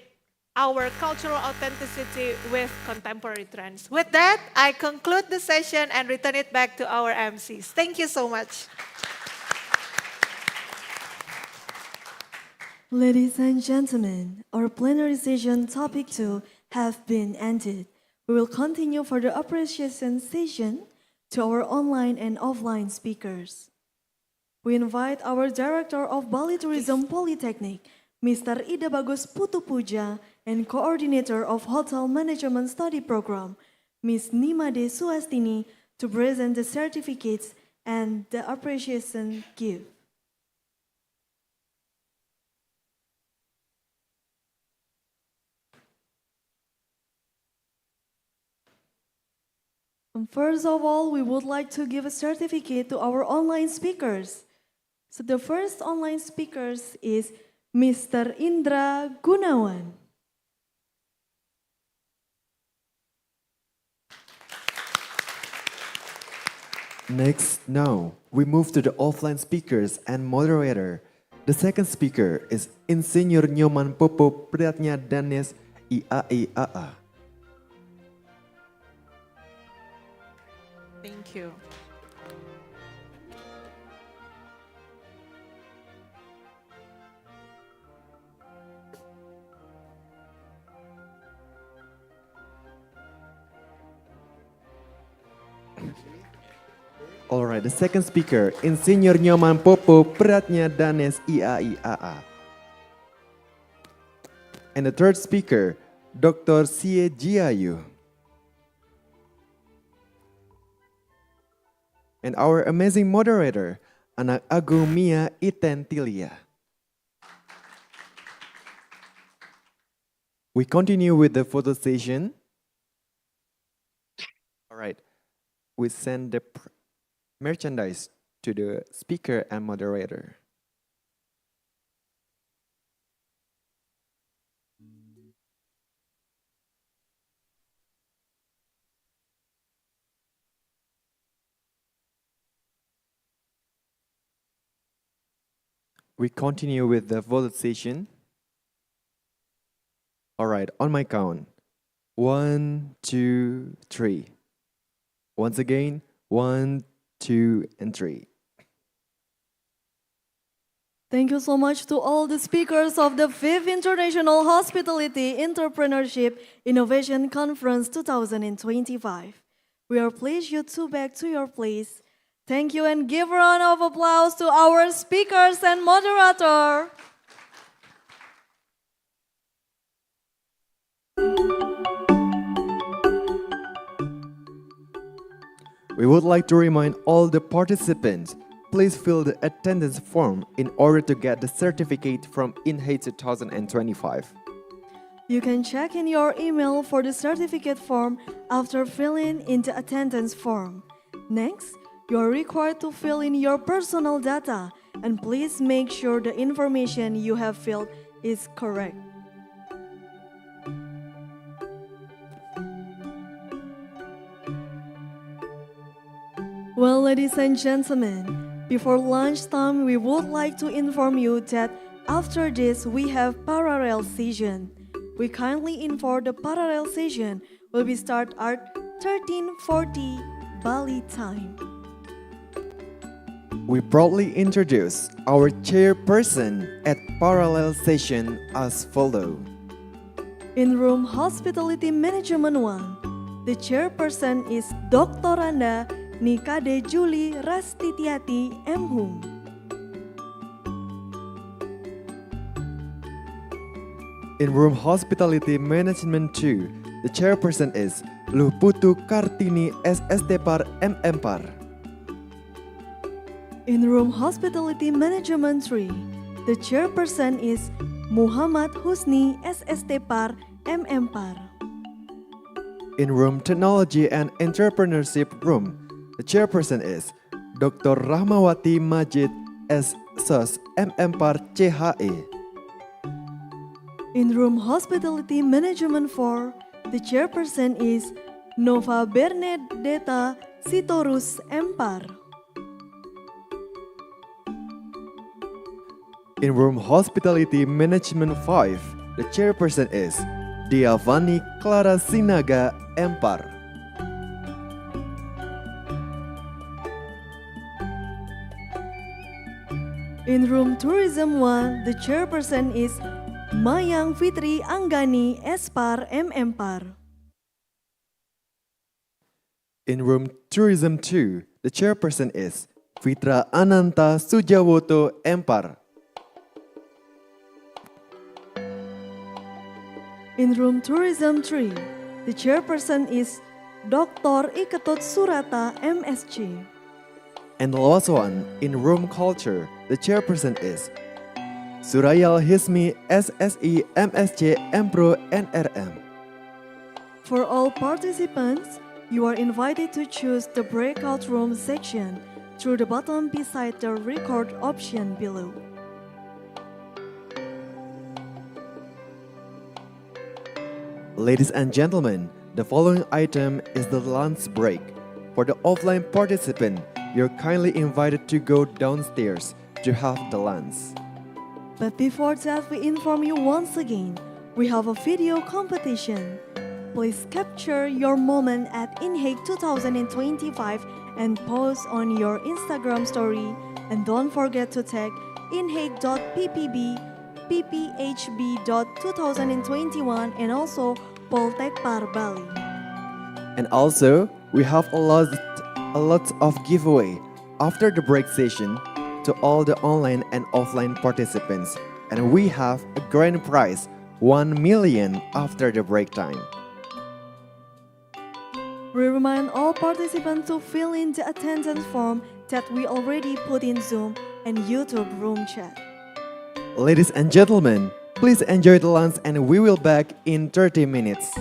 our cultural authenticity with contemporary trends. With that, I conclude the session and return it back to our MCs. Thank you so much. Ladies and gentlemen, our plenary session topic 2 have been ended. We will continue for the appreciation session to our online and offline speakers. We invite our Director of Bali Tourism Polytechnic, Mr. Ida Bagus Putu Puja, and Coordinator of Hotel Management Study Program, Ms. Nimade Suastini, to present the certificates and the appreciation gift. And first of all, we would like to give a certificate to our online speakers. So the first online speakers is Mr. Indra Gunawan. Next, now, we move to the offline speakers and moderator. The second speaker is Insinyur Nyoman Popo Priatnya Danes IAIAA. Thank you. All right, the second speaker, Insinyur Nyoman Popo Priatnya Danes IAIAA. And the third speaker, Dr. Sie Jiayu. And our amazing moderator, Anak Agung Mia Itentilia. We continue with the photo session. All right, we send the merchandise to the speaker and moderator. We continue with the photo session. All right, on my count. 1, 2, 3. Once again, 1, 2, and 3. Thank you so much to all the speakers of the 5th International Hospitality Entrepreneurship Innovation Conference 2025. We are pleased you two back to your place. Thank you and give a round of applause to our speakers and moderator. We would like to remind all the participants, please fill the attendance form in order to get the certificate from INHEIC 2025. You can check in your email for the certificate form after filling in the attendance form. Next, you are required to fill in your personal data and please make sure the information you have filled is correct. Well, ladies and gentlemen, before lunchtime, we would like to inform you that after this, we have parallel session. We kindly inform the parallel session will be start at 13:40 Bali time. we proudly introduce our chairperson at parallel session as follow. In room Hospitality Management 1, the chairperson is Dr. Randa Nikade Juli Rastitiati M. Hum. In room Hospitality Management 2, the chairperson is Luputu Kartini SST Par MM Par. In room Hospitality Management 3, the chairperson is Muhammad Husni SST Par MM Par. In room Technology and Entrepreneurship room, the chairperson is Dr. Rahmawati Majid S. Sos MM Par CHE. In room Hospitality Management 4, the chairperson is Nova Bernadetta Sitorus M. Par. In room Hospitality Management 5, the chairperson is Diavani Clara Sinaga M. Par. In room Tourism 1, the chairperson is Mayang Fitri Anggani Espar MM Par. In room Tourism 2, the chairperson is Fitra Ananta Sujawoto M. Par. In room Tourism 3, the chairperson is Dr. Iketut Surata MSc. And the last one, in room Culture, the chairperson is Surayal Hismi SSI MSc Mpro NRM. For all participants, you are invited to choose the breakout room section through the button beside the record option below. Ladies and gentlemen, the following item is the lunch break. For the offline participant, you're kindly invited to go downstairs to have the lunch. But before that, we inform you once again, we have a video competition. Please capture your moment at INHEIC 2025 and post on your Instagram story. And don't forget to tag inheic.ppb, pphb.2021 and also Poltek Par Bali. And also, we have a lot of giveaway after the break session to all the online and offline participants. And we have a grand prize, 1 million after the break time. We remind all participants to fill in the attendance form that we already put in Zoom and YouTube room chat. Ladies and gentlemen, please enjoy the lunch and we will back in 30 minutes.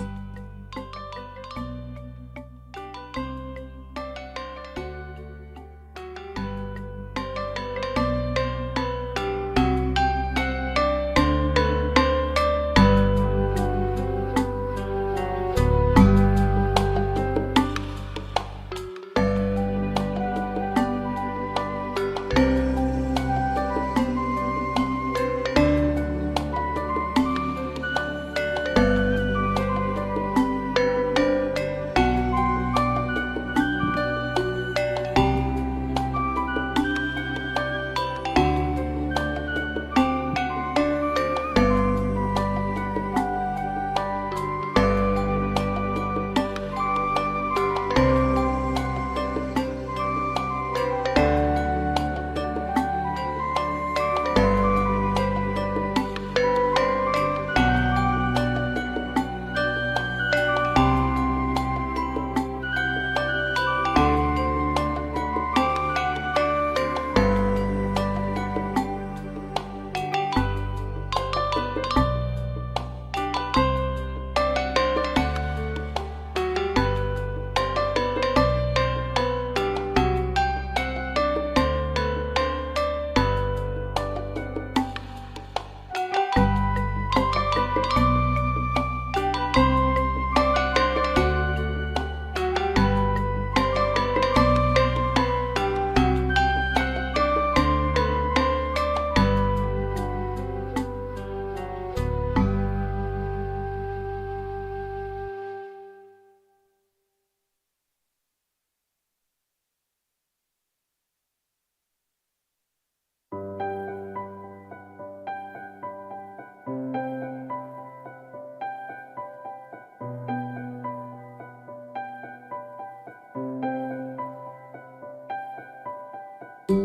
Aku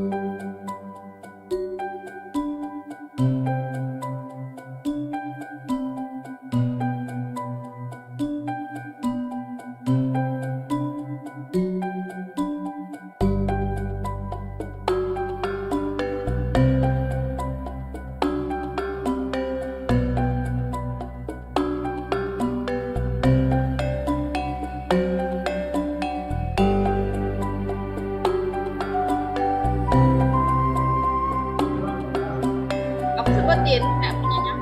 sebutin punyanya.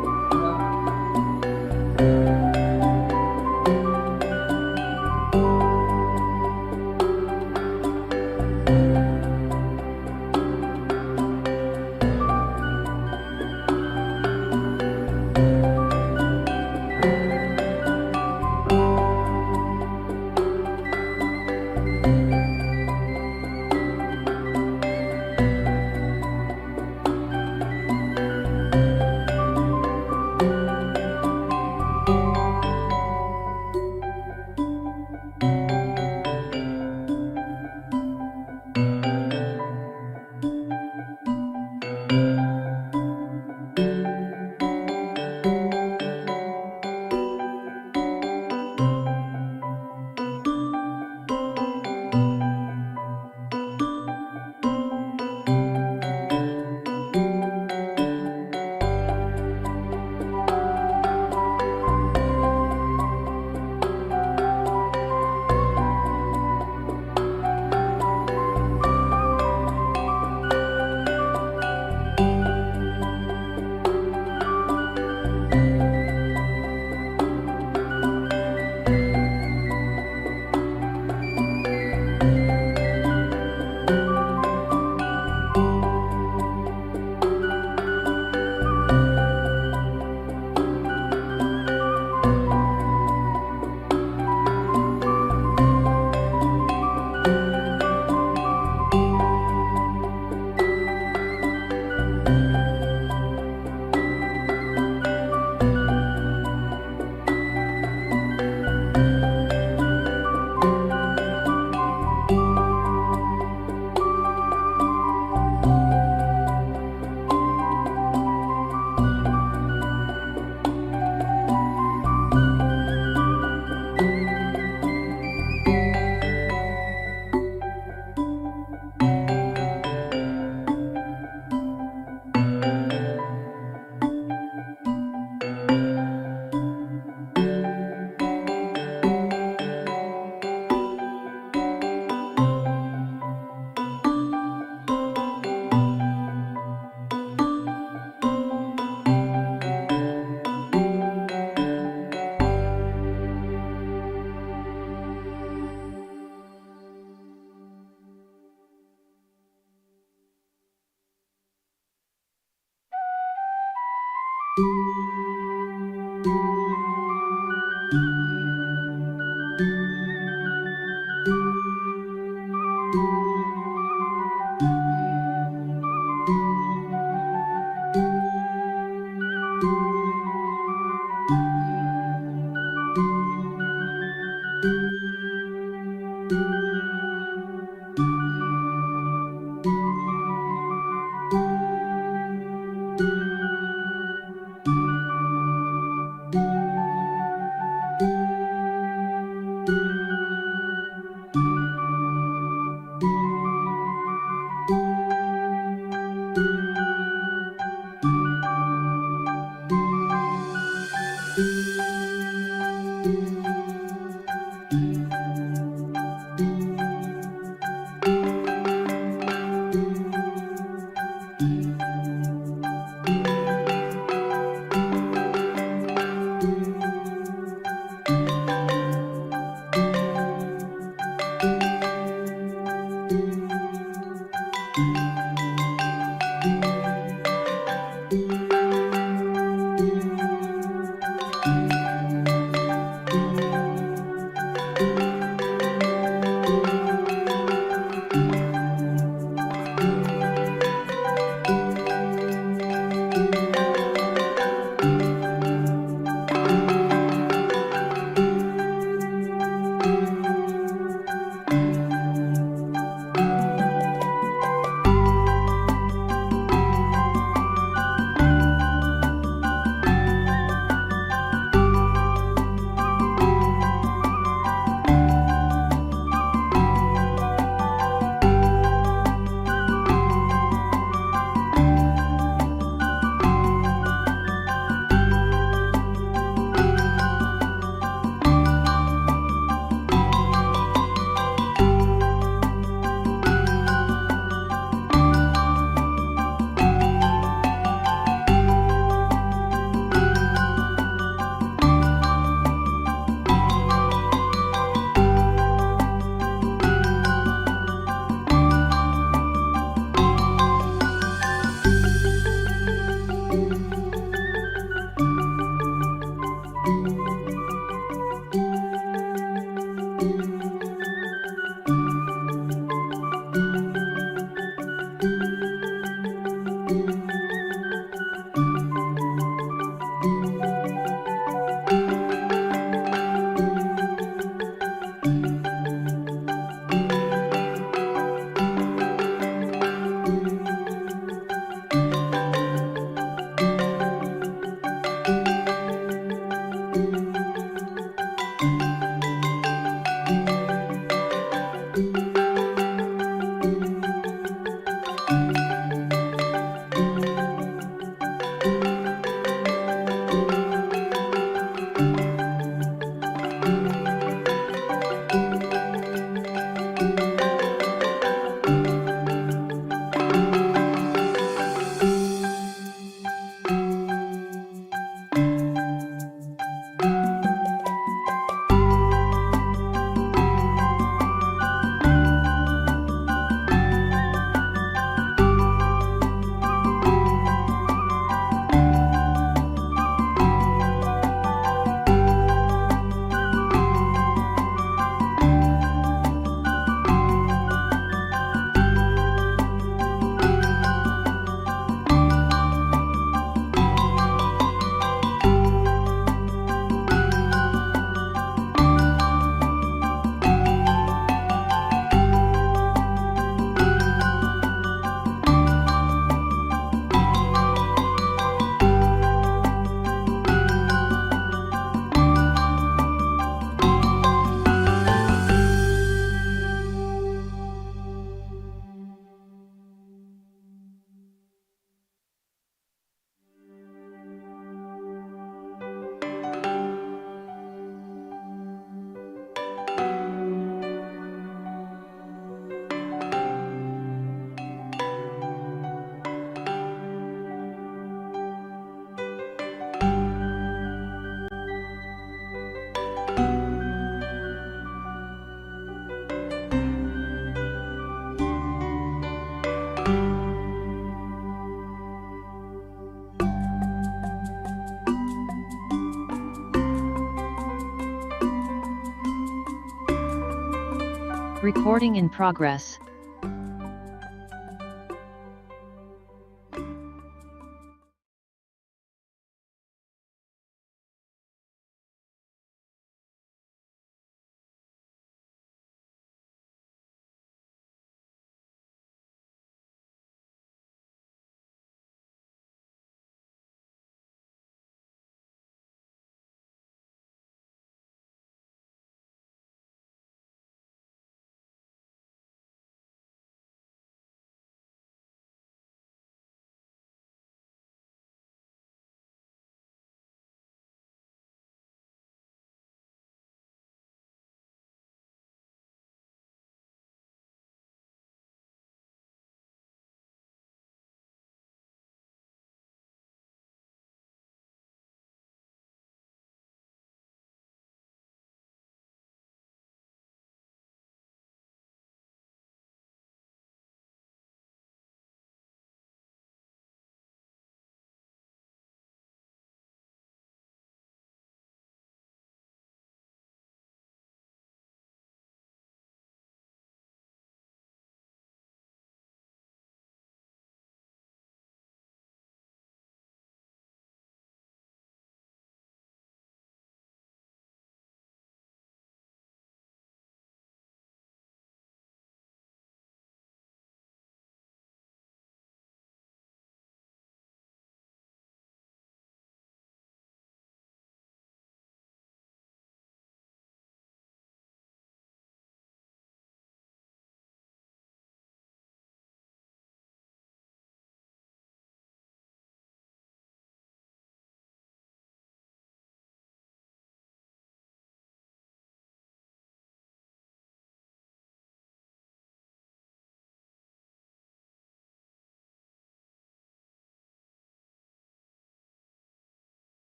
Recording in progress.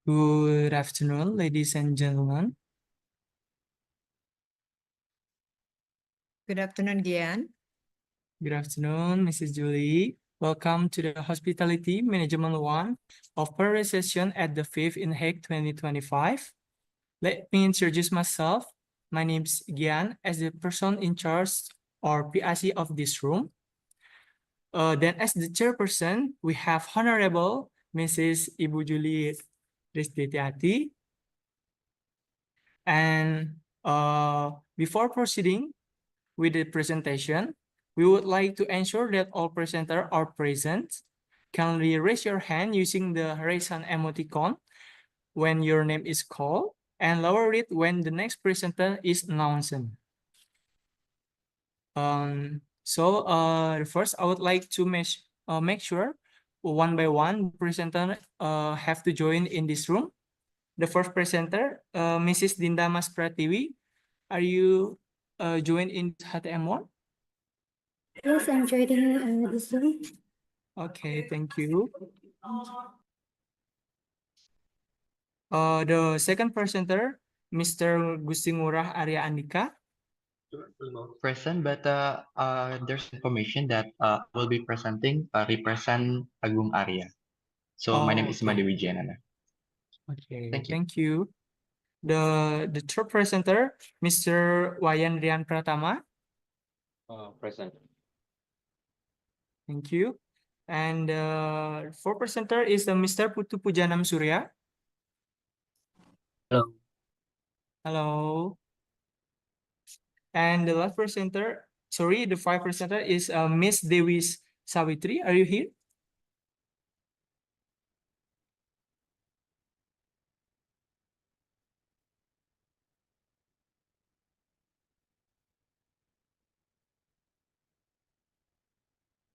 Good afternoon, ladies and gentlemen. Good afternoon, Gian. Good afternoon, Mrs. Julie. Welcome to the Hospitality Management 1 of Paris session at the 5th INHEIC 2025. Let me introduce myself. My name is Gian, as the person in charge or PIC of this room. Then as the chairperson, we have Honorable Mrs. Ibu Julie Rizdiati. And before proceeding with the presentation, we would like to ensure that all presenters are present. Kindly raise your hand using the raise hand emoticon when your name is called, and lower it when the next presenter is announced. First, I would like to make sure one by one presenter have to join in this room. The first presenter, Mrs. Dinda Mas Pratiwi, are you joined in HTM1? Yes, I'm joining the Zoom. Okay, thank you. The second presenter, Mr. Gusti Ngurah Arya Andika. Present, but there's information that I will be presenting represent Agung Arya. So my name is Okay. Madewi Janana. Okay, Thank you. thank you. The third presenter, Mr. Wayan Rian Pratama. Present. Thank you. And the fourth presenter is Mr. Putu Pujanam Surya. Hello. Hello. And the last presenter, sorry, the five presenter is Miss Dewi Savitri. Are you here?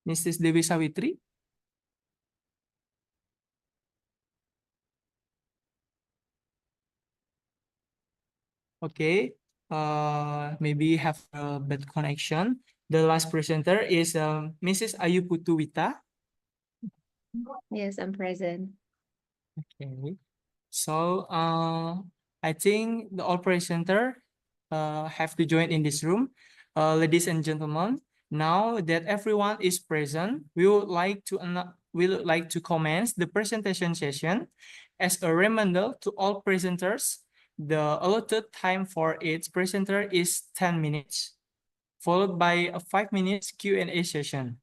Mrs. Dewi Savitri? Okay, maybe have a bad connection. The last presenter is Mrs. Ayu Putuwita. Yes, I'm present. Okay, so I think the all presenter have to join in this room. Ladies and gentlemen, now that everyone is present, we would like to commence the presentation session. As a reminder to all presenters, the allotted time for each presenter is 10 minutes, followed by a 5 minutes Q&A session.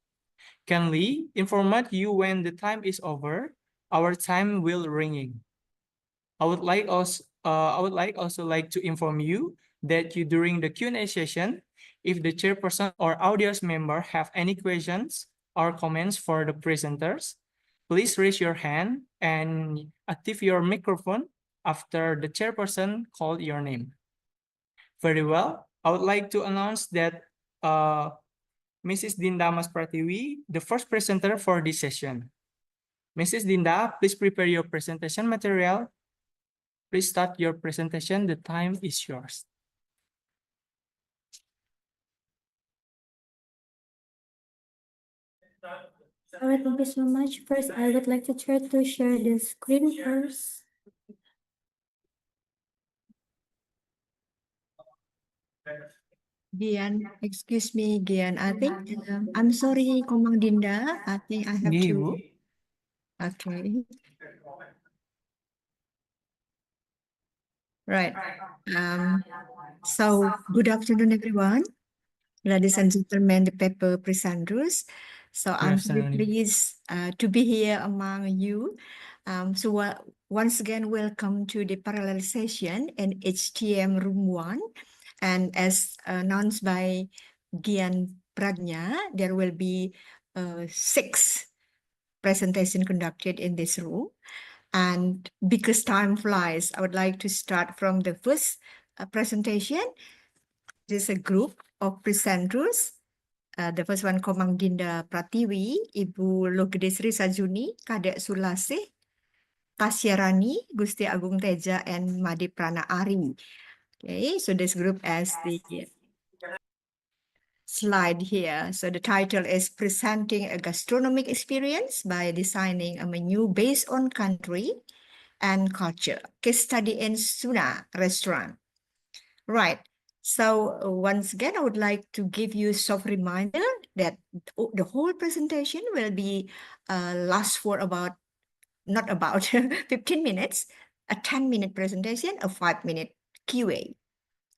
Kindly inform you when the time is over. Our time will ringing. I would also like to inform you that during the Q&A session, if the chairperson or audience member have any questions or comments for the presenters, please raise your hand and active your microphone after the chairperson called your name. Very well. I would like to announce that Mrs. Dinda Mas Pratiwi, the first presenter for this session. Mrs. Dinda, please prepare your presentation material. Please start your presentation. The time is yours. All right, thank you so much. First, I would like to try to share the screen first. Gian, excuse me, Gian. I think I'm sorry, Komang Dinda. I think I have to. Okay. Right. So good afternoon, everyone. Ladies and gentlemen, the paper presenters. So I'm very pleased to be here among you. Once again, welcome to the parallel session in HTM Room 1. And as announced by Gian Pragnya, there will be 6 presentations conducted in this room. And because time flies, I would like to start from the first presentation. There's a group of presenters. The first one, Komang Dinda Pratiwi, Ibu Logedesri Sajuni, Kadek Sulasih, Tasyarani, Gusti Agung Teja, and Made Prana Ari. Okay, so this group has the slide here. So the title is Presenting a Gastronomic Experience by Designing a Menu Based on Country and Culture. Case study in Suna Restaurant. Right. So once again, I would like to give you a soft reminder that the whole presentation will be last for not about 15 minutes, a 10-minute presentation, a 5-minute QA.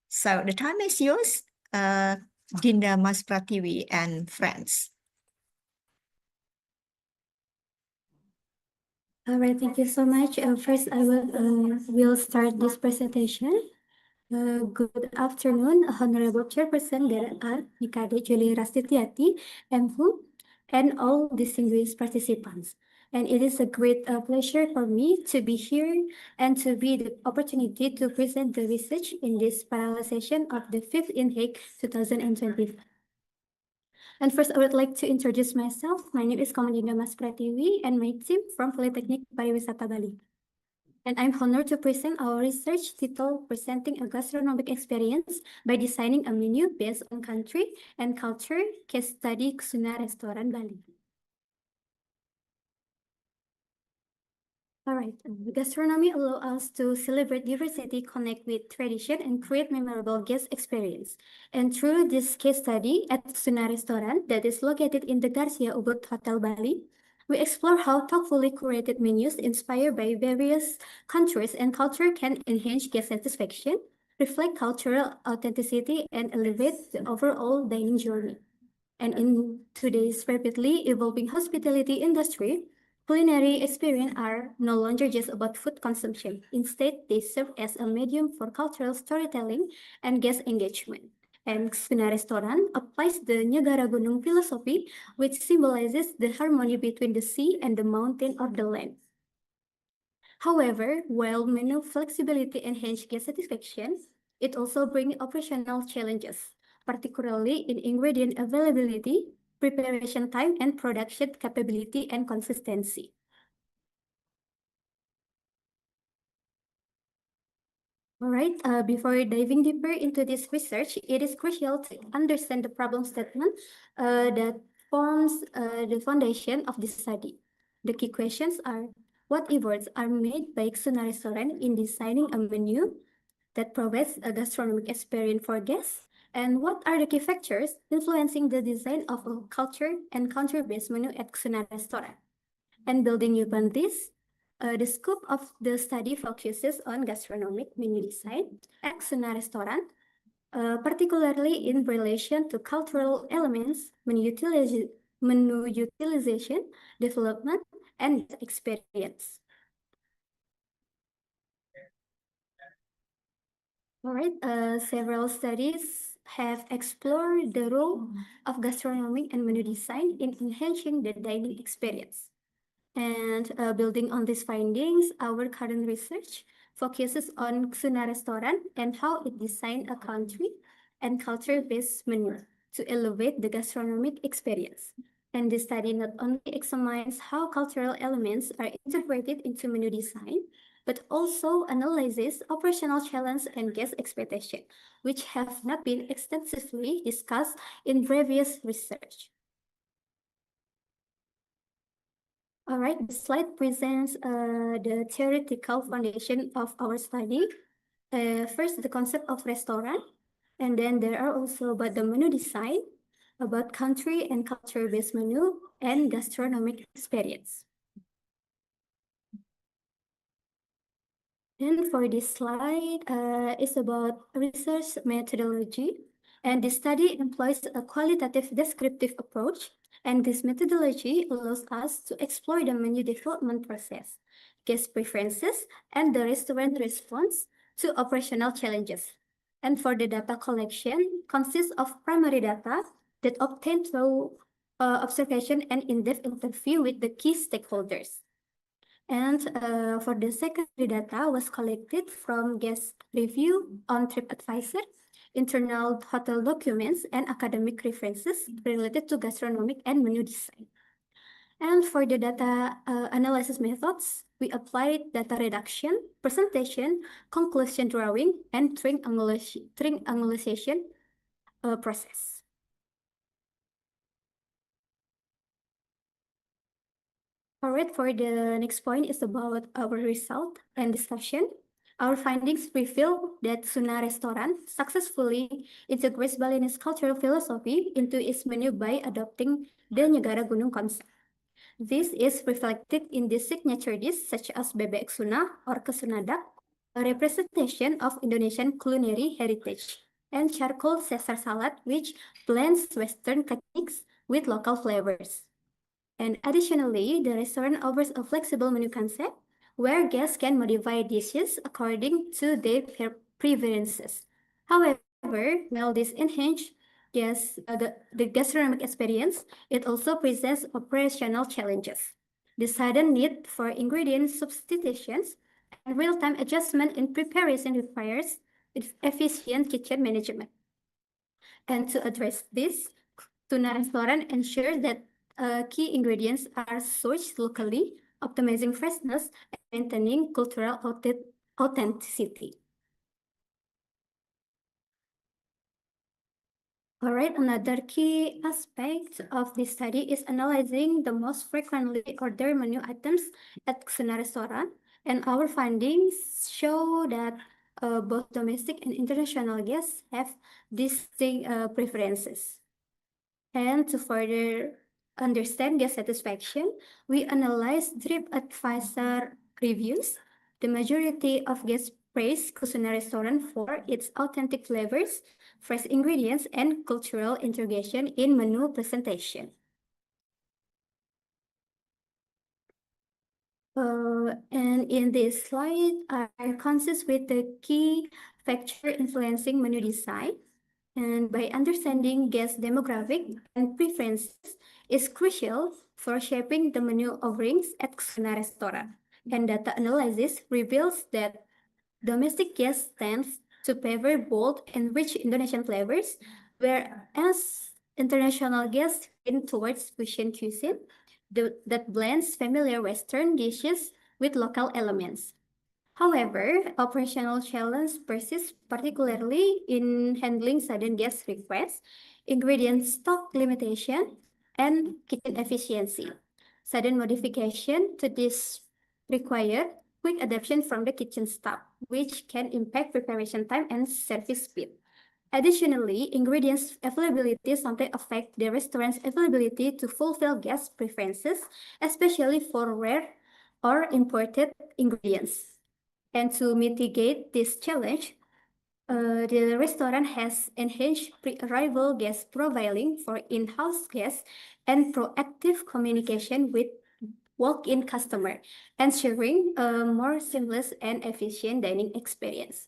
So the time is yours, Dinda Mas Pratiwi and friends. All right, thank you so much. First, I will start this presentation. Good afternoon, Honorable Chairperson DRR, Nikade Julie Rastitiati, MHU, and all distinguished participants. And it is a great pleasure for me to be here and to be the opportunity to present the research in this parallel session of the 5th INHEIC 2025. And first, I would like to introduce myself. My name is Komang Dinda Mas Pratiwi and my team from Polytechnic Pariwisata Bali. and I'm honored to present our research title, Presenting a Gastronomic Experience by Designing a Menu Based on Country and Culture, Case Study Kusuna Restaurant Bali. All right, gastronomy allows us to celebrate diversity, connect with tradition, and create memorable guest experience. And through this case study at Kusuna Restaurant that is located in the Garcia Ubud Hotel Bali, we explore how thoughtfully curated menus inspired by various countries and culture can enhance guest satisfaction, reflect cultural authenticity, and elevate the overall dining journey. And in today's rapidly evolving hospitality industry, culinary experiences are no longer just about food consumption. Instead, they serve as a medium for cultural storytelling and guest engagement. And Kusuna Restaurant applies the Negara Gunung philosophy, which symbolizes the harmony between the sea and the mountain or the land. However, while menu flexibility enhances guest satisfaction, it also brings operational challenges, particularly in ingredient availability, preparation time, and production capability and consistency. All right, before diving deeper into this research, it is crucial to understand the problem statement that forms the foundation of this study. The key questions are, what efforts are made by Kusuna Restaurant in designing a menu that provides a gastronomic experience for guests? And what are the key factors influencing the design of a culture and country-based menu at Kusuna Restaurant? And building upon this, the scope of the study focuses on gastronomic menu design at Kusuna Restaurant, particularly in relation to cultural elements, menu utilization, development, and experience. All right, several studies have explored the role of gastronomy and menu design in enhancing the dining experience. And building on these findings, our current research focuses on Kusuna Restaurant and how it designed a country and culture-based menu to elevate the gastronomic experience. And this study not only examines how cultural elements are integrated into menu design, but also analyzes operational challenges and guest expectation, which have not been extensively discussed in previous research. All right, the slide presents the theoretical foundation of our study. First, the concept of restaurant, and then there are also about the menu design, about country and culture-based menu, and gastronomic experience. And for this slide, it's about research methodology. And this study employs a qualitative descriptive approach. And this methodology allows us to explore the menu development process, guest preferences, and the restaurant response to operational challenges. And for the data collection, consists of primary data that obtained through observation and in-depth interview with the key stakeholders. And for the secondary data was collected from guest review on TripAdvisor, internal hotel documents, and academic references related to gastronomic and menu design. And for the data analysis methods, we applied data reduction, presentation, conclusion drawing, and triangulation process. All right, for the next point is about our result and discussion. Our findings reveal that Kusuna Restaurant successfully integrates Balinese cultural philosophy into its menu by adopting the Negara Gunung concept. This is reflected in the signature dishes such as bebek Kusuna or kesunadak, a representation of Indonesian culinary heritage, and charcoal Caesar salad, which blends Western techniques with local flavors. And additionally, the restaurant offers a flexible menu concept where guests can modify dishes according to their preferences. However, while this enhances the gastronomic experience, it also presents operational challenges. The sudden need for ingredient substitutions and real-time adjustment in preparation requires efficient kitchen management. And to address this, Kusuna Restaurant ensures that key ingredients are sourced locally, optimizing freshness, and maintaining cultural authenticity. All right, another key aspect of this study is analyzing the most frequently ordered menu items at Kusuna restaurant, and our findings show that both domestic and international guests have distinct preferences. And to further understand guest satisfaction, we analyzed TripAdvisor reviews. The majority of guests praise Kusuna restaurant for its authentic flavors, fresh ingredients, and cultural integration in menu presentation. And in this slide, I consist with the key factor influencing menu design. And by understanding guest demographic and preferences is crucial for shaping the menu offerings at Kusuna restaurant. And data analysis reveals that domestic guests tend to favor bold and rich Indonesian flavors, whereas international guests lean towards fusion cuisine that blends familiar Western dishes with local elements. However, operational challenge persists, particularly in handling sudden guest requests, ingredient stock limitation, and kitchen efficiency. Sudden modification to this require quick adaptation from the kitchen staff, which can impact preparation time and service speed. Additionally, ingredients availability sometimes affect the restaurant's availability to fulfill guest preferences, especially for rare or imported ingredients. And to mitigate this challenge, the restaurant has enhanced pre-arrival guest profiling for in-house guests and proactive communication with walk-in customer, ensuring a more seamless and efficient dining experience.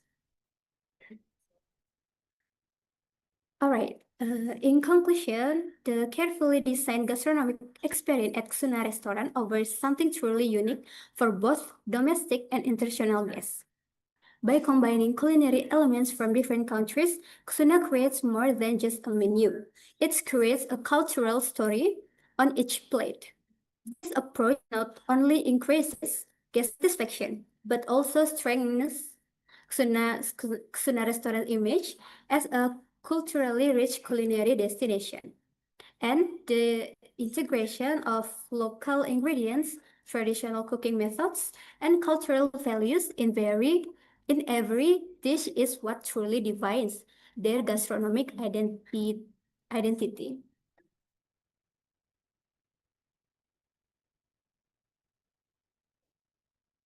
All right. In conclusion, the carefully designed gastronomic experience at Kusuna restaurant offers something truly unique for both domestic and international guests. By combining culinary elements from different countries, Kusuna creates more than just a menu. It creates a cultural story on each plate. This approach not only increases guest satisfaction, but also strengthens Kusuna restaurant image as a culturally rich culinary destination. And the integration of local ingredients, traditional cooking methods, and cultural values in every dish is what truly defines their gastronomic identity.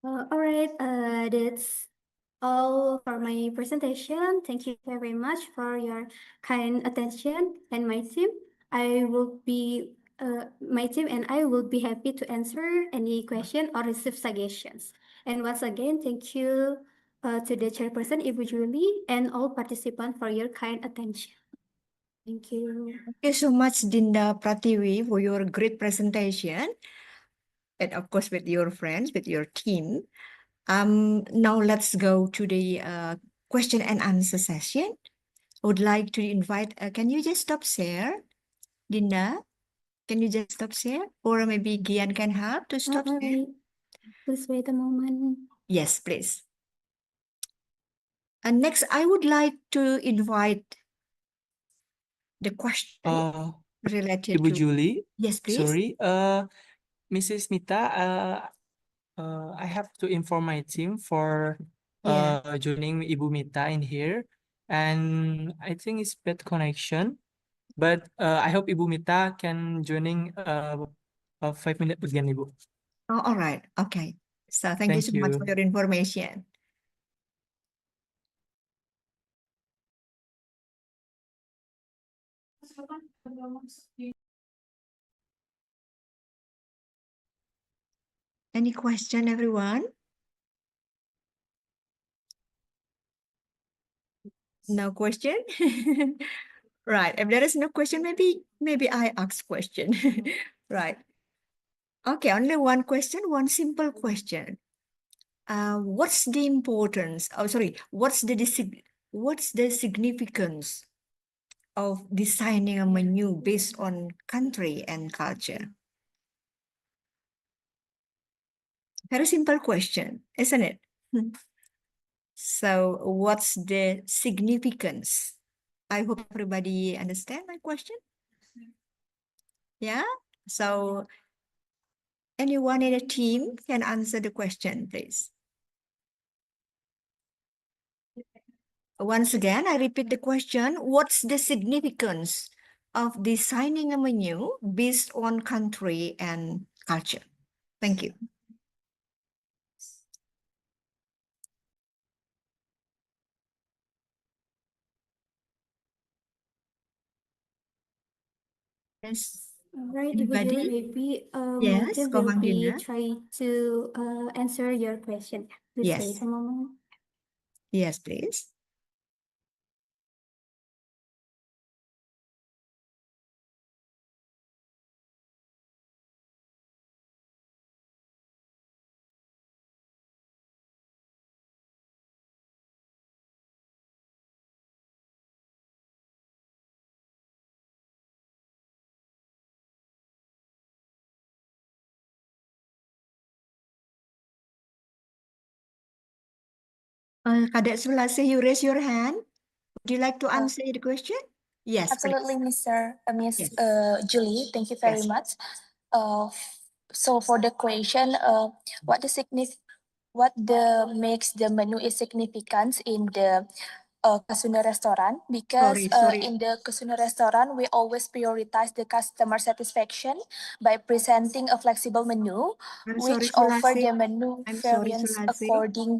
All right, that's all for my presentation. Thank you very much for your kind attention, and my team. My team and I will be happy to answer any question or receive suggestions. And once again, thank you to the chairperson, Ibu Julie, and all participants for your kind attention. Thank you. Thank you so much, Dinda Pratiwi, for your great presentation. And of course, with your friends, with your team. Now let's go to the question and answer session. I would like to invite, can you just stop share? Dinda, can you just stop share? Or maybe Gian can help to stop share? Please wait a moment. Yes, please. And next, I would like to invite the question related Ibu to... Julie. Yes, please. Sorry, Mrs. Mita, I have to inform my team for joining Ibu Mita in here, and I think it's bad connection, but I hope Ibu Mita can joining 5 minutes again, Ibu. Oh, all right. Okay. So thank you so much for your information. Any question, everyone? No question? Right. If there is no question, maybe I ask question. Right. Okay, only one question, one simple question. What's the importance? Oh, sorry. What's the significance of designing a menu based on country and culture? Very simple question, isn't it? So what's the significance? I hope everybody understand my question. Yeah, so anyone in a team can answer the question, please. Once again, I repeat the question. What's the significance of designing a menu based on country and culture? Thank you. Yes. Right, Ibu Julia, maybe Yes, Monica will be Komangina. try to answer your question. Please Yes. wait a moment. Yes, please. Kadek Sulase, you raise your hand. Would you like to answer the question? Yes, Absolutely, please. Miss Yes. Julie. Thank you very Yes. much. So for the question, what what the makes the menu is significant in the Kasuna restaurant? Because Sorry. in the Kasuna restaurant, we always prioritize the customer satisfaction by presenting a flexible menu, I'm sorry, which offer Sulase. the menu I'm sorry, variants Sulase. according.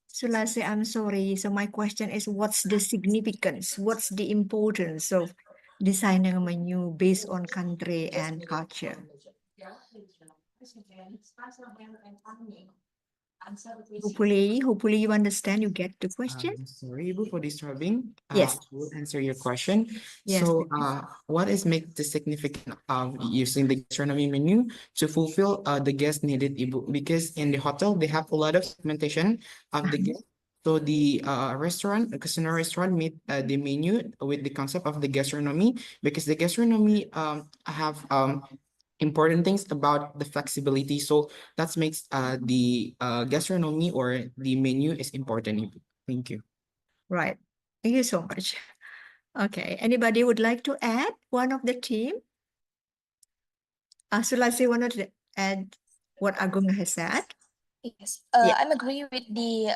Sulase, I'm sorry. So my question is, what's the significance? What's the importance of designing a menu based on country and culture? Hopefully you understand, you get the question. Sorry, Ibu, for disturbing. Yes. I will answer your question. Yes, So, please. what is make the significant of using the gastronomy menu to fulfill the guest needed, Ibu? Because in the hotel they have a lot of segmentation of the guest. So the restaurant, the casino restaurant, made the menu with the concept of the gastronomy, because the gastronomy have important things about the flexibility. So that makes the gastronomy or the menu is important. Thank you. Right. Thank you so much. Okay. Anybody would like to add one of the team? Sulasi wanted to add what Agung has said. Yes, I'm agree with the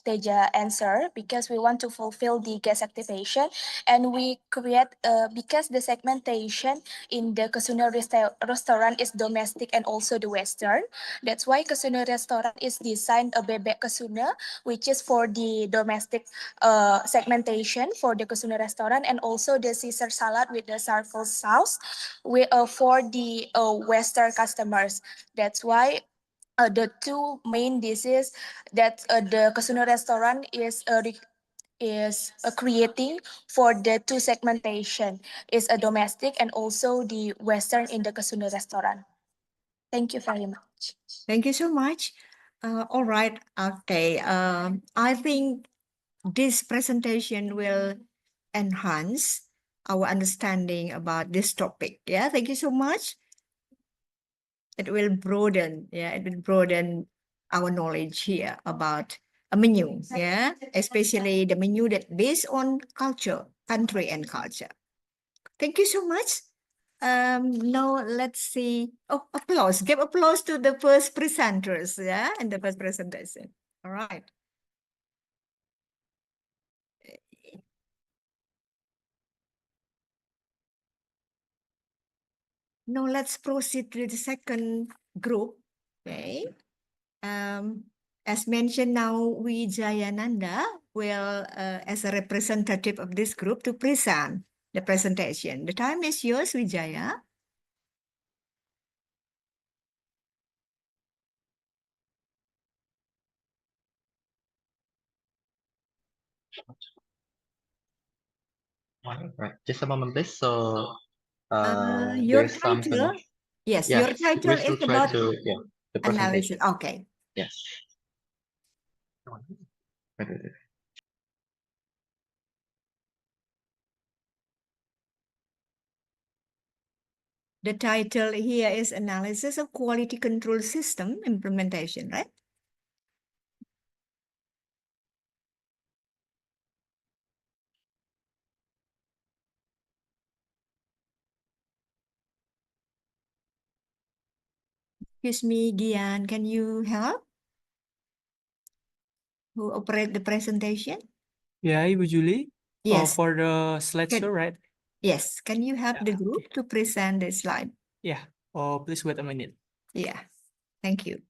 Teja answer because we want to fulfill the guest activation and we create because the segmentation in the Kasuna restaurant is domestic and also the Western. That's why Kasuna restaurant is designed a bebek Kasuna, which is for the domestic segmentation for the Kasuna restaurant, and also the Caesar salad with the circle sauce for the Western customers. That's why the two main dishes that the Kasuna restaurant is creating for the two segmentation is a domestic and also the Western in the Kasuna restaurant. Thank you very much. Thank you so much. All right. Okay. I think this presentation will enhance our understanding about this topic. Yeah. Thank you so much. It will broaden. Yeah. It will broaden our knowledge here about a menu. Yeah. Especially the menu that based on culture, country and culture. Thank you so much. Now let's see. Oh, applause. Give applause to the first presenters, yeah, and the first presentation. All right. Now let's proceed to the second group. Okay. As mentioned now, Wijayananda will, as a representative of this group, to present the presentation. The time is yours, Wijaya. Right, just a moment, please. So, Your there's some title, yes, Yes, your title we is will try about to, the analysis. presentation. Okay. Yes. Wait, wait, wait. the title here is Analysis of Quality Control System Implementation, right? Excuse me, Gian, can you help? Who operate the presentation? Yeah, Ibu Julie. Yes. For the slideshow, right? Yes. Can you help the group to present the slide? Yeah. Please wait a minute. Yeah. Thank you.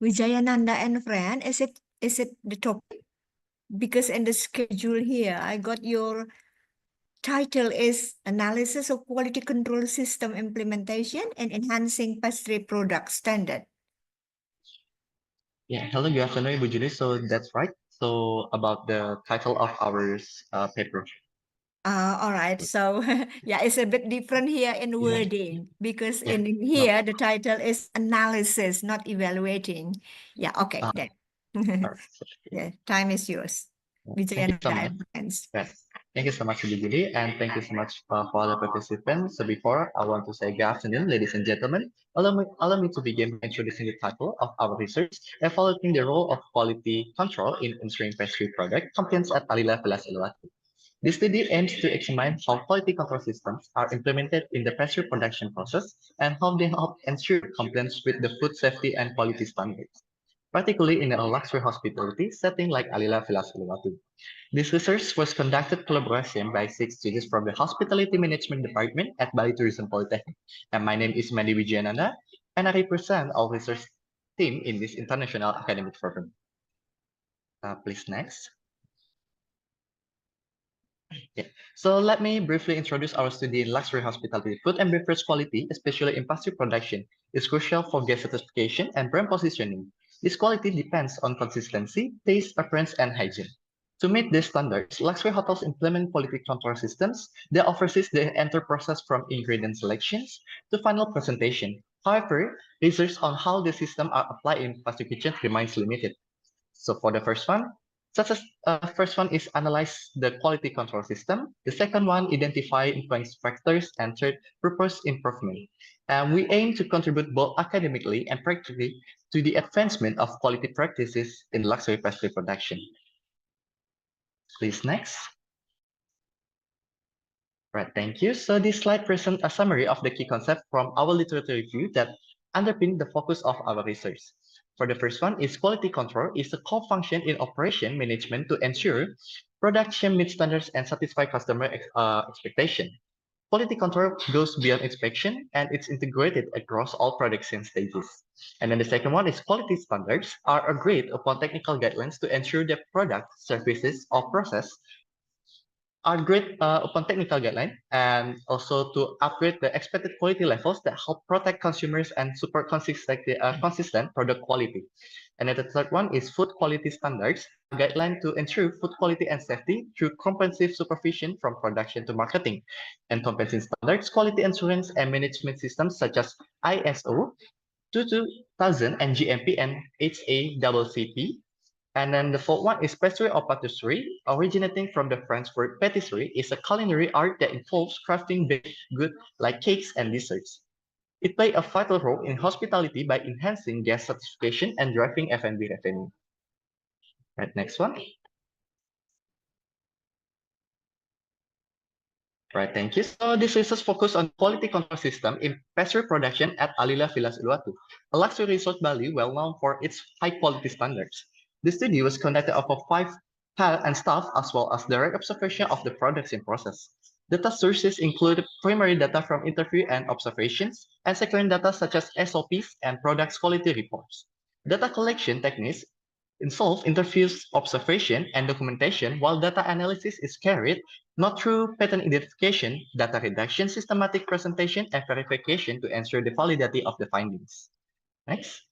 Wijayananda and friend, is it the topic? Because in the schedule here, I got your title is Analysis of Quality Control System Implementation and Enhancing Pastry Product Standard. Yeah, hello, good afternoon, Ibu Julie. So that's right. So about the title of our paper. All right. So yeah, it's a bit different here in wording because in here the title is analysis, not evaluating. Yeah. Okay. Then. Yeah. Time is yours. Thank you so much. and friends. Yes. Thank you so much, Ibu Julie, and thank you so much for all the participants. So before, I want to say good afternoon, ladies and gentlemen. Allow me to begin by introducing the title of our research, evaluating the role of quality control in ensuring pastry product compliance at Alila Velas Uluwatu. This study aims to examine how quality control systems are implemented in the pastry production process and how they help ensure compliance with the food safety and quality standards, particularly in a luxury hospitality setting like Alila Velas Uluwatu. This research was conducted collaboration by 6 students from the Hospitality Management Department at Bali Tourism Polytechnic. And my name is Mandi Wijayananda, and I represent our research team in this international academic program. Please next. Yeah. So let me briefly introduce our study in luxury hospitality. Food and beverage quality, especially in pastry production, is crucial for guest satisfaction and brand positioning. This quality depends on consistency, taste, appearance, and hygiene. To meet these standards, luxury hotels implement quality control systems that oversees the entire process from ingredient selections to final presentation. However, research on how the system are applied in pastry kitchen remains limited. So for the first one, first one is analyze the quality control system. The second one, identify influence factors, and third, propose improvement. And we aim to contribute both academically and practically to the advancement of quality practices in luxury pastry production. Please next. Right, thank you. So this slide presents a summary of the key concepts from our literature review that underpin the focus of our research. For the first one is quality control is a core function in operation management to ensure production meets standards and satisfy customer expectation. Quality control goes beyond inspection and it's integrated across all production stages. And then the second one is quality standards are agreed upon technical guidelines to ensure that product, services, or process are great upon technical guideline and also to upgrade the expected quality levels that help protect consumers and support consistent product quality. And then the third one is food quality standards, a guideline to ensure food quality and safety through comprehensive supervision from production to marketing. And comprehensive standards, quality assurance and management systems such as ISO 22000 and GMP and HACCP. And then the fourth one is pastry or patisserie, originating from the French word patisserie, is a culinary art that involves crafting baked goods like cakes and desserts. It plays a vital role in hospitality by enhancing guest satisfaction and driving F&B revenue. Right, next one. Right, thank you. So this research focused on quality control system in pastry production at Alila Villas Uluwatu, a luxury resort Bali well known for its high quality standards. The study was conducted over 5 and staff, as well as direct observation of the production process. Data sources include primary data from interview and observations, and secondary data such as SOPs and products quality reports. Data collection techniques involve interviews, observation, and documentation, while data analysis is carried not through pattern identification, data reduction, systematic presentation, and verification to ensure the validity of the findings. Next.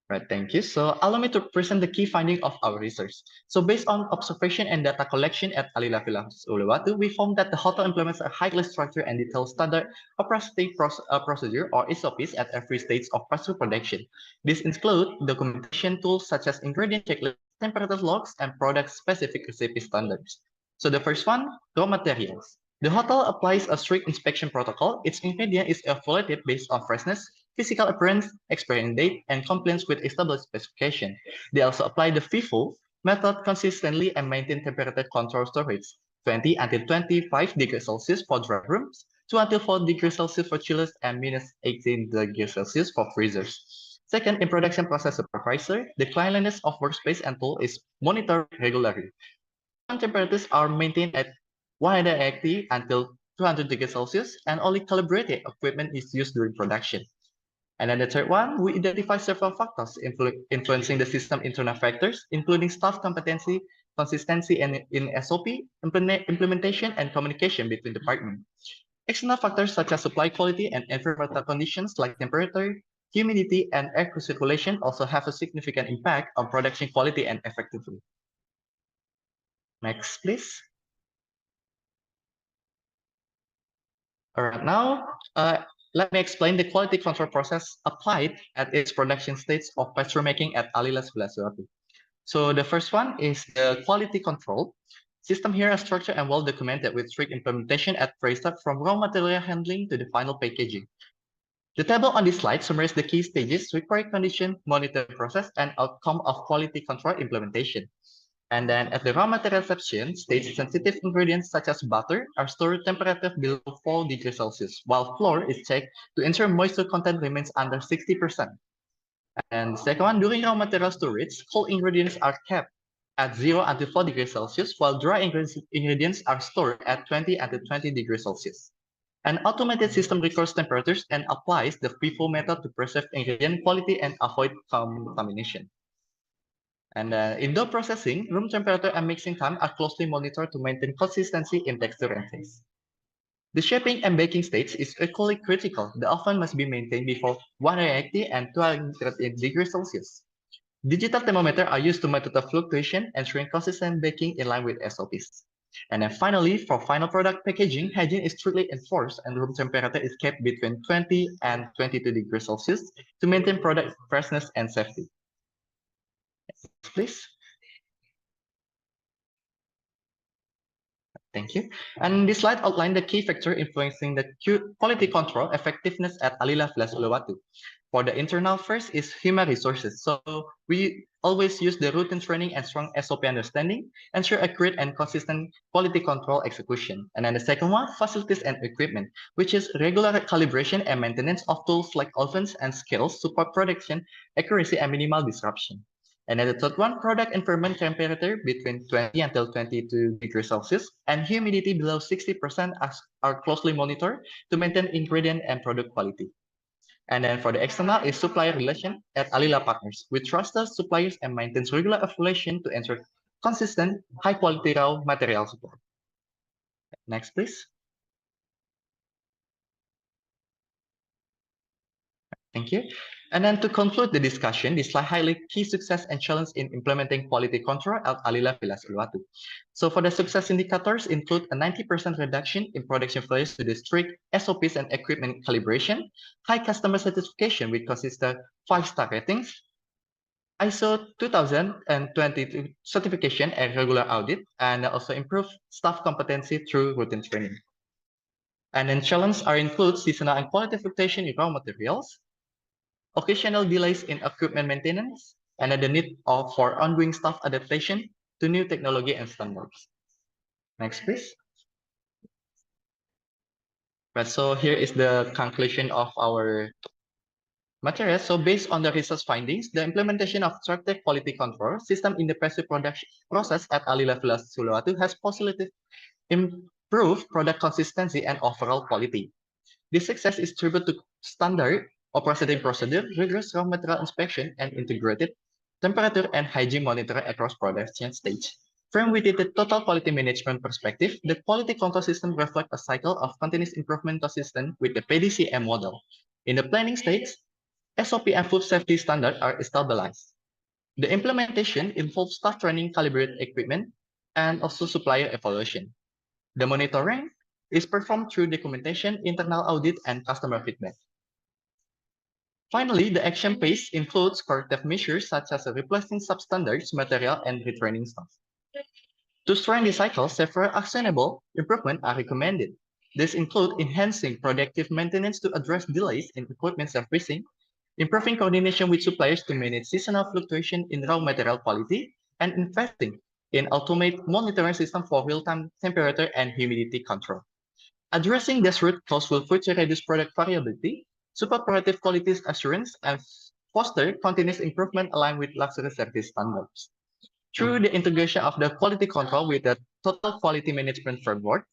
Right, thank you. So allow me to present the key finding of our research. So based on observation and data collection at Alila Villas Uluwatu, we found that the hotel implements a highly structured and detailed standard operating procedure or SOPs at every stage of pastry production. These include documentation tools such as ingredient checklists, temperature logs, and product-specific recipe standards. So the first one, raw materials. The hotel applies a strict inspection protocol. Its ingredient is evaluated based on freshness, physical appearance, expiring date, and compliance with established specification. They also apply the FIFO method consistently and maintain temperature control storage, 20 until 25 degrees Celsius for dry rooms, 2 until 4 degrees Celsius for chillers, and minus 18 degrees Celsius for freezers. Second, in production process supervisor, the cleanliness of workspace and tool is monitored regularly. Temperatures are maintained at 180 until 200 degrees Celsius, and only calibrated equipment is used during production. And then the third one, we identify several factors influencing the system internal factors, including staff competency, consistency in SOP, implementation, and communication between departments. External factors such as supply quality and environmental conditions like temperature, humidity, and air circulation also have a significant impact on production quality and effectiveness. Next, please. All right, now let me explain the quality control process applied at its production stage of pastry making at Alilas Villas Uluwatu. So the first one is the quality control. System here is structured and well documented with strict implementation at very start from raw material handling to the final packaging. The table on this slide summarizes the key stages, required condition, monitoring process, and outcome of quality control implementation. And then at the raw material section, stage-sensitive ingredients such as butter are stored temperature below 4 degrees Celsius, while flour is checked to ensure moisture content remains under 60%. And the second one, during raw material storage, cold ingredients are kept at 0 until 4 degrees Celsius, while dry ingredients are stored at 20 until 20 degrees Celsius. An automated system records temperatures and applies the FIFO method to preserve ingredient quality and avoid contamination. And in dough processing, room temperature and mixing time are closely monitored to maintain consistency in texture and taste. The shaping and baking stage is equally critical. The oven must be maintained before 180 and 200 degrees Celsius. Digital thermometers are used to monitor fluctuation, ensuring consistent baking in line with SOPs. And then finally, for final product packaging, hygiene is strictly enforced and room temperature is kept between 20 and 22 degrees Celsius to maintain product freshness and safety. Please. Thank you. And this slide outlines the key factor influencing the quality control effectiveness at Alila Villas Uluwatu. For the internal, first is human resources. So we always use the routine training and strong SOP understanding, ensure accurate and consistent quality control execution. And then the second one, facilities and equipment, which is regular calibration and maintenance of tools like ovens and scales, support production, accuracy, and minimal disruption. And then the third one, product environment temperature between 20 until 22 degrees Celsius and humidity below 60% are closely monitored to maintain ingredient and product quality. And then for the external is supplier relation at Alila Partners. We trust the suppliers and maintains regular evaluation to ensure consistent, high quality raw material support. Next, please. Thank you. And then to conclude the discussion, this slide highlights key success and challenge in implementing quality control at Alila Villas Uluwatu. So for the success indicators include a 90% reduction in production failures to the strict SOPs and equipment calibration, high customer satisfaction with consistent 5-star ratings, ISO 2022 certification and regular audit, and also improve staff competency through routine training. And then challenges are include seasonal and quality fluctuation in raw materials, occasional delays in equipment maintenance, and the need for ongoing staff adaptation to new technology and standards. Next, please. Right, so here is the conclusion of our materials. So based on the research findings, the implementation of structured quality control system in the passive production process at Alila Villa Sulawatu has positively improved product consistency and overall quality. This success is attributed to standard operating procedure, rigorous raw material inspection, and integrated temperature and hygiene monitoring across production stage. From within the total quality management perspective, the quality control system reflects a cycle of continuous improvement consistent with the PDCA model. In the planning stage, SOP and food safety standards are stabilized. The implementation involves staff training, calibrated equipment, and also supplier evaluation. The monitoring is performed through documentation, internal audit, and customer feedback. Finally, the action phase includes corrective measures such as replacing substandards material and retraining staff. To strengthen the cycle, several actionable improvements are recommended. These include enhancing productive maintenance to address delays in equipment servicing, improving coordination with suppliers to manage seasonal fluctuation in raw material quality, and investing in automated monitoring system for real-time temperature and humidity control. Addressing this root cause will further reduce product variability, support proactive quality assurance, and foster continuous improvement aligned with luxury service standards. Through the integration of the quality control with the total quality management framework,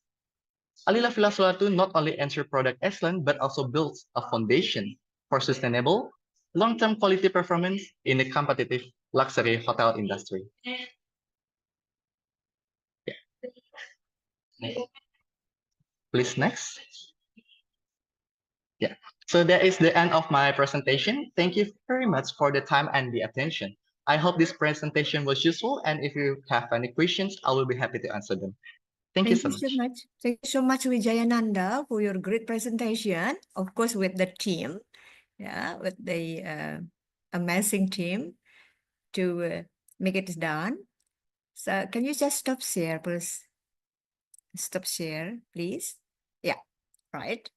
Alila Villa Sulawatu not only ensures product excellence but also builds a foundation for sustainable, long-term quality performance in the competitive luxury hotel industry. Please next. Yeah. So that is the end of my presentation. Thank you very much for the time and the attention. I hope this presentation was useful, and if you have any questions, I will be happy to answer them. Thank you so much. Thank you so much, Wijayananda, for your great presentation. Of course, with the team, with the amazing team to make it done. So can you just stop share, please? Stop share, please. Yeah, right.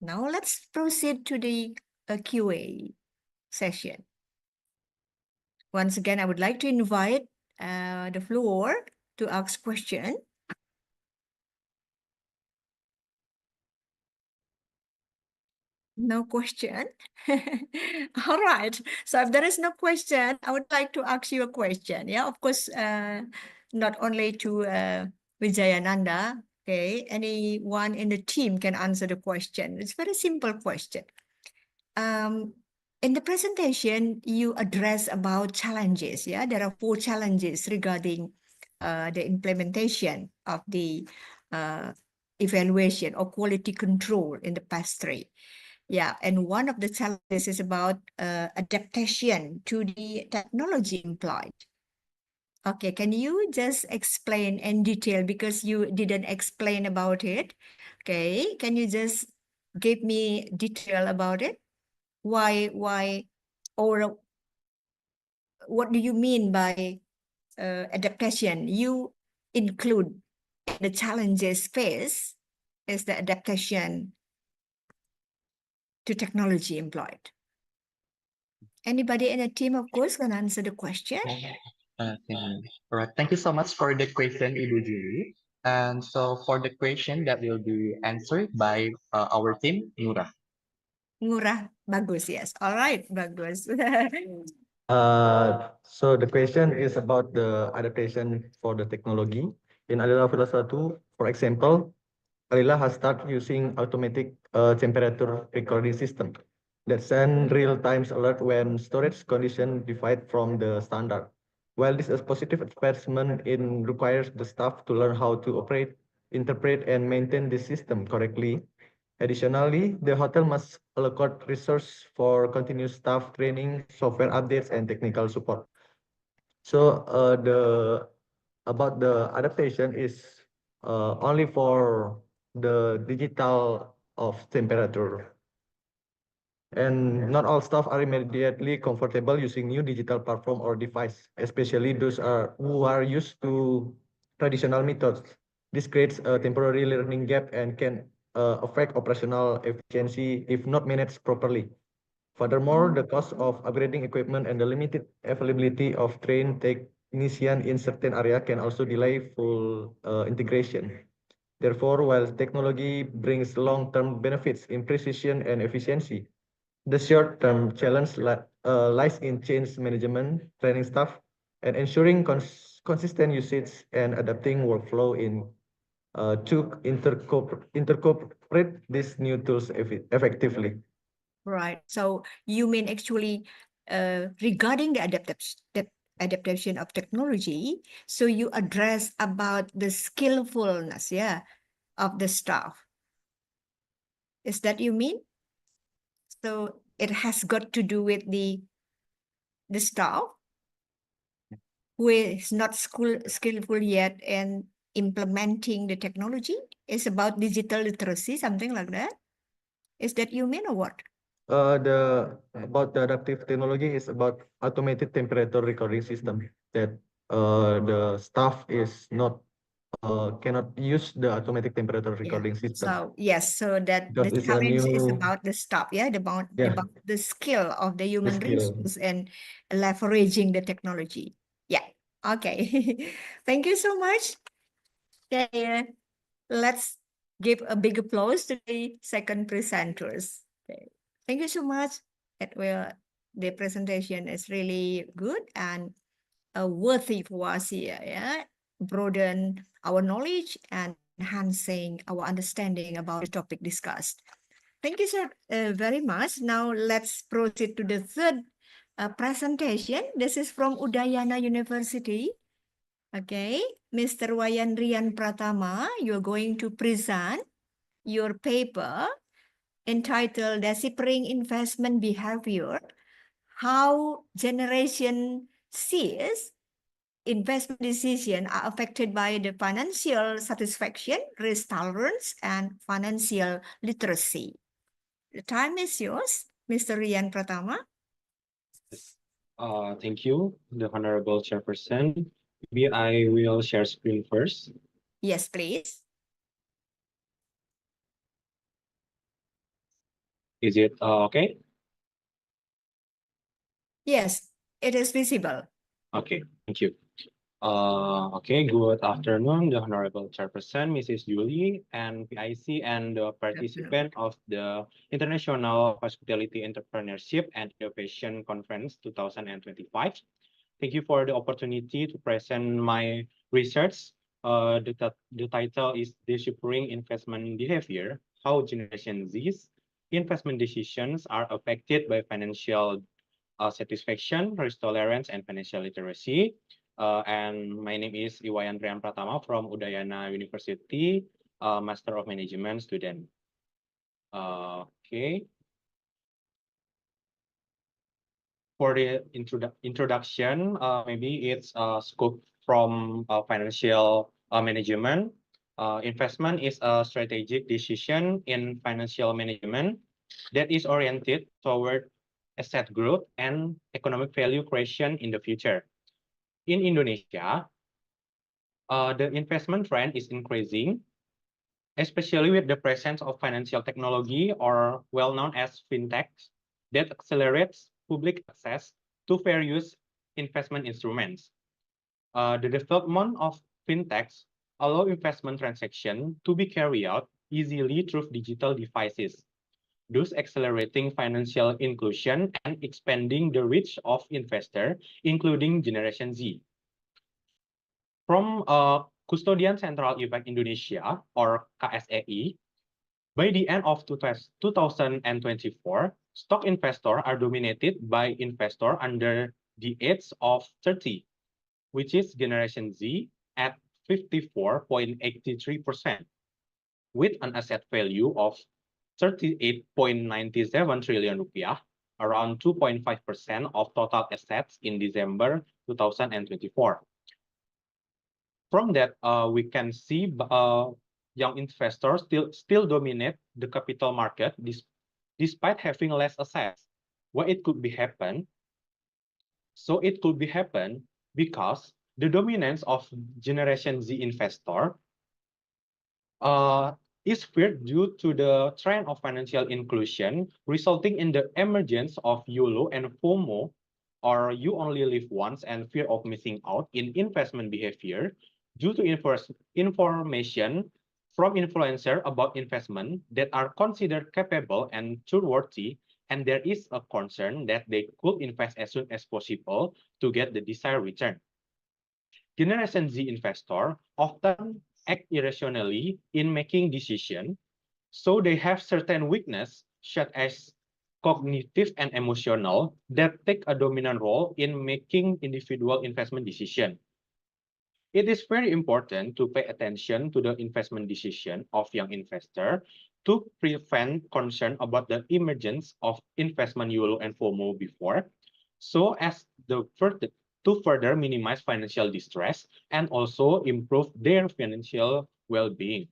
Now let's proceed to the QA session. Once again, I would like to invite the floor to ask questions. No question. All right. So if there is no question, I would like to ask you a question. Yeah, of course, not only to Wijayananda. Okay, anyone in the team can answer the question. It's a very simple question. In the presentation, you address about challenges. Yeah, there are 4 challenges regarding the implementation of the evaluation or quality control in the pastry. Yeah, and one of the challenges is about adaptation to the technology employed. Okay, can you just explain in detail because you didn't explain about it? Okay, can you just give me detail about it? Why, or what do you mean by adaptation? You include the challenges faced is the adaptation to technology employed. Anybody in a team, of course, can answer the question. Okay. All right. Thank you so much for the question, Ibu Julie. And so for the question that will be answered by our team, Nura. Murah, bagus, yes. All right, bagus. So the question is about the adaptation for the technology. In Alila Villa 1, for example, Alila has started using automatic temperature recording system that send real-time alert when storage condition differ from the standard. While this is positive advancement, it requires the staff to learn how to operate, interpret, and maintain the system correctly. Additionally, the hotel must allocate resources for continuous staff training, software updates, and technical support. So about the adaptation is only for the digital of temperature. And not all staff are immediately comfortable using new digital platform or device, especially those who are used to traditional methods. This creates a temporary learning gap and can affect operational efficiency if not managed properly. Furthermore, the cost of upgrading equipment and the limited availability of trained technicians in certain areas can also delay full integration. Therefore, while technology brings long-term benefits in precision and efficiency, The short-term challenge lies in change management, training staff, and ensuring consistent usage and adapting workflow to incorporate these new tools effectively. Right. So you mean actually regarding the adaptation of technology, so you address about the skillfulness, yeah, of the staff. Is that you mean? So it has got to do with the staff who is not skillful yet and implementing the technology. It's about digital literacy, something like that. Is that you mean or what? About the adaptive technology is about automated temperature recording system that the staff is not cannot use the automatic temperature recording system. So yes, so that the That is a challenge is new about the staff, yeah, about yeah the skill of the human skill. resource and leveraging the technology. Yeah. Okay. Thank you so much. Okay. Let's give a big applause to the second presenters. Okay. Thank you so much. The presentation is really good and worthy for us here, yeah, broaden our knowledge and enhancing our understanding about the topic discussed. Thank you, sir, very much. Now let's proceed to the third presentation. This is from Udayana University. Okay, Mr. Wayan Rian Pratama, you're going to present your paper entitled Deciphering Investment Behavior, How Generation C's investment decisions are affected by the financial satisfaction, risk tolerance, and financial literacy. The time is yours, Mr. Rian Pratama. Thank you, the Honorable Chairperson. Maybe I will share screen first. Yes, please. Is it okay? Yes, it is visible. Okay, thank you. Okay, good afternoon, the Honorable Chairperson, Mrs. Julie, and PIC, and the participant of the International Hospitality Entrepreneurship and Innovation Conference 2025. Thank you for the opportunity to present my research. The title is Deciphering Investment Behavior, How Generation Z's Investment Decisions Are Affected by Financial Satisfaction, Risk Tolerance, and Financial Literacy. And my name is Iwayan Rian Pratama from Udayana University, Master of Management student. Okay. For the introduction, maybe it's scope from financial management. Investment is a strategic decision in financial management that is oriented toward asset growth and economic value creation in the future. In Indonesia, the investment trend is increasing, especially with the presence of financial technology, or well known as fintech, that accelerates public access to various investment instruments. The development of fintechs allow investment transactions to be carried out easily through digital devices, thus accelerating financial inclusion and expanding the reach of investors, including Generation Z. From Custodian Central Bank Indonesia, or KSEI, by the end of 2024, stock investors are dominated by investors under the age of 30, which is Generation Z at 54.83%, with an asset value of 38.97 trillion rupiah, around 2.5% of total assets in December 2024. From that, we can see young investors still dominate the capital market despite having less assets. Why it could be happen? So it could be happen because the dominance of Generation Z investor is feared due to the trend of financial inclusion, resulting in the emergence of YOLO and FOMO, or you only live once, and fear of missing out in investment behavior due to information from influencers about investment that are considered capable and trustworthy, and there is a concern that they could invest as soon as possible to get the desired return. Generation Z investors often act irrationally in making decisions, so they have certain weaknesses, such as cognitive and emotional, that take a dominant role in making individual investment decisions. It is very important to pay attention to the investment decision of young investor to prevent concern about the emergence of investment YOLO and FOMO before, so as to further minimize financial distress and also improve their financial well-being.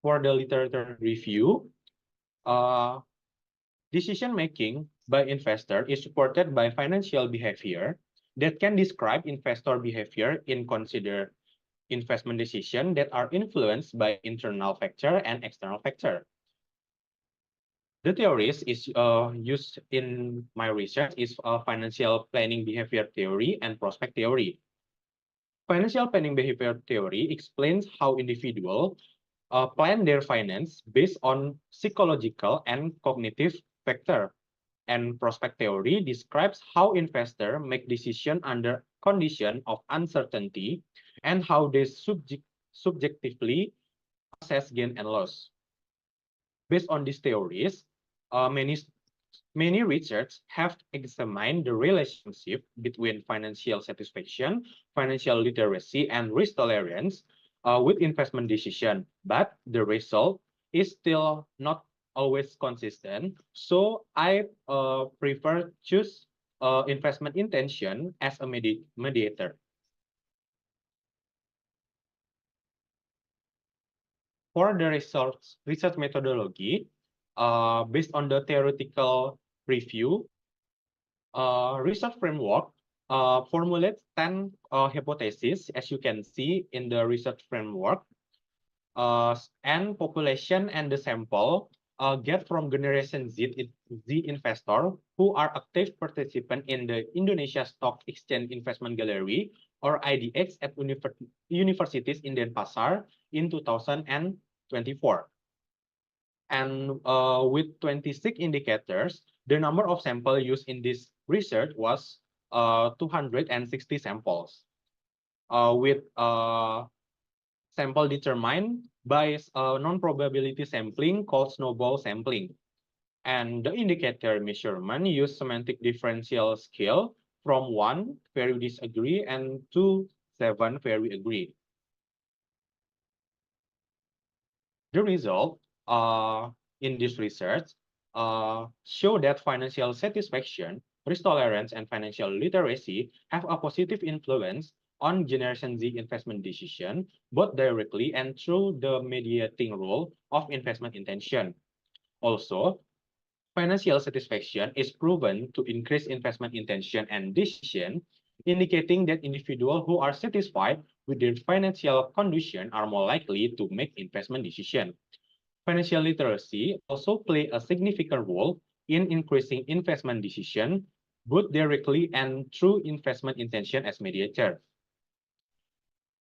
For the literature review, decision-making by investor is supported by financial behavior that can describe investor behavior in consider investment decisions that are influenced by internal factor and external factor. The theories is used in my research is financial planning behavior theory and prospect theory. Financial planning behavior theory explains how individuals plan their finance based on psychological and cognitive factor. And prospect theory describes how investors make decisions under condition of uncertainty and how they subjectively assess gain and loss. Based on these theories, many research have examined the relationship between financial satisfaction, financial literacy, and risk tolerance with investment decision, but the result is still not always consistent. So I prefer choose investment intention as a mediator. For the research methodology, based on the theoretical review, research framework formulates 10 hypotheses, as you can see in the research framework, and population and the sample get from Generation Z investor who are active participant in the Indonesia Stock Exchange Investment Gallery or IDX at universities in Denpasar in 2024. And with 26 indicators, the number of samples used in this research was 260 samples, with sample determined by non-probability sampling called snowball sampling. And the indicator measurement use semantic differential scale from 1, very disagree, and to 7, very agree. The result in this research show that financial satisfaction, risk tolerance, and financial literacy have a positive influence on Generation Z investment decision, both directly and through the mediating role of investment intention. Also, financial satisfaction is proven to increase investment intention and decision, indicating that individuals who are satisfied with their financial condition are more likely to make investment decisions. Financial literacy also play a significant role in increasing investment decision, both directly and through investment intention as mediator,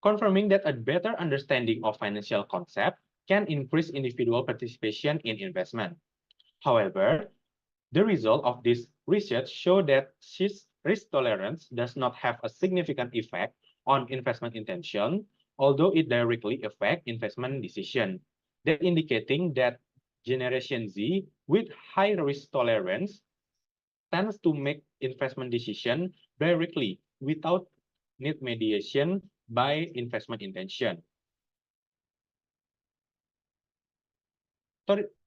confirming that a better understanding of financial concept can increase individual participation in investment. However, the result of this research show that risk tolerance does not have a significant effect on investment intention, although it directly affects investment decision. That indicating that Generation Z with high risk tolerance tends to make investment decision directly without need mediation by investment intention.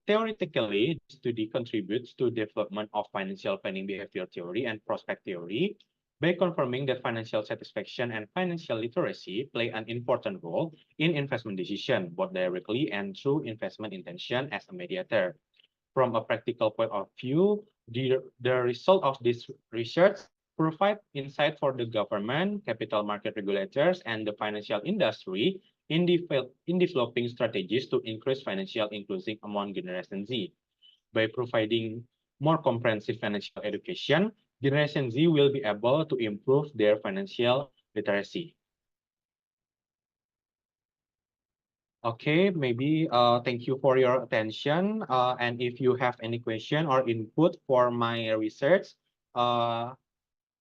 Theoretically, this study contributes to development of financial planning behavior theory and prospect theory by confirming that financial satisfaction and financial literacy play an important role in investment decision, both directly and through investment intention as a mediator. From a practical point of view, the result of this research provide insight for the government, capital market regulators, and the financial industry in developing strategies to increase financial inclusion among Generation Z. By providing more comprehensive financial education, Generation Z will be able to improve their financial literacy. Okay, maybe thank you for your attention. And if you have any question or input for my research,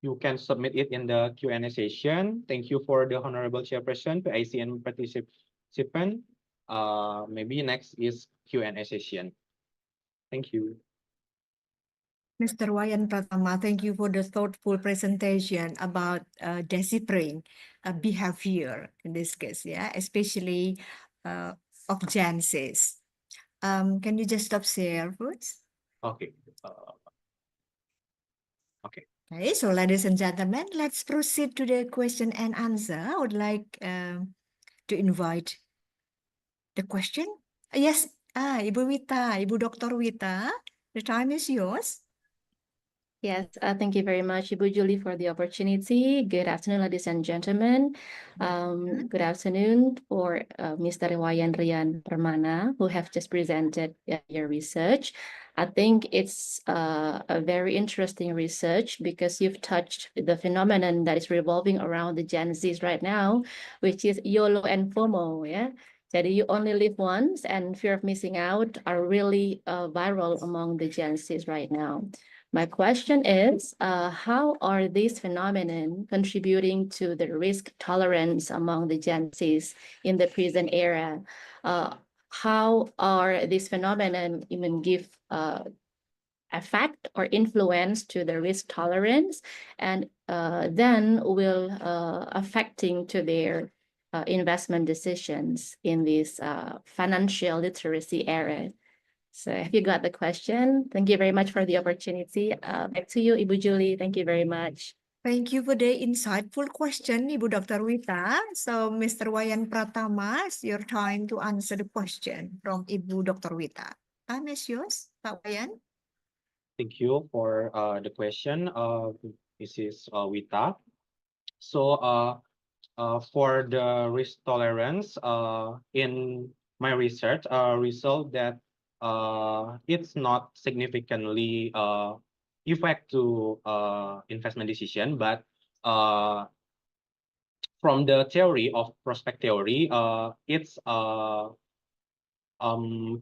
you can submit it in the Q&A session. Thank you for the Honorable Chairperson, PIC and participant. Maybe next is Q&A session. Thank you. Mr. Wayan Pratama, thank you for the thoughtful presentation about deciphering behavior in this case, yeah, especially of Gen Zs. Can you just stop share first? Okay. Okay. Okay, so ladies and gentlemen, let's proceed to the question and answer. I would like to invite the question. Yes, Ibu Wita, Ibu Dr. Wita, the time is yours. Yes, thank you very much, Ibu Julie, for the opportunity. Good afternoon, ladies and gentlemen. Good afternoon for Mr. Wayan Rian Permana, who have just presented your research. I think it's a very interesting research because you've touched the phenomenon that is revolving around the Gen Zs right now, which is YOLO and FOMO, yeah? Jadi you only live once, and fear of missing out are really viral among the Gen Zs right now. My question is, how are these phenomenon contributing to the risk tolerance among the Gen Zs in the present era? How are these phenomenon even give effect or influence to the risk tolerance, and then will affecting to their investment decisions in this financial literacy era? So have you got the question? Thank you very much for the opportunity. Back to you, Ibu Julie. Thank you very much. Thank you for the insightful question, Ibu Dr. Wita. So Mr. Wayan Pratama, it's your time to answer the question from Ibu Dr. Wita. Time is yours, Pak Wayan. Thank you for the question, Mrs. Wita. So for the risk tolerance, in my research, result that it's not significantly effect to investment decision, but from the theory of prospect theory, it's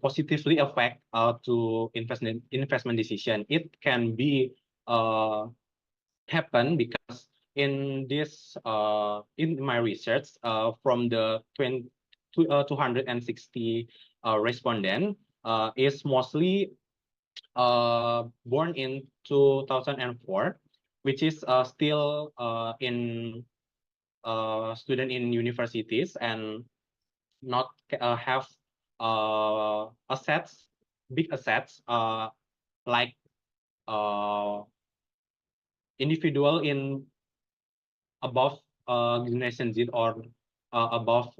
positively affect to investment decision. It can be happen because in this in my research from the 260 respondent is mostly born in 2004, which is still in student in universities and not have assets, big assets like individual in above Generation Z or above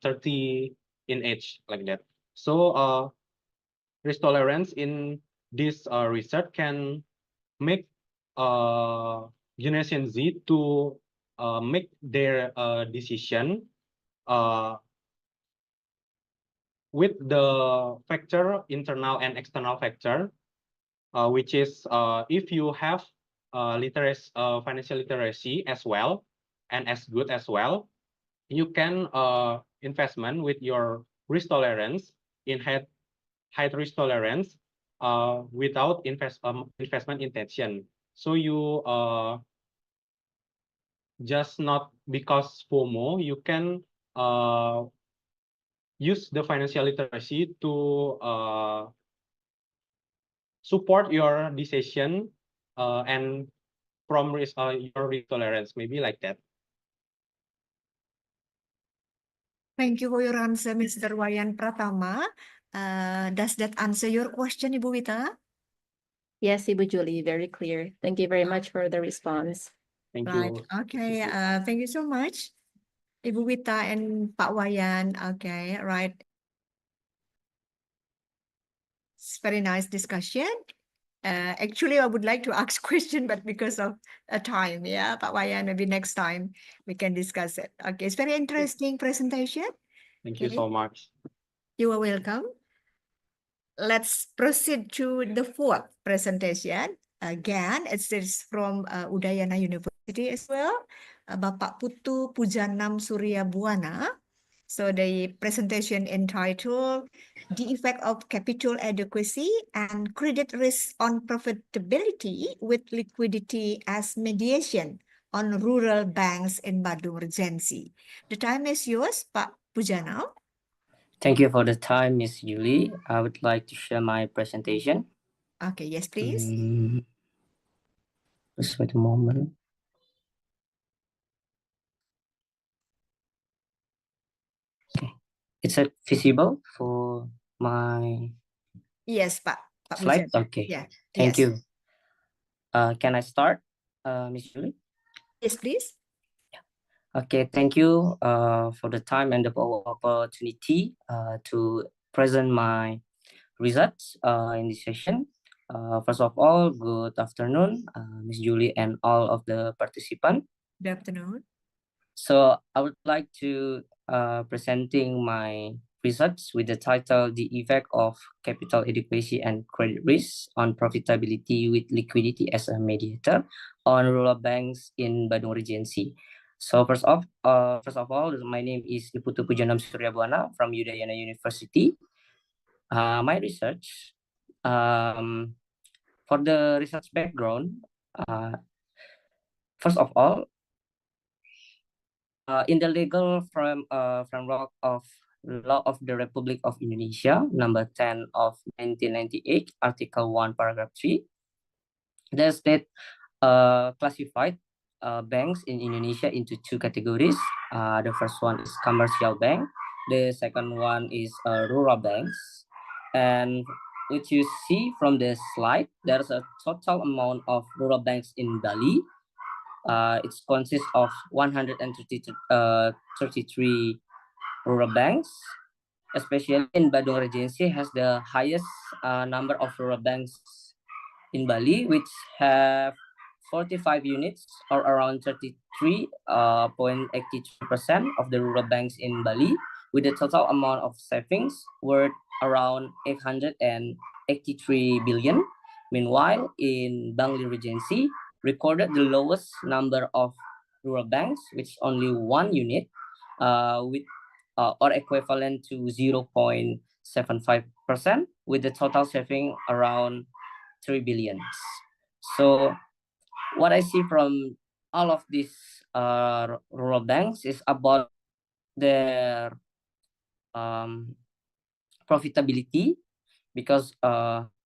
30 in age, like that. So risk tolerance in this research can make Generation Z to make their decision with the factor, internal and external factor, which is if you have financial literacy as well and as good as well, you can investment with your risk tolerance in high risk tolerance without investment intention. So you just not because FOMO, you can use the financial literacy to support your decision and from your risk tolerance, maybe like that. Thank you for your answer, Mr. Wayan Pratama. Does that answer your question, Ibu Wita? Yes, Ibu Julie, very clear. Thank you very much for the response. Thank Right. you. Okay. Thank you so much, Ibu Wita and Pak Wayan. Okay. Right. It's very nice discussion. Actually, I would like to ask question, but because of time, yeah, Pak Wayan, maybe next time we can discuss it. Okay. It's very interesting presentation. Thank you so much. You are welcome. Let's proceed to the fourth presentation. Again, it is from Udayana University as well. Bapak Putu Pujanam Surya Buana. So the presentation entitled The Effect of Capital Adequacy and Credit Risk on Profitability with Liquidity as Mediation on Rural Banks in Badung Regency. The time is yours, Pak Pujana. Thank you for the time, Miss Julie. I would like to share my presentation. Okay, yes, please. Just wait a moment. Okay. Is it visible for my Yes, Pak slide? Pujana. Okay. Yeah. Thank Yes. you. Can I start, Miss Julie? Yes, please. Okay, thank you for the time and the opportunity to present my results in this session. First of all, good afternoon, Miss Julie and all of the participants. Good afternoon. So I would like to presenting my results with the title "The Effect of Capital Adequacy and Credit Risk on Profitability with Liquidity as a Mediator on Rural Banks in Badung Regency." So first of all, my name is Iputu Pujanam Suryabuana from Udayana University. My research, for the research background, first of all, in the legal framework of Law of the Republic of Indonesia, number 10 of 1998, Article 1, Paragraph 3, the state classified banks in Indonesia into two categories. The first one is commercial bank. The second one is rural banks. And which you see from the slide, there's a total amount of rural banks in Bali. It consists of 133 rural banks, especially in Badung Regency has the highest number of rural banks in Bali, which have 45 units or around 33.83% of the rural banks in Bali, with a total amount of savings worth around 883 billion. Meanwhile, in Bangli Regency, recorded the lowest number of rural banks, which only one unit, with or equivalent to 0.75%, with the total saving around 3 billion. So what I see from all of these rural banks is about their profitability, because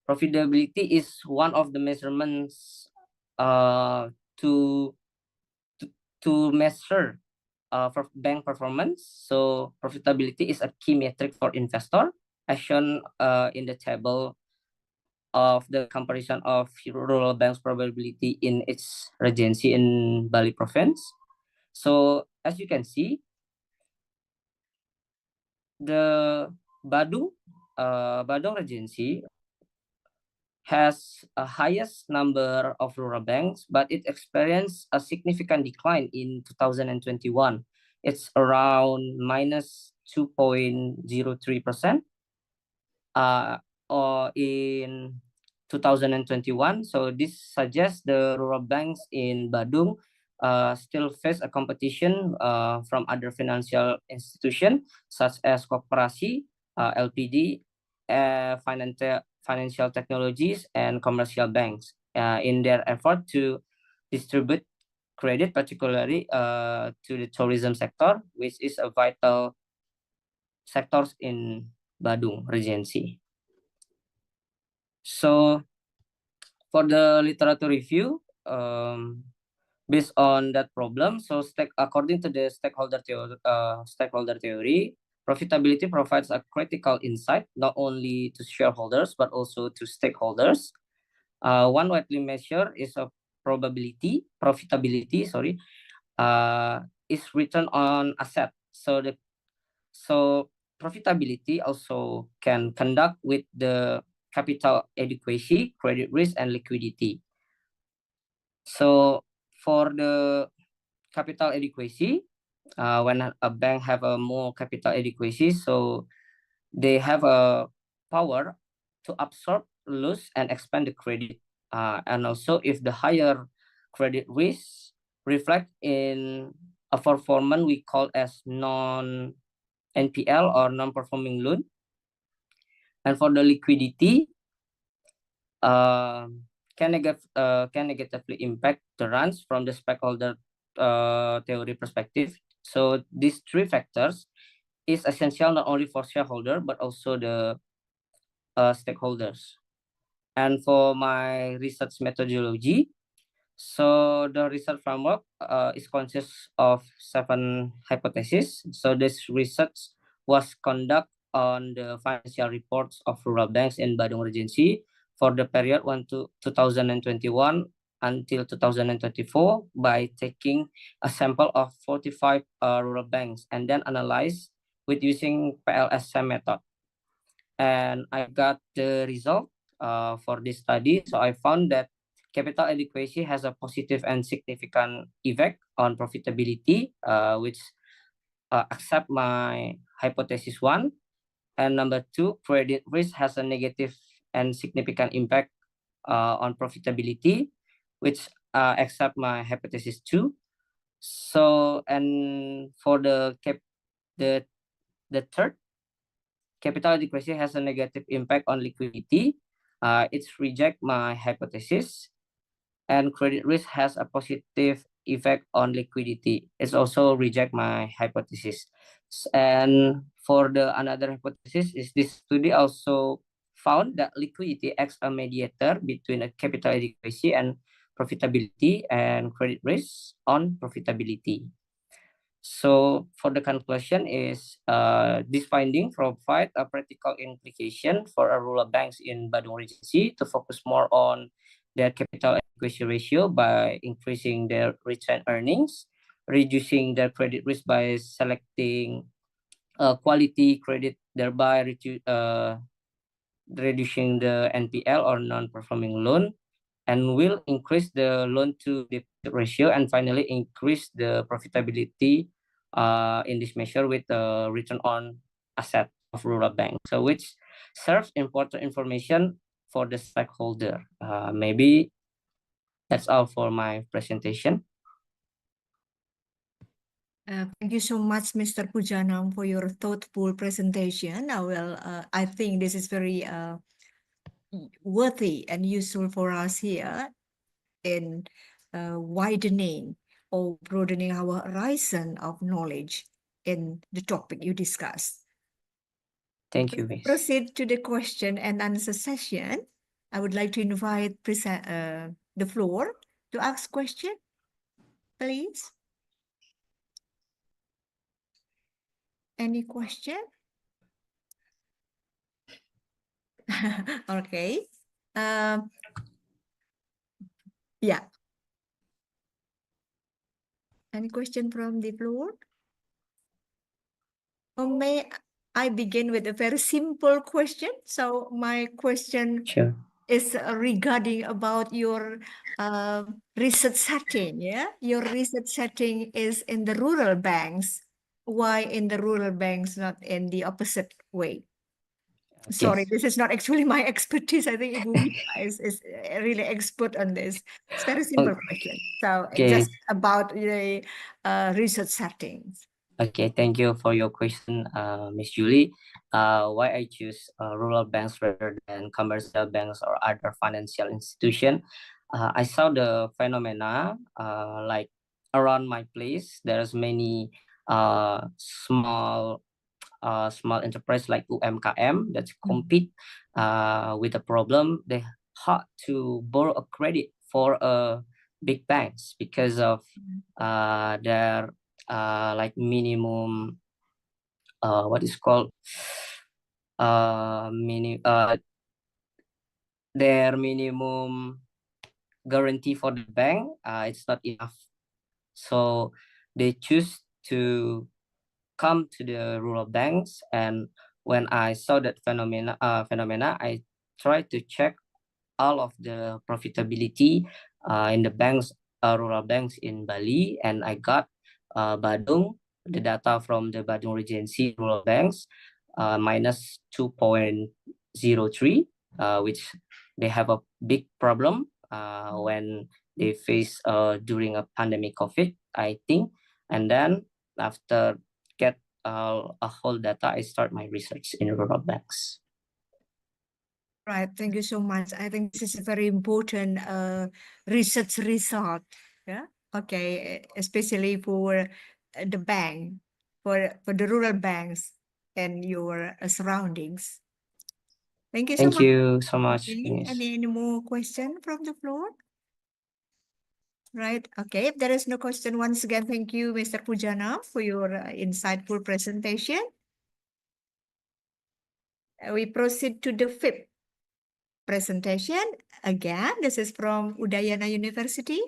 profitability is one of the measurements to measure for bank performance. So profitability is a key metric for investor, as shown in the table of the comparison of rural banks probability in its regency in Bali province. So as you can see, the Badung Regency has a highest number of rural banks, but it experienced a significant decline in 2021. It's around minus 2.03%. Or in 2021. So this suggests the rural banks in Badung still face a competition from other financial institutions such as Koperasi, LPD, financial technologies, and commercial banks in their effort to distribute credit, particularly to the tourism sector, which is a vital sector in Badung Regency. So for the literature review, based on that problem, so according to the stakeholder theory, profitability provides a critical insight not only to shareholders but also to stakeholders. One widely measure is a profitability, is return on asset. So profitability also can conduct with the capital adequacy, credit risk, and liquidity. So for the capital adequacy, when a bank have a more capital adequacy, so they have a power to absorb, lose, and expand the credit. And also if the higher credit risk reflect in a performance we call as non NPL or non-performing loan. And for the liquidity, can negatively impact the runs from the stakeholder theory perspective. So these three factors is essential not only for shareholder but also the stakeholders. And for my research methodology, so the research framework is consists of 7 hypotheses. So this research was conducted on the financial reports of rural banks in Badung Regency for the period 2021 until 2024 by taking a sample of 45 rural banks and then analyze with using PLSM method. And I got the result for this study. So I found that capital adequacy has a positive and significant effect on profitability, which accept my hypothesis 1. And number 2, credit risk has a negative and significant impact on profitability, which accept my hypothesis 2. So, and for the third, capital adequacy has a negative impact on liquidity. It's reject my hypothesis. And credit risk has a positive effect on liquidity. It's also reject my hypothesis. And for the another hypothesis is this study also found that liquidity acts a mediator between a capital adequacy and profitability and credit risk on profitability. So for the conclusion is this finding provide a practical implication for a rural banks in Badung Regency to focus more on their capital adequacy ratio by increasing their return earnings, reducing their credit risk by selecting quality credit, thereby reducing the NPL or non-performing loan, and will increase the loan to deposit ratio, and finally increase the profitability in this measure with the return on asset of rural bank. So which serves important information for the stakeholder. Maybe that's all for my presentation. Thank you so much, Mr. Pujanam, for your thoughtful presentation. I think this is very worthy and useful for us here in widening or broadening our horizon of knowledge in the topic you discussed. Thank you, Miss. Proceed to the question and answer session. I would like to invite the floor to ask question, please. Any question? Okay. Yeah. Any question from the floor? Or may I begin with a very simple question? So my question is regarding about your research setting. Yeah, your research setting is in the rural banks. Why in the rural banks, not in the opposite way? Sorry, this is not actually my expertise. I think Ibu is really expert on this. It's very simple question. So it's just about the research settings. Okay, thank you for your question, Miss Julie. Why I choose rural banks rather than commercial banks or other financial institution? I saw the phenomena like around my place. There's many small enterprise like UMKM that compete with a problem. They had to borrow a credit for big banks because of their like minimum what is called their minimum guarantee for the bank. It's not enough, so they choose to come to the rural banks. And when I saw that phenomena, I tried to check all of the profitability in the banks, rural banks in Bali, and I got Badung, the data from the Badung Regency rural banks, minus 2.03, which they have a big problem when they face during a pandemic COVID, I think. And then after get a whole data, I start my research in rural banks. Right, thank you so much. I think this is a very important research result. Yeah, okay, especially for the bank, for the rural banks and your surroundings. Thank you so Thank much. you so much, Okay, Miss. any more question from the floor? Right, okay, if there is no question, once again, thank you, Mr. Pujana, for your insightful presentation. We proceed to the fifth presentation. Again, this is from Udayana University.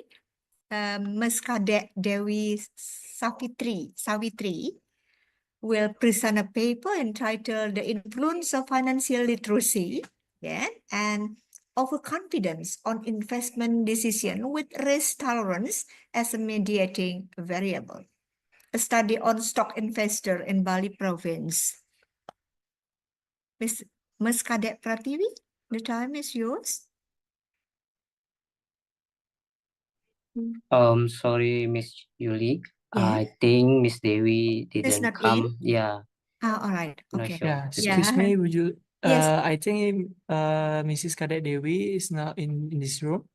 Ms. Kadek Dewi Savitri will present a paper entitled The Influence of Financial Literacy, yeah, and Overconfidence on Investment Decision with Risk Tolerance as a Mediating Variable. A study on stock investor in Bali province. Ms. Kadek Prativi, the time is yours. Sorry, Miss Yuli. Yeah. I think Miss Dewi It's didn't not in? come. Yeah, All right. not Okay. sure. Yeah, excuse Yeah. me, would you Yes. I think Mrs. Kadek Dewi is not in this room.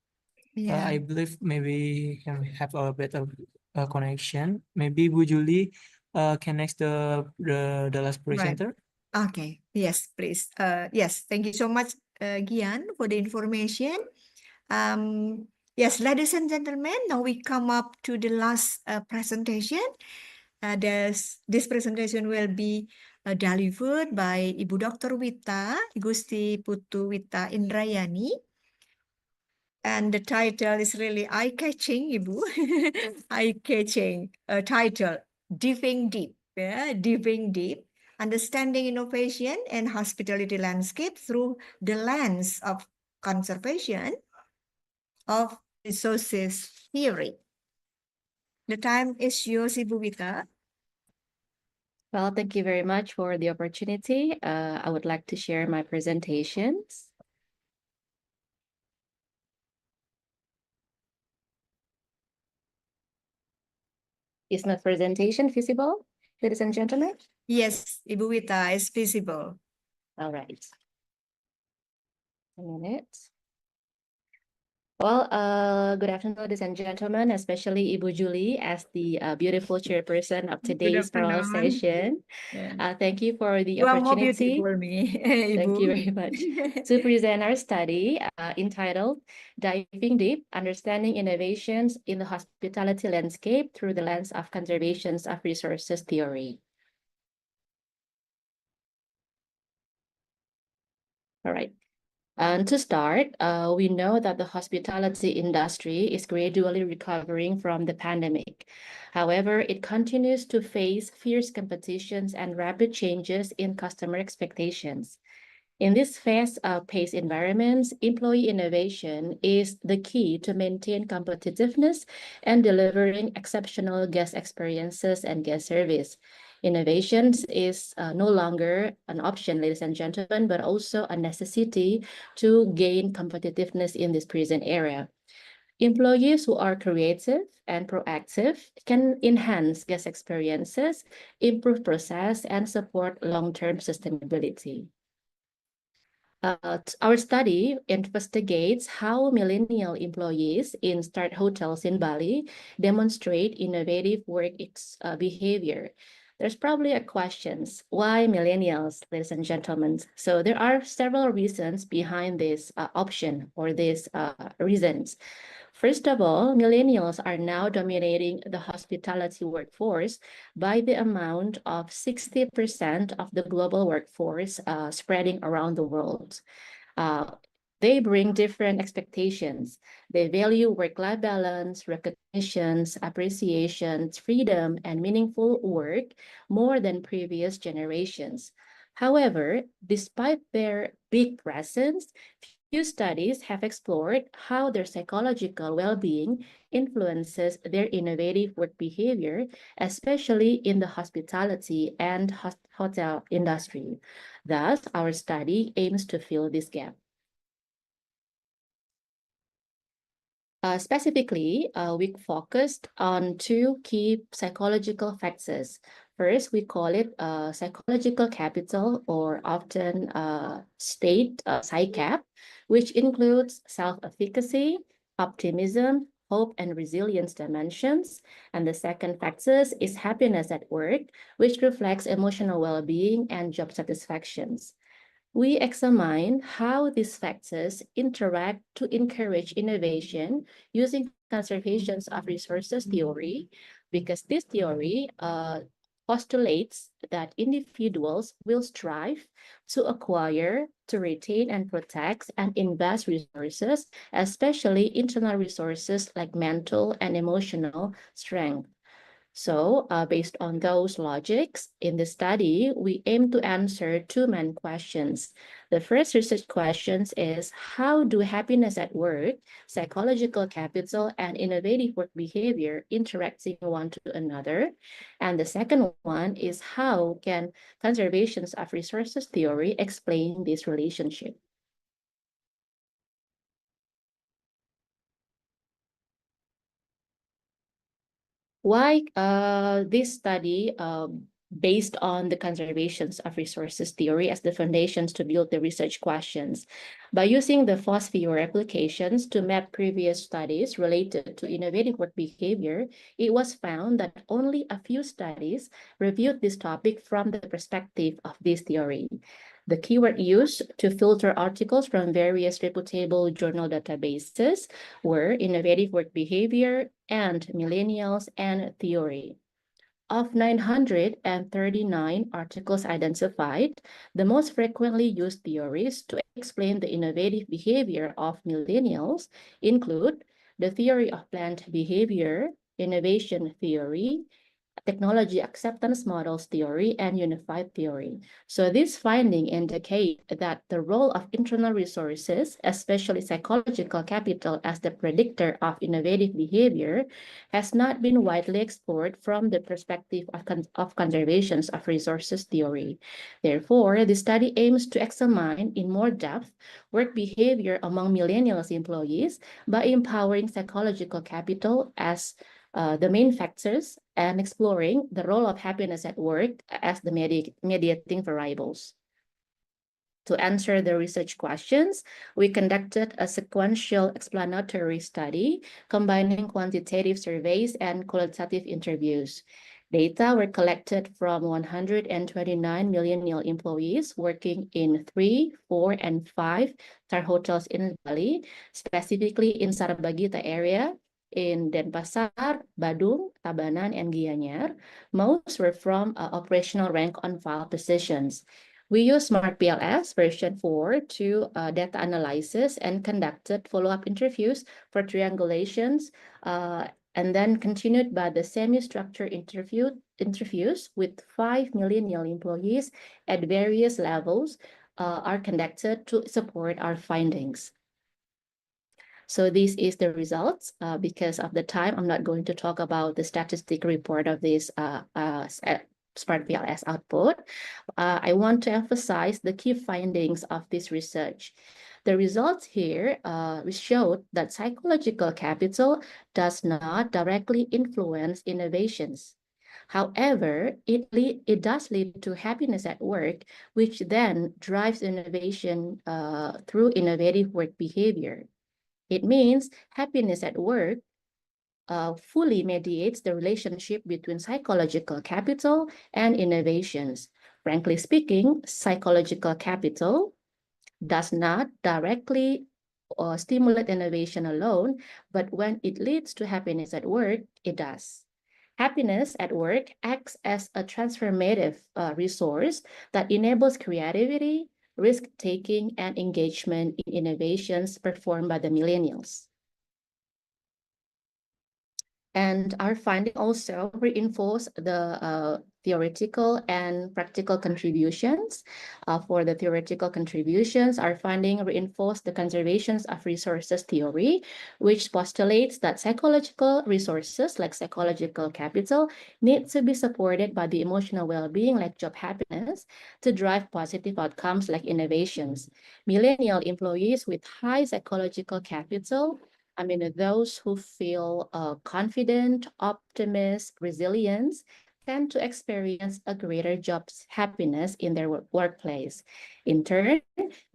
Yeah. I believe maybe can have a better connection. Maybe would Julie connect the last Right. presenter? Okay. Yes, please. Yes. Thank you so much, Gian, for the information. Yes, ladies and gentlemen, now we come up to the last presentation. This presentation will be delivered by Ibu Dr. Wita, Gusti Putu Wita Indrayani. And the title is really eye-catching, Ibu. Eye-catching title, Diving Deep. Yeah, Diving Deep, Understanding Innovation and Hospitality Landscape through the lens of conservation of resources theory. The time is yours, Ibu Wita. Well, thank you very much for the opportunity. I would like to share my presentations. Is my presentation visible, ladies and gentlemen? Yes, Ibu Wita is visible. All right. A minute. Well, good afternoon, ladies and gentlemen, especially Ibu Julie as the beautiful chairperson of Good today's oral afternoon. session. Yeah. Thank you for the You are more opportunity. beautiful, me, Thank you Ibu. very much. To present our study entitled Diving Deep, Understanding Innovations in the Hospitality Landscape through the Lens of Conservation of Resources Theory. All right. And to start, we know that the hospitality industry is gradually recovering from the pandemic. However, it continues to face fierce competitions and rapid changes in customer expectations. In this fast-paced environments, employee innovation is the key to maintain competitiveness and delivering exceptional guest experiences and guest service. Innovations is no longer an option, ladies and gentlemen, but also a necessity to gain competitiveness in this present era. Employees who are creative and proactive can enhance guest experiences, improve process, and support long-term sustainability. Our study investigates how millennial employees in Start hotels in Bali demonstrate innovative work behavior. There's probably a question, why millennials, ladies and gentlemen? So there are several reasons behind this option or these reasons. First of all, millennials are now dominating the hospitality workforce by the amount of 60% of the global workforce spreading around the world. They bring different expectations. They value work-life balance, recognitions, appreciations, freedom, and meaningful work more than previous generations. However, despite their big presence, few studies have explored how their psychological well-being influences their innovative work behavior, especially in the hospitality and hotel industry. Thus, our study aims to fill this gap. Specifically, we focused on two key psychological factors. First, we call it psychological capital, or often state PsyCap, which includes self-efficacy, optimism, hope, and resilience dimensions. And the second factor is happiness at work, which reflects emotional well-being and job satisfactions. We examine how these factors interact to encourage innovation using conservation of resources theory, because this theory postulates that individuals will strive to acquire, to retain and protect and invest resources, especially internal resources like mental and emotional strength. So based on those logics, in the study, we aim to answer two main questions. The first research question is, how do happiness at work, psychological capital, and innovative work behavior interacting one to another? And the second one is, how can conservation of resources theory explain this relationship? Why this study based on the conservation of resources theory as the foundations to build the research questions. By using the FOSS-viewer applications to map previous studies related to innovative work behavior, it was found that only a few studies reviewed this topic from the perspective of this theory. The keyword used to filter articles from various reputable journal databases were innovative work behavior and millennials and theory. Of 939 articles identified, the most frequently used theories to explain the innovative behavior of millennials include the theory of planned behavior, innovation theory, technology acceptance models theory, and unified theory. So this finding indicate that the role of internal resources, especially psychological capital as the predictor of innovative behavior, has not been widely explored from the perspective of conservation of resources theory. Therefore, the study aims to examine in more depth work behavior among millennials employees by empowering psychological capital as the main factors and exploring the role of happiness at work as the mediating variables. To answer the research questions, we conducted a sequential explanatory study combining quantitative surveys and qualitative interviews. Data were collected from 129 millennial employees working in 3, 4, and 5-star hotels in Bali, specifically in Sarabagita area, in Denpasar, Badung, Tabanan, and Gianyar. Most were from operational rank on file positions. We used Smart PLS version 4 to data analysis and conducted follow-up interviews for triangulations, and then continued by the semi-structured interviews with 5 millennial employees at various levels are conducted to support our findings. So this is the results. Because of the time, I'm not going to talk about the statistic report of this Smart PLS output. I want to emphasize the key findings of this research. The results here showed that psychological capital does not directly influence innovations. However, it does lead to happiness at work, which then drives innovation through innovative work behavior. It means happiness at work fully mediates the relationship between psychological capital and innovations. Frankly speaking, psychological capital does not directly stimulate innovation alone, but when it leads to happiness at work, it does. Happiness at work acts as a transformative resource that enables creativity, risk-taking, and engagement in innovations performed by the millennials. And our finding also reinforce the theoretical and practical contributions. For the theoretical contributions, our finding reinforced the conservation of resources theory, which postulates that psychological resources like psychological capital need to be supported by the emotional well-being like job happiness to drive positive outcomes like innovations. Millennial employees with high psychological capital, those who feel confident, optimist, resilience, tend to experience a greater job happiness in their workplace. In turn,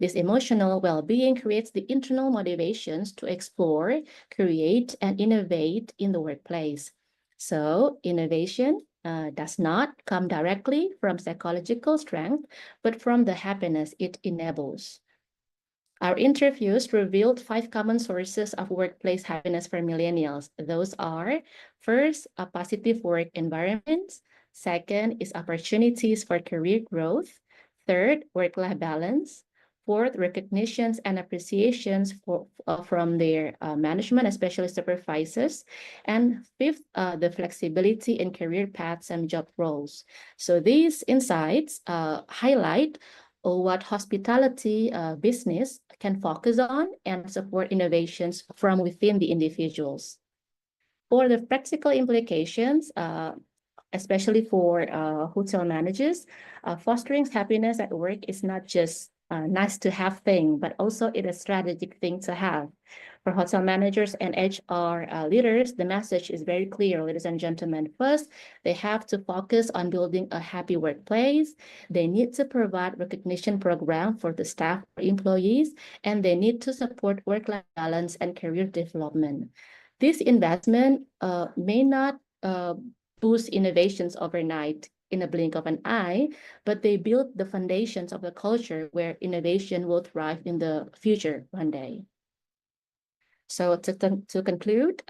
this emotional well-being creates the internal motivations to explore, create, and innovate in the workplace. So, innovation does not come directly from psychological strength, but from the happiness it enables. Our interviews revealed 5 common sources of workplace happiness for millennials. Those are, first, a positive work environment. Second is opportunities for career growth. Third, work-life balance. Fourth, recognitions and appreciations from their management, especially supervisors. And fifth, the flexibility in career paths and job roles. So these insights highlight what hospitality business can focus on and support innovations from within the individuals. For the practical implications, especially for hotel managers, fostering happiness at work is not just a nice to have thing, but also it is a strategic thing to have. For hotel managers and HR leaders, the message is very clear, ladies and gentlemen. First, they have to focus on building a happy workplace. They need to provide recognition program for the staff or employees, and they need to support work-life balance and career development. This investment may not boost innovations overnight in a blink of an eye, but they build the foundations of a culture where innovation will thrive in the future one day. So to conclude,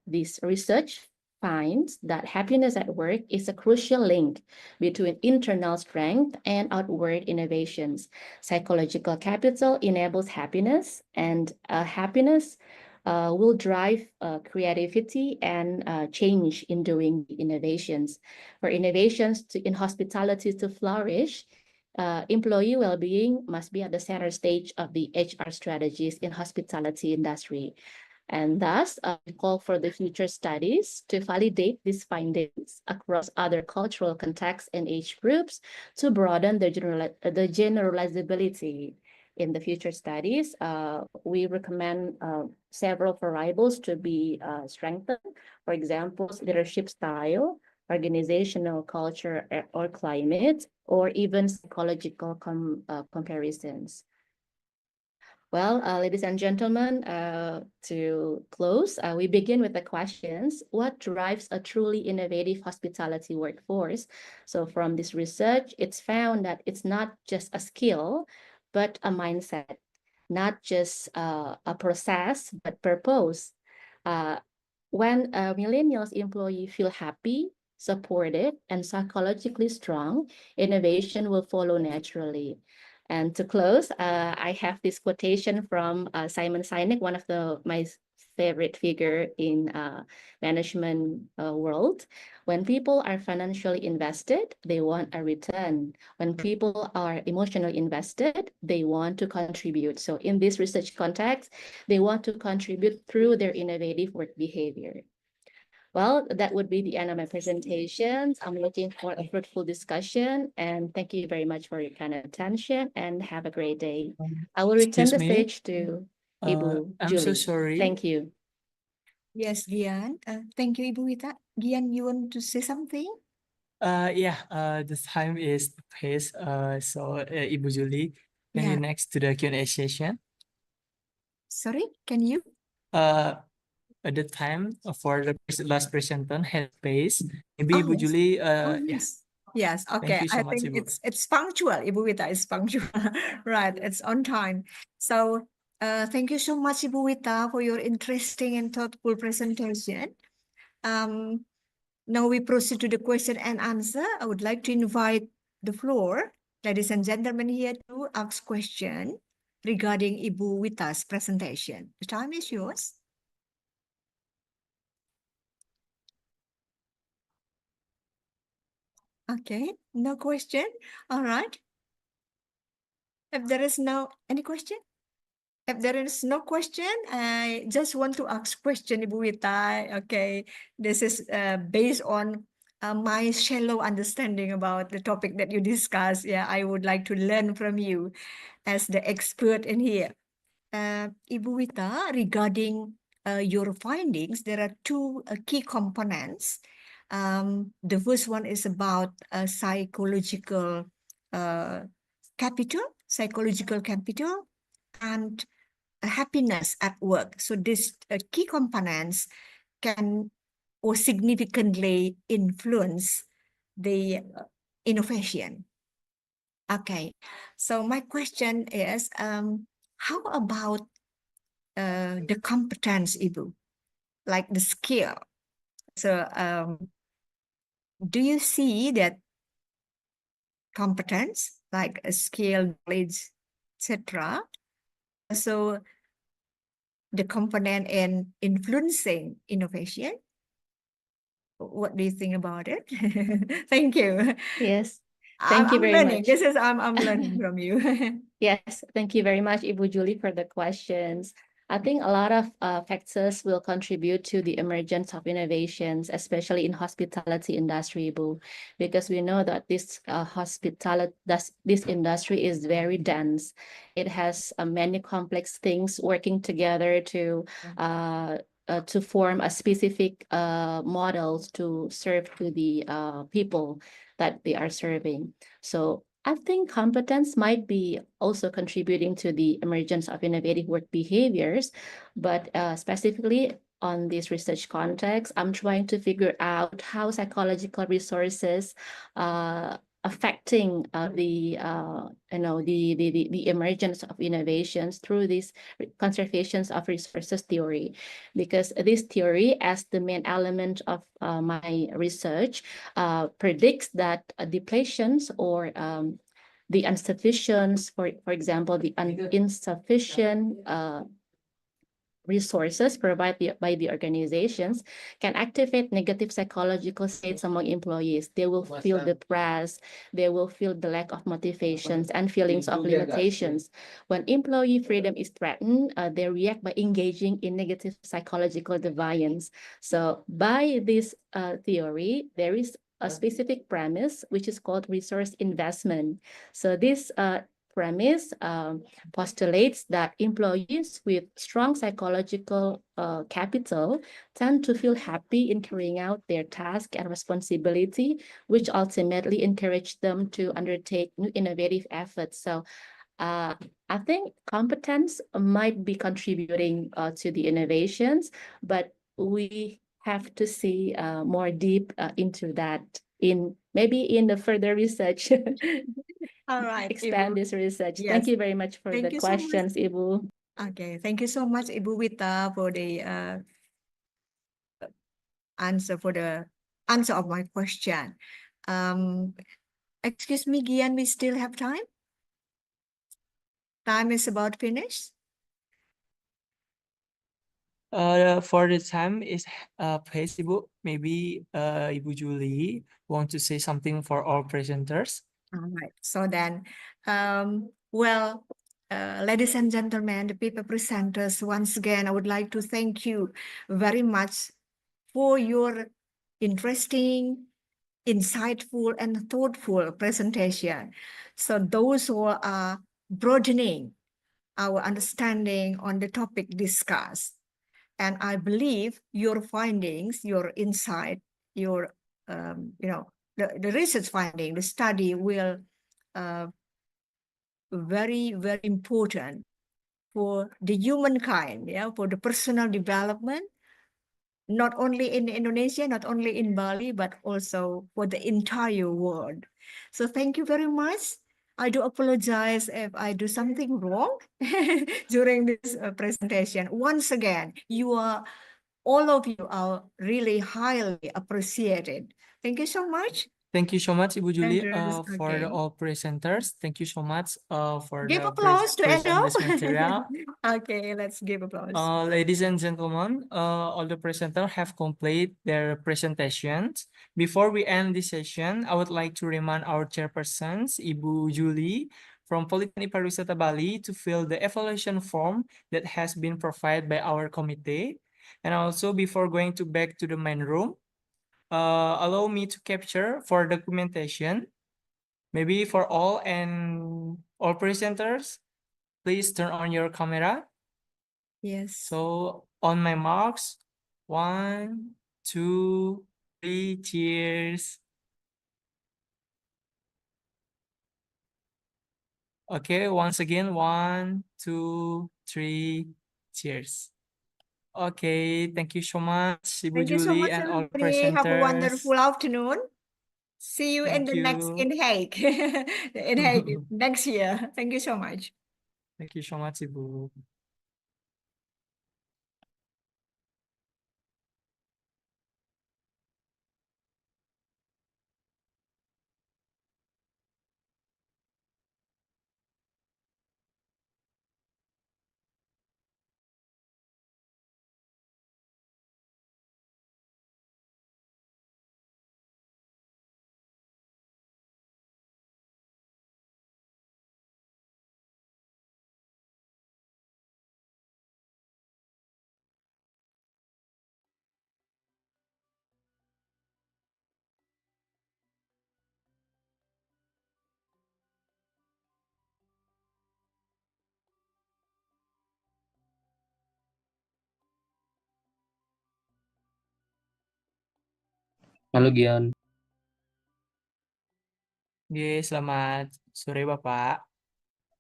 this research finds that happiness at work is a crucial link between internal strength and outward innovations. Psychological capital enables happiness, and happiness will drive creativity and change in doing innovations. For innovations in hospitality to flourish, employee well-being must be at the center stage of the HR strategies in hospitality industry. And thus, we call for the future studies to validate these findings across other cultural contexts and age groups to broaden the generalizability. In the future studies, we recommend several variables to be strengthened. For example, leadership style, organizational culture or climate, or even psychological comparisons. Well, ladies and gentlemen, to close, we begin with the questions. What drives a truly innovative hospitality workforce? So from this research, it's found that it's not just a skill, but a mindset, not just a process, but purpose. When a millennials employee feel happy, supported, and psychologically strong, innovation will follow naturally. And to close, I have this quotation from Simon Sinek, one of my favorite figure in management world. When people are financially invested, they want a return. When people are emotionally invested, they want to contribute. So in this research context, they want to contribute through their innovative work behavior. Well, that would be the end of my presentations. I'm looking for a fruitful discussion, and thank you very much for your kind attention, and have a great day. I will return Excuse the me. stage to Ibu I'm so Julie. sorry. Thank you. Yes, Gian. Thank you, Ibu Wita. Gian, you want to say something? Yeah, the time is past. So Ibu Julie, can you Yeah. next to the Q&A session? Sorry, can you? The time for the last presenter has passed. Maybe Ibu yes. Julie, Oh, yeah. yes. Yes, okay. Thank you so I much, think Ibu. it's punctual. Ibu Wita is punctual. Right, it's on time. So thank you so much, Ibu Wita, for your interesting and thoughtful presentation. Now we proceed to the question and answer. I would like to invite the floor, ladies and gentlemen, here to ask question regarding Ibu Wita's presentation. The time is yours. Okay, no question. All right. If there is any question? If there is no question, I just want to ask question, Ibu Wita. Okay, this is based on my shallow understanding about the topic that you discussed. Yeah, I would like to learn from you as the expert in here. Ibu Wita, regarding your findings, there are two key components The first one is about psychological capital, and happiness at work. So these key components can or significantly influence the innovation. Okay, so my question is, how about the competence, Ibu, like the skill? So do you see that competence, like a skill, knowledge, etc., so the component in influencing innovation? What do you think about it? Thank you. Yes, thank you I'm very learning. much. This is I'm learning from you. Yes, thank you very much, Ibu Julie, for the questions. I think a lot of factors will contribute to the emergence of innovations, especially in hospitality industry, Ibu, because we know that this this industry is very dense. It has many complex things working together to form a specific models to serve to the people that they are serving. So I think competence might be also contributing to the emergence of innovative work behaviors, but specifically on this research context, I'm trying to figure out how psychological resources affecting the emergence of innovations through this conservations of resources theory, because this theory, as the main element of my research, predicts that depletions or the insufficiency, for example, the insufficient resources provided by the organizations can activate negative psychological states among employees. They will feel depressed, they will feel the lack of motivations and feelings of limitations. When employee freedom is threatened, they react by engaging in negative psychological deviance. So by this theory, there is a specific premise which is called resource investment. So this premise postulates that employees with strong psychological capital tend to feel happy in carrying out their task and responsibility, which ultimately encourage them to undertake new innovative efforts. So I think competence might be contributing to the innovations, but we have to see more deep into that maybe in the further research. All right, Expand Ibu. this research. Yes. Thank you very much for Thank the you so much. questions, Ibu. Okay, thank you so much, Ibu Wita, for the answer of my question. Excuse me, Gian, we still have time? Time is about finished. For the time is passed, Ibu. Maybe Ibu Julie want to say something for our presenters. All right. So then, ladies and gentlemen, the people presenters, once again, I would like to thank you very much for your interesting, insightful, and thoughtful presentation. So those who are broadening our understanding on the topic discussed. And I believe your findings, your insight, your, the research finding, the study will very, very important for the humankind, for the personal development, not only in Indonesia, not only in Bali, but also for the entire world. So thank you very much. I do apologize if I do something wrong during this presentation. Once again, all of you are really highly appreciated. Thank you so much. Thank you so much, Ibu Julie, Presenters, for okay. all presenters. Thank you so much for Give the applause to end present up. this material. Okay, let's give applause. Ladies and gentlemen, all the presenters have completed their presentations. Before we end this session, I would like to remind our chairpersons, Ibu Julie, from Polytechnic Pariwisata Bali, to fill the evaluation form that has been provided by our committee. And also, before going back to the main room, allow me to capture for documentation. Maybe for all presenters, please turn on your camera. Yes. So on my marks, 1, 2, 3. Julie. Cheers. Okay, once again, 1, 2, 3, cheers. Okay, thank you so much, Ibu Thank you so Julie much, and all everybody. Have a presenters. wonderful afternoon. See you in Thank the next you. INHEIC, the INHEIC next year. Thank you so much. Thank you so much, Ibu. Halo Gian. Oke, selamat sore Bapak.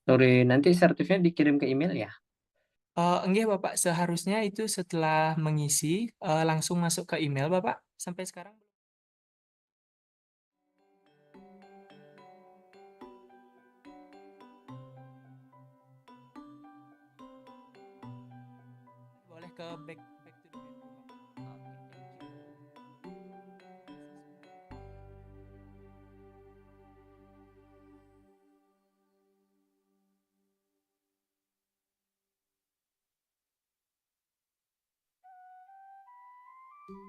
Sore, nanti sertifnya dikirim ke email ya? Enggak Bapak, seharusnya itu setelah mengisi langsung masuk ke email Bapak. Sampai sekarang boleh ke back to the bedroom Bapak. Oke,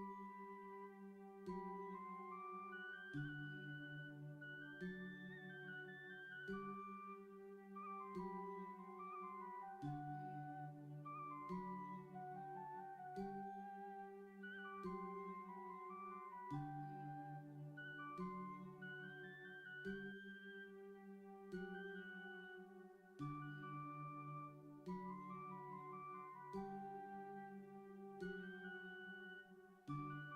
thank you.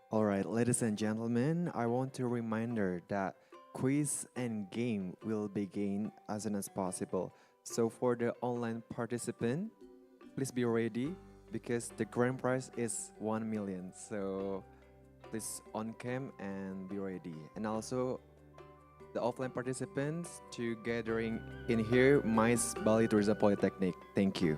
All right, ladies and gentlemen, I want to reminder that quiz and game will begin as soon as possible. So for the online participant, please be ready because the grand prize is 1 million. So please on cam and be ready. And also the offline participants to gathering in here, MICE Bali Tourism Polytechnic. Thank you.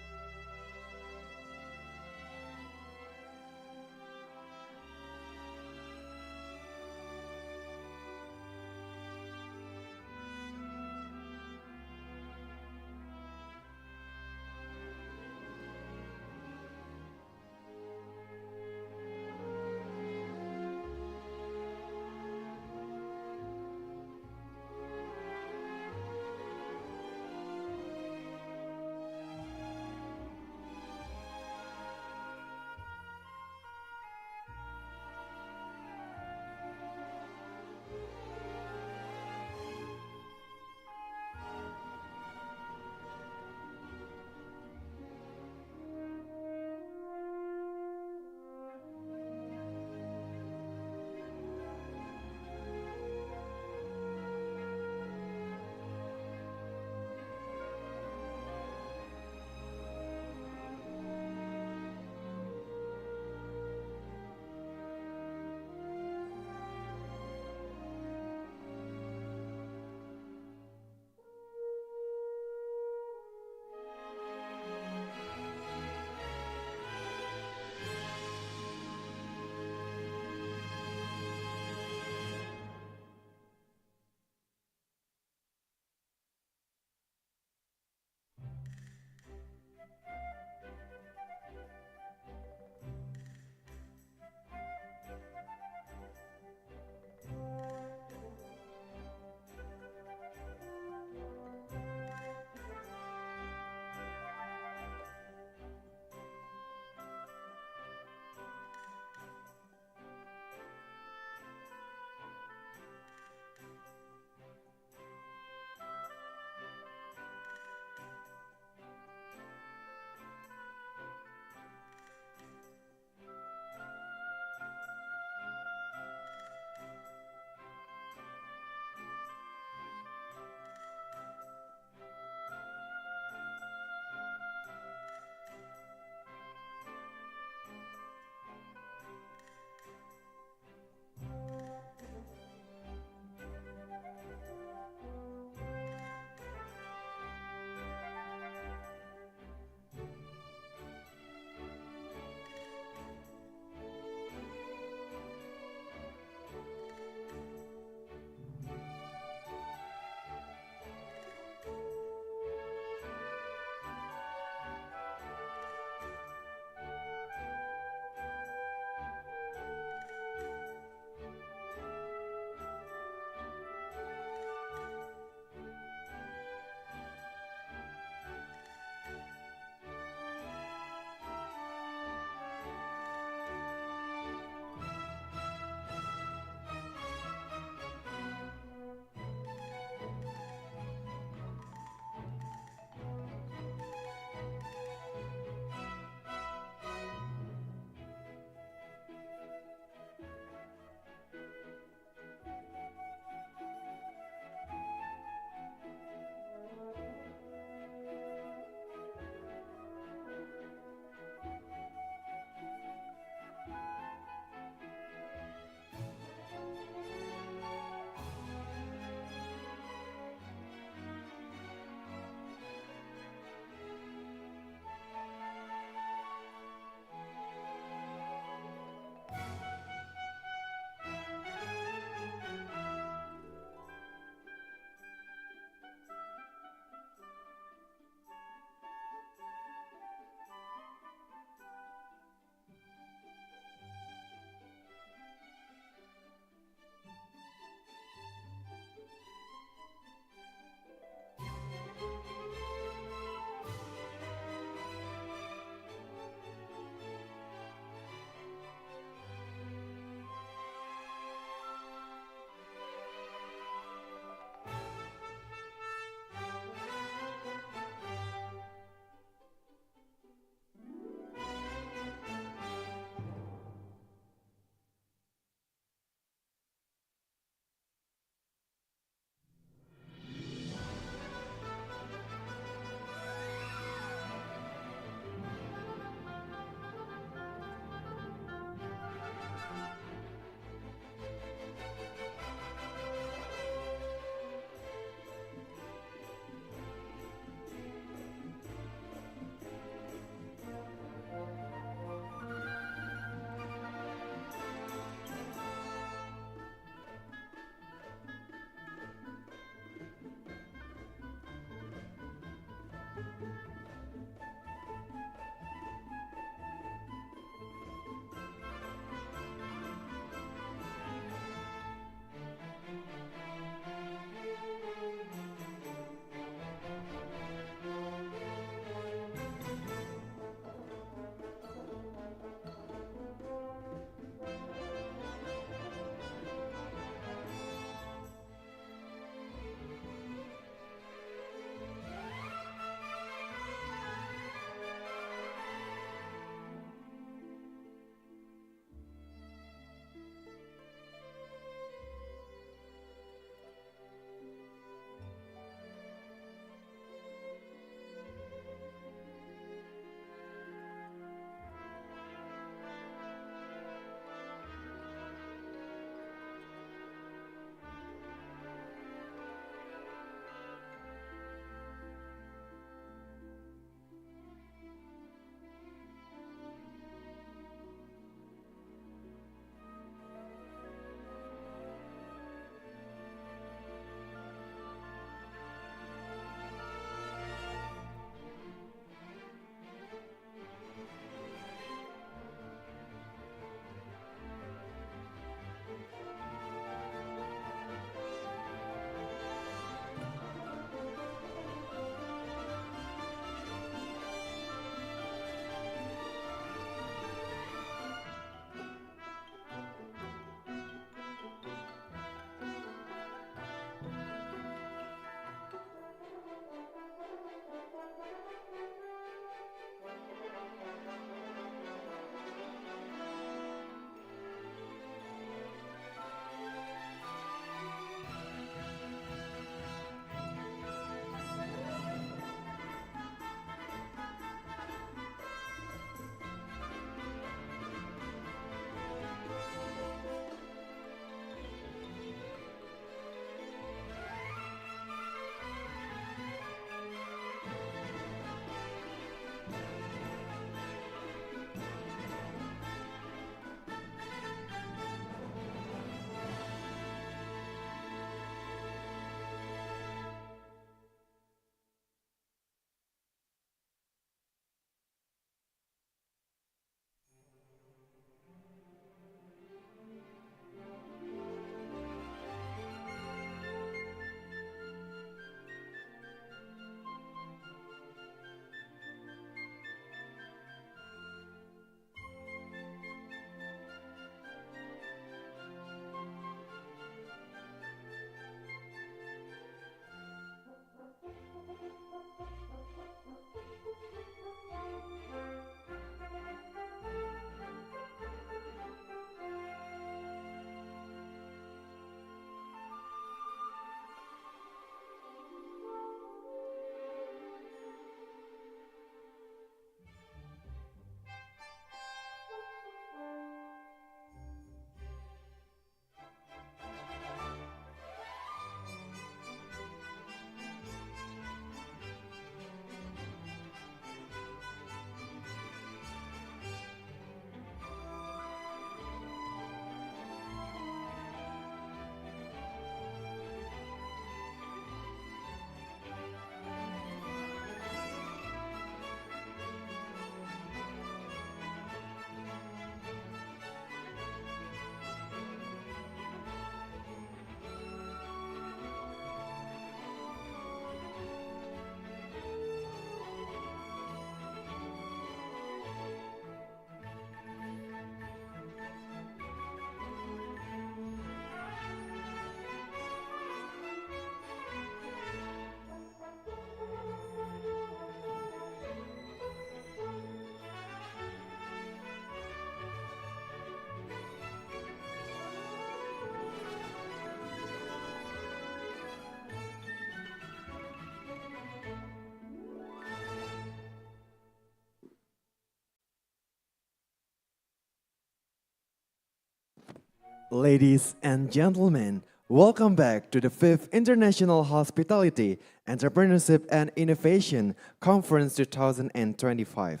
Ladies and gentlemen, welcome back to the 5th International Hospitality, Entrepreneurship and Innovation Conference 2025.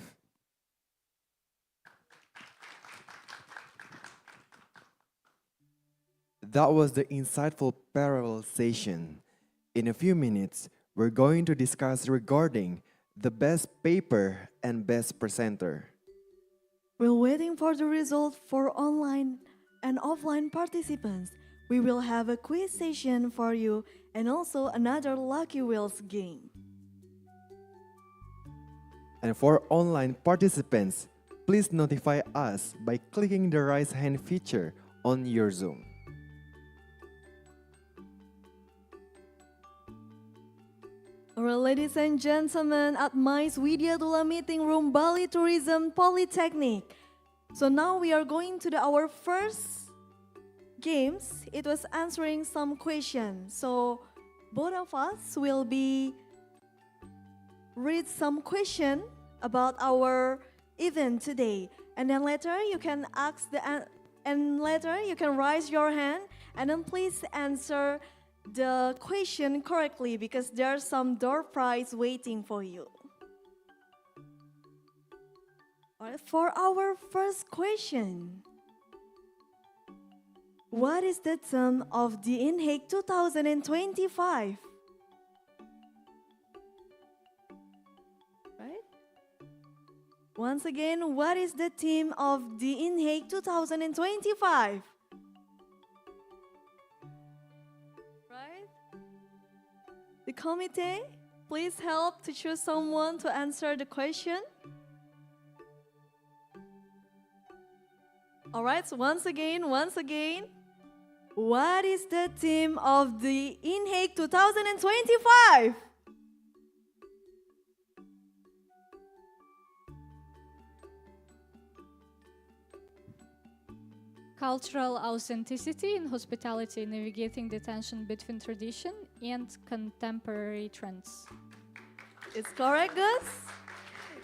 That was the insightful parallel session. In a few minutes, we're going to discuss regarding the best paper and best presenter. While waiting for the result for online and offline participants, we will have a quiz session for you and also another Lucky Wheels game. And for online participants, please notify us by clicking the raise hand feature on your Zoom. Alright, ladies and gentlemen, at MICE Widyatula Meeting Room, Bali Tourism Polytechnic. So now we are going to our first games. It was answering some questions. So both of us will be read some question about our event today, and then later you can ask and later you can raise your hand and then please answer the question correctly because there's some door prize waiting for you. All right, for our first question, what is the theme of the INHEIC 2025? Right? Once again, what is the theme of the INHEIC 2025? The committee, please help to choose someone to answer the question. All right, so once again, what is the theme of the INHEIC 2025? Cultural authenticity in hospitality, navigating the tension between tradition and contemporary trends. It's correct, guys?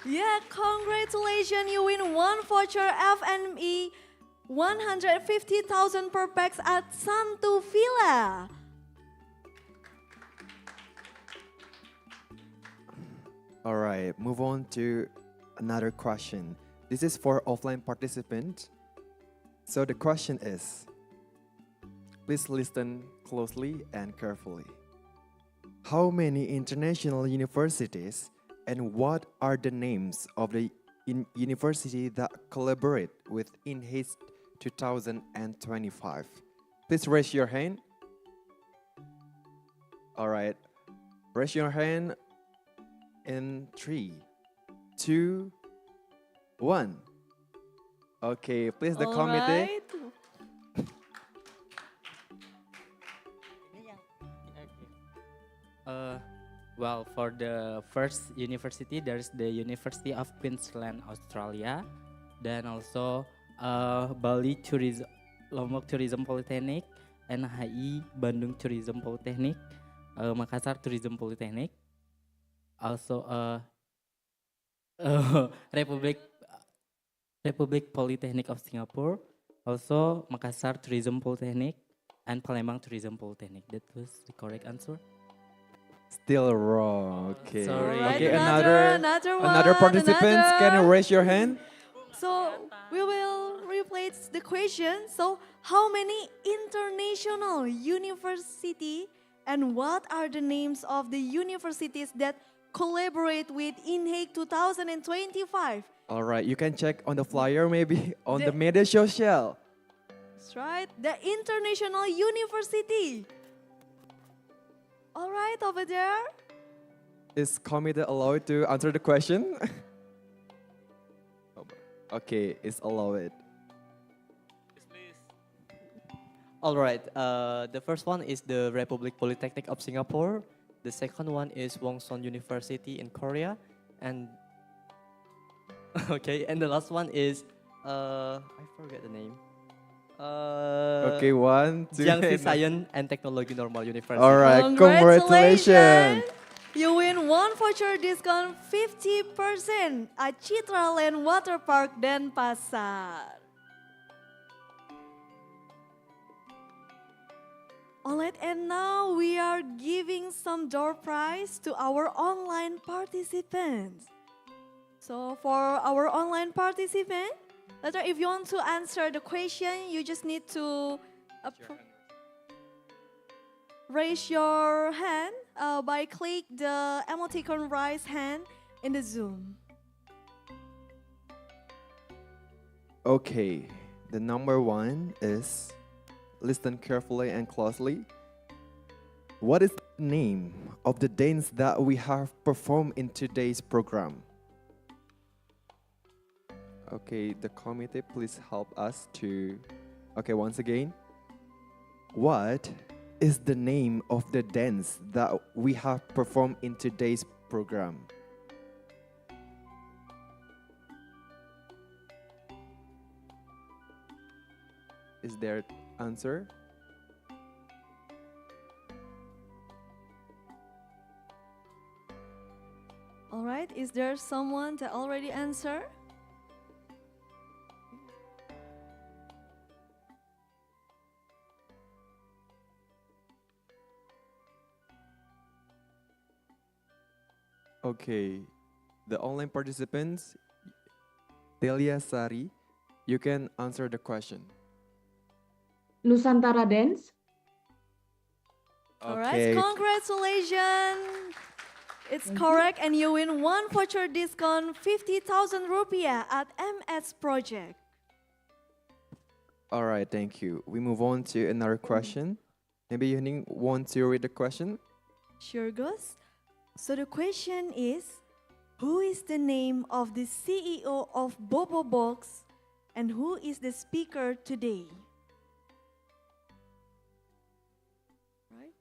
Yeah, congratulations, you win one voucher FNE 150,000 per pax at Santu Villa. All right, move on to another question. This is for offline participants. So the question is, please listen closely and carefully. How many international universities and what are the names of the university that collaborate with INHEIC 2025? Please raise your hand. All right, raise your hand in 3, 2, 1. Okay, please the committee. Well, for the first university, there's the University of Queensland, Australia. Then also Bali Tourism, Lombok Tourism Polytechnic, INHEIC, Bandung Tourism Polytechnic, Makassar Tourism Polytechnic. Also Republic Polytechnic of Singapore, also Makassar Tourism Polytechnic, and Palembang Tourism Polytechnic. That was the correct answer. Still wrong. Okay. Sorry. Right, Okay, another participants, can you raise your hand? So we will replay the question. So how many international university and what are the names of the universities that collaborate with INHEIC 2025? All right, you can check on the flyer maybe on the media social. That's right, the International University. All right, over there. Is committee allowed to answer the question? Okay, it's allowed. All right, the first one is the Republic Polytechnic of Singapore. The second one is Wongsan University in Korea. And okay, and the last one is I forget the name. Okay, 1, 2. Jiangxi Science and Technology Normal University. All right, congratulations. You win one voucher discount 50% at Citra Land Water Park Denpasar. Alright, and now we are giving some door prize to our online participants. So for our online participant, later if you want to answer the question, you just need to raise your hand by click the emoticon raise hand in the Zoom. Okay, the number one is, listen carefully and closely. What is the name of the dance that we have performed in today's program? Okay, the committee, please help us to... Okay, once again. What is the name of the dance that we have performed in today's program? Is there an answer? All right, is there someone that already answered? Okay, the online participants, Delia Sari, you can answer the question. Nusantara dance. All right, congratulations. It's correct, and you win one voucher discount 50,000 rupiah at MS Project. All right, thank you. We move on to another question. Maybe you want to read the question? Sure, Gus. So the question is, who is the name of the CEO of Bobo Box and who is the speaker today? Right?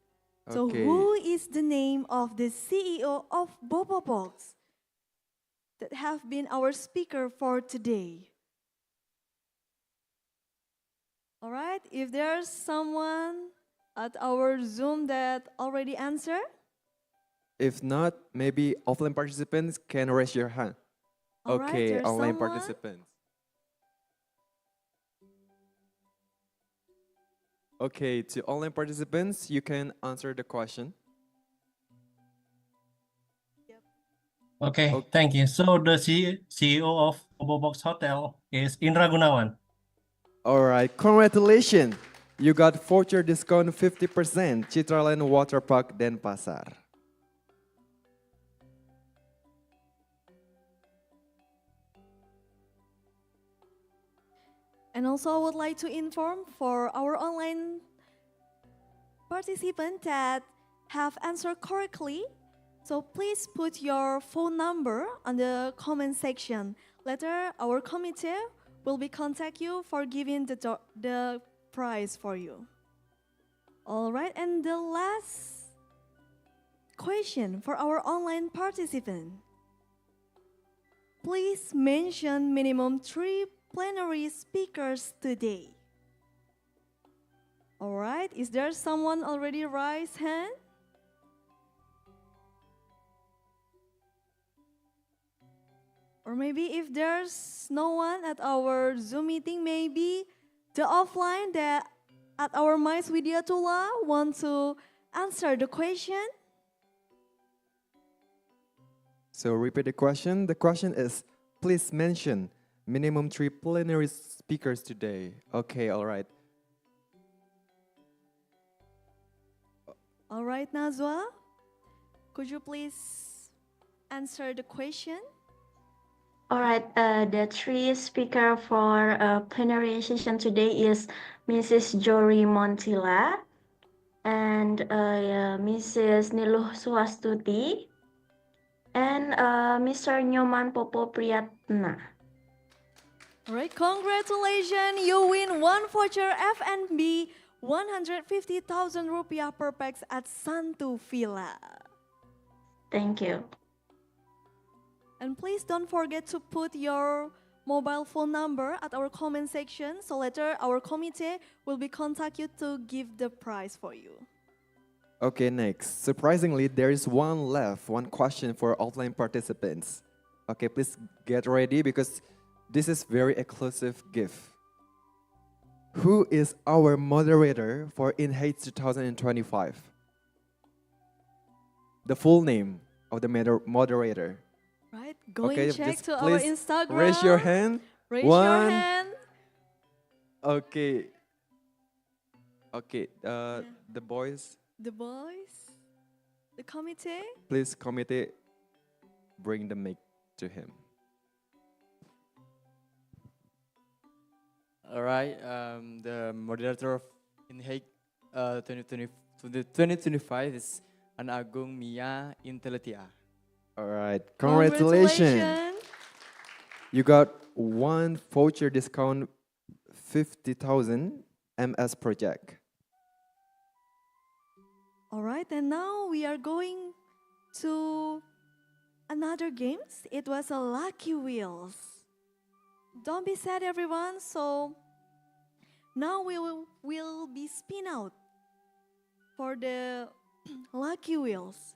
So who is the name of the CEO of Bobo Box that have been our speaker for today? All right, if there's someone at our Zoom that already answered? If not, maybe offline participants can raise your hand. All right, Okay, there's online someone. participants. Okay, to online participants, you can answer the question. Okay, thank you. So the CEO of Bobo Box Hotel is Indra Gunawan. All right, congratulations. You got voucher discount 50% Citraland Water Park Denpasar. And also I would like to inform for our online participants that have answered correctly, so please put your phone number on the comment section. Later, our committee will be contact you for giving the prize for you. All right, and the last question for our online participant. Please mention minimum 3 plenary speakers today. All right, is there someone already raised hand? Or maybe if there's no one at our Zoom meeting, maybe the offline that at our Mais Widyatula want to answer the question? So repeat the question. The question is, please mention minimum 3 plenary speakers today. Okay, all right. All right, Nazwa, could you please answer the question? All right, the 3 speaker for plenary session today is Mrs. Jory Montilla and Mrs. Niluh Swastuti and Mr. Nyoman Popo Priyatna. All right, congratulations! You win one voucher F&B 150,000 rupiah per pax at Santu Villa. Thank you. And please don't forget to put your mobile phone number at our comment section, so later our committee will be contact you to give the prize for you. Okay, next. Surprisingly, there is one question for offline participants. Okay, please get ready because this is very exclusive gift. Who is our moderator for INHEIC 2025? The full name of the moderator. Right, go Okay, and check just to our please Instagram. raise your hand. Raise your One. hand. Okay. Okay, the boys, The boys, the committee. please committee, bring the mic to him. All right, the moderator of INHEIC 2025 is An Agung Mia Inteletia. All right, congratulations. You got one voucher discount, 50,000 MS project. All right, and now we are going to another games. It was a Lucky Wheels. Don't be sad, everyone. So now we'll be spin out for the Lucky Wheels.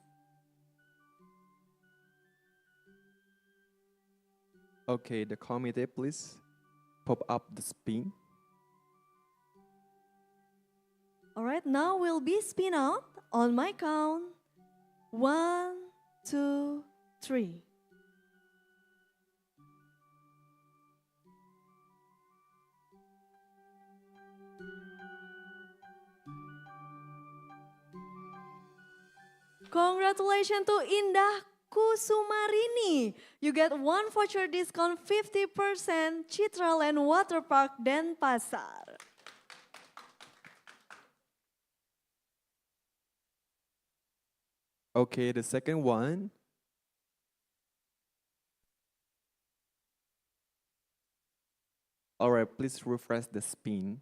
Okay, the committee, please pop up the spin. All right, now we'll be spin out on my count. 1, 2, 3. Congratulations to Indah Kusumarini. You get one voucher discount 50% Citraland Waterpark Denpasar. Okay, the second one. All right, please refresh the spin.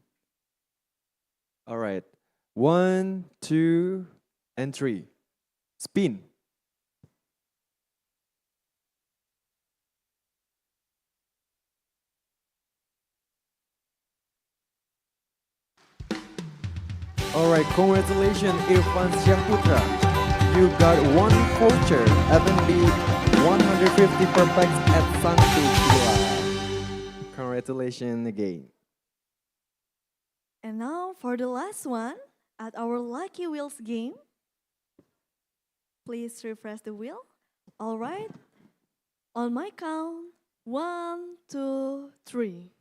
All right, 1, 2, and 3. Spin. All right, congratulations, Irfan Syahputra. You got one voucher, F&B 150 per pax at Santu Villa. Congratulations again. And now for the last one at our Lucky Wheels game. Please refresh the wheel. All right. On my count, 1, 2, 3.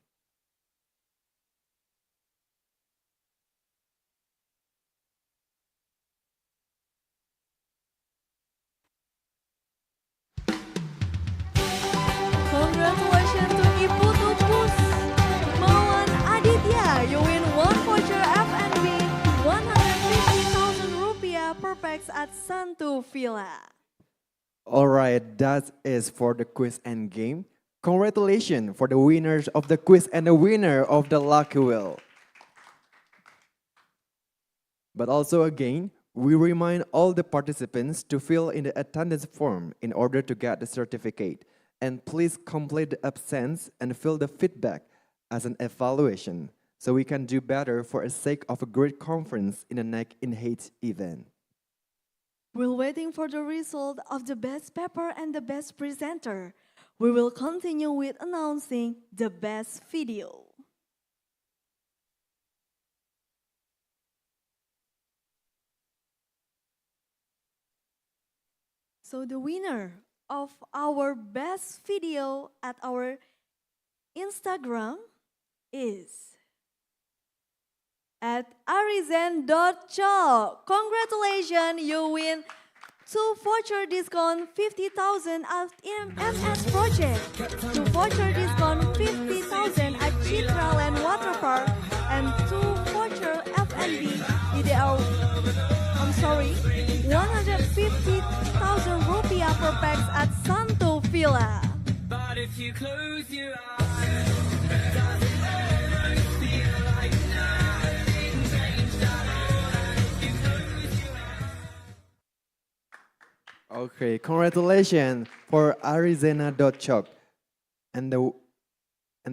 Congratulations to Ibu Tupus Mawan Aditya. You win one voucher F&B 150,000 rupiah per pax at Santu Villa. All right, that is for the quiz and game. Congratulations for the winners of the quiz and the winner of the Lucky Wheel. But also again, we remind all the participants to fill in the attendance form in order to get the certificate. And please complete the absence and fill the feedback as an evaluation so we can do better for the sake of a great conference in the next INHEIC event. We're waiting for the result of the best paper and the best presenter. We will continue with announcing the best video. So the winner of our best video at our Instagram is at arizen.cho. Congratulations, you win 2 voucher discount 50,000 at MS Project, 2 voucher discount 50,000 at Citraland Waterpark, and 2 voucher F&B IDL. I'm sorry, 150,000 rupiah per pax at Santu Villa. But if you close your eyes, does it almost feel like nothing changed at all? If you close your eyes. Okay, congratulations for Arizona.choc. And the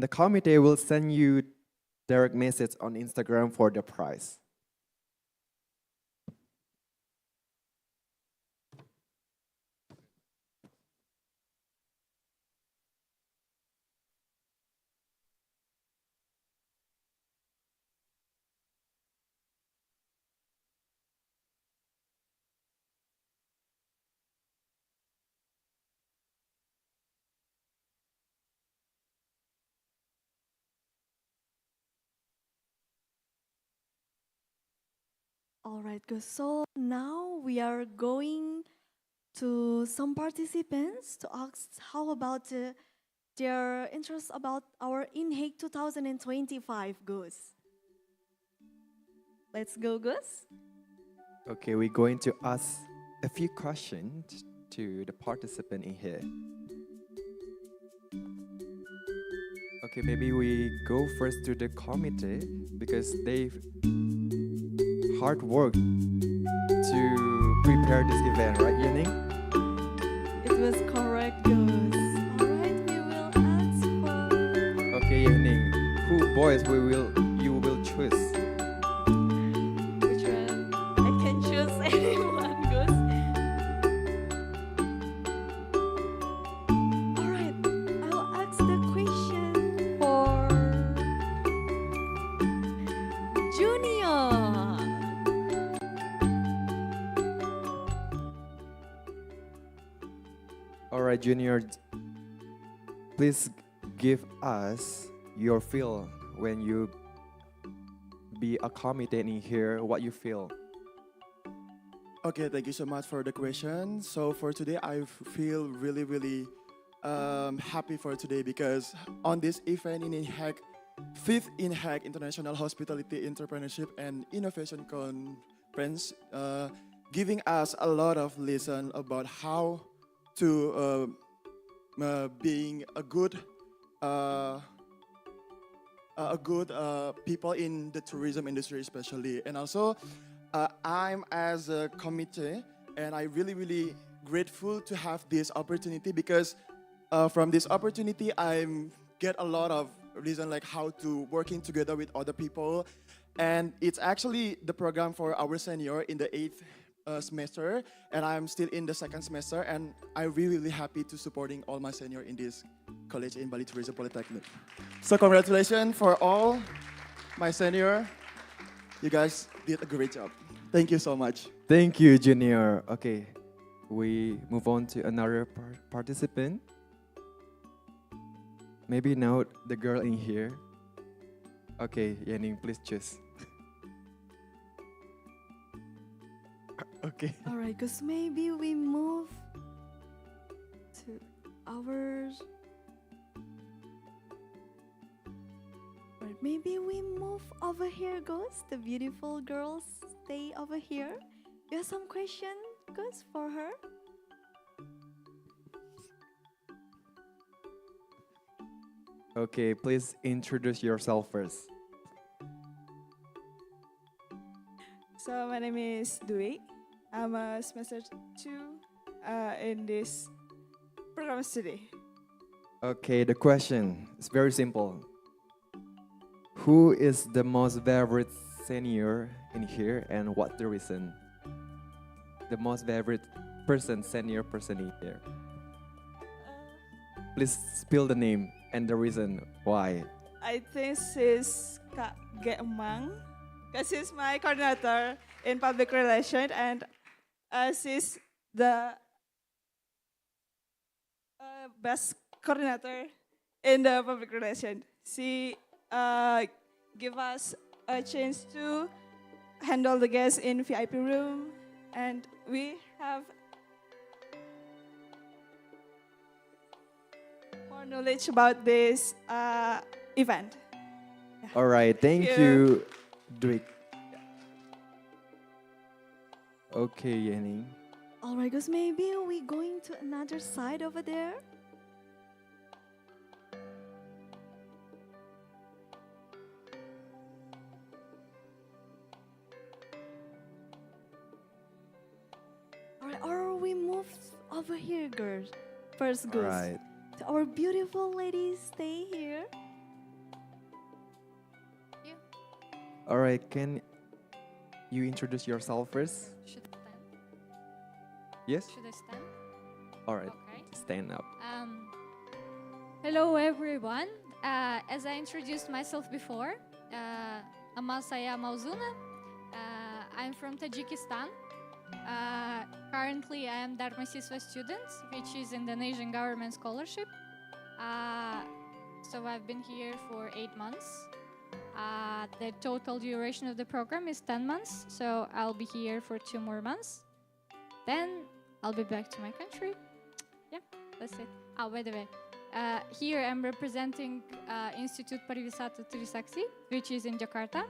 committee will send you direct message on Instagram for the prize. All right, good. So now we are going to some participants to ask how about their interest about our INHEIC 2025 goes. Let's go, Gus. Okay, we're going to ask a few questions to the participant in here. Okay, maybe we go first to the committee because they've hard work to prepare this event, right, Yening? It was correct, Gus. All right, we will ask for. Okay, Yening, who boys you will choose? Which one? I can choose anyone, Gus. All right, I'll ask the question for Junior. All right, Junior, please give us your feel when you be a committee in here, what you feel. Okay, thank you so much for the question. So for today, I feel really happy for today because on this event in INHEIC, 5th INHEIC International Hospitality, Entrepreneurship and Innovation Conference, giving us a lot of lesson about how to being a good people in the tourism industry especially. And also I'm as a committee and I really grateful to have this opportunity because from this opportunity I get a lot of reason like how to working together with other people, and it's actually the program for our senior in the 8th semester, and I'm still in the 2nd semester, and I'm really happy to supporting all my senior in this college in Bali Tourism Polytechnic. So congratulations for all my senior. You guys did a great job. Thank you so much. Thank you, Junior. Okay, we move on to another participant. Maybe now the girl in here. Okay, Yening, please choose. Okay. All right, because maybe we move to our. Right, maybe we move over here, Ghost. The beautiful girls stay over here. You have some question, Ghost, for her? Okay, please introduce yourself first. So my name is Dwi. I'm a semester 2 in this program study. Okay, the question is very simple. Who is the most favorite senior in here and what's the reason? The most favorite senior person in here. Please spill the name and the reason why. I think she's Kak Gemang, because she's my coordinator in public relations, and she's the best coordinator in the public relations. She give us a chance to handle the guests in VIP room, and we have more knowledge about this event. All right, thank you, Dwi. Okay, Yening. All right, guys, maybe we going to another side over there. All right, or we move over here, girls. First, All girls. right. Our beautiful ladies stay here. All right, can you introduce yourself first? Should I stand? Yes? Should I stand? All right, Okay. stand up. Hello everyone. As I introduced myself before, nama saya Mauzuna. I'm from Tajikistan. Currently, I am Dharma Siswa student, which is Indonesian government scholarship. So I've been here for 8 months. The total duration of the program is 10 months, so I'll be here for 2 more months. Then I'll be back to my country. Yeah, that's it. Oh, by the way, here I'm representing Institute Pariwisata Trisakti, which is in Jakarta.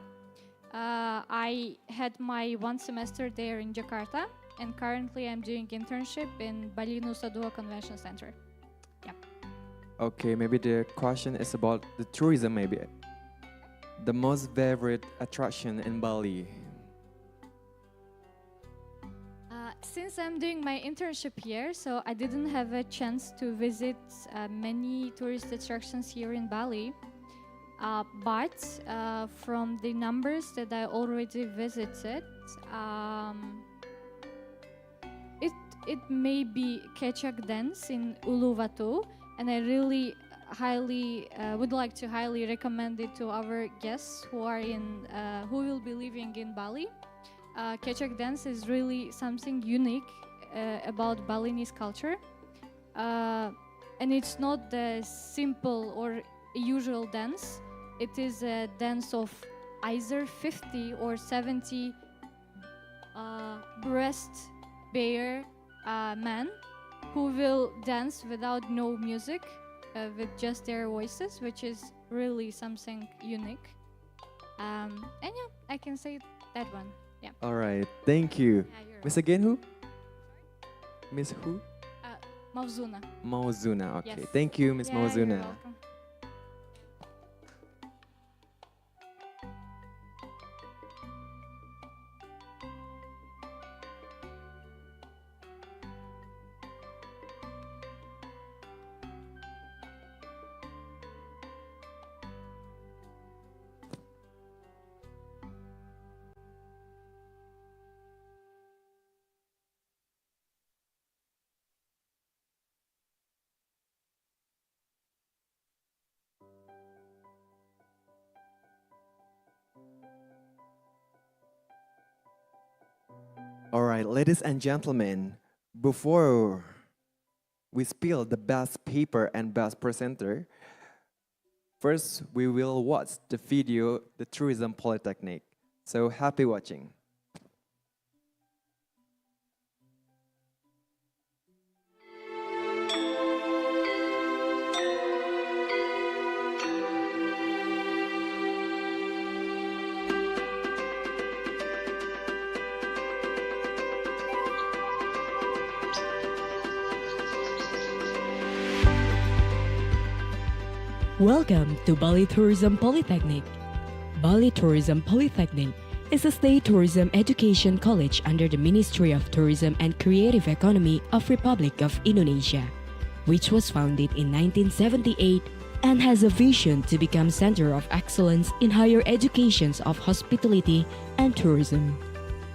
I had my 1 semester there in Jakarta, and currently I'm doing internship in Bali Nusa Dua Convention Center. Yeah. Okay, maybe the question is about the tourism, maybe. The most favorite attraction in Bali. Since I'm doing my internship here, so I didn't have a chance to visit many tourist attractions here in Bali. But from the numbers that I already visited, it may be Kecak dance in Uluwatu, and I really highly would like to highly recommend it to our guests who will be living in Bali. Kecak dance is really something unique about Balinese culture, and it's not the simple or usual dance. It is a dance of either 50 or 70 breast bare men who will dance without no music, with just their voices, which is really something unique. And yeah, I can say that one. Yeah. All right, thank you. Miss again who? Miss who? Mauzuna. Mauzuna, okay. Yes. Thank you, Miss Yeah, you're Mauzuna. welcome. All right, ladies and gentlemen, before we spill the best paper and best presenter, first we will watch the video, The Tourism Polytechnic. So happy watching. Welcome to Bali Tourism Polytechnic. Bali Tourism Polytechnic is a state tourism education college under the Ministry of Tourism and Creative Economy of Republic of Indonesia, which was founded in 1978 and has a vision to become center of excellence in higher educations of hospitality and tourism.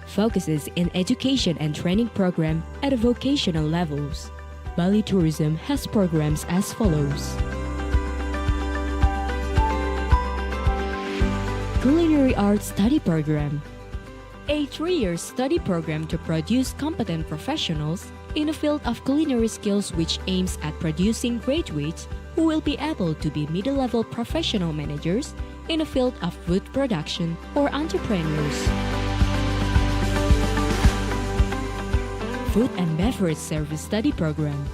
Focuses in education and training program at vocational levels. Bali Tourism has programs as follows. Culinary Arts Study Program, a 3-year study program to produce competent professionals in the field of culinary skills, which aims at producing graduates who will be able to be middle-level professional managers in the field of food production or entrepreneurs. Food and Beverage Service Study Program,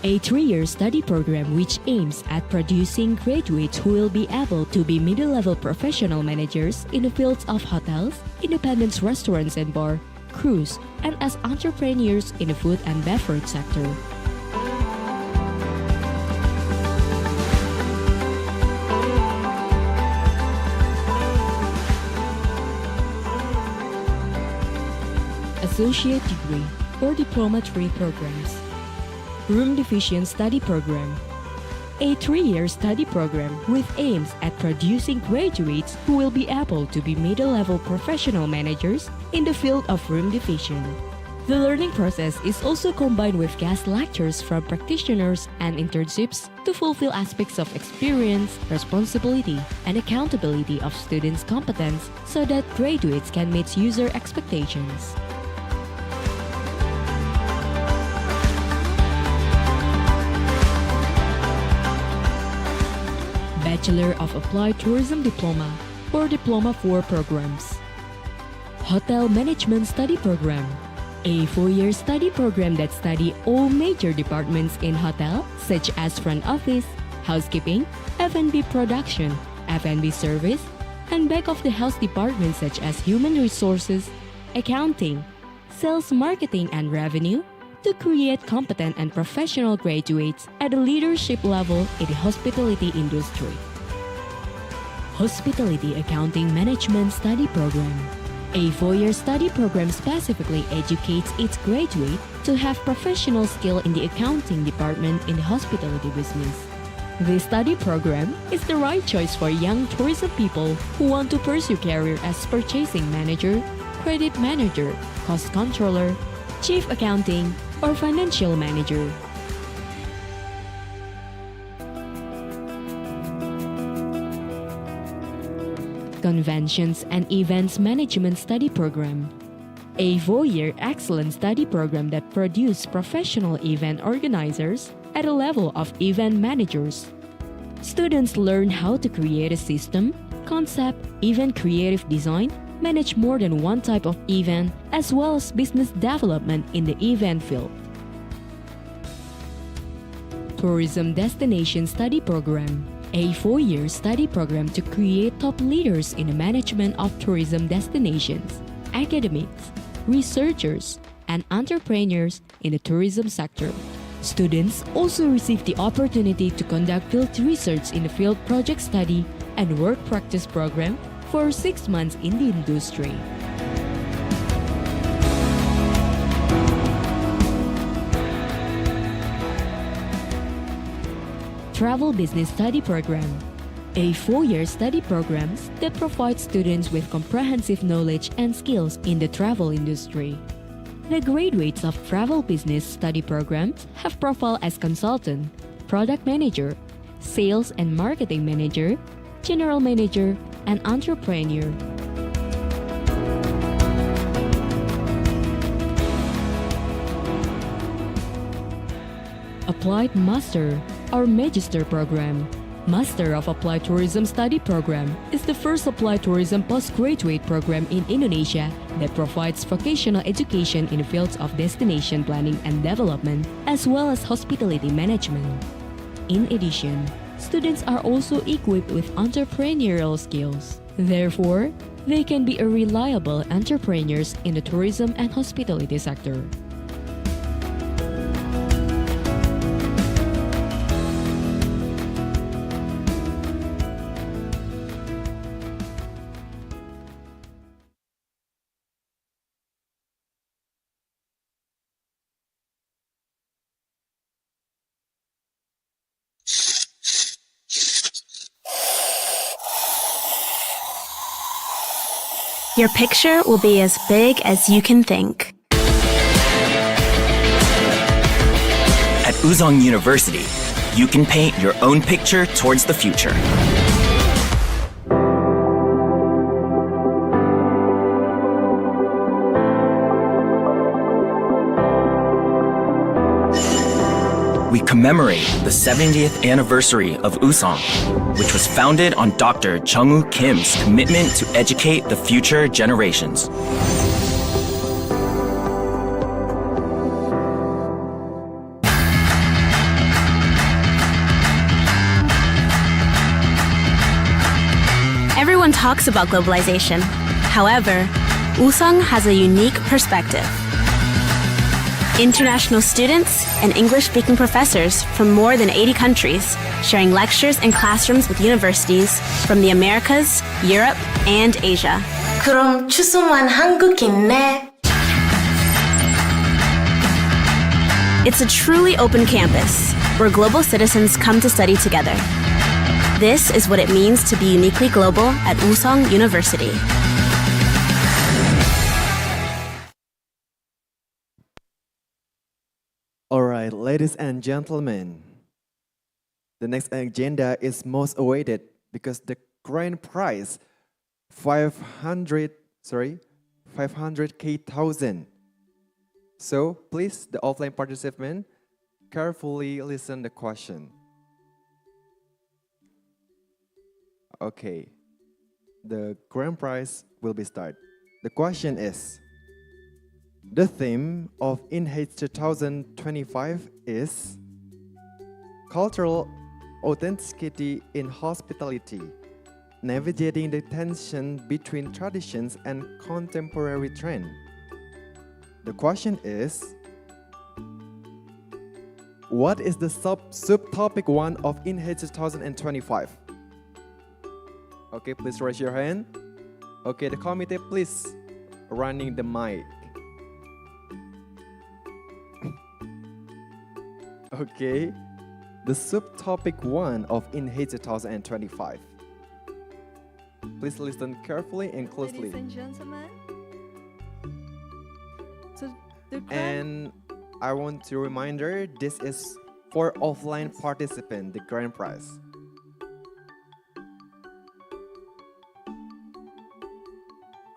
a 3-year study program which aims at producing graduates who will be able to be middle-level professional managers in the fields of hotels, independent restaurants and bar, cruise, and as entrepreneurs in the food and beverage sector. Associate degree or diploma 3 programs. Room Division Study Program, a 3-year study program with aims at producing graduates who will be able to be middle-level professional managers in the field of room division. The learning process is also combined with guest lectures from practitioners and internships to fulfill aspects of experience, responsibility, and accountability of students' competence so that graduates can meet user expectations. Bachelor of Applied Tourism Diploma or Diploma 4 programs. Hotel Management Study Program, a 4-year study program that study all major departments in hotel, such as front office, housekeeping, F&B production, F&B service, and back of the house departments such as human resources, accounting, sales, marketing, and revenue, to create competent and professional graduates at the leadership level in the hospitality industry. Hospitality Accounting Management Study Program, a 4-year study program specifically educates its graduate to have professional skill in the accounting department in the hospitality business. This study program is the right choice for young tourism people who want to pursue career as purchasing manager, credit manager, cost controller, chief accounting, or financial manager. Conventions and Events Management Study Program, a 4-year excellent study program that produces professional event organizers at a level of event managers. Students learn how to create a system, concept, event creative design, manage more than one type of event, as well as business development in the event field. Tourism Destination Study Program, a 4-year study program to create top leaders in the management of tourism destinations, academics, researchers, and entrepreneurs in the tourism sector. Students also receive the opportunity to conduct field research in the field project study and work practice program for 6 months in the industry. Travel Business Study Program, a 4-year study program that provides students with comprehensive knowledge and skills in the travel industry. The graduates of Travel Business Study Programs have profile as consultant, product manager, sales and marketing manager, general manager, and entrepreneur. Applied Master or Magister Program. Master of Applied Tourism Study Program is the first applied tourism postgraduate program in Indonesia that provides vocational education in the fields of destination planning and development, as well as hospitality management. In addition, students are also equipped with entrepreneurial skills. Therefore, they can be a reliable entrepreneurs in the tourism and hospitality sector. Your picture will be as big as you can think. At Uzong University, you can paint your own picture towards the future. We commemorate the 70th anniversary of Uzong, which was founded on Dr. Chung-woo Kim's commitment to educate the future generations. Everyone talks about globalization. However, Uzong has a unique perspective. International students and English-speaking professors from more than 80 countries sharing lectures and classrooms with universities from the Americas, Europe, and Asia. 그럼 추수만 한국인네. It's a truly open campus where global citizens come to study together. This is what it means to be uniquely global at Uzong University. Alright, ladies and gentlemen, the next agenda is most awaited because the grand prize 500,000. So please, the offline participant, carefully listen the question. Okay. the grand prize will be started. The question is, the theme of INHEIC 2025 is Cultural Authenticity in Hospitality, Navigating the Tension Between Traditions and Contemporary Trend. The question is, what is the subtopic 1 of INHEIC 2025? Okay, please raise your hand. Okay, the committee, please running the mic. Okay, the subtopic 1 of INHEIC 2025. Please listen carefully and closely. Ladies and gentlemen. So And I want to reminder, this is for offline participant, the grand prize.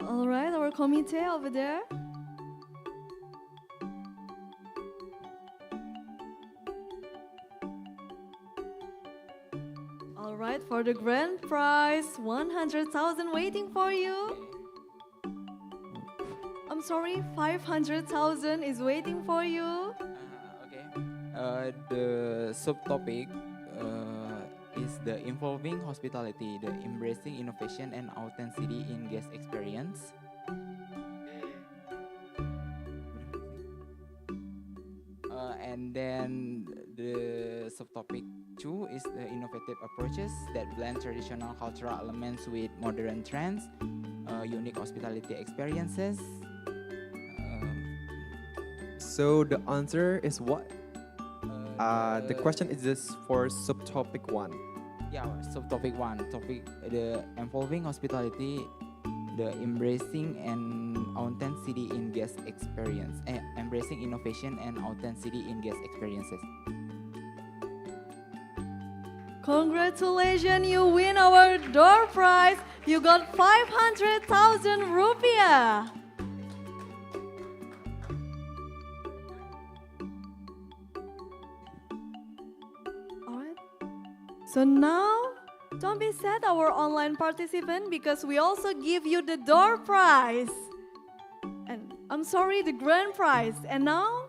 All right, our committee over there. All right, for the grand prize, 100,000 waiting for you. I'm sorry, 500,000 is waiting for you. The subtopic is the involving hospitality, the embracing innovation and authenticity in guest experience. And then the subtopic 2 is the innovative approaches that blend traditional cultural elements with modern trends, unique hospitality experiences. So the answer is what? The question is this for subtopic 1. Yeah, subtopic 1, topic the involving hospitality, the embracing and authenticity in guest experience, embracing innovation and authenticity in guest experiences. Congratulations, you win our door prize. You got 500,000 rupiah. So now, don't be sad, our online participant, because we also give you the door prize. And I'm sorry, the grand prize. And now,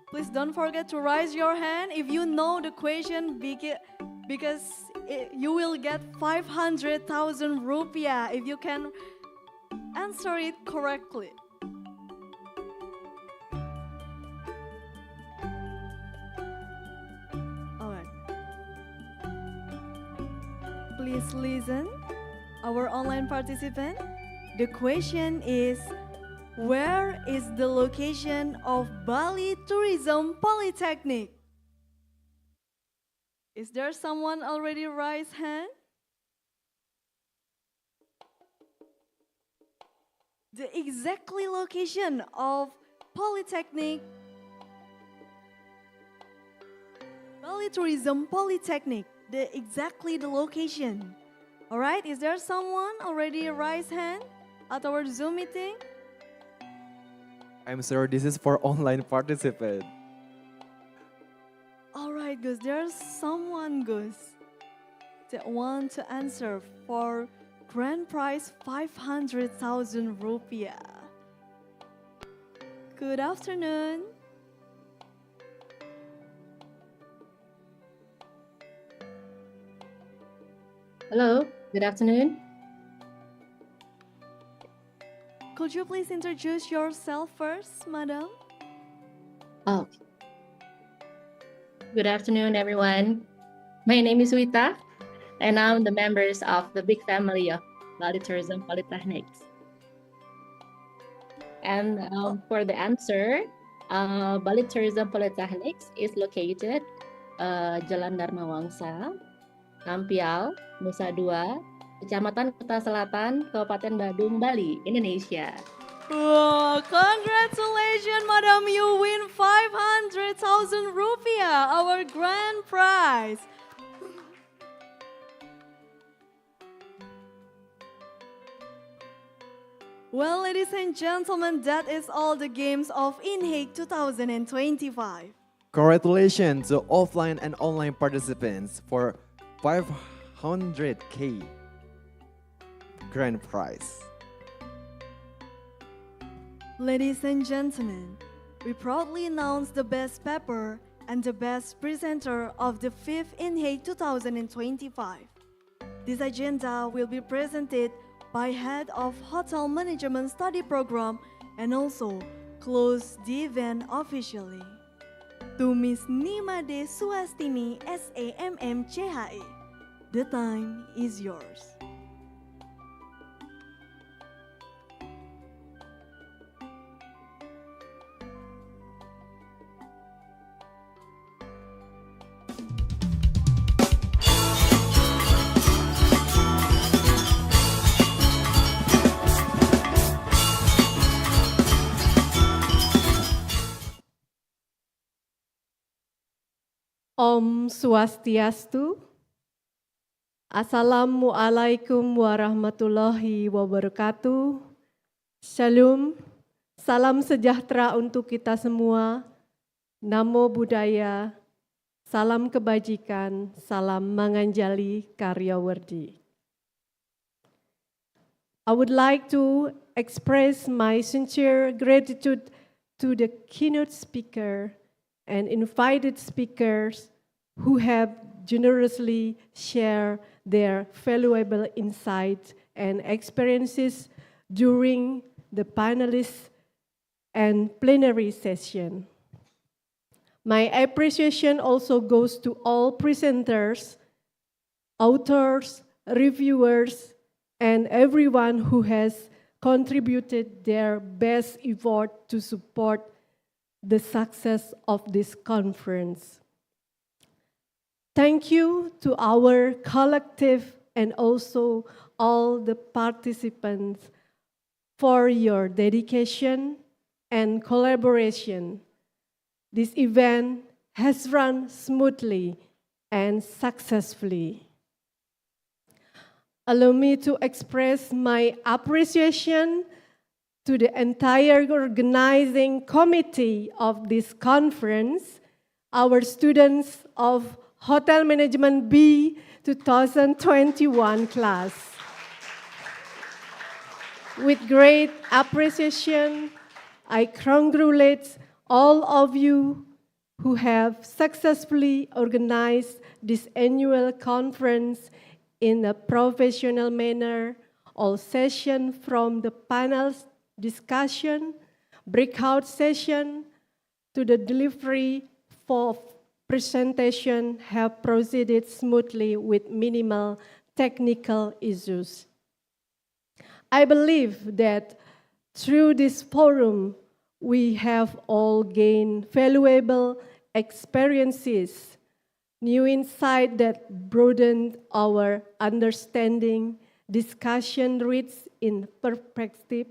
please don't forget to raise your hand if you know the question, because you will get 500,000 rupiah if you can answer it correctly. Please listen, our online participant. The question is, where is the location of Bali Tourism Polytechnic? Is there someone already raised hand? The exactly location of Polytechnic, Bali Tourism Polytechnic. Exactly the location. All right, is there someone already raised hand at our Zoom meeting? I'm sorry, this is for online participant. All right, Gus, there's someone, Gus, that want to answer for grand prize 500,000 rupiah. Good afternoon. Hello, good afternoon. Could you please introduce yourself first, madam? Oh, good afternoon, everyone. My name is Wita, and I'm the members of the big family of Bali Tourism Polytechnics. And for the answer, Bali Tourism Polytechnics is located Jalan Dharma Wangsa, Kampial, Nusa Dua, Kecamatan Kota Selatan, Kabupaten Badung, Bali, Indonesia. Wow, congratulations, madam. You win 500,000 rupiah, our grand prize. Well, ladies and gentlemen, that is all the games of INHEIC 2025. Congratulations to offline and online participants for 500K. grand prize. Ladies and gentlemen, we proudly announce the best paper and the best presenter of the 5th INHEIC 2025. This agenda will be presented by Head of Hotel Management Study Program and also close the event officially. To Miss Nima De Suastini, SAMM CHE, the time is yours. Om Swastiastu. Assalamualaikum warahmatullahi wabarakatuh. Shalom. Salam sejahtera untuk kita semua. Namo Buddhaya. Salam kebajikan. Salam manganjali karya werdi. I would like to express my sincere gratitude to the keynote speaker and invited speakers who have generously shared their valuable insights and experiences during the panelists and plenary session. My appreciation also goes to all presenters, authors, reviewers, and everyone who has contributed their best effort to support the success of this conference. Thank you to our collective and also all the participants for your dedication and collaboration. This event has run smoothly and successfully. Allow me to express my appreciation to the entire organizing committee of this conference, our students of Hotel Management B 2021 class. With great appreciation, I congratulate all of you who have successfully organized this annual conference in a professional manner. All sessions from the panels discussion, breakout session, to the delivery for presentation have proceeded smoothly with minimal technical issues. I believe that through this forum, we have all gained valuable experiences, new insight that broadened our understanding, discussion rich in perspective,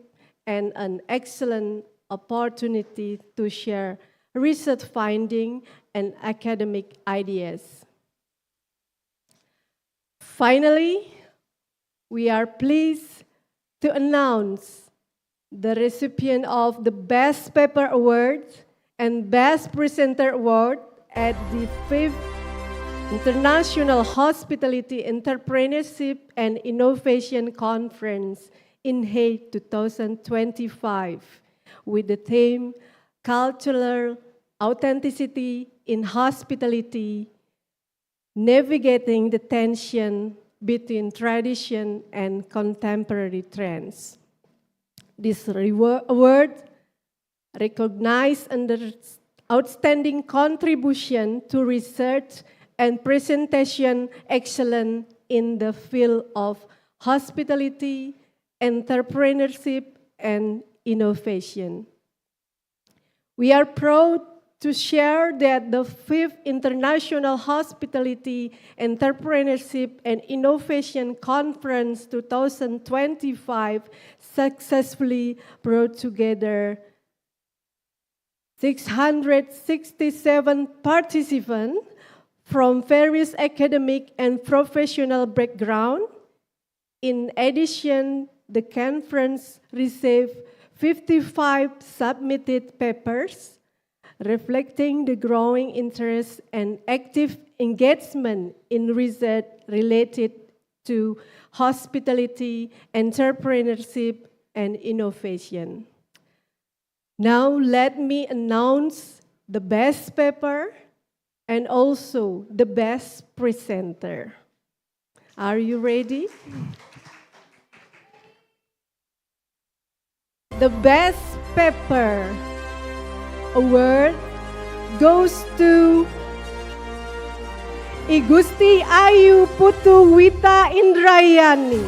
and an excellent opportunity to share research findings and academic ideas. Finally, we are pleased to announce the recipient of the Best Paper Award and Best Presenter Award at the 5th International Hospitality, Entrepreneurship, and Innovation Conference INHEIC 2025 with the theme Cultural Authenticity in Hospitality, Navigating the Tension Between Tradition and Contemporary Trends. This award recognizes under outstanding contribution to research and presentation excellence in the field of hospitality, entrepreneurship, and innovation. We are proud to share that the 5th International Hospitality, Entrepreneurship, and Innovation Conference 2025 successfully brought together 667 participants from various academic and professional backgrounds. In addition, the conference received 55 submitted papers, reflecting the growing interest and active engagement in research related to hospitality, entrepreneurship, and innovation. Now let me announce the best paper and also the best presenter. Are you ready? The best paper award goes to I Gusti Ayu Putu Wita Indrayani.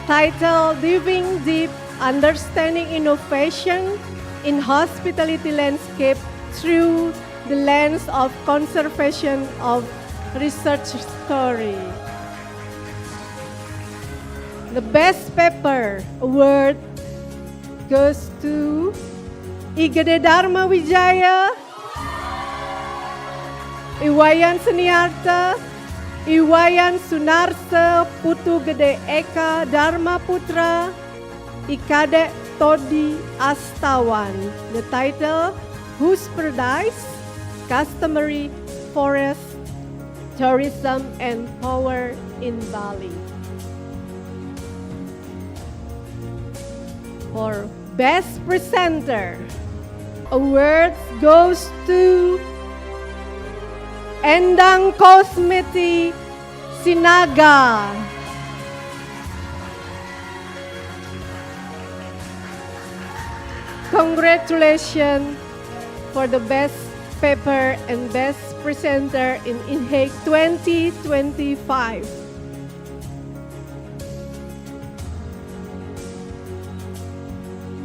Title Diving Deep, Understanding Innovation in Hospitality Landscape Through the Lens of Conservation of Research Story. The best paper award goes to Igede Dharma Wijaya, Iwayan Seniarta, Iwayan Sunarsa Putu Gede Eka Dharma Putra, Ikade Todi Astawan. The title, Whose Paradise? Customary Forest, Tourism and Power in Bali. For Best Presenter, award goes to Endang Kosmeti Sinaga. Congratulations for the best paper and best presenter in INHEIC 2025.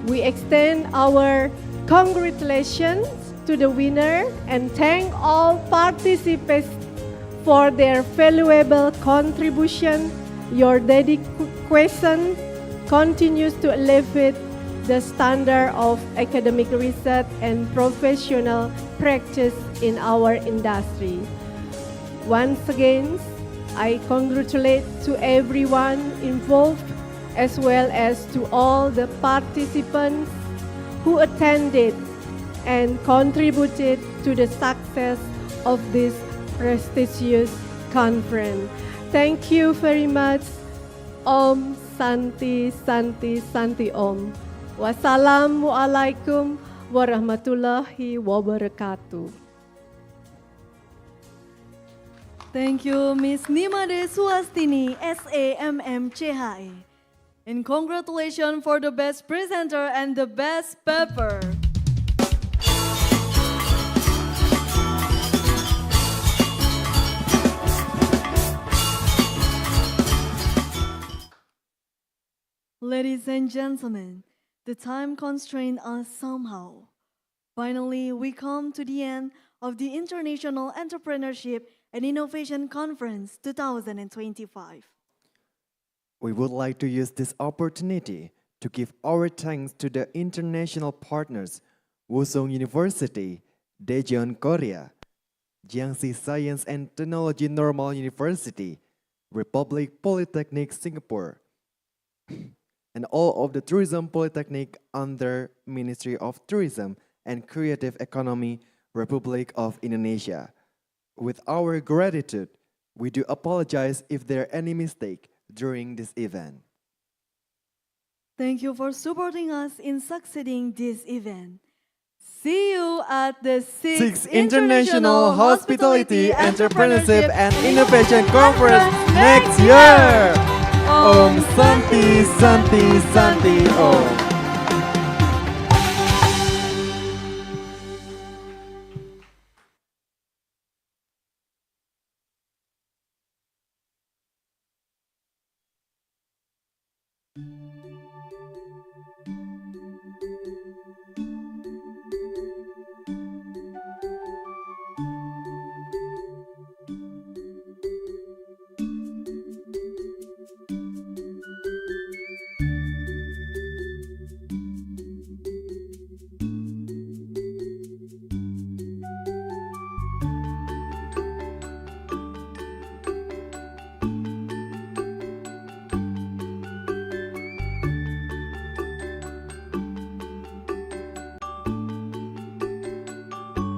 We extend our congratulations to the winner and thank all participants for their valuable contribution. Your dedication continues to elevate the standard of academic research and professional practice in our industry. Once again, I congratulate to everyone involved as well as to all the participants who attended and contributed to the success of this prestigious conference. Thank you very much. Om Santi Santi Santi Om. Wassalamualaikum warahmatullahi wabarakatuh. Thank you, Miss Nimade Suastini, SAMMCHE. And congratulations for the best presenter and the best paper. Ladies and gentlemen, the time constrained us somehow. Finally, we come to the end of the International Entrepreneurship and Innovation Conference 2025. We would like to use this opportunity to give our thanks to the international partners, Wusong University, Daejeon, Korea, Jiangxi Science and Technology Normal University, Republic Polytechnic, Singapore, and all of the tourism polytechnic under Ministry of Tourism and Creative Economy, Republic of Indonesia. With our gratitude, we do apologize if there are any mistake during this event. Thank you for supporting us in succeeding this event. See you at the 6th International Hospitality, Entrepreneurship and Innovation Conference next year! Om Santi Santi Santi Om.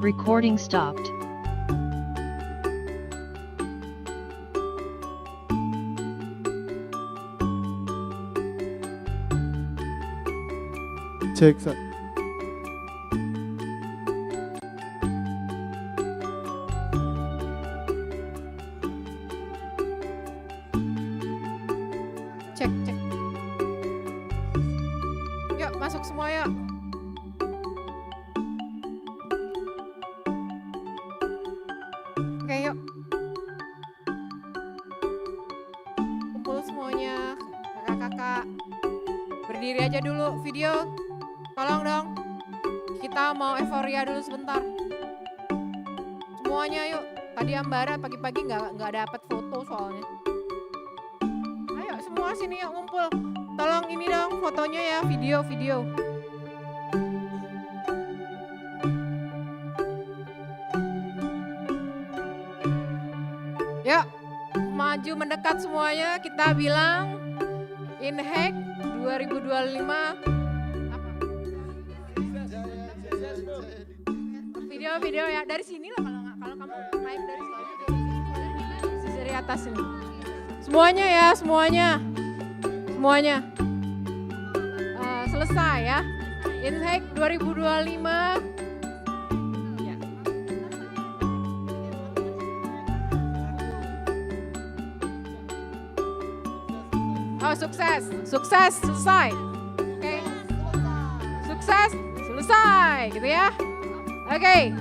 Recording stopped. Cek. Cek. Yuk, masuk semua yuk. Oke, yuk. Kumpul semuanya, kakak-kakak. Berdiri aja dulu, video. Tolong dong. Kita mau euforia dulu sebentar. Semuanya yuk. Tadi Ambara pagi-pagi nggak dapat foto soalnya. Ayo semua sini yuk ngumpul. Tolong ini dong fotonya ya, video. Yuk, maju mendekat semuanya. Kita bilang INHEIC 2025. Apa? Video ya dari sini lah kalau kamu naik dari sini. Dari atas ini. Semuanya ya, semuanya. Selesai ya. INHEIC 2025. Ya. Oh, sukses, selesai. Oke. Sukses, selesai gitu ya. Oke.